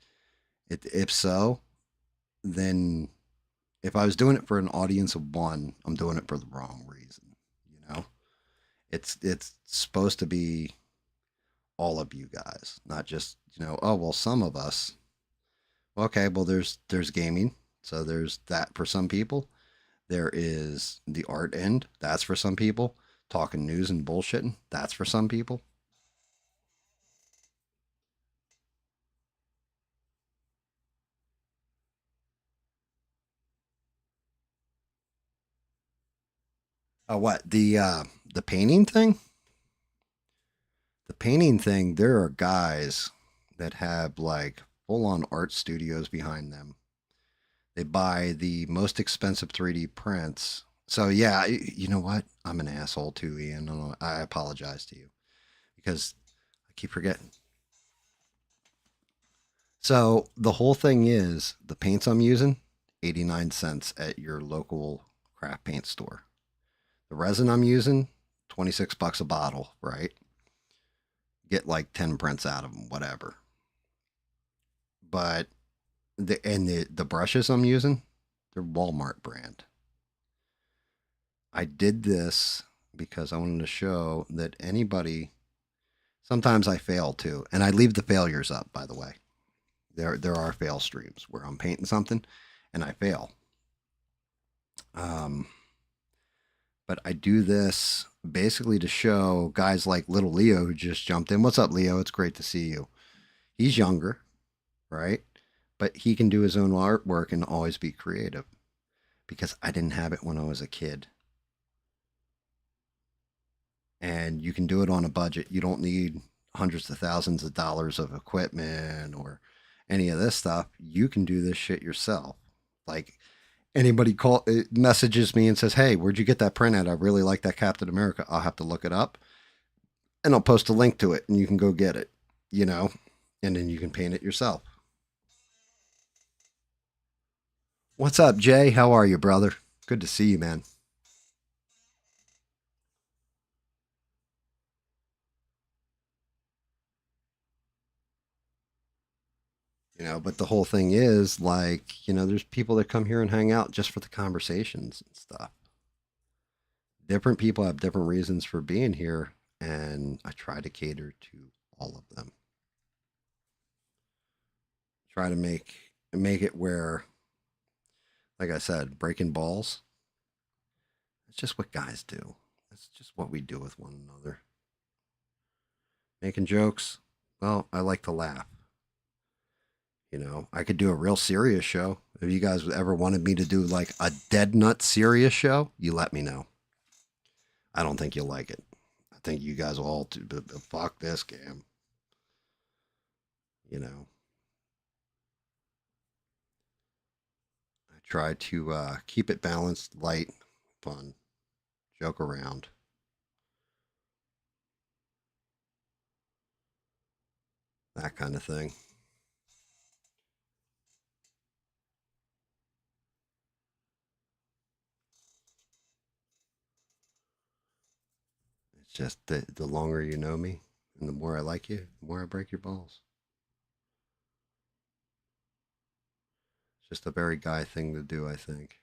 if so, then if I was doing it for an audience of one, I'm doing it for the wrong reason. You know, it's supposed to be all of you guys, not just oh well, some of us. Okay, well, there's gaming, so there's that for some people. There is the art end, that's for some people. Talking news and bullshitting, that's for some people. What, the painting thing? The painting thing, there are guys that have like full on art studios behind them. They buy the most expensive 3D prints. So yeah, you know what? I'm an asshole too, Ian. I apologize to you because I keep forgetting. So the whole thing is the paints I'm using, 89 cents at your local craft paint store. The resin I'm using, 26 bucks a bottle, right? Get like 10 prints out of them, whatever. But the brushes I'm using, they're Walmart brand. I did this because I wanted to show that anybody, sometimes I fail too, and I leave the failures up, by the way. There are fail streams where I'm painting something and I fail. Um, but I do this basically to show guys like little Leo who just jumped in. What's up, Leo? It's great to see you. He's younger, right? But he can do his own artwork and always be creative because I didn't have it when I was a kid. And you can do it on a budget. You don't need hundreds of thousands of dollars of equipment or any of this stuff. You can do this shit yourself. Like, anybody messages me and says, "Hey, where'd you get that print at? I really like that Captain America." I'll have to look it up and I'll post a link to it and you can go get it, you know, and then you can paint it yourself. What's up, Jay? How are you, brother? Good to see you, man. But the whole thing is like, there's people that come here and hang out just for the conversations and stuff. Different people have different reasons for being here, and I try to cater to all of them. Try to make it where like I said, breaking balls. It's just what guys do. It's just what we do with one another. Making jokes. Well, I like to laugh. I could do a real serious show. If you guys ever wanted me to do like a dead nut serious show, you let me know. I don't think you'll like it. I think you guys will all fuck this game. You know, I try to keep it balanced, light, fun, joke around. That kind of thing. It's just the longer you know me and the more I like you, the more I break your balls. It's just a very guy thing to do, I think.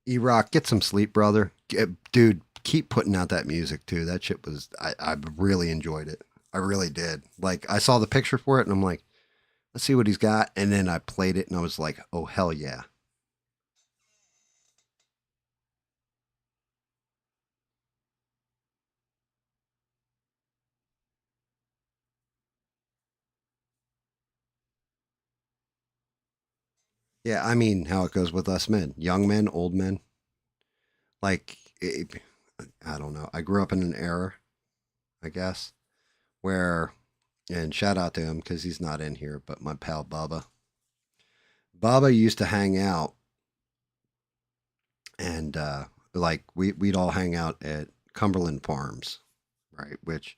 E Rock, get some sleep, brother. Dude, keep putting out that music too. That shit was, I really enjoyed it. I really did. Like, I saw the picture for it and I'm like, let's see what he's got. And then I played it and I was like, oh, hell yeah. Yeah, I mean, how it goes with us men, young men, old men. Like, I don't know. I grew up in an era, I guess, where, and shout out to him because he's not in here, but my pal Bubba. Bubba used to hang out and like we'd all hang out at Cumberland Farms, right? Which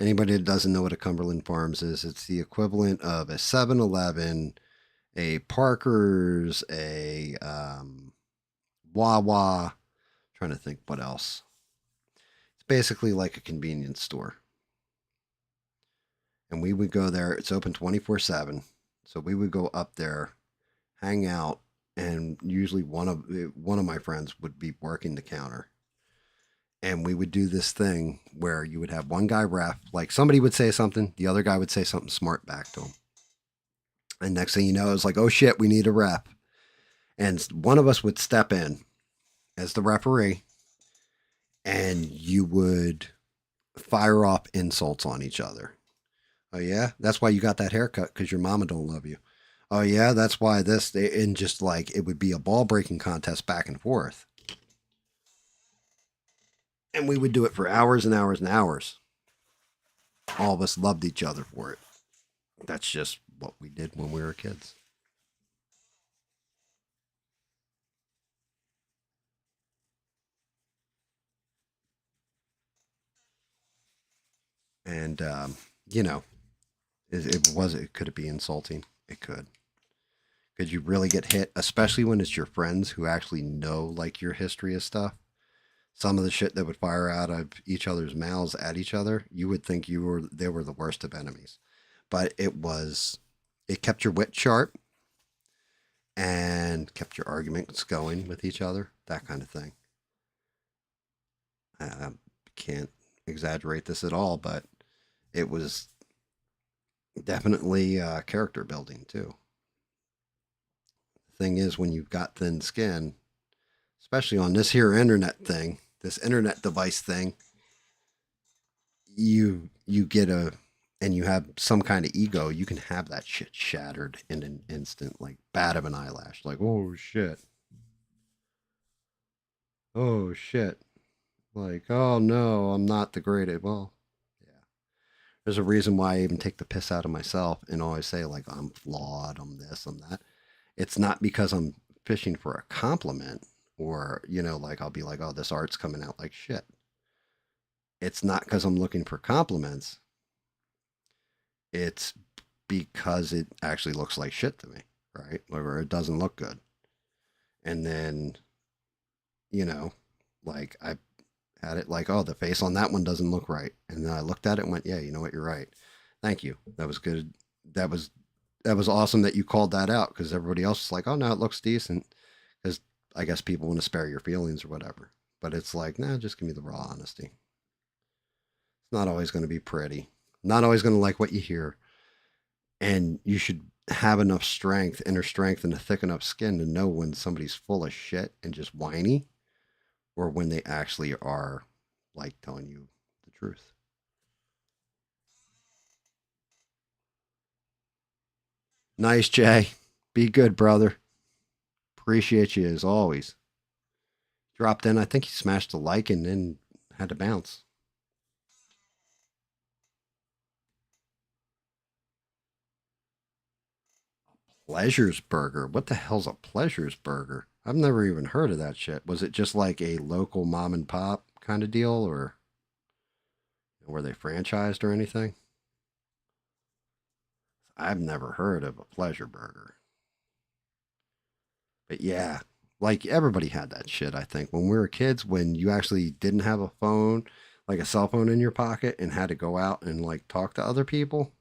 anybody that doesn't know what a Cumberland Farms is, it's the equivalent of a 7-Eleven, a Parker's, a Wawa. Trying to think what else. It's basically like a convenience store. And we would go there. It's open 24/7. So we would go up there, hang out, and usually one of my friends would be working the counter. And we would do this thing where you would have one guy ref, like somebody would say something, the other guy would say something smart back to him. And next thing you know, it's like, oh shit, we need a ref. And one of us would step in as the referee, and you would fire off insults on each other. Oh yeah, that's why you got that haircut because your mama don't love you. Oh yeah, that's why this and just like it would be a ball breaking contest back and forth, and we would do it for hours and hours and hours. All of us loved each other for it. That's just what we did when we were kids. And you know, it could it be insulting? It could. Could you really get hit, especially when it's your friends who actually know like your history of stuff? Some of the shit that would fire out of each other's mouths at each other, you would think they were the worst of enemies. But it kept your wit sharp and kept your arguments going with each other, that kind of thing. I can't exaggerate this at all, but it was definitely character building too. The thing is, when you've got thin skin, especially on this here internet thing, this internet device thing, you get a and you have some kind of ego, you can have that shit shattered in an instant, like bat of an eyelash. Like, oh shit, oh shit, like oh no, I'm not the greatest. Well, yeah, there's a reason why I even take the piss out of myself and always say like I'm flawed, I'm this, I'm that. It's not because I'm fishing for a compliment or like I'll be like, oh, this art's coming out like shit. It's not because I'm looking for compliments. It's because it actually looks like shit to me, right? Or it doesn't look good. And then, you know, like I had it like, oh, the face on that one doesn't look right. And then I looked at it and went, yeah, you know what? You're right. Thank you. That was good. That was that was awesome that you called that out because everybody else is like, oh no, it looks decent. Because I guess people want to spare your feelings or whatever. But it's like, nah, just give me the raw honesty. It's not always going to be pretty. Not always going to like what you hear. And you should have enough strength, inner strength, and a thick enough skin to know when somebody's full of shit and just whiny, or when they actually are like telling you the truth. Nice, Jay. Be good, brother. Appreciate you as always. Dropped in. I think he smashed a like and then had to bounce. Pleasures Burger. What the hell's a Pleasures Burger? I've never even heard of that shit. Was it just like a local mom and pop kind of deal, or were they franchised or anything? I've never heard of a Pleasure Burger. But yeah, like everybody had that shit, I think. When we were kids, when you actually didn't have a phone, like a cell phone in your pocket and had to go out and like talk to other people.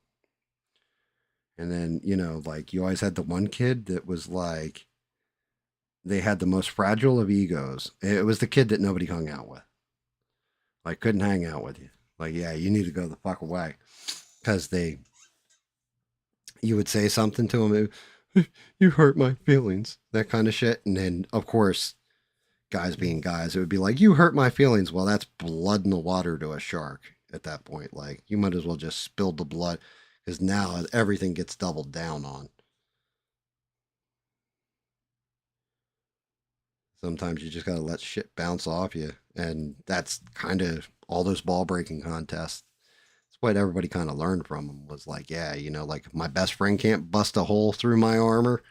And then, like you always had the one kid that was like, they had the most fragile of egos. It was the kid that nobody hung out with. Like, couldn't hang out with you. Like, yeah, you need to go the fuck away. Because you would say something to him, you hurt my feelings, that kind of shit. And then, of course, guys being guys, it would be like, you hurt my feelings. Well, that's blood in the water to a shark at that point. Like, you might as well just spill the blood because now everything gets doubled down on. Sometimes you just got to let shit bounce off you. And that's kind of all those ball breaking contests. That's what everybody kind of learned from them was like, yeah, like my best friend can't bust a hole through my armor.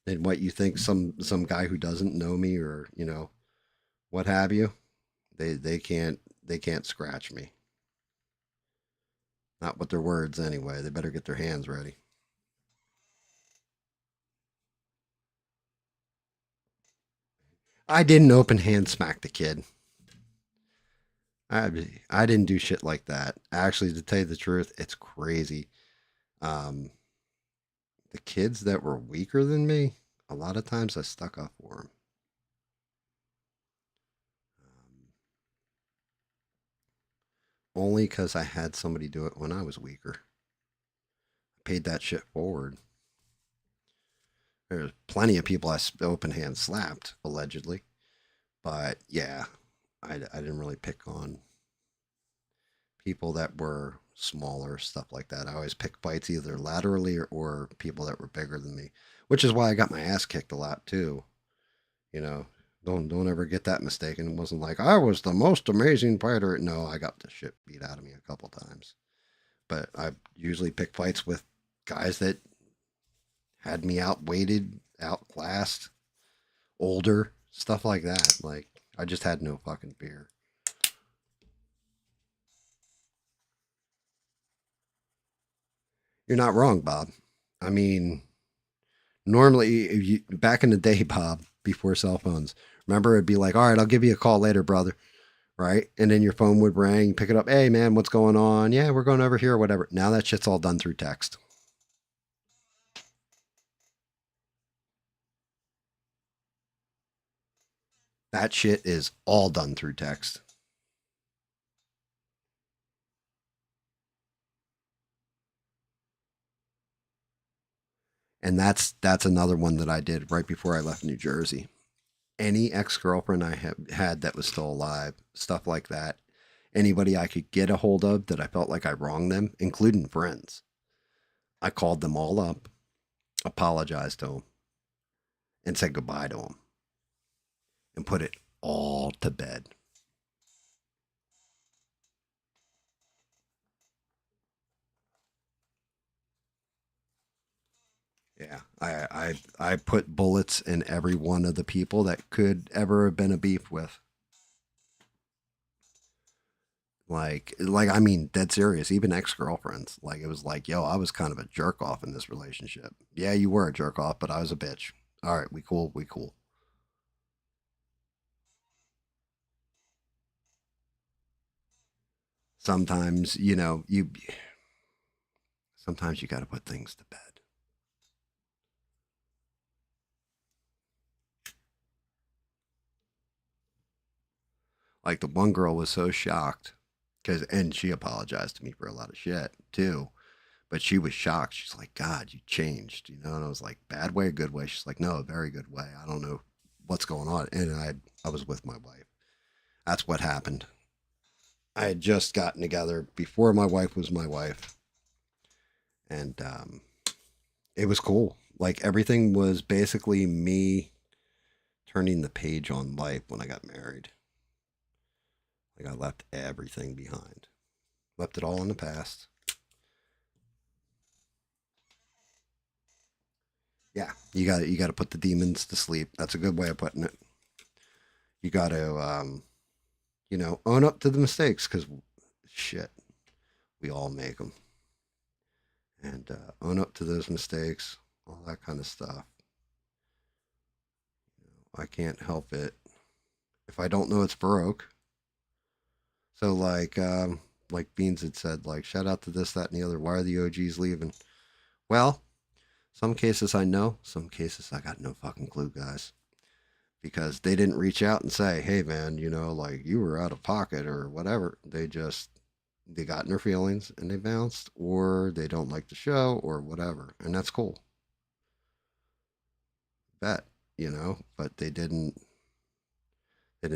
Then what you think some guy who doesn't know me or, what have you, they can't scratch me. Not with their words anyway. They better get their hands ready. I didn't open hand smack the kid. I didn't do shit like that. Actually, to tell you the truth, it's crazy. Um, the kids that were weaker than me, a lot of times I stuck up for them. Only because I had somebody do it when I was weaker. I paid that shit forward. There's plenty of people I open hand slapped, allegedly. But yeah, I didn't really pick on people that were smaller, stuff like that. I always pick fights either laterally or people that were bigger than me, which is why I got my ass kicked a lot too. You know, don't ever get that mistaken. It wasn't like I was the most amazing fighter. No, I got the shit beat out of me a couple times. But I usually pick fights with guys that had me outweighted, outclassed, older, stuff like that. Like I just had no fucking fear. You're not wrong, Bob. I mean, normally, back in the day, Bob, before cell phones, remember it'd be like, all right, I'll give you a call later, brother. Right? And then your phone would ring, pick it up. Hey, man, what's going on? Yeah, we're going over here or whatever. Now that shit's all done through text. That shit is all done through text. And that's another one that I did right before I left New Jersey. Any ex-girlfriend I have had that was still alive, stuff like that. Anybody I could get a hold of that I felt like I wronged them, including friends. I called them all up, apologized to them, and said goodbye to them and put it all to bed. Yeah, I put bullets in every one of the people that could ever have been a beef with. Like I mean, dead serious. Even ex girlfriends. Like it was like, yo, I was kind of a jerk off in this relationship. Yeah, you were a jerk off, but I was a bitch. All right, we cool, we cool. Sometimes you got to put things to bed. Like the one girl was so shocked because, and she apologized to me for a lot of shit too. But she was shocked. She's like, "God, you changed," you know. And I was like, "Bad way, good way?" She's like, "No, a very good way. I don't know what's going on." And I was with my wife. That's what happened. I had just gotten together before my wife was my wife, and it was cool. Like everything was basically me turning the page on life when I got married. Like I left everything behind, left it all in the past. Yeah, you got to put the demons to sleep. That's a good way of putting it. You got to own up to the mistakes because shit, we all make them, and own up to those mistakes, all that kind of stuff. I can't help it if I don't know it's broke. So like Beans had said, like shout out to this, that, and the other. Why are the OGs leaving? Well, some cases I know, some cases I got no fucking clue, guys. Because they didn't reach out and say, hey man, like you were out of pocket or whatever. They got in their feelings and they bounced, or they don't like the show or whatever. And that's cool. Bet, but they didn't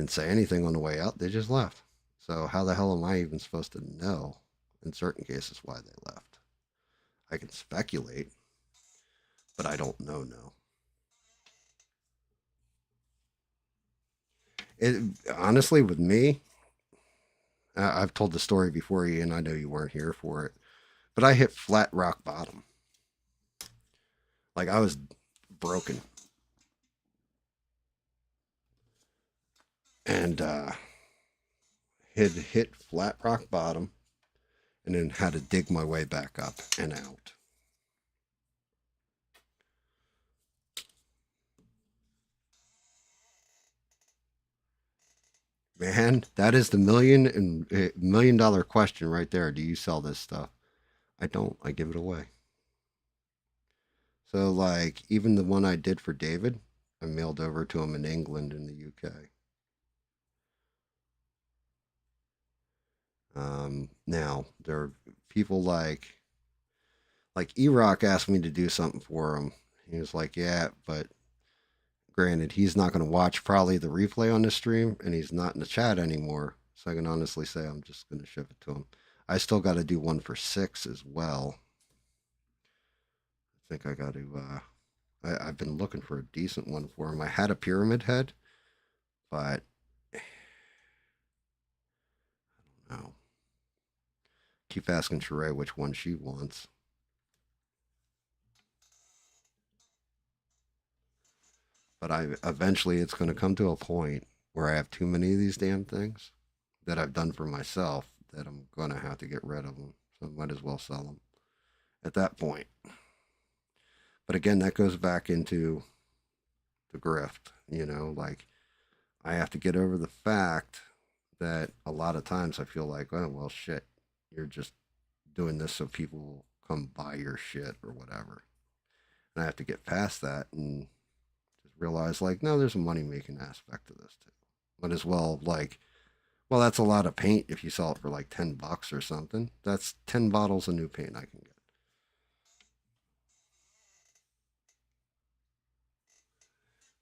say anything on the way out. They just left. So how the hell am I even supposed to know in certain cases why they left? I can speculate, but I don't know. No, it honestly with me, I've told the story before you, and I know you weren't here for it, but I hit flat rock bottom. Like I was broken, and had hit flat rock bottom, and then had to dig my way back up and out. Man, that is the $1 million question right there. Do you sell this stuff? I don't. I give it away. So like even the one I did for David, I mailed over to him in England and the UK. Now there are people like E-Rock asked me to do something for him. He was like, "Yeah, but granted, he's not going to watch probably the replay on the stream, and he's not in the chat anymore. So I can honestly say I'm just going to ship it to him. I still got to do one for six as well. I think I got to. I've been looking for a decent one for him. I had a pyramid head, but no. Keep asking Sheree which one she wants. But I eventually it's going to come to a point where I have too many of these damn things that I've done for myself that I'm going to have to get rid of them. So I might as well sell them at that point. But again, that goes back into the grift, like I have to get over the fact that a lot of times I feel like, oh, well, shit, you're just doing this so people will come buy your shit or whatever. And I have to get past that and just realize, like, no, there's a money making aspect to this too. But as well, like, well, that's a lot of paint if you sell it for like $10 or something. That's 10 bottles of new paint I can get.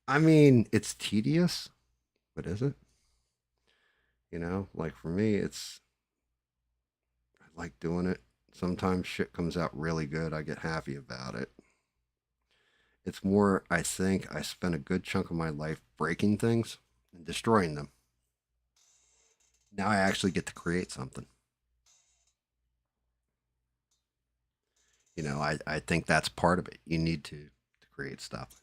I mean, it's tedious, but is it? Like for me, I like doing it. Sometimes shit comes out really good. I get happy about it. It's more, I think, I spent a good chunk of my life breaking things and destroying them. Now I actually get to create something. I think that's part of it. You need to create stuff.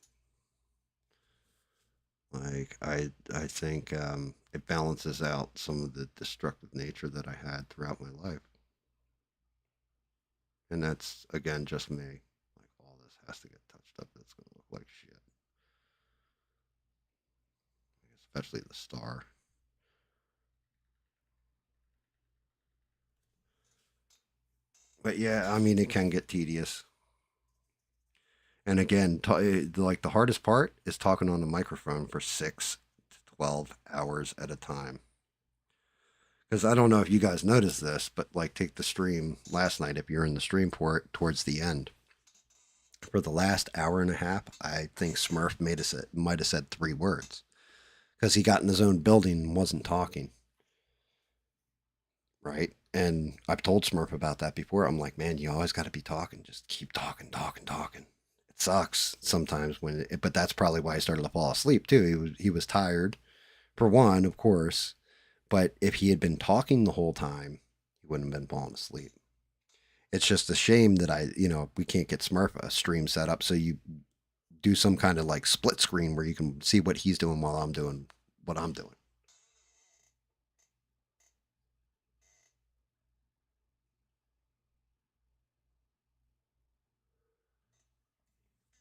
Like I think it balances out some of the destructive nature that I had throughout my life, and that's again just me. Like all this has to get touched up. It's gonna look like shit, especially the star. But yeah, I mean it can get tedious. And again, like the hardest part is talking on the microphone for 6 to 12 hours at a time. Because I don't know if you guys noticed this, but like take the stream last night. If you're in the stream port towards the end, for the last hour and a half, I think Smurf might have said 3 words because he got in his own building and wasn't talking, right? And I've told Smurf about that before. I'm like, man, you always got to be talking. Just keep talking, talking, talking. It sucks sometimes but that's probably why I started to fall asleep too. He was tired for one, of course, but if he had been talking the whole time, he wouldn't have been falling asleep. It's just a shame that we can't get Smurf a stream set up so you do some kind of like split screen where you can see what he's doing while I'm doing what I'm doing.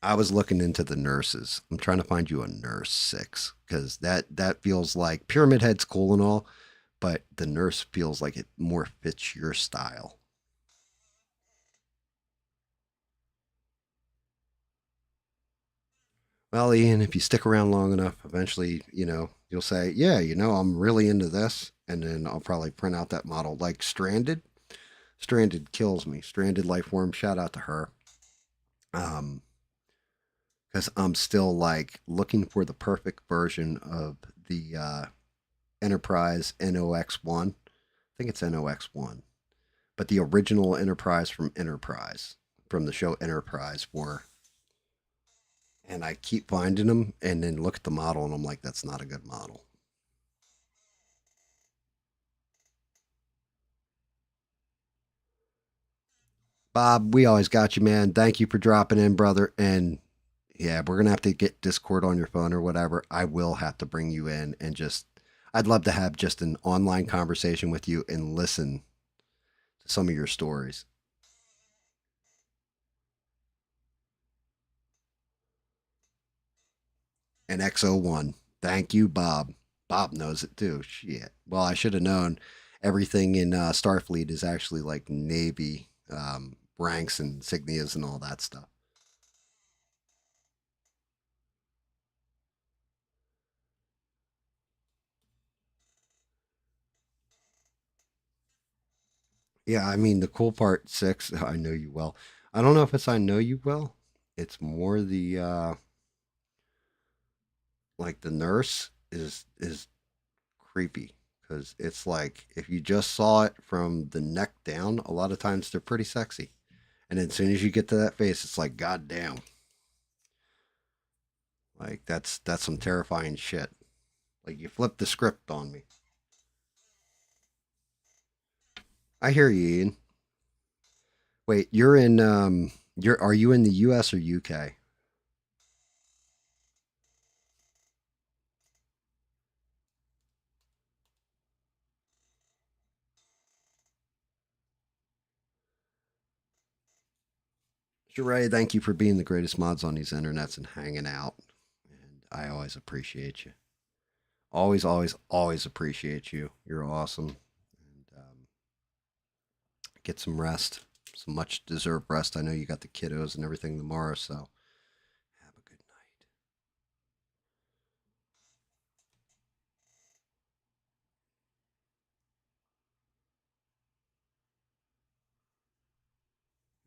I was looking into the nurses. I'm trying to find you a nurse 6 because that feels like Pyramid Head's cool and all, but the nurse feels like it more fits your style. Well, Ian, if you stick around long enough, eventually, you'll say, yeah, I'm really into this. And then I'll probably print out that model. Like Stranded. Stranded kills me. Stranded Lifeform, shout out to her. Um, because I'm still like looking for the perfect version of the Enterprise NOX1. I think it's NOX1. But the original Enterprise from Enterprise, from the show Enterprise for. And I keep finding them and then look at the model and I'm like, that's not a good model. Bob, we always got you, man. Thank you for dropping in, brother. And yeah, we're gonna have to get Discord on your phone or whatever. I will have to bring you in and I'd love to have just an online conversation with you and listen to some of your stories. And XO1. Thank you, Bob. Bob knows it too. Shit. Well, I should have known everything in Starfleet is actually like Navy ranks and insignias and all that stuff. Yeah, I mean the cool part 6. I know you well. I don't know if it's I know you well. It's more the like the nurse is creepy because it's like if you just saw it from the neck down, a lot of times they're pretty sexy, and then as soon as you get to that face, it's like god damn, like that's some terrifying shit. Like you flip the script on me. I hear you, Ian. Wait, you're are you in the U.S. or U.K.? Sheree, thank you for being the greatest mods on these internets and hanging out. And I always appreciate you. Always, always, always appreciate you. You're awesome. And get some rest, some much deserved rest. I know you got the kiddos and everything tomorrow, so have a good night.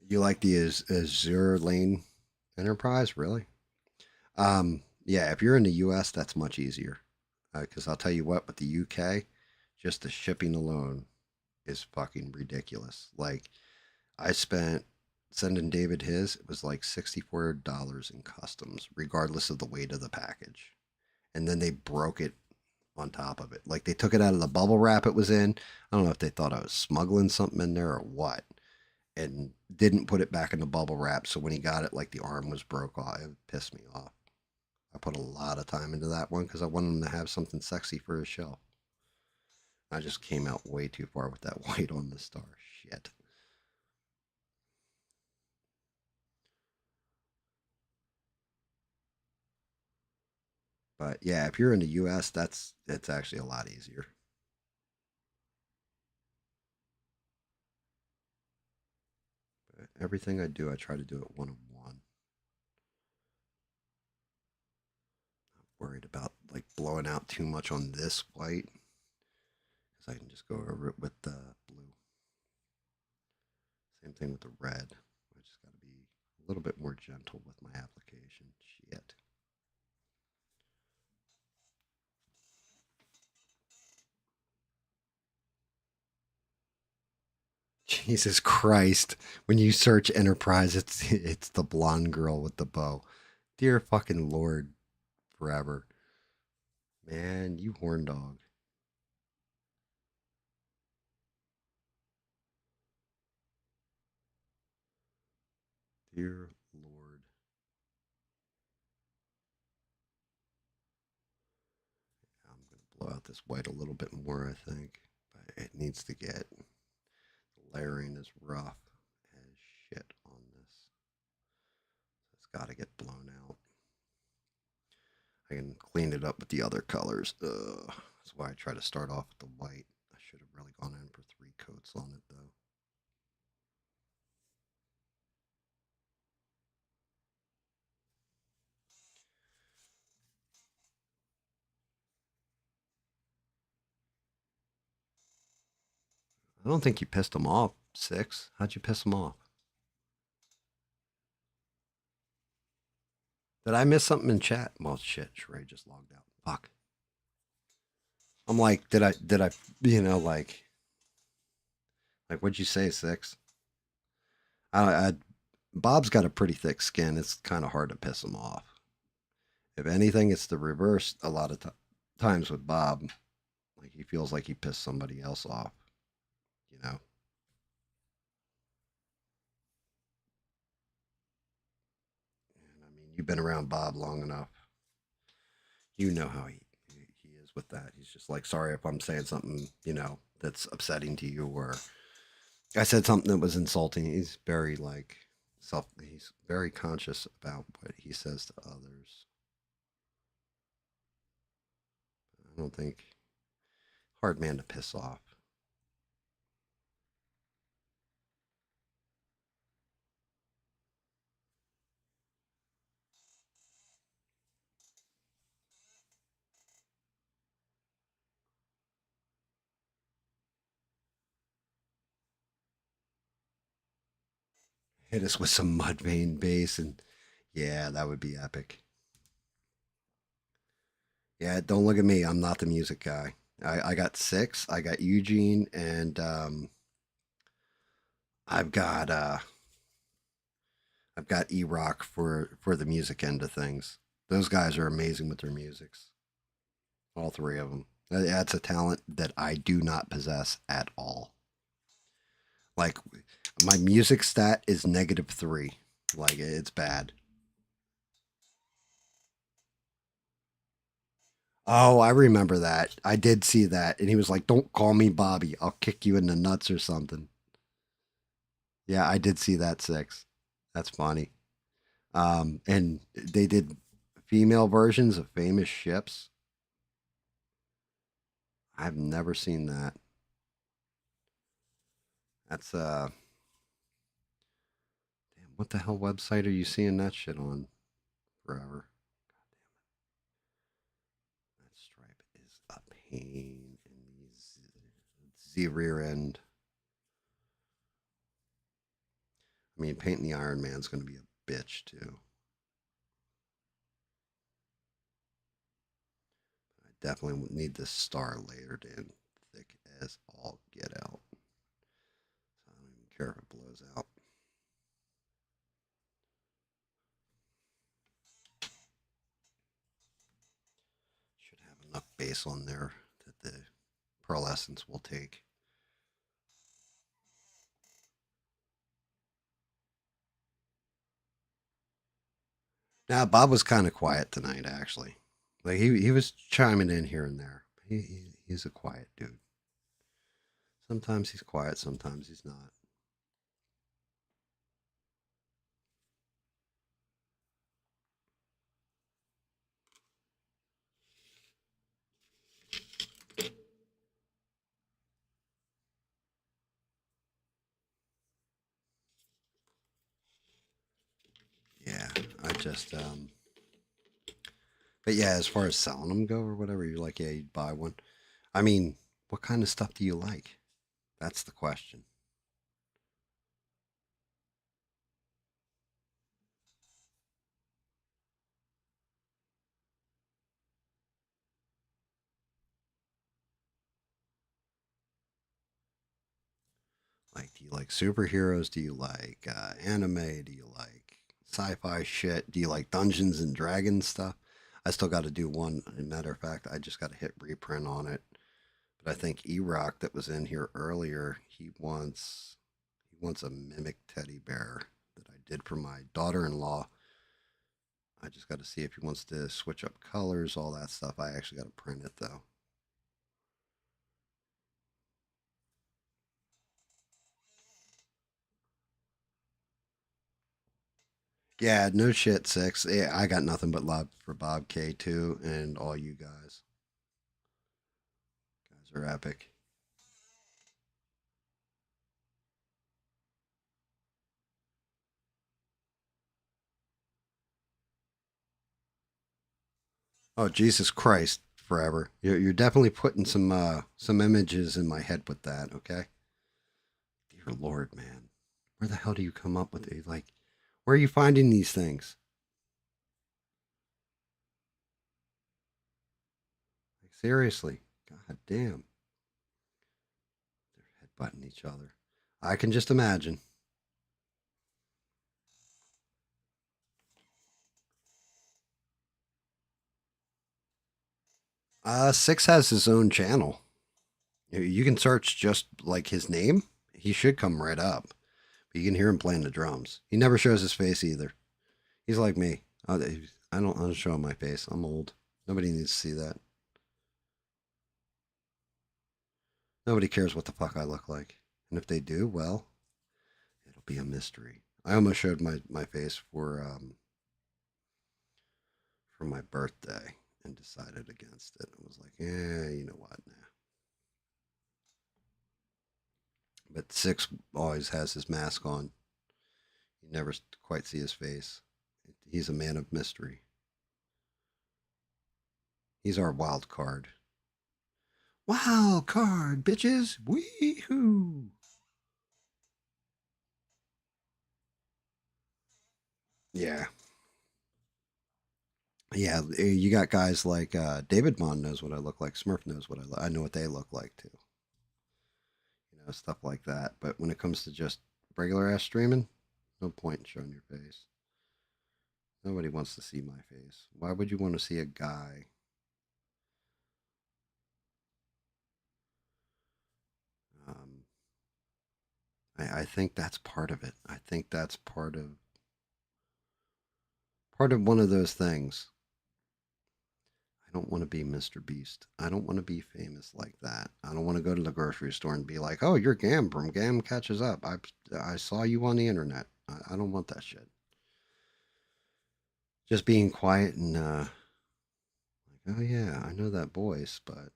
You like the Azure Lane Enterprise, really? Yeah, if you're in the U.S., that's much easier. Because I'll tell you what, with the UK, just the shipping alone is fucking ridiculous. Like, I spent sending David his, it was like $64 in customs, regardless of the weight of the package. And then they broke it on top of it. Like, they took it out of the bubble wrap it was in. I don't know if they thought I was smuggling something in there or what. And didn't put it back in the bubble wrap. So when he got it, like the arm was broke off. It pissed me off. I put a lot of time into that one because I wanted him to have something sexy for his shelf. I just came out way too far with that white on the star. Shit. But yeah, if you're in the US, it's actually a lot easier. But everything I do, I try to do it one on one. Worried about like blowing out too much on this white because I can just go over it with the blue. Same thing with the red. I just got to be a little bit more gentle with my application. Shit. Jesus Christ. When you search Enterprise, it's the blonde girl with the bow. Dear fucking Lord forever. Man, you horn dog. Dear Lord. I'm going to blow out this white a little bit more, I think. But it needs to get. The layering is rough as shit on this. It's got to get blown out. I can clean it up with the other colors. Ugh. That's why I try to start off with the white. I should have really gone in for 3 coats on it, though. I don't think you pissed them off, Six. How'd you piss them off? Did I miss something in chat? Well, shit, Sheree just logged out. Fuck. I'm like, did I, like, what'd you say, Six? I Bob's got a pretty thick skin. It's kind of hard to piss him off. If anything, it's the reverse a lot of times with Bob. Like, he feels like he pissed somebody else off, you know? And I mean, you've been around Bob long enough. You know how he is with that. He's just like, sorry if I'm saying something, that's upsetting to you, or I said something that was insulting. He's very like he's very conscious about what he says to others. I don't think hard man to piss off. Hit us with some Mudvayne bass, and yeah, that would be epic. Yeah, don't look at me. I'm not the music guy. I got six. I got Eugene, and I've got uh, I've got E Rock for the music end of things. Those guys are amazing with their musics. All three of them. That's a talent that I do not possess at all. Like my music stat is -3. Like it's bad. Oh, I remember that. I did see that, and he was like, "Don't call me Bobby. I'll kick you in the nuts or something." Yeah, I did see that six. That's funny. And they did female versions of famous ships. I've never seen that. That's damn, what the hell website are you seeing that shit on? Forever. That stripe is a pain in the Z rear end. I mean, painting the Iron Man's going to be a bitch too. I definitely need this star layered in thick as all get out. So I don't even care if it blows out. Should have enough base on there that the pearlescence will take. Now, Bob was kind of quiet tonight, actually. Like he was chiming in here and there. He's a quiet dude. Sometimes he's quiet, sometimes he's not. Yeah, I just but yeah, as far as selling them go or whatever, you're like, yeah, you'd buy one. I mean, What kind of stuff do you like? That's the question. Like, do you like superheroes? Do you like anime? Do you like sci-fi shit? Do you like Dungeons and Dragons stuff? I still got to do one. As a matter of fact, I just got to hit reprint on it. But I think E-Rock that was in here earlier, he wants a mimic teddy bear that I did for my daughter-in-law. I just got to see if he wants to switch up colors, all that stuff. I actually got to print it though. Yeah, no shit, six. Yeah, I got nothing but love for Bob K too, and all you guys. Guys are epic. Oh Jesus Christ, forever. You're definitely putting some images in my head with that. Okay, dear Lord, man, where the hell do you come up with it? Like, where are you finding these things? Like, seriously, God damn, they're headbutting each other. I can just imagine. Six has his own channel. You can search just like his name. He should come right up. But you can hear him playing the drums. He never shows his face either. He's like me. I don't show my face. I'm old. Nobody needs to see that. Nobody cares what the fuck I look like. And if they do, well, it'll be a mystery. I almost showed my face for my birthday and decided against it. I was like, yeah, you know what? Nah. But Six always has his mask on. You never quite see his face. He's a man of mystery. He's our wild card. Wild card, bitches. Wee-hoo. Yeah. Yeah, you got guys like David Bond knows what I look like. Smurf knows what I know what they look like too. Stuff like that. But when it comes to just regular ass streaming, no point in showing your face. Nobody wants to see my face. Why would you want to see a guy? Um, I think that's part of it. I think that's part of one of those things. I don't want to be Mr. Beast. I don't want to be famous like that. I don't want to go to the grocery store and be like, "Oh, you're Gam from Gam catches up. I saw you on the internet." I don't want that shit. Just being quiet and like, "Oh yeah, I know that voice, but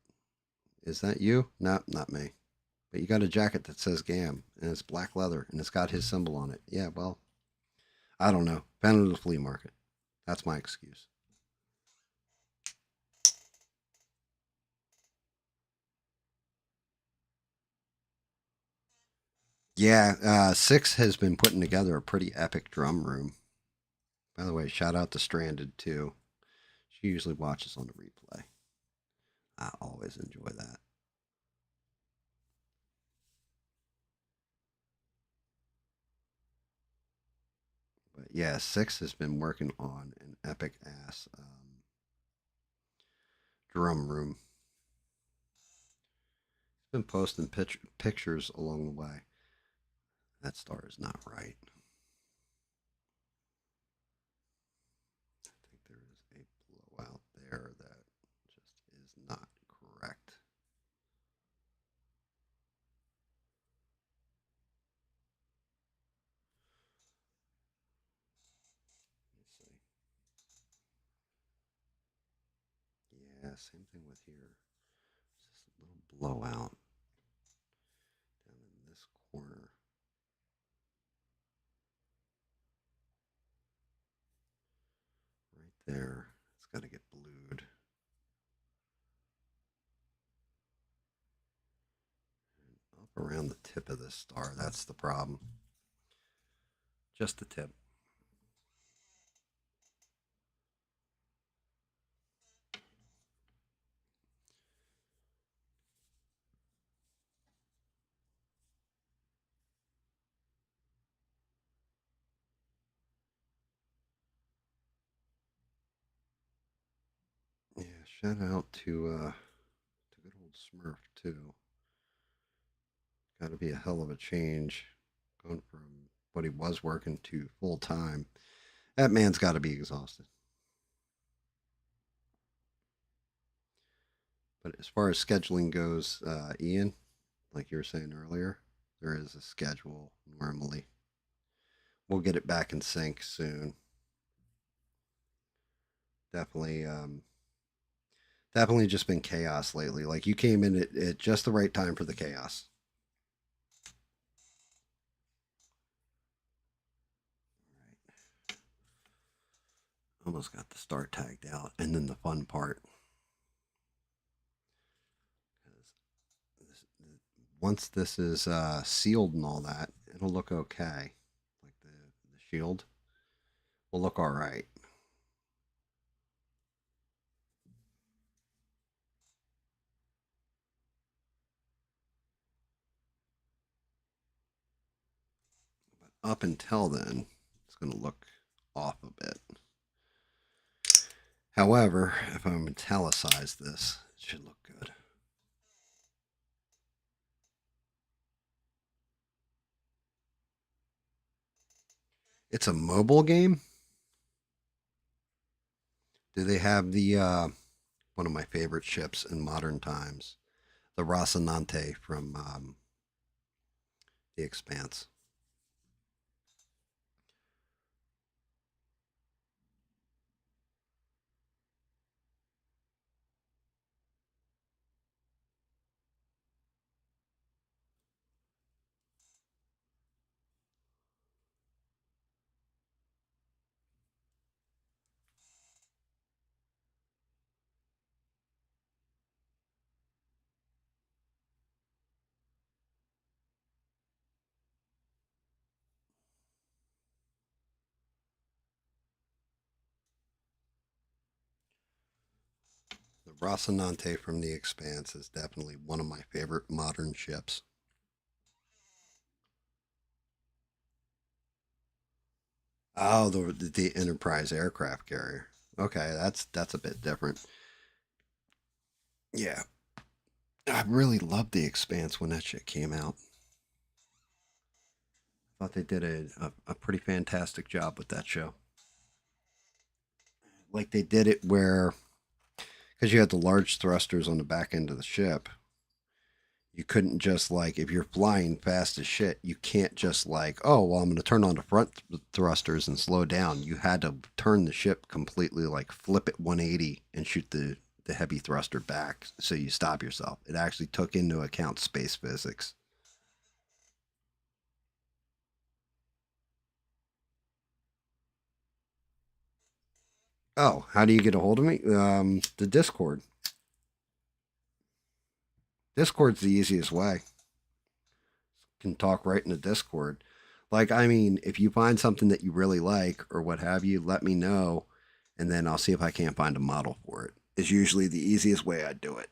is that you?" No, not me. But you got a jacket that says Gam and it's black leather and it's got his symbol on it. Yeah, well, I don't know. Found it at the flea market. That's my excuse. Yeah, Six has been putting together a pretty epic drum room. By the way, shout out to Stranded too. She usually watches on the replay. I always enjoy that. But yeah, Six has been working on an epic ass drum room. He's been posting pictures along the way. That star is not right. I think there is a blowout there that just is not correct. Let's see. Yeah, same thing with here. Just a little blowout down in this corner. Right there. It's got to get blued. around the tip of this star. That's the problem. Just the tip. Yeah, shout out to good old Smurf too. Got to be a hell of a change going from what he was working to full time. That man's got to be exhausted. But as far as scheduling goes, Ian, like you were saying earlier, there is a schedule normally. We'll get it back in sync soon. Definitely, definitely just been chaos lately. Like you came in at just the right time for the chaos. Almost got the start tagged out, and then the fun part. Once this is sealed and all that, it'll look okay. Like the shield will look all right. But up until then, it's going to look off a bit. However, if I metalicize this, it should look good. It's a mobile game. Do they have the one of my favorite ships in modern times, the Rocinante from The Expanse? The Rocinante from The Expanse is definitely one of my favorite modern ships. Oh, the Enterprise aircraft carrier. Okay, that's a bit different. Yeah, I really loved The Expanse when that shit came out. I thought they did a pretty fantastic job with that show. Like they did it where, because you had the large thrusters on the back end of the ship, you couldn't just like, if you're flying fast as shit, you can't just like, oh, well, I'm going to turn on the front thrusters and slow down. You had to turn the ship completely, like flip it 180 and shoot the heavy thruster back so you stop yourself. It actually took into account space physics. Oh, how do you get a hold of me? The Discord. Discord's the easiest way. Can talk right in the Discord. Like, I mean, if you find something that you really like or what have you, let me know, and then I'll see if I can't find a model for it. Is usually the easiest way I do it.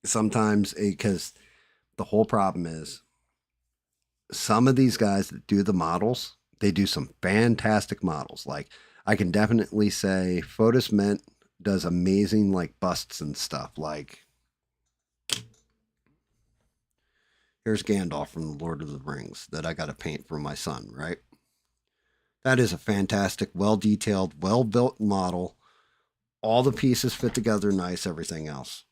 Sometimes, because the whole problem is some of these guys that do the models, they do some fantastic models. Like, I can definitely say Photos Mint does amazing like busts and stuff. Like, here's Gandalf from the Lord of the Rings that I got to paint for my son, right? That is a fantastic, well detailed, well built model. All the pieces fit together nice, everything else.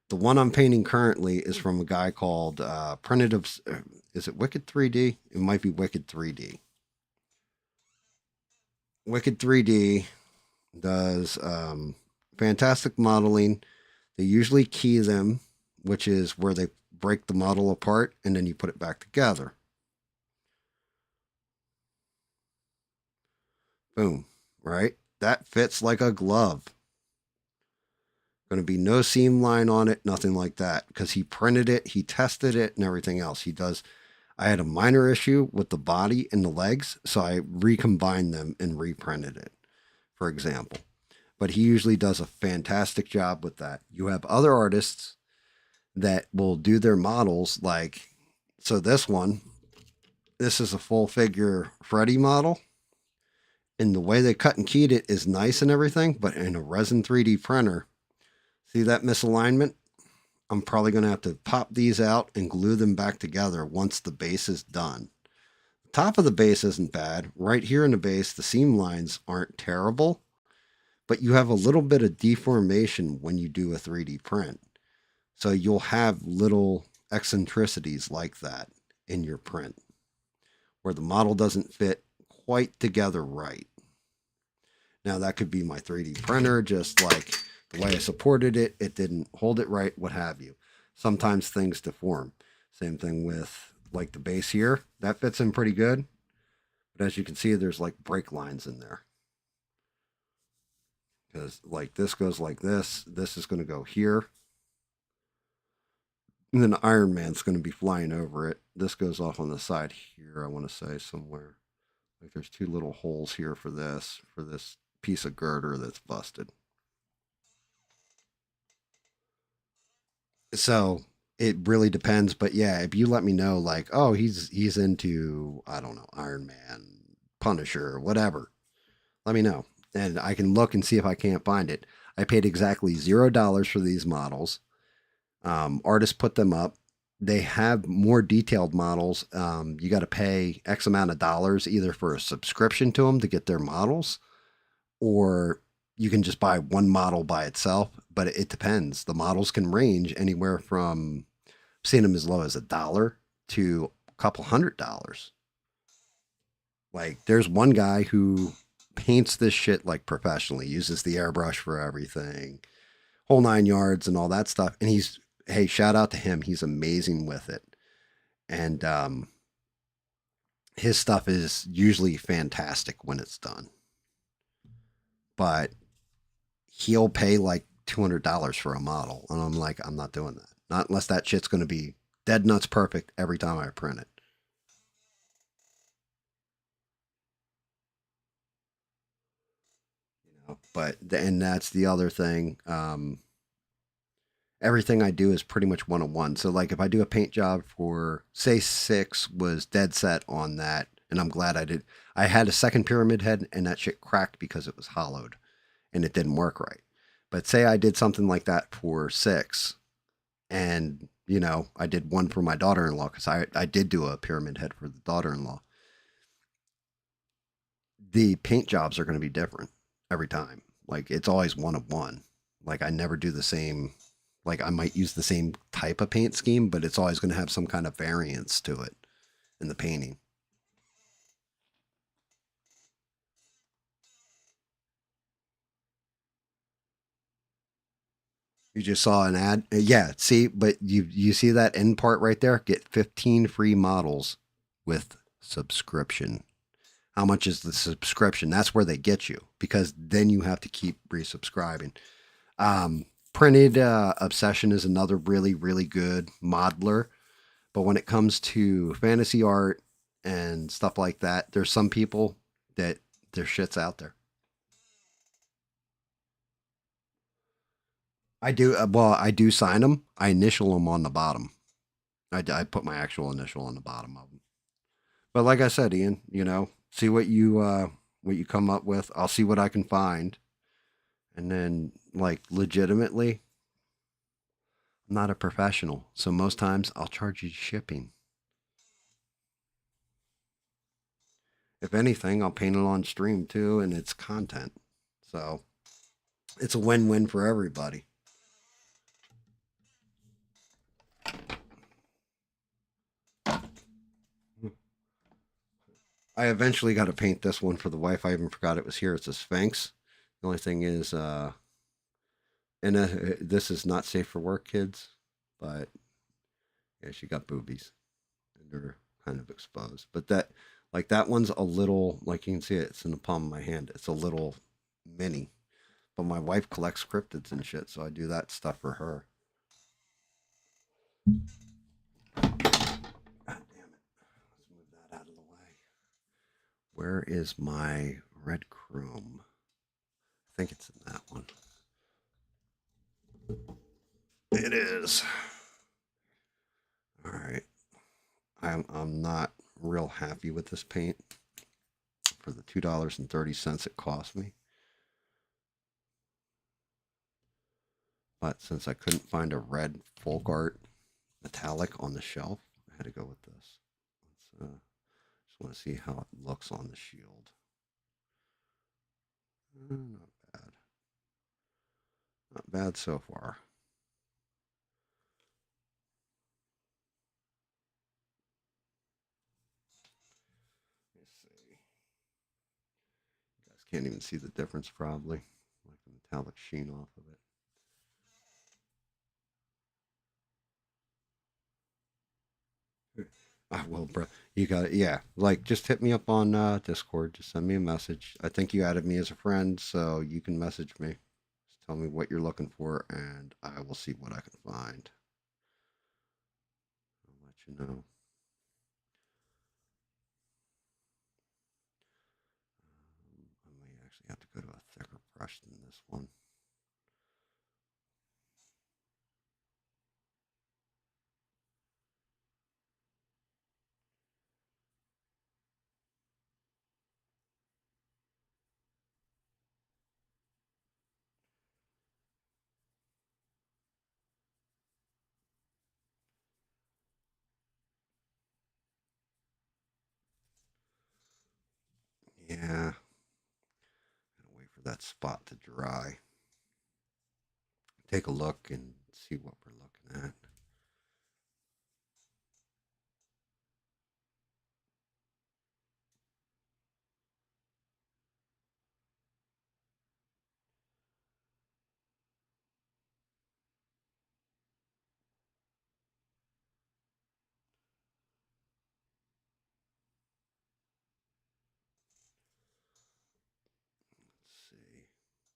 The one I'm painting currently is from a guy called Printed of. Is it Wicked 3D? It might be Wicked 3D. Wicked 3D does fantastic modeling. They usually key them, which is where they break the model apart and then you put it back together. Boom, right? That fits like a glove. Going to be no seam line on it, nothing like that, because he printed it, he tested it, and everything else. He does. I had a minor issue with the body and the legs, so I recombined them and reprinted it, for example. But he usually does a fantastic job with that. You have other artists that will do their models like, so this is a full figure Freddy model. And the way they cut and keyed it is nice and everything, but in a resin 3D printer, see that misalignment? I'm probably going to have to pop these out and glue them back together once the base is done. The top of the base isn't bad. Right here in the base, the seam lines aren't terrible, but you have a little bit of deformation when you do a 3D print. So you'll have little eccentricities like that in your print where the model doesn't fit quite together right. Now that could be my 3D printer, just like the way I supported it, it didn't hold it right, what have you. Sometimes things deform. Same thing with like the base here. That fits in pretty good. But as you can see, there's like break lines in there. Because like this goes like this. This is going to go here. And then Iron Man's going to be flying over it. This goes off on the side here, I want to say somewhere. Like there's two little holes here for this piece of girder that's busted. So it really depends, but yeah, if you let me know, like, oh, he's into, I don't know, Iron Man, Punisher, whatever, let me know, and I can look and see if I can't find it. I paid exactly $0 for these models. Artists put them up. They have more detailed models. You got to pay X amount of dollars either for a subscription to them to get their models, or you can just buy one model by itself. But it depends. The models can range anywhere from, I've seen them as low as $1 to a couple $100. Like there's one guy who paints this shit like professionally, uses the airbrush for everything, whole 9 yards and all that stuff. And he's, hey, shout out to him. He's amazing with it. And his stuff is usually fantastic when it's done. But he'll pay like $200 for a model. And I'm like, I'm not doing that. Not unless that shit's going to be dead nuts perfect every time I print it. You know, but, and that's the other thing. Everything I do is pretty much one on one. So, like, if I do a paint job for, say, six was dead set on that, and I'm glad I did. I had a second pyramid head, and that shit cracked because it was hollowed and it didn't work right. But say I did something like that for six, and I did one for my daughter-in-law because I did do a pyramid head for the daughter-in-law. The paint jobs are going to be different every time. Like it's always one of one. Like I never do the same. Like I might use the same type of paint scheme, but it's always going to have some kind of variance to it in the painting. You just saw an ad. Yeah, see, but you see that end part right there? Get 15 free models with subscription. How much is the subscription? That's where they get you because then you have to keep resubscribing. Printed Obsession is another really, really good modeler. But when it comes to fantasy art and stuff like that, there's some people that their shit's out there. I do, well, I do sign them. I initial them on the bottom. I put my actual initial on the bottom of them. But like I said, Ian, see what you come up with. I'll see what I can find, and then like legitimately, I'm not a professional, so most times I'll charge you shipping. If anything, I'll paint it on stream too, and it's content, so it's a win-win for everybody. I eventually got to paint this one for the wife. I even forgot it was here. It's a Sphinx. The only thing is, and this is not safe for work, kids, but yeah, she got boobies and they're kind of exposed. But that one's a little, like you can see it, it's in the palm of my hand. It's a little mini. Well, my wife collects cryptids and shit, so I do that stuff for her. God damn it. Let's move that out of the way. Where is my red chrome? I think it's in that one. It is. All right. I'm not real happy with this paint for the $2.30 it cost me. But since I couldn't find a red folk art metallic on the shelf, I had to go with this. Just want to see how it looks on the shield. Not bad. Not bad so far. Let's see. You guys can't even see the difference probably. Like the metallic sheen off of it. I will, bro. You got it. Yeah. Like, just hit me up on Discord. Just send me a message. I think you added me as a friend, so you can message me. Just tell me what you're looking for, and I will see what I can find. I'll let you know. I may actually have to go to a thicker brush than this one. Yeah. Gotta wait for that spot to dry. Take a look and see what we're looking at. Let's see.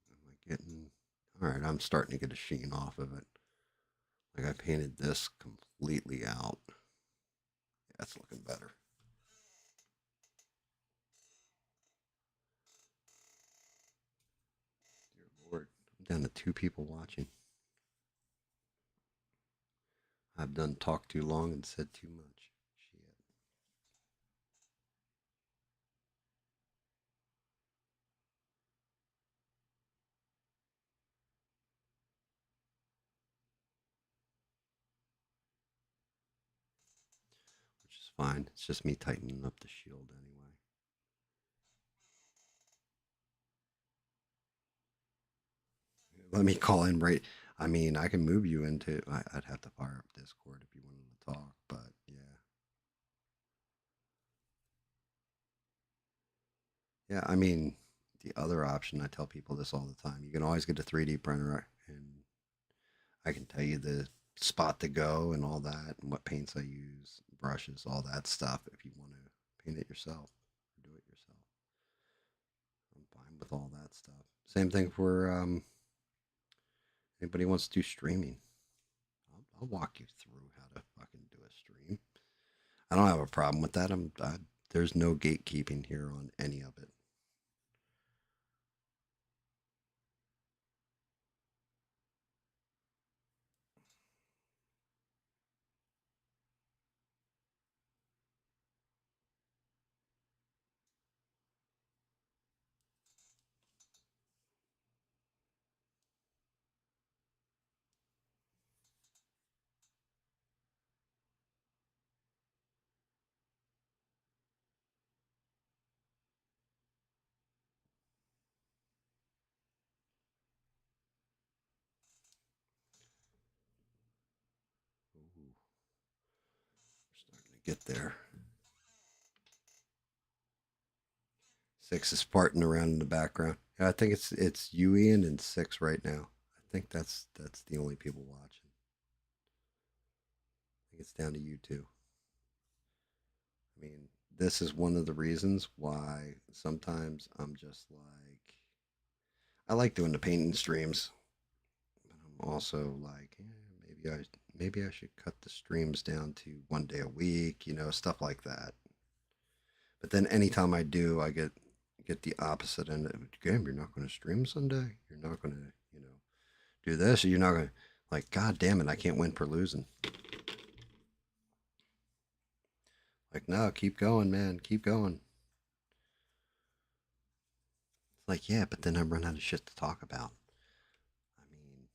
Am I getting. All right, I'm starting to get a sheen off of it. Like I painted this completely out. That's looking better. Dear Lord, I'm down to two people watching. I've done talked too long and said too much. Shit. Which is fine. It's just me tightening up the shield anyway. Let me call in right. I mean, I can move you into. I'd have to fire up Discord if you wanted to talk, but yeah. Yeah, I mean, the other option, I tell people this all the time. You can always get a 3D printer, and I can tell you the spot to go and all that, and what paints I use, brushes, all that stuff. If you want to paint it yourself or do it yourself, I'm fine with all that stuff. Same thing for anybody who wants to do streaming. I'll walk you through how to fucking do a stream. I don't have a problem with that. There's no gatekeeping here on any of it. Ooh, we're starting to get there. Six is farting around in the background. Yeah, I think it's you, Ian, and six right now. I think that's the only people watching. I think it's down to you two. I mean, this is one of the reasons why sometimes I'm just like I like doing the painting streams, but I'm also like, maybe I should cut the streams down to 1 day a week, stuff like that. But then anytime I do, I get the opposite end of it. Game, you're not going to stream Sunday. You're not going to, do this. Or you're not going to, like, God damn it, I can't win for losing. Like, no, keep going, man, keep going. Like, yeah, but then I run out of shit to talk about. I mean,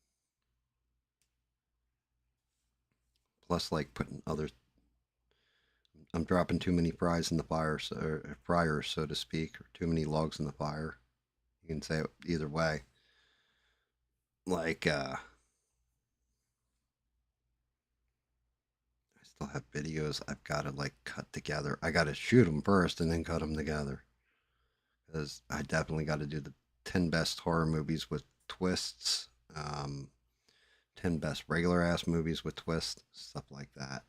plus, like, putting other, I'm dropping too many fries in the fire, or fryers, so to speak, or too many logs in the fire. You can say it either way. Like, I still have videos I've got to like cut together. I got to shoot them first and then cut them together. Because I definitely got to do the 10 best horror movies with twists, 10 best regular ass movies with twists, stuff like that.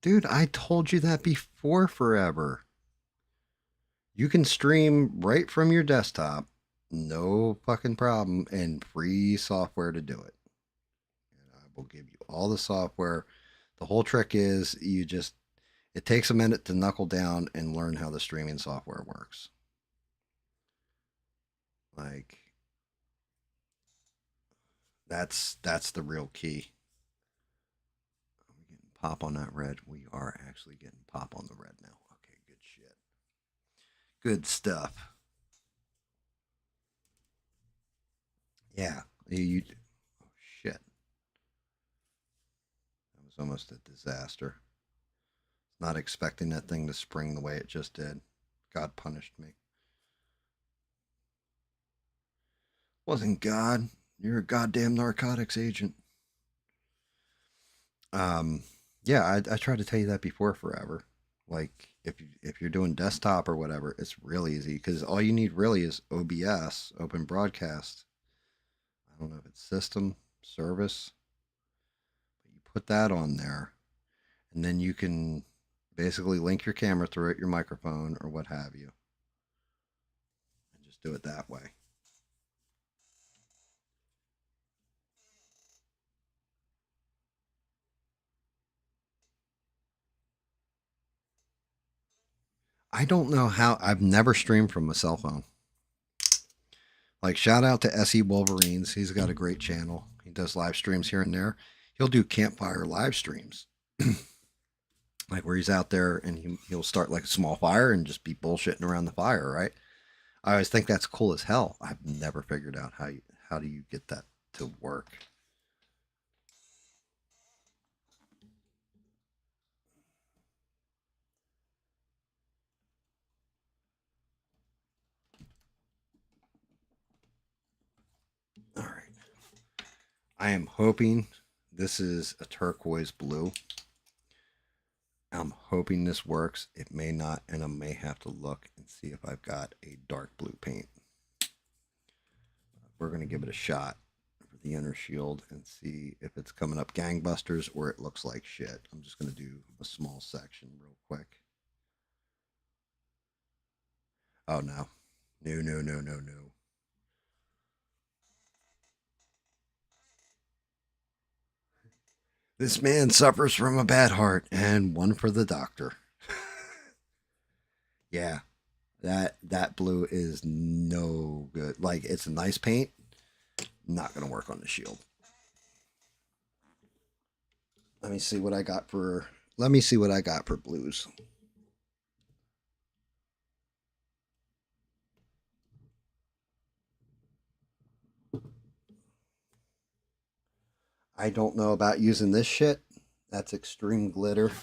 Dude, I told you that before forever. You can stream right from your desktop, no fucking problem, and free software to do it. And I will give you all the software. The whole trick is it takes a minute to knuckle down and learn how the streaming software works. Like that's the real key. Are we getting pop on that red? We are actually getting pop on the red now. Okay, good shit. Good stuff. Yeah. Oh shit. That was almost a disaster. Not expecting that thing to spring the way it just did. God punished me. Wasn't God. You're a goddamn narcotics agent. Um, yeah, I tried to tell you that before forever. Like if you're doing desktop or whatever, it's real easy because all you need really is OBS, Open Broadcast. I don't know if it's system service, but you put that on there, and then you can basically link your camera through it, your microphone or what have you, and just do it that way. I don't know how. I've never streamed from a cell phone. Like shout out to SE Wolverines. He's got a great channel. He does live streams here and there. He'll do campfire live streams. Like where he's out there and he'll start like a small fire and just be bullshitting around the fire, right? I always think that's cool as hell. I've never figured out how do you get that to work. All right. I am hoping this is a turquoise blue. I'm hoping this works. It may not, and I may have to look and see if I've got a dark blue paint. We're going to give it a shot for the inner shield and see if it's coming up gangbusters or it looks like shit. I'm just going to do a small section real quick. Oh, no. No, no, no, no, no. This man suffers from a bad heart and one for the doctor. Yeah, that blue is no good. Like it's a nice paint, not gonna work on the shield. Let me see what I got for. Let me see what I got for blues. I don't know about using this shit. That's extreme glitter. Let's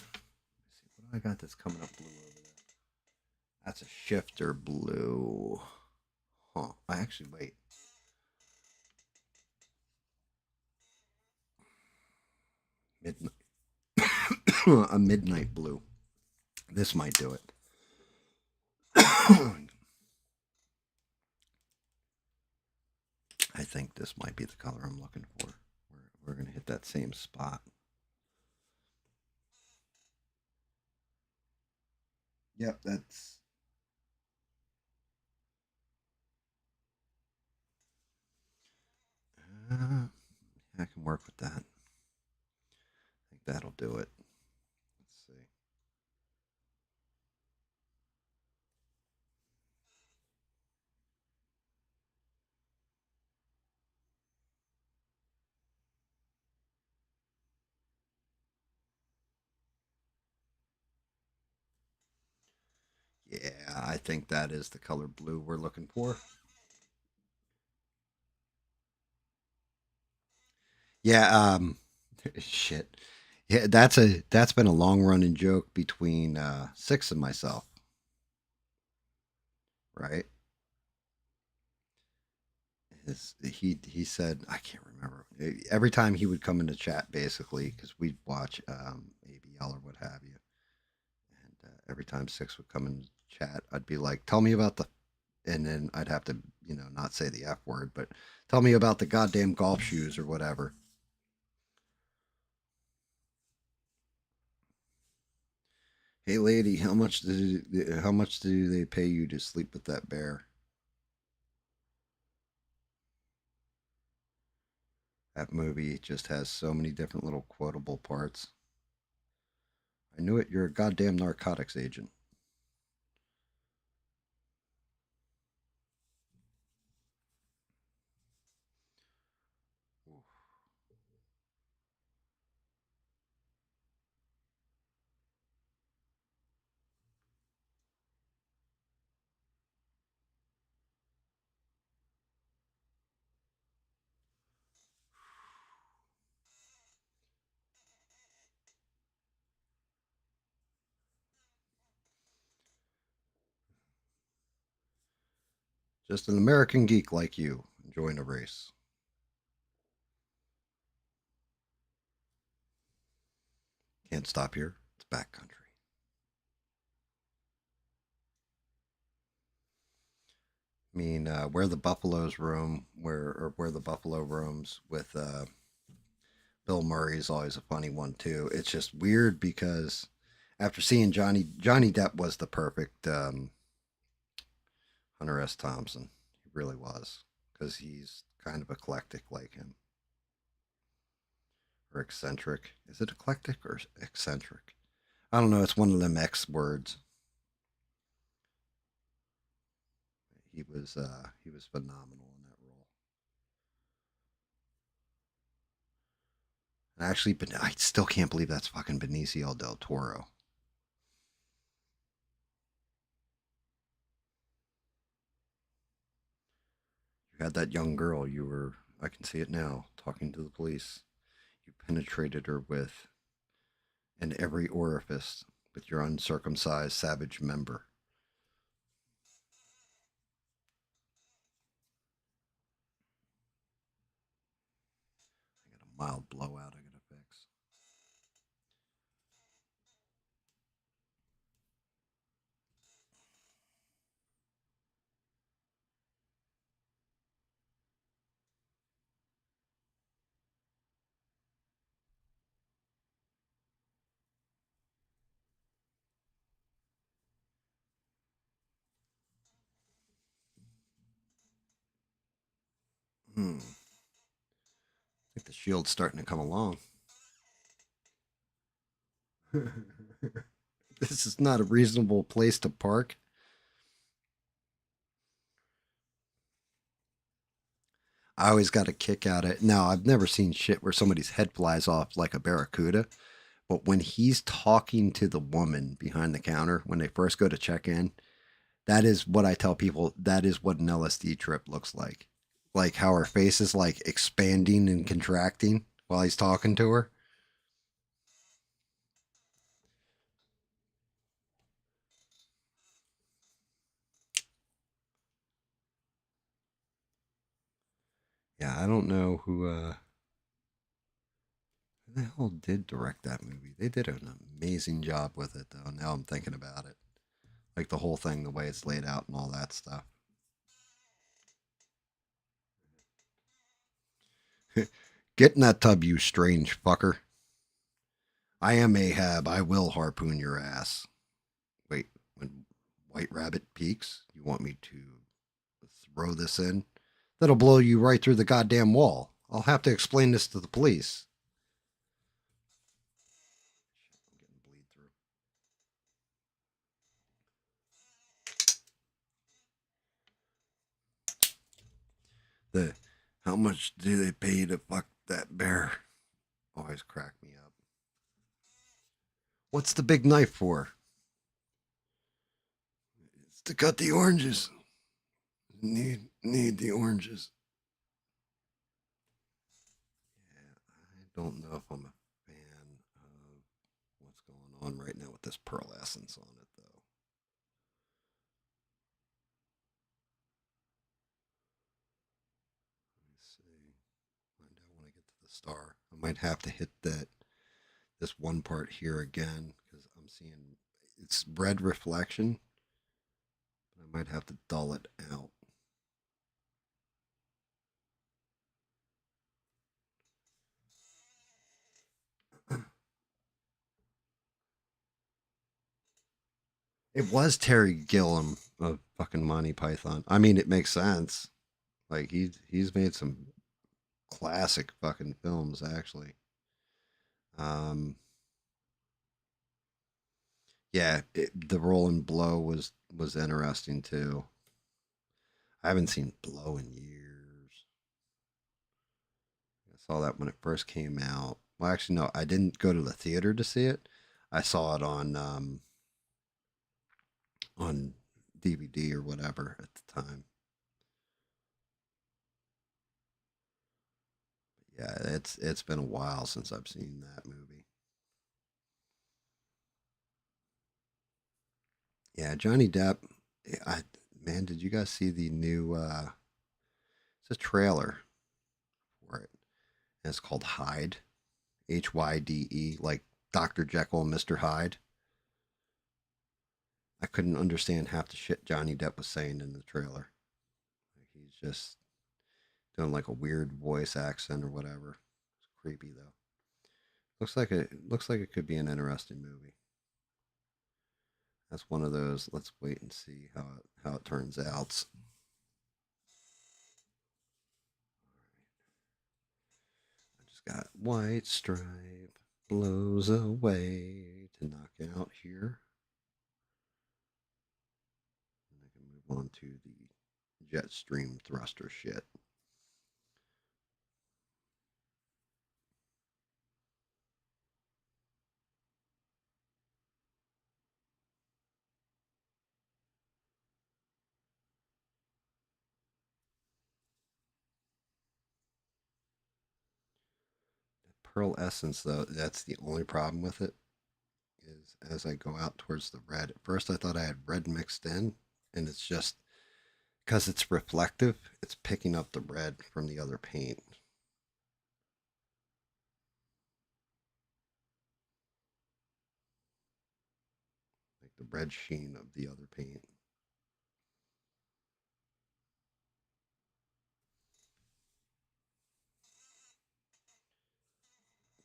see what do I got that's coming up blue over there. That's a shifter blue. Huh. I actually wait. Midnight. a midnight blue. This might do it. I think this might be the color I'm looking for. We're going to hit that same spot. Yep, that's. I can work with that. I think that'll do it. Let's see. Yeah, I think that is the color blue we're looking for. Yeah, shit. Yeah, that's been a long running joke between Six and myself, right? He said I can't remember. Every time he would come into chat, basically, because we'd watch ABL or what have you, and every time Six would come in chat, I'd be like, "Tell me about the," and then I'd have to, not say the F word, but tell me about the goddamn golf shoes or whatever. Hey, lady, how much do they pay you to sleep with that bear? That movie just has so many different little quotable parts. I knew it. You're a goddamn narcotics agent. Just an American geek like you enjoying a race. Can't stop here. It's backcountry. I mean, where the Buffaloes roam, where the Buffalo roams with Bill Murray is always a funny one too. It's just weird because after seeing Johnny Depp was the perfect Hunter S. Thompson. He really was because he's kind of eclectic like him or eccentric. Is it eclectic or eccentric? I don't know. It's one of them X words. He was phenomenal in that role. Actually, but I still can't believe that's fucking Benicio del Toro. You had that young girl. You were. I can see it now. Talking to the police. You penetrated her with in every orifice with your uncircumcised savage member. I got a mild blowout I gotta fix. I think the shield's starting to come along. This is not a reasonable place to park. I always got a kick out of it. Now, I've never seen shit where somebody's head flies off like a barracuda, but when he's talking to the woman behind the counter when they first go to check in, that is what I tell people. That is what an LSD trip looks like. Like how her face is like expanding and contracting while he's talking to her. Yeah, I don't know who the hell did direct that movie? They did an amazing job with it, though. Now I'm thinking about it, like the whole thing, the way it's laid out, and all that stuff. Get in that tub, you strange fucker. I am Ahab. I will harpoon your ass. Wait, when White Rabbit peeks, you want me to throw this in? That'll blow you right through the goddamn wall. I'll have to explain this to the police. I'm getting bleed through. The how much do they pay to fuck that bear? Always crack me up. What's the big knife for? It's to cut the oranges. Need the oranges. Yeah, I don't know if I'm a fan of what's going on right now with this pearl essence on it, though. Let me see. Find out when I get to the star. I might have to hit this one part here again because I'm seeing it's red reflection. But I might have to dull it out. It was Terry Gilliam of fucking Monty Python. I mean, it makes sense. Like he's made some classic fucking films actually. Um, yeah, the role in Blow was interesting too. I haven't seen Blow in years. I saw that when it first came out. Well, actually, no, I didn't go to the theater to see it. I saw it on DVD or whatever at the time. Yeah, it's been a while since I've seen that movie. Yeah, Johnny Depp. I man, did you guys see the new? It's a trailer for it. And it's called Hyde, Hyde, like Doctor Jekyll and Mister Hyde. I couldn't understand half the shit Johnny Depp was saying in the trailer. Like, he's just doing like a weird voice accent or whatever. It's creepy though. Looks like it could be an interesting movie. That's one of those. Let's wait and see how it turns out. I just got white stripe blows away to knock out here. And I can move on to the jet stream thruster shit. Pearl essence though, that's the only problem with it. Is as I go out towards the red. At first I thought I had red mixed in, and it's just because it's reflective, it's picking up the red from the other paint. Like the red sheen of the other paint.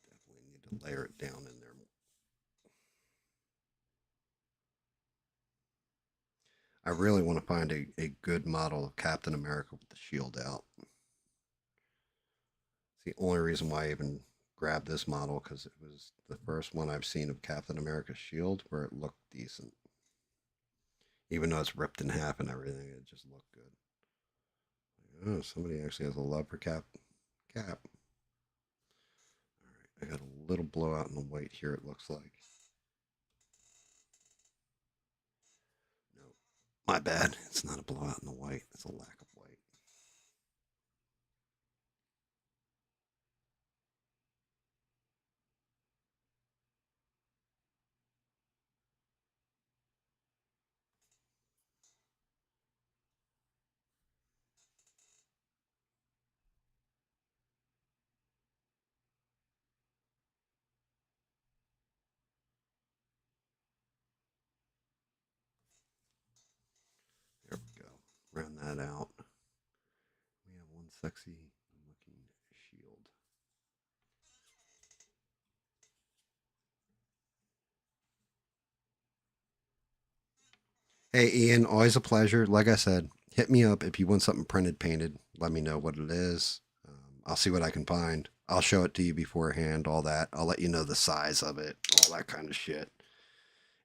Definitely need to layer it down in there. I really want to find a good model of Captain America with the shield out. It's the only reason why I even grabbed this model because it was the first one I've seen of Captain America's shield where it looked decent. Even though it's ripped in half and everything, it just looked good. Oh, somebody actually has a love for Cap. All right, I got a little blowout in the white here, it looks like. No, my bad. It's not a blowout in the white, it's a lack of white. Unsexy looking shield. Hey, Ian, always a pleasure. Like I said, hit me up if you want something printed, painted. Let me know what it is. I'll see what I can find. I'll show it to you beforehand, all that. I'll let you know the size of it, all that kind of shit.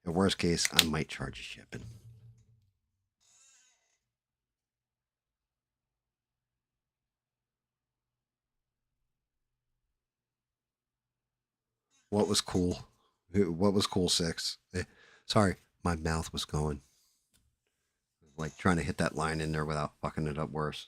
In worst case, I might charge you shipping. What was cool? What was cool, Six? Sorry, my mouth was going. Like trying to hit that line in there without fucking it up worse.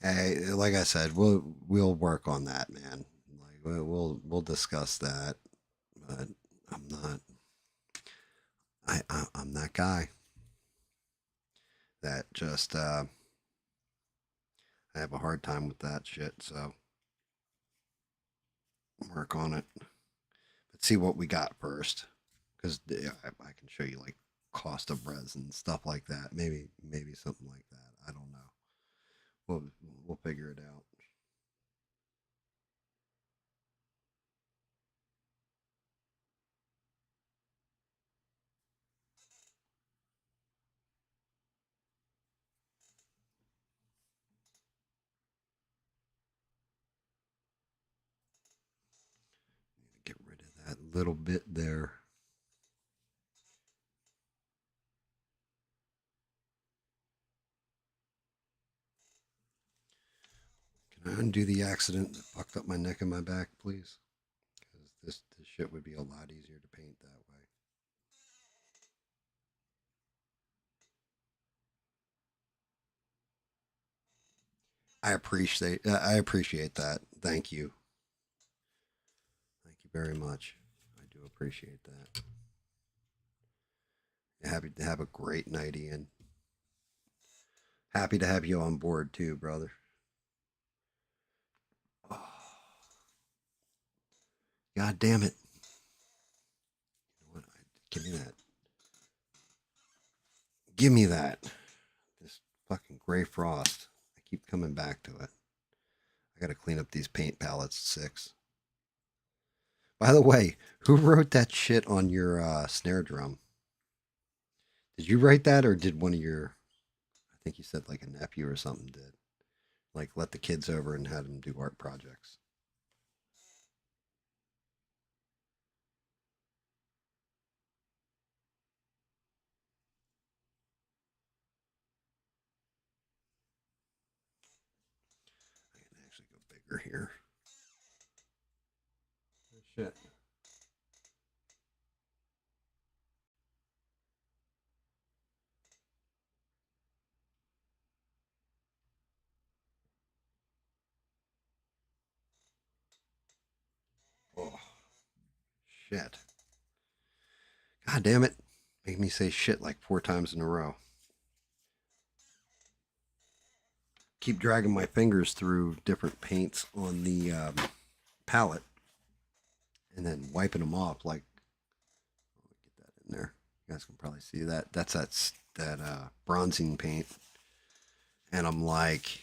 Hey, like I said, we'll work on that, man. Like we'll discuss that. But I'm not. I'm that guy that just I have a hard time with that shit. So work on it. But see what we got first, because I can show you like cost of resin stuff like that. Maybe something like that. I don't know. We'll we'll figure it out. Get rid of that little bit there. Can I undo the accident that fucked up my neck and my back, please? Because this shit would be a lot easier to paint that way. I appreciate that. Thank you. Thank you very much. I do appreciate that. Happy to have a great night, Ian. Happy to have you on board too, brother. Oh, God damn it. You know what? Give me that. Give me that. This fucking gray frost. I keep coming back to it. I gotta clean up these paint palettes. Six. By the way, who wrote that shit on your snare drum? Did you write that, or did one of your? I think you said like a nephew or something did. Like let the kids over and had them do art projects. I can actually go bigger here. Oh, shit. Oh shit. God damn it. Make me say shit like 4 times in a row. Keep dragging my fingers through different paints on the palette and then wiping them off. Like, get that in there. You guys can probably see that. That's that bronzing paint. And I'm like,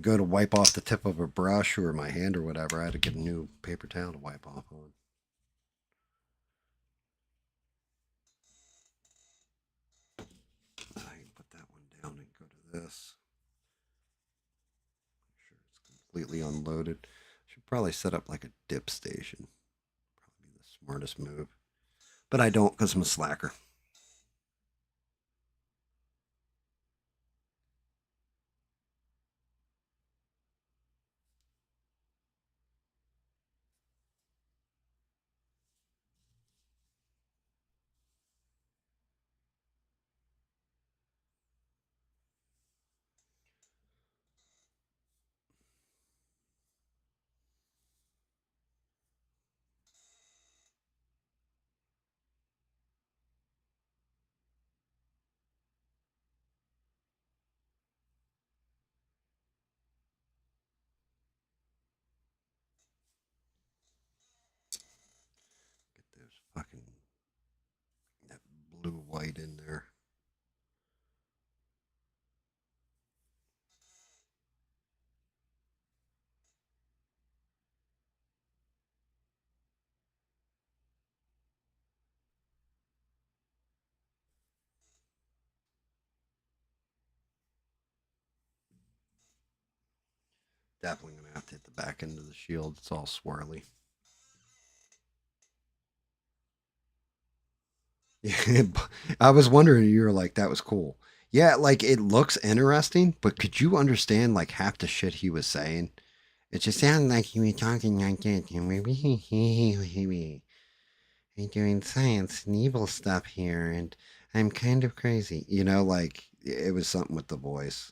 go to wipe off the tip of a brush or my hand or whatever. I had to get a new paper towel to wipe off on. I can put that one down and go to this. Make sure it's completely unloaded. Should probably set up like a dip station. Probably the smartest move. But I don't because I'm a slacker. Fucking that blue white in there. Definitely gonna have to hit the back end of the shield. It's all swirly. Yeah, I was wondering. You were like, that was cool. Yeah, like it looks interesting, but could you understand like half the shit he was saying? It just sounded like he was talking like this. I'm doing science and evil stuff here, and I'm kind of crazy. You know, like it was something with the voice.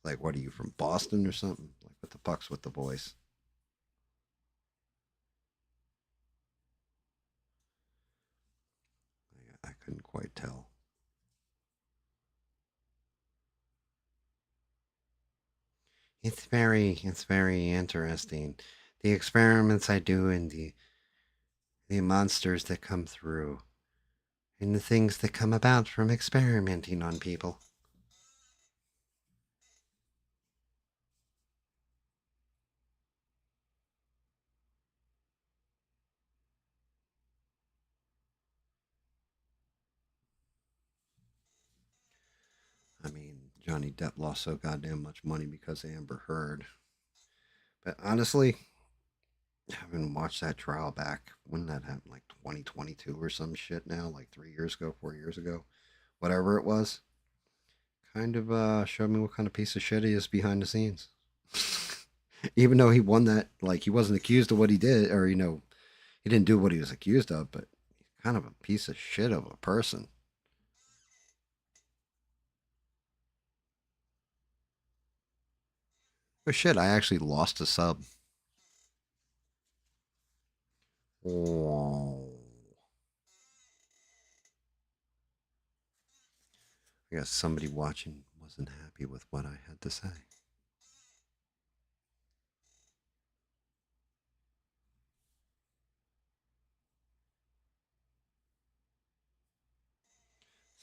Like, what are you from Boston or something? Like, what the fuck's with the voice? I couldn't quite tell. It's very interesting. The experiments I do and the monsters that come through and the things that come about from experimenting on people. I mean, Johnny Depp lost so goddamn much money because of Amber Heard. But honestly, I haven't watched that trial back. When did that happened? Like 2022 or some shit now? Like 3 years ago, 4 years ago? Whatever it was. Kind of showed me what kind of piece of shit he is behind the scenes. Even though he won that, like, he wasn't accused of what he did, or, he didn't do what he was accused of, but he's kind of a piece of shit of a person. Oh shit, I actually lost a sub. Oh. I guess somebody watching wasn't happy with what I had to say.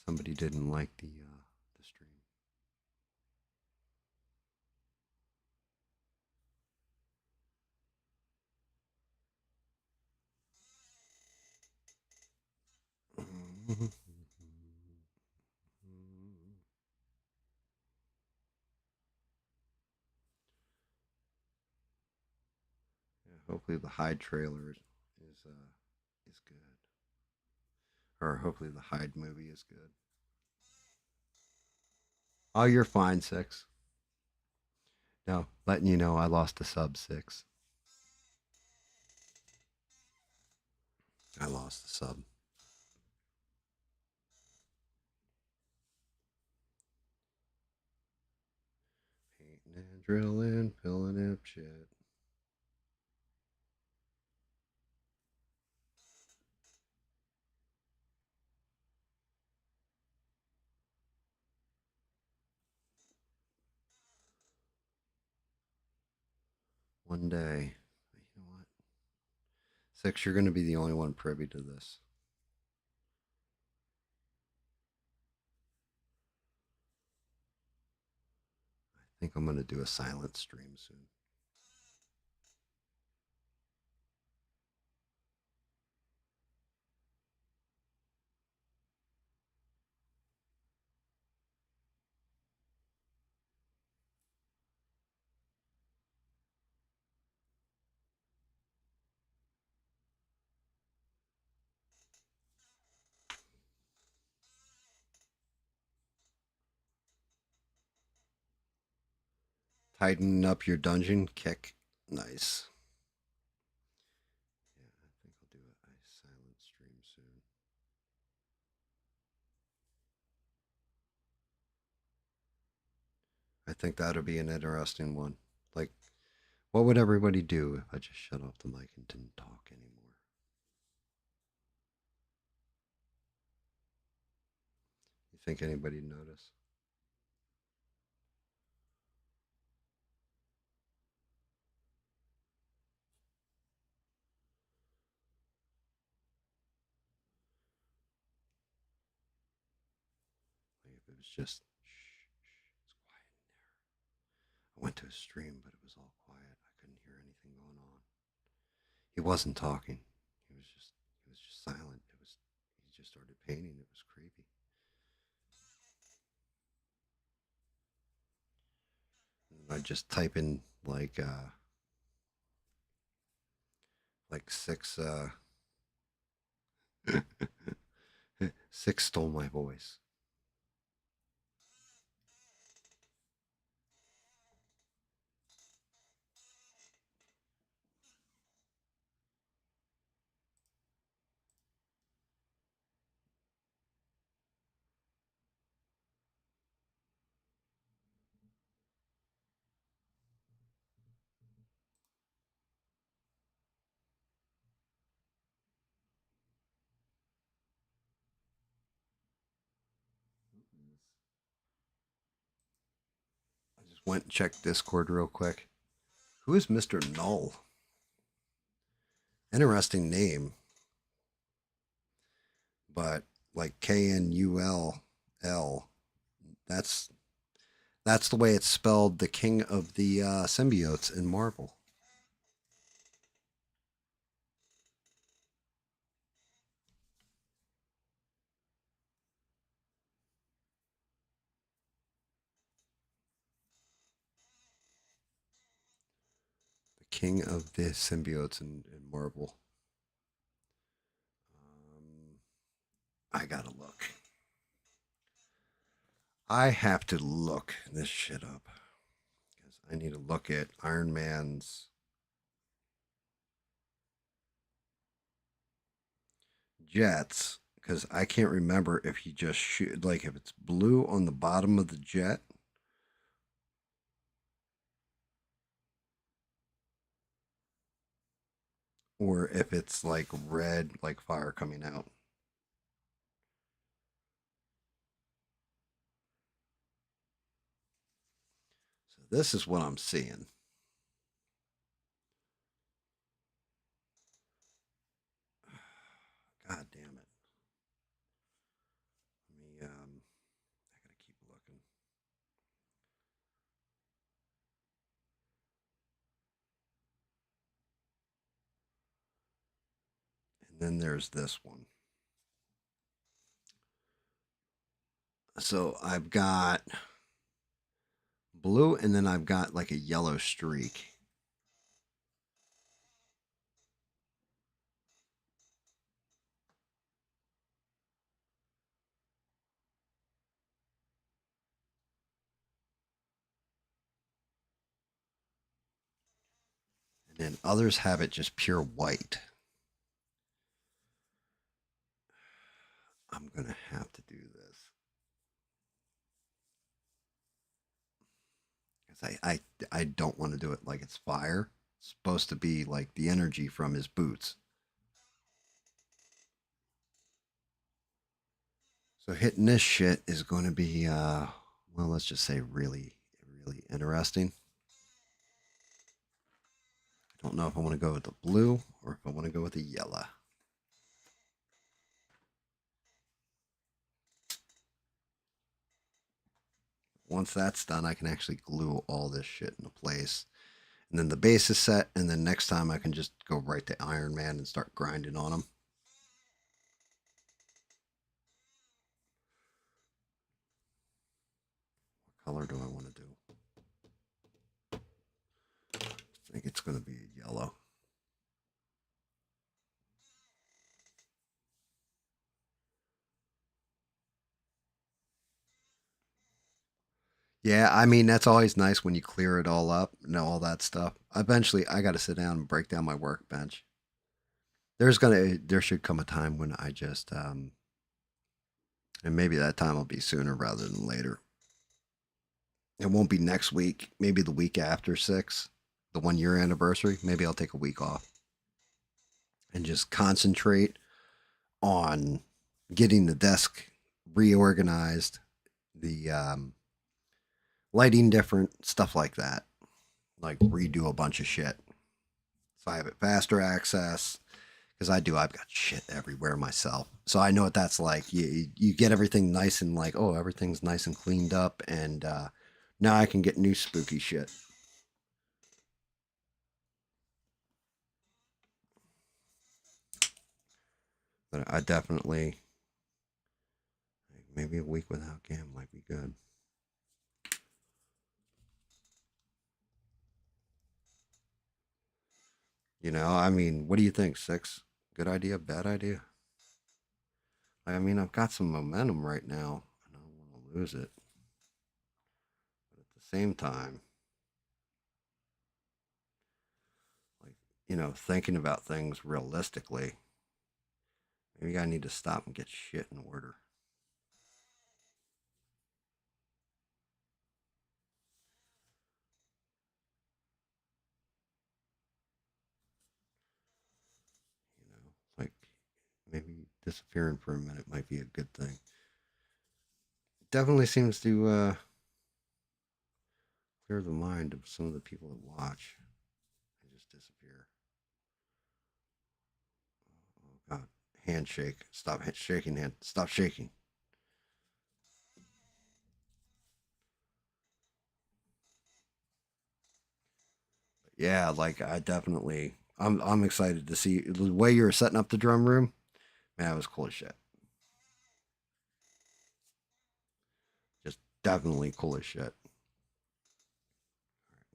Somebody didn't like the stream. Yeah, hopefully the Hyde trailer is good, or hopefully the Hyde movie is good. Oh, you're fine, six. No, letting you know I lost a sub six. I lost the sub. Painting and drilling, filling up shit. One day, you know what? Six, you're going to be the only one privy to this. I think I'm going to do a silent stream soon. Tighten up your dungeon kick. Nice. Yeah, I think I'll do a silent stream soon. I think that'll be an interesting one. Like, what would everybody do if I just shut off the mic and didn't talk anymore? You think anybody'd notice? it was just shh, it's quiet in there. I went to his stream, but it was all quiet. I couldn't hear anything going on. He wasn't talking. He was just silent. He just started painting. It was creepy. And I just type in like six six stole my voice. I just went and checked Discord real quick. Who is Mr. Null? Interesting name, but like KNULL. That's that's the way it's spelled. The king of the symbiotes in Marvel. The king of the symbiotes in Marvel. I gotta look. I have to look this shit up because I need to look at Iron Man's jets because I can't remember if he just shoot like if it's blue on the bottom of the jet or if it's like red like fire coming out. So this is what I'm seeing. God damn it. Let me I gotta keep looking. And then there's this one. So I've got blue and then I've got like a yellow streak. And then others have it just pure white. I'm gonna have to do this. Because I don't want to do it like it's fire. It's supposed to be like the energy from his boots. So hitting this shit is going to be, well, let's just say really interesting. I don't know if I want to go with the blue or if I want to go with the yellow. Once that's done, I can actually glue all this shit into place. And then the base is set, and then next time I can just go right to Iron Man and start grinding on him. What color do I want to do? I think it's going to be yellow. Yeah, I mean that's always nice when you clear it all up and all that stuff. Eventually, I got to sit down and break down my workbench. There should come a time when I just and maybe that time will be sooner rather than later. It won't be next week. Maybe the week after 6, the 1 year anniversary. Maybe I'll take a week off and just concentrate on getting the desk reorganized, the lighting different, stuff like that. Like redo a bunch of shit. So I have it faster access, because I do. I've got shit everywhere myself, so I know what that's like. You get everything nice and like, oh, everything's nice and cleaned up, and now I can get new spooky shit. But I definitely maybe a week without GAM might be good. I mean, what do you think? Six? Good idea? Bad idea? I mean, I've got some momentum right now. I don't want to lose it. But at the same time, like, thinking about things realistically, maybe I need to stop and get shit in order. Like maybe disappearing for a minute might be a good thing. Definitely seems to clear the mind of some of the people that watch. They just disappear. Oh God, handshake. Stop shaking hand. Stop shaking. Yeah, like I definitely. I'm excited to see the way you're setting up the drum room. Man, that was cool as shit. Just definitely cool as shit.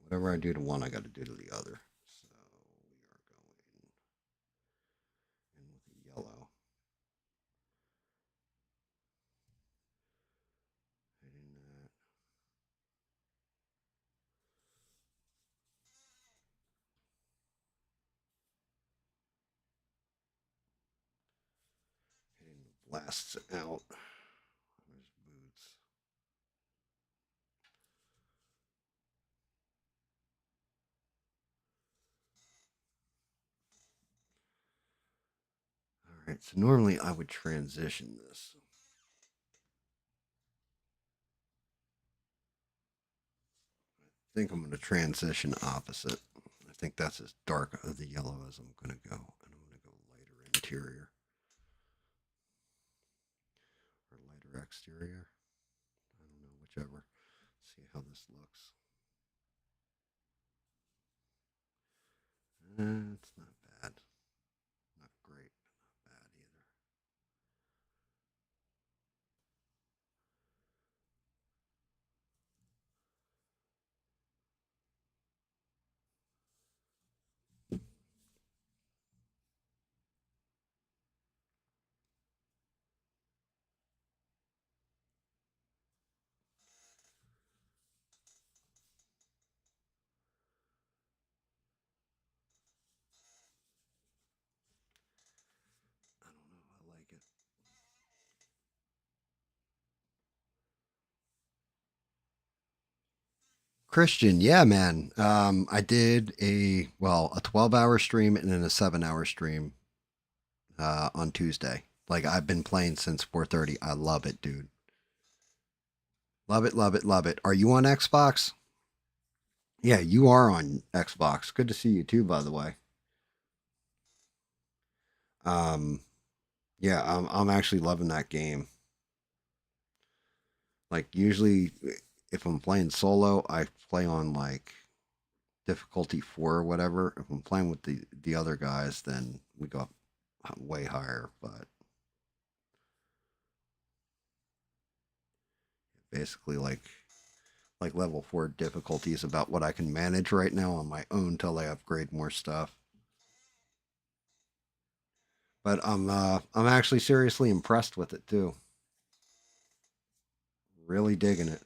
Whatever I do to one, I got to do to the other. So we are going in with the yellow. Hitting that. Hitting the blasts out. There's boots. All right. So normally I would transition this. I think I'm going to transition opposite. I think that's as dark of the yellow as I'm going to go. And I'm going to go lighter interior or lighter exterior. I don't know, whichever. See how this looks. It's not bad. Not great, but not bad either. I don't know. I like it. Christian, yeah, man. I did a 12-hour stream and then a 7-hour stream on Tuesday. Like I've been playing since 4:30. I love it, dude. Love it, love it, love it. Are you on Xbox? Yeah, you are on Xbox. Good to see you too, by the way. Um, yeah, I'm actually loving that game. Like usually, if I'm playing solo, I play on like difficulty 4 or whatever. If I'm playing with the other guys, then we go up way higher. But basically, like level 4 difficulty is about what I can manage right now on my own till I upgrade more stuff. But I'm actually seriously impressed with it too. Really digging it.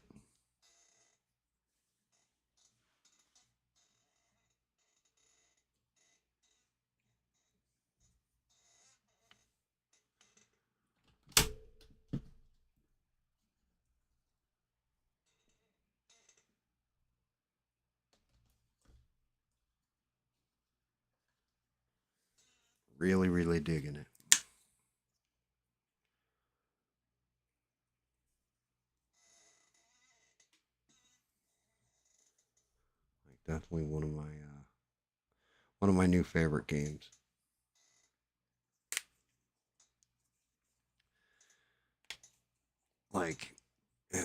Really, really digging it. Like definitely one of my new favorite games. like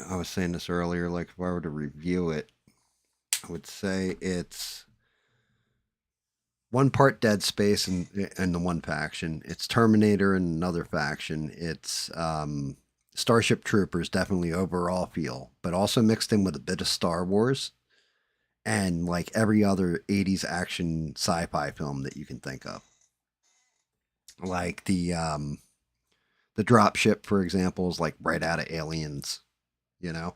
I was saying this earlier, like if I were to review it, I would say it's one part Dead Space and the one faction. It's Terminator and another faction. It's Starship Troopers, definitely overall feel, but also mixed in with a bit of Star Wars and like every other 80s action sci-fi film that you can think of. Like the dropship, for example, is like right out of Aliens, you know?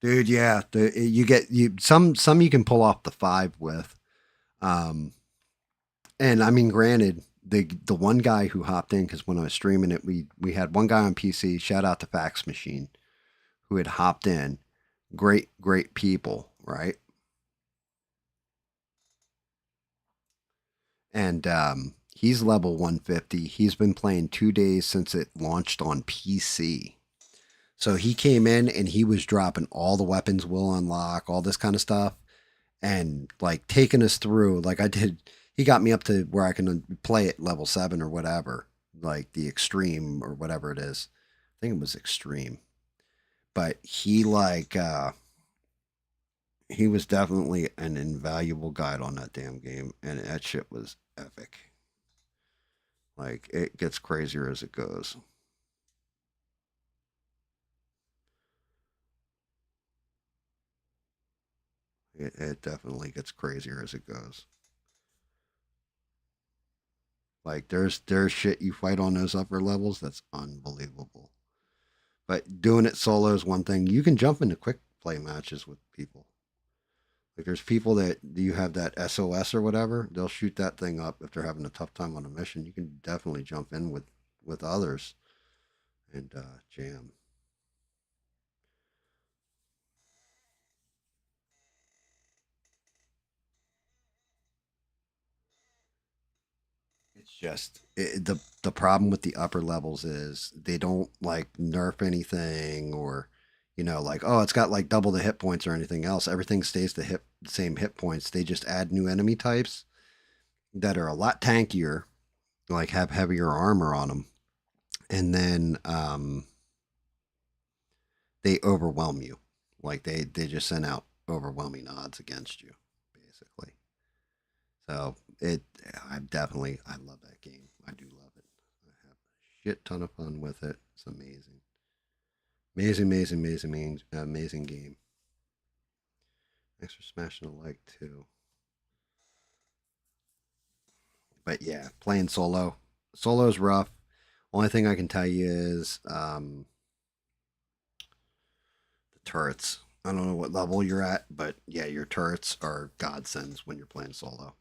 Dude, yeah, you get you some you can pull off the five with. Um and I mean granted, the one guy who hopped in cuz when I was streaming it, we had one guy on PC, shout out to Fax Machine, who had hopped in. Great people, right? And he's level 150. He's been playing 2 days since it launched on PC. So he came in and he was dropping all the weapons will unlock, all this kind of stuff, and like taking us through. Like I did, he got me up to where I can play at level 7 or whatever, like the extreme or whatever it is. I think it was extreme, but he was definitely an invaluable guide on that damn game, and that shit was epic. Like it gets crazier as it goes. It definitely gets crazier as it goes. Like there's shit you fight on those upper levels that's unbelievable. But doing it solo is one thing. You can jump into quick play matches with people. Like there's people that you have that SOS or whatever, they'll shoot that thing up if they're having a tough time on a mission. You can definitely jump in with others and jam. It's just the problem with the upper levels is they don't like nerf anything or like oh it's got like double the hit points or anything else. Everything stays the same hit points. They just add new enemy types that are a lot tankier, like have heavier armor on them, and then they overwhelm you. Like they just send out overwhelming odds against you, basically. So I love that game. I do love it. I have a shit ton of fun with it. It's amazing, amazing game. Thanks for smashing a like too. But yeah, playing solo. Solo's rough. Only thing I can tell you is the turrets. I don't know what level you're at, but yeah, your turrets are godsends when you're playing solo.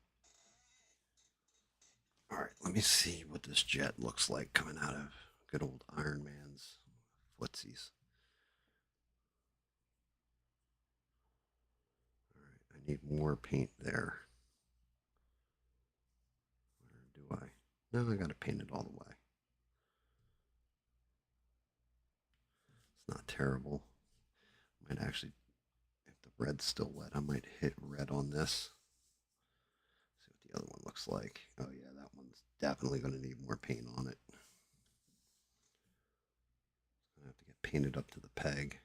All right, let me see what this jet looks like coming out of good old Iron Man's footsies. All right, I need more paint there. Or do I? No, I got to paint it all the way. It's not terrible. Might actually, if the red's still wet, I might hit red on this. See what the other one looks like. Oh yeah, that one's definitely going to need more paint on it. I have to get painted up to the peg.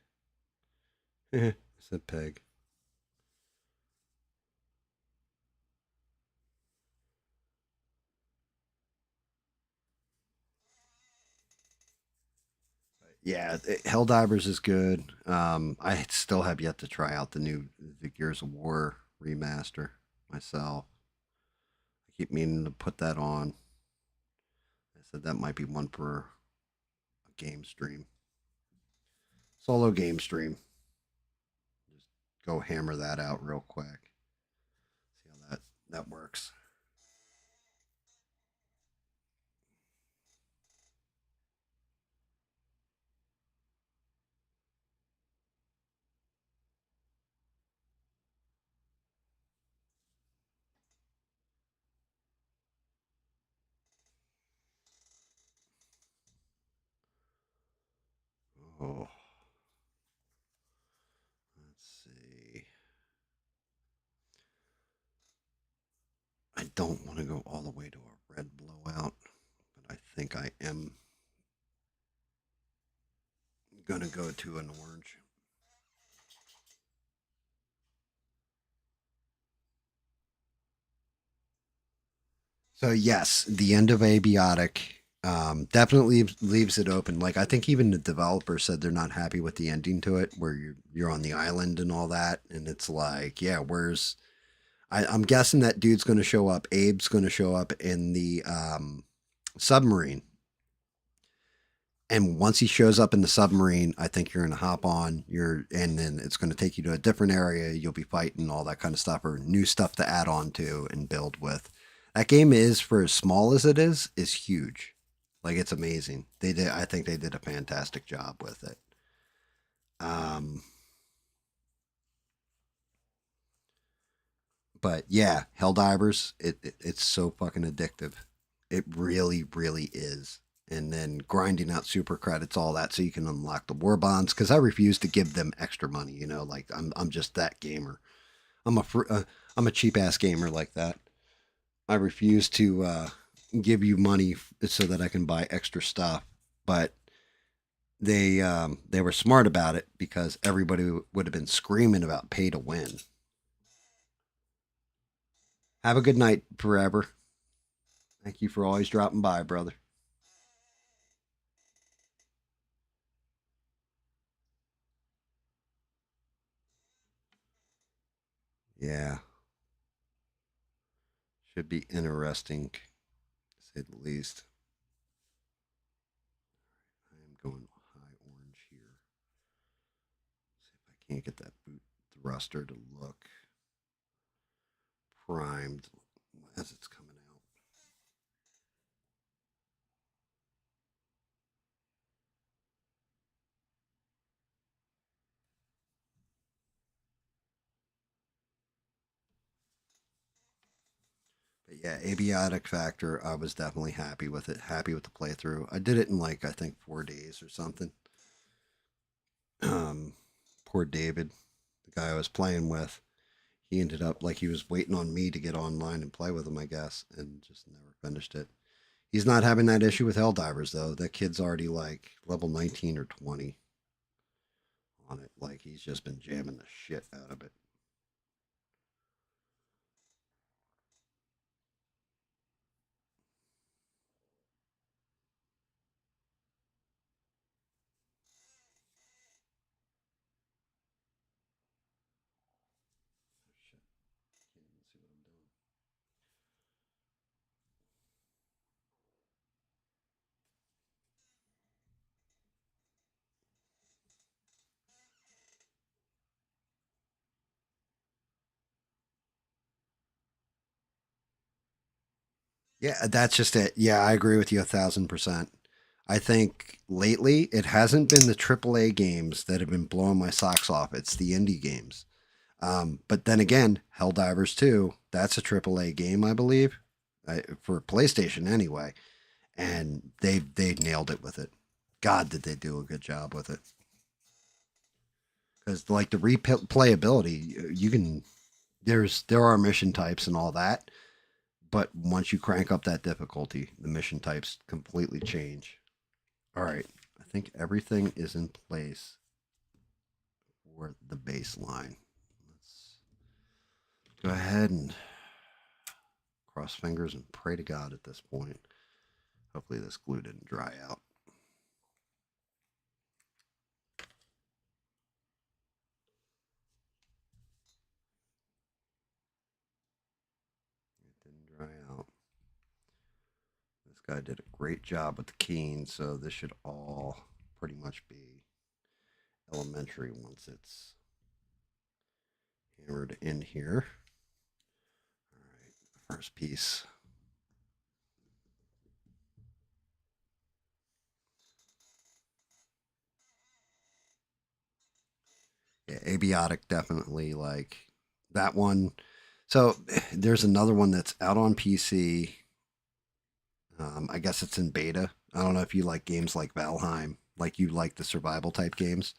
I said peg. Yeah, Helldivers is good. I still have yet to try out the Gears of War remaster myself. I keep meaning to put that on. I said that might be one for a game stream, solo game stream. Just go hammer that out real quick. See how that works. Oh, let's see. go all the way to a red blowout, but I think I am going to go to an orange. So yes, the end of abiotic definitely leaves it open. Like I think even the developer said they're not happy with the ending to it, where you're on the island and all that, and it's like, yeah, where's I'm guessing that dude's going to show up. Abe's going to show up in the submarine. And once he shows up in the submarine, I think you're going to hop on. And then it's going to take you to a different area. You'll be fighting all that kind of stuff, or new stuff to add on to and build with. That game is, for as small as it is huge. Like it's amazing. They did. I think they did a fantastic job with it. Um, but yeah, Helldivers. It's so fucking addictive. It really, really is. And then grinding out super credits, all that, so you can unlock the war bonds. Because I refuse to give them extra money. You know, like I'm just that gamer. I'm a I'm a cheap ass gamer like that. I refuse to give you money so that I can buy extra stuff. But they were smart about it because everybody would have been screaming about pay to win. Have a good night, forever. Thank you for always dropping by, brother. Yeah, should be interesting, to say the least. I am going high orange here. See if I can't get that boot thruster to look primed as it's coming out. But yeah, abiotic factor, I was definitely happy with it. Happy with the playthrough. I did it in like I think 4 days or something. Um, Poor David, the guy I was playing with, he ended up like he was waiting on me to get online and play with him, I guess, and just never finished it. He's not having that issue with Helldivers though. That kid's already like level 19 or 20 on it. Like he's just been jamming the shit out of it. Oh, shit. Can't even see what I'm doing. Yeah, that's just it. Yeah, I agree with you 1,000%. I think lately it hasn't been the AAA games that have been blowing my socks off. It's the indie games. But then again, Helldivers 2, that's a AAA game, I believe, for PlayStation anyway. And they nailed it with it. God, did they do a good job with it? Because like the replayability, you can there are mission types and all that, but once you crank up that difficulty, the mission types completely change. All right, I think everything is in place for the baseline. Let's go ahead and cross fingers and pray to God at this point. Hopefully, this glue didn't dry out. It didn't dry out. This guy did a great job with the keen, so this should all pretty much be elementary once it's hammered in here. All right, first piece. Yeah, abiotic definitely like that one. So there's another one that's out on PC. I guess it's in beta. I don't know if you like games like Valheim, like you like the survival type games.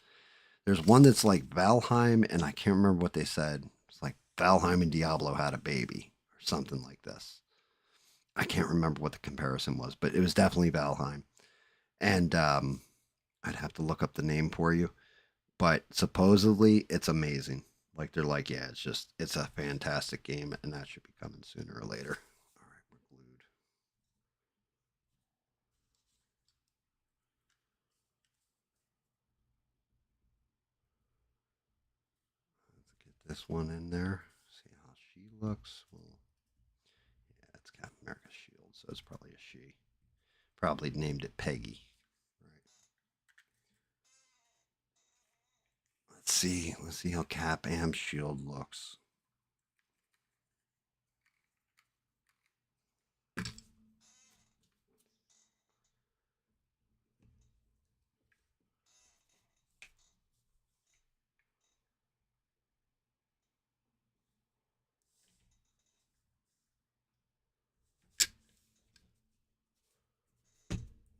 There's one that's like Valheim, and I can't remember what they said. It's like Valheim and Diablo had a baby or something like this. I can't remember what the comparison was, but it was definitely Valheim. And I'd have to look up the name for you, but supposedly it's amazing. Like they're like, yeah, it's a fantastic game, and that should be coming sooner or later. All right, we're glued. Let's get this one in there. See how she looks. Well, yeah, it's Captain America's shield, so it's probably a she. Probably named it Peggy. Right. Let's see. Let's see how Cap and Shield looks.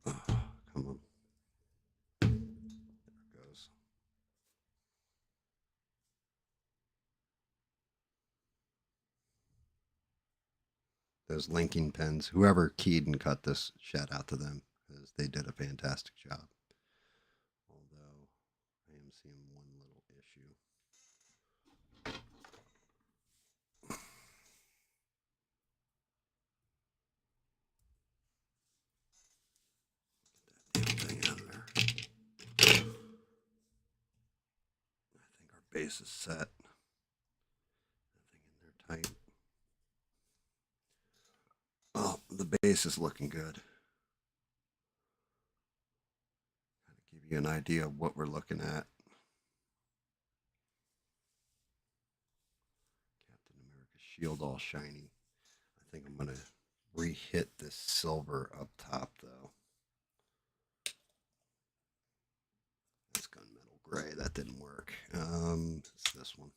Oh, come on. There it goes. Those linking pens. Whoever keyed and cut this, shout out to them because they did a fantastic job. Although I am seeing one little issue. Get that damn thing out of there. I think our base is set. Nothing in there tight. Oh, the base is looking good. Kind of give you an idea of what we're looking at. Captain America's shield all shiny. I think I'm gonna re-hit this silver up top though. That's gunmetal gray. That didn't work. It's this one.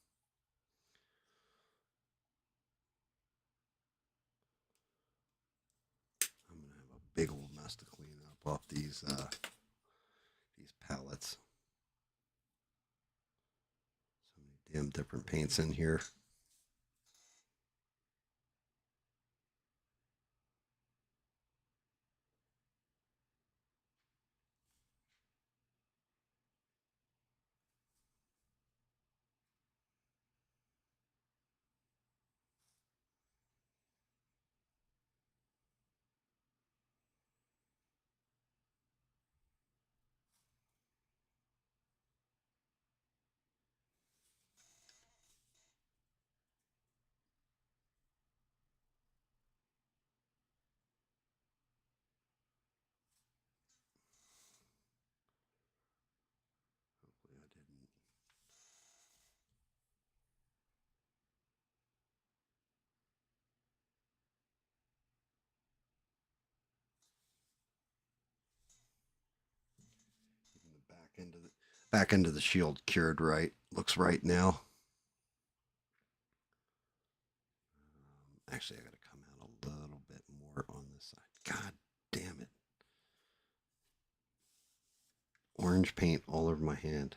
I'm gonna have a big old mess to clean up off these pallets. So many damn different paints in here. Hopefully I didn't. Even the back end of the shield cured right. Looks right now. Actually, I got to come out a little bit more on this side. God damn it. Orange paint all over my hand.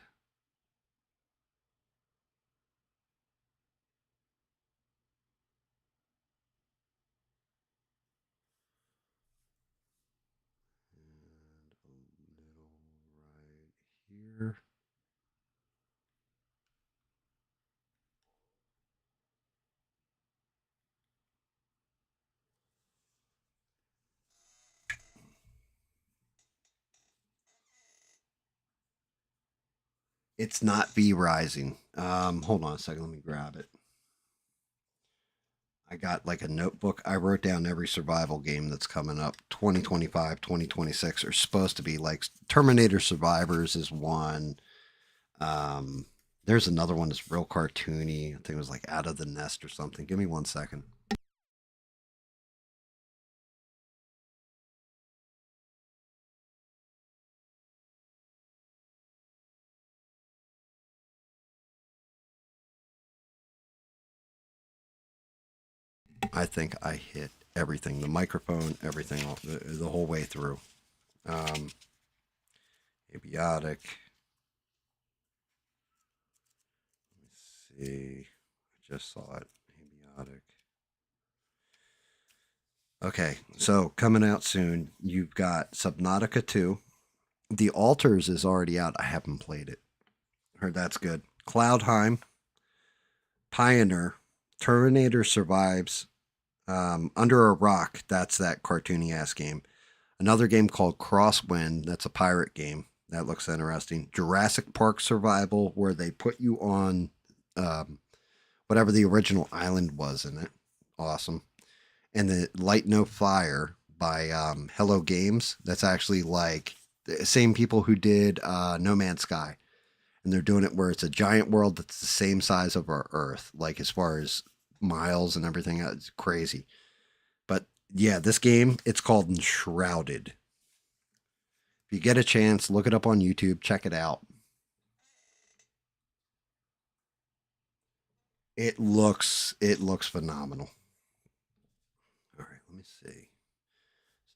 And a little right here. It's not V Rising. Hold on a second. Let me grab it. I got like a notebook. I wrote down every survival game that's coming up. 2025, 2026 are supposed to be like Terminator Survivors is one. Um, there's another one that's real cartoony. I think it was like Out of the Nest or something. Give me 1 second. I think I hit everything, the microphone, everything, the whole way through. Um, Abiotic. Let me see. I just saw it. Abiotic. Okay, so coming out soon, you've got Subnautica 2. The Altars is already out. I haven't played it. Heard that's good. Cloudheim, Pioneer, Terminator Survives, Under a Rock. That's that cartoony ass game. Another game called Crosswind. That's a pirate game. That looks interesting. Jurassic Park Survival, where they put you on um, whatever the original island was in it. Awesome. And the Light No Fire by Hello Games. That's actually like the same people who did No Man's Sky, and they're doing it where it's a giant world that's the same size of our Earth, like as far as miles and everything. It's crazy. But yeah, this game, it's called Enshrouded. If you get a chance, look it up on YouTube, check it out. It looks phenomenal. All right, let me see.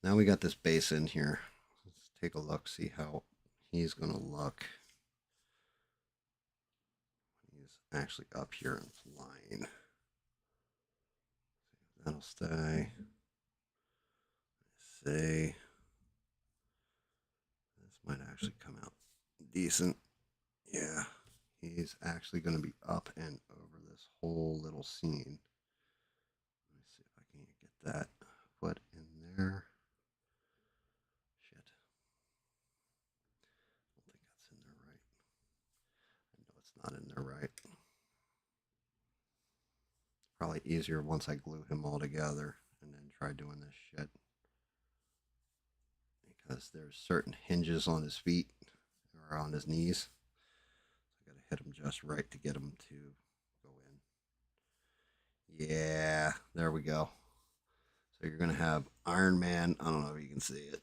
So now we got this base in here. Let's take a look, see how he's gonna look. He's actually up here and flying. That'll stay. Let's see. This might actually come out decent. Yeah, he's actually going to be up and over this whole little scene. Let me see if I can get that foot in there. Shit. I don't think that's in there right. I know it's not in there right. Probably easier once I glue him all together and then try doing this shit. Because there's certain hinges on his feet or on his knees. I gotta hit him just right to get him to go in. Yeah, there we go. So you're gonna have Iron Man. I don't know if you can see it.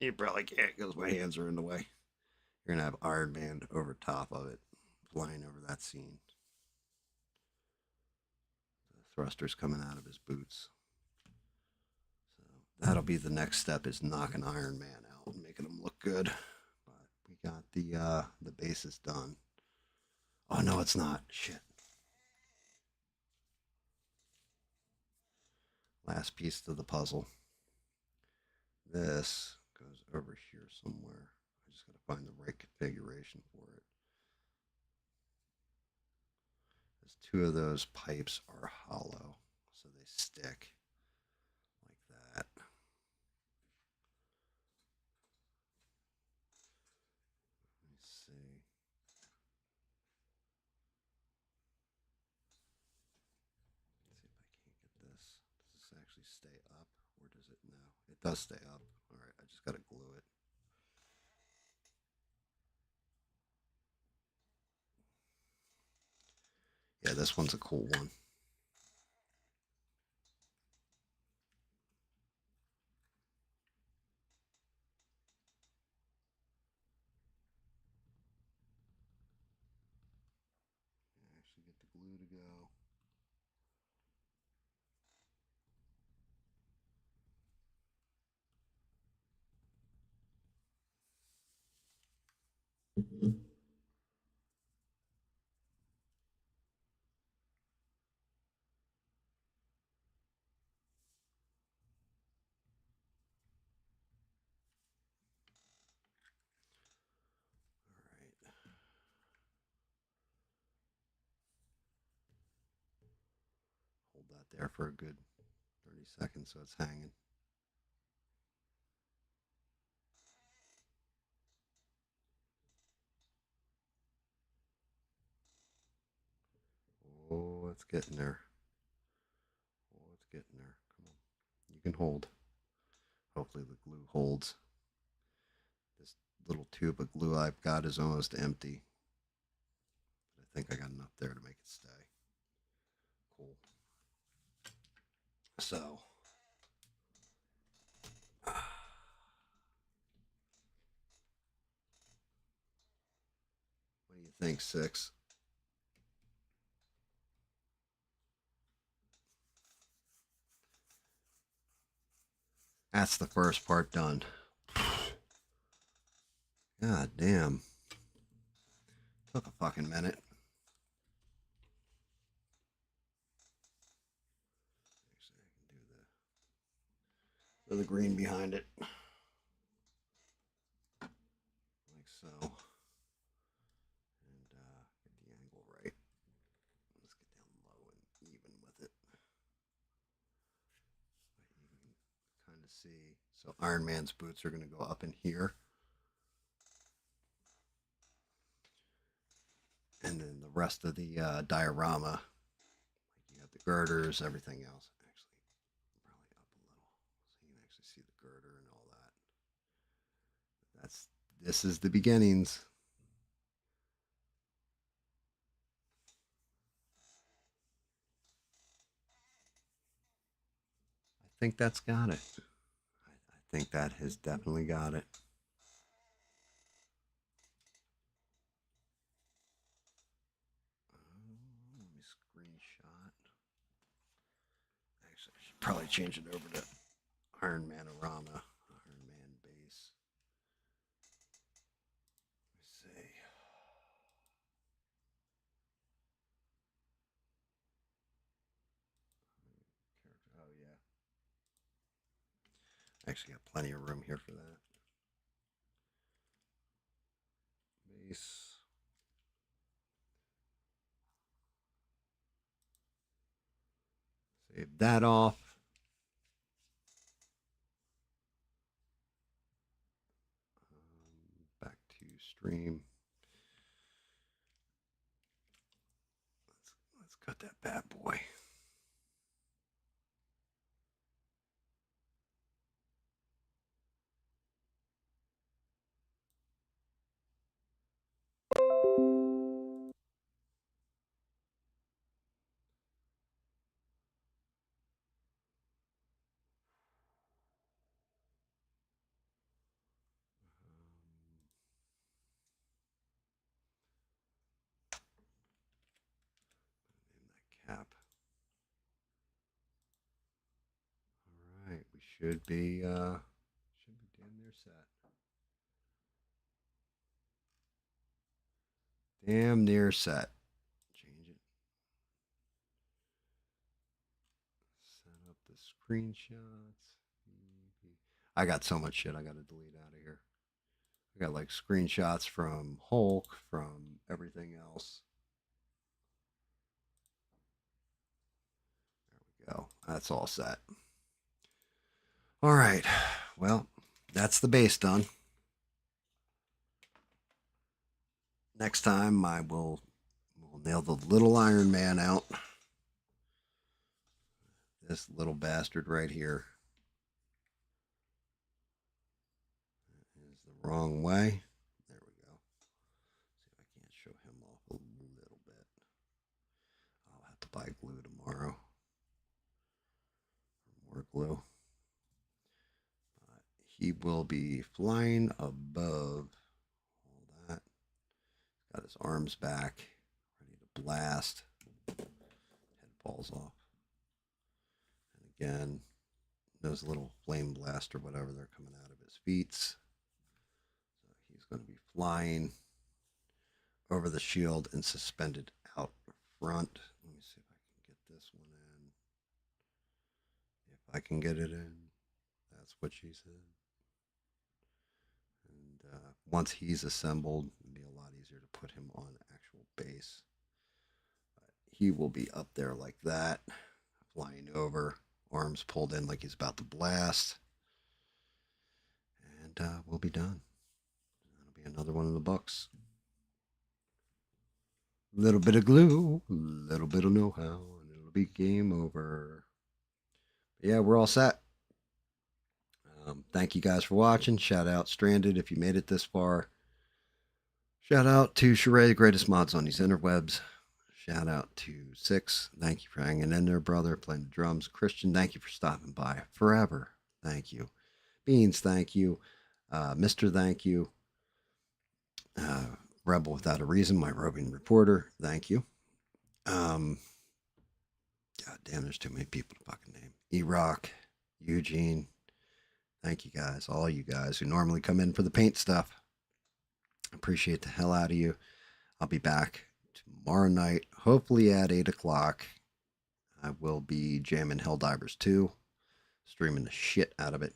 You probably can't because my hands are in the way. You're gonna have Iron Man over top of it, flying over that scene. The thrusters coming out of his boots. So that'll be the next step, is knocking Iron Man out and making him look good. But we got the bases done. Oh no, it's not. Shit. Last piece to the puzzle. This goes over here somewhere. I just gotta find the right configuration for it. Because two of those pipes are hollow, so they stick like that. Let me see. Let's see if I can't get this. Does this actually stay up, or does it? No, it does stay up. All right, I just gotta glue it. Yeah, this one's a cool one. Actually, get the glue to go. All right. Hold that there for a good 30 seconds so it's hanging. Oh, it's getting there. Oh, it's getting there. Come on. You can hold. Hopefully the glue holds. This little tube of glue I've got is almost empty. But I think I got enough there to make it stay. Cool. So, what do you think, Six? That's the first part done. God damn. Took a fucking minute. Actually, I can do that. for the green behind it. Like so. And get the angle right. Let's get down low and even with it. You can kind of see. So Iron Man's boots are going to go up in here. And then the rest of the diorama, like you have the girders, everything else. Actually, probably up a little, so you can actually see the girder and all that. This is the beginnings. I think that's got it. I think that has definitely got it. Let me screenshot. Actually, I should probably change it over to Iron Man-O-Rama. Iron Man base. Let's see. Oh, yeah. Actually got plenty of room here for that. Base. Save that off. Back to stream. Let's cut that bad boy. Name that cap. All right, we should be damn near set. Damn near set. Change it. Set up the screenshots. I got so much shit I got to delete out of here. I got like screenshots from Hulk, from everything else. There we go. That's all set. All right. Well, that's the base done. Next time I will nail the little Iron Man out. This little bastard right here is the wrong way. There we go. See if I can't show him off a little bit. I'll have to buy glue tomorrow. More glue. He will be flying above all that. Got his arms back, ready to blast. Head falls off. And again, those little flame blasts or whatever, they're coming out of his feet. So he's going to be flying over the shield and suspended out front. Let me see if I can get this one in. If I can get it in, that's what she said. And once he's assembled, it'll be a lot easier to put him on actual base. But he will be up there like that, flying over, arms pulled in like he's about to blast. And we'll be done. That'll be another one of the books. Little bit of glue, little bit of know-how, and it'll be game over. But yeah, we're all set. Thank you guys for watching. Shout out Stranded if you made it this far. Shout out to Sheree, the greatest mods on these interwebs. Shout out to Six. Thank you for hanging in there, brother, playing the drums. Christian, thank you for stopping by. Forever, thank you. Beans, thank you. Mr. Thank you. Rebel Without a Reason, my roving reporter, thank you. God damn, there's too many people to fucking name. E-Rock, Eugene, thank you guys, all you guys who normally come in for the paint stuff. Appreciate the hell out of you. I'll be back tomorrow night, hopefully at 8 o'clock. I will be jamming Helldivers 2, streaming the shit out of it.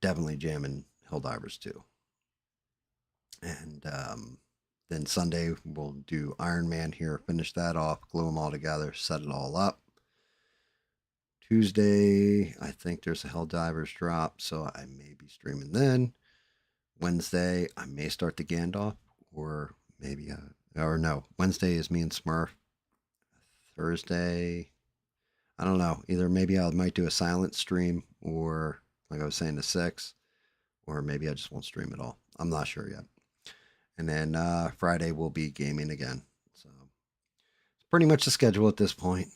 definitely jamming Helldivers too. And then Sunday we'll do Iron Man here, finish that off, glue them all together, set it all up. Tuesday, I think there's a Helldivers drop, so I may be streaming then. Wednesday, I may start the Gandalf, or maybe, or no, Wednesday is me and Smurf. Thursday, I don't know. Either maybe I might do a silent stream, or like I was saying, the 6, or maybe I just won't stream at all. I'm not sure yet. And then Friday will be gaming again. So it's pretty much the schedule at this point.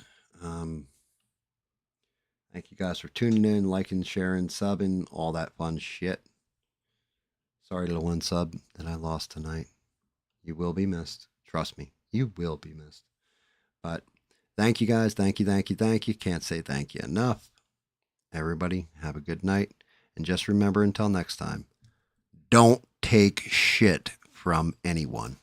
Thank you guys for tuning in, liking, sharing, subbing, all that fun shit. Sorry to the one sub that I lost tonight. You will be missed. Trust me, you will be missed. But thank you guys. Thank you, thank you, thank you. Can't say thank you enough. Everybody, have a good night. And just remember, until next time, don't take shit from anyone.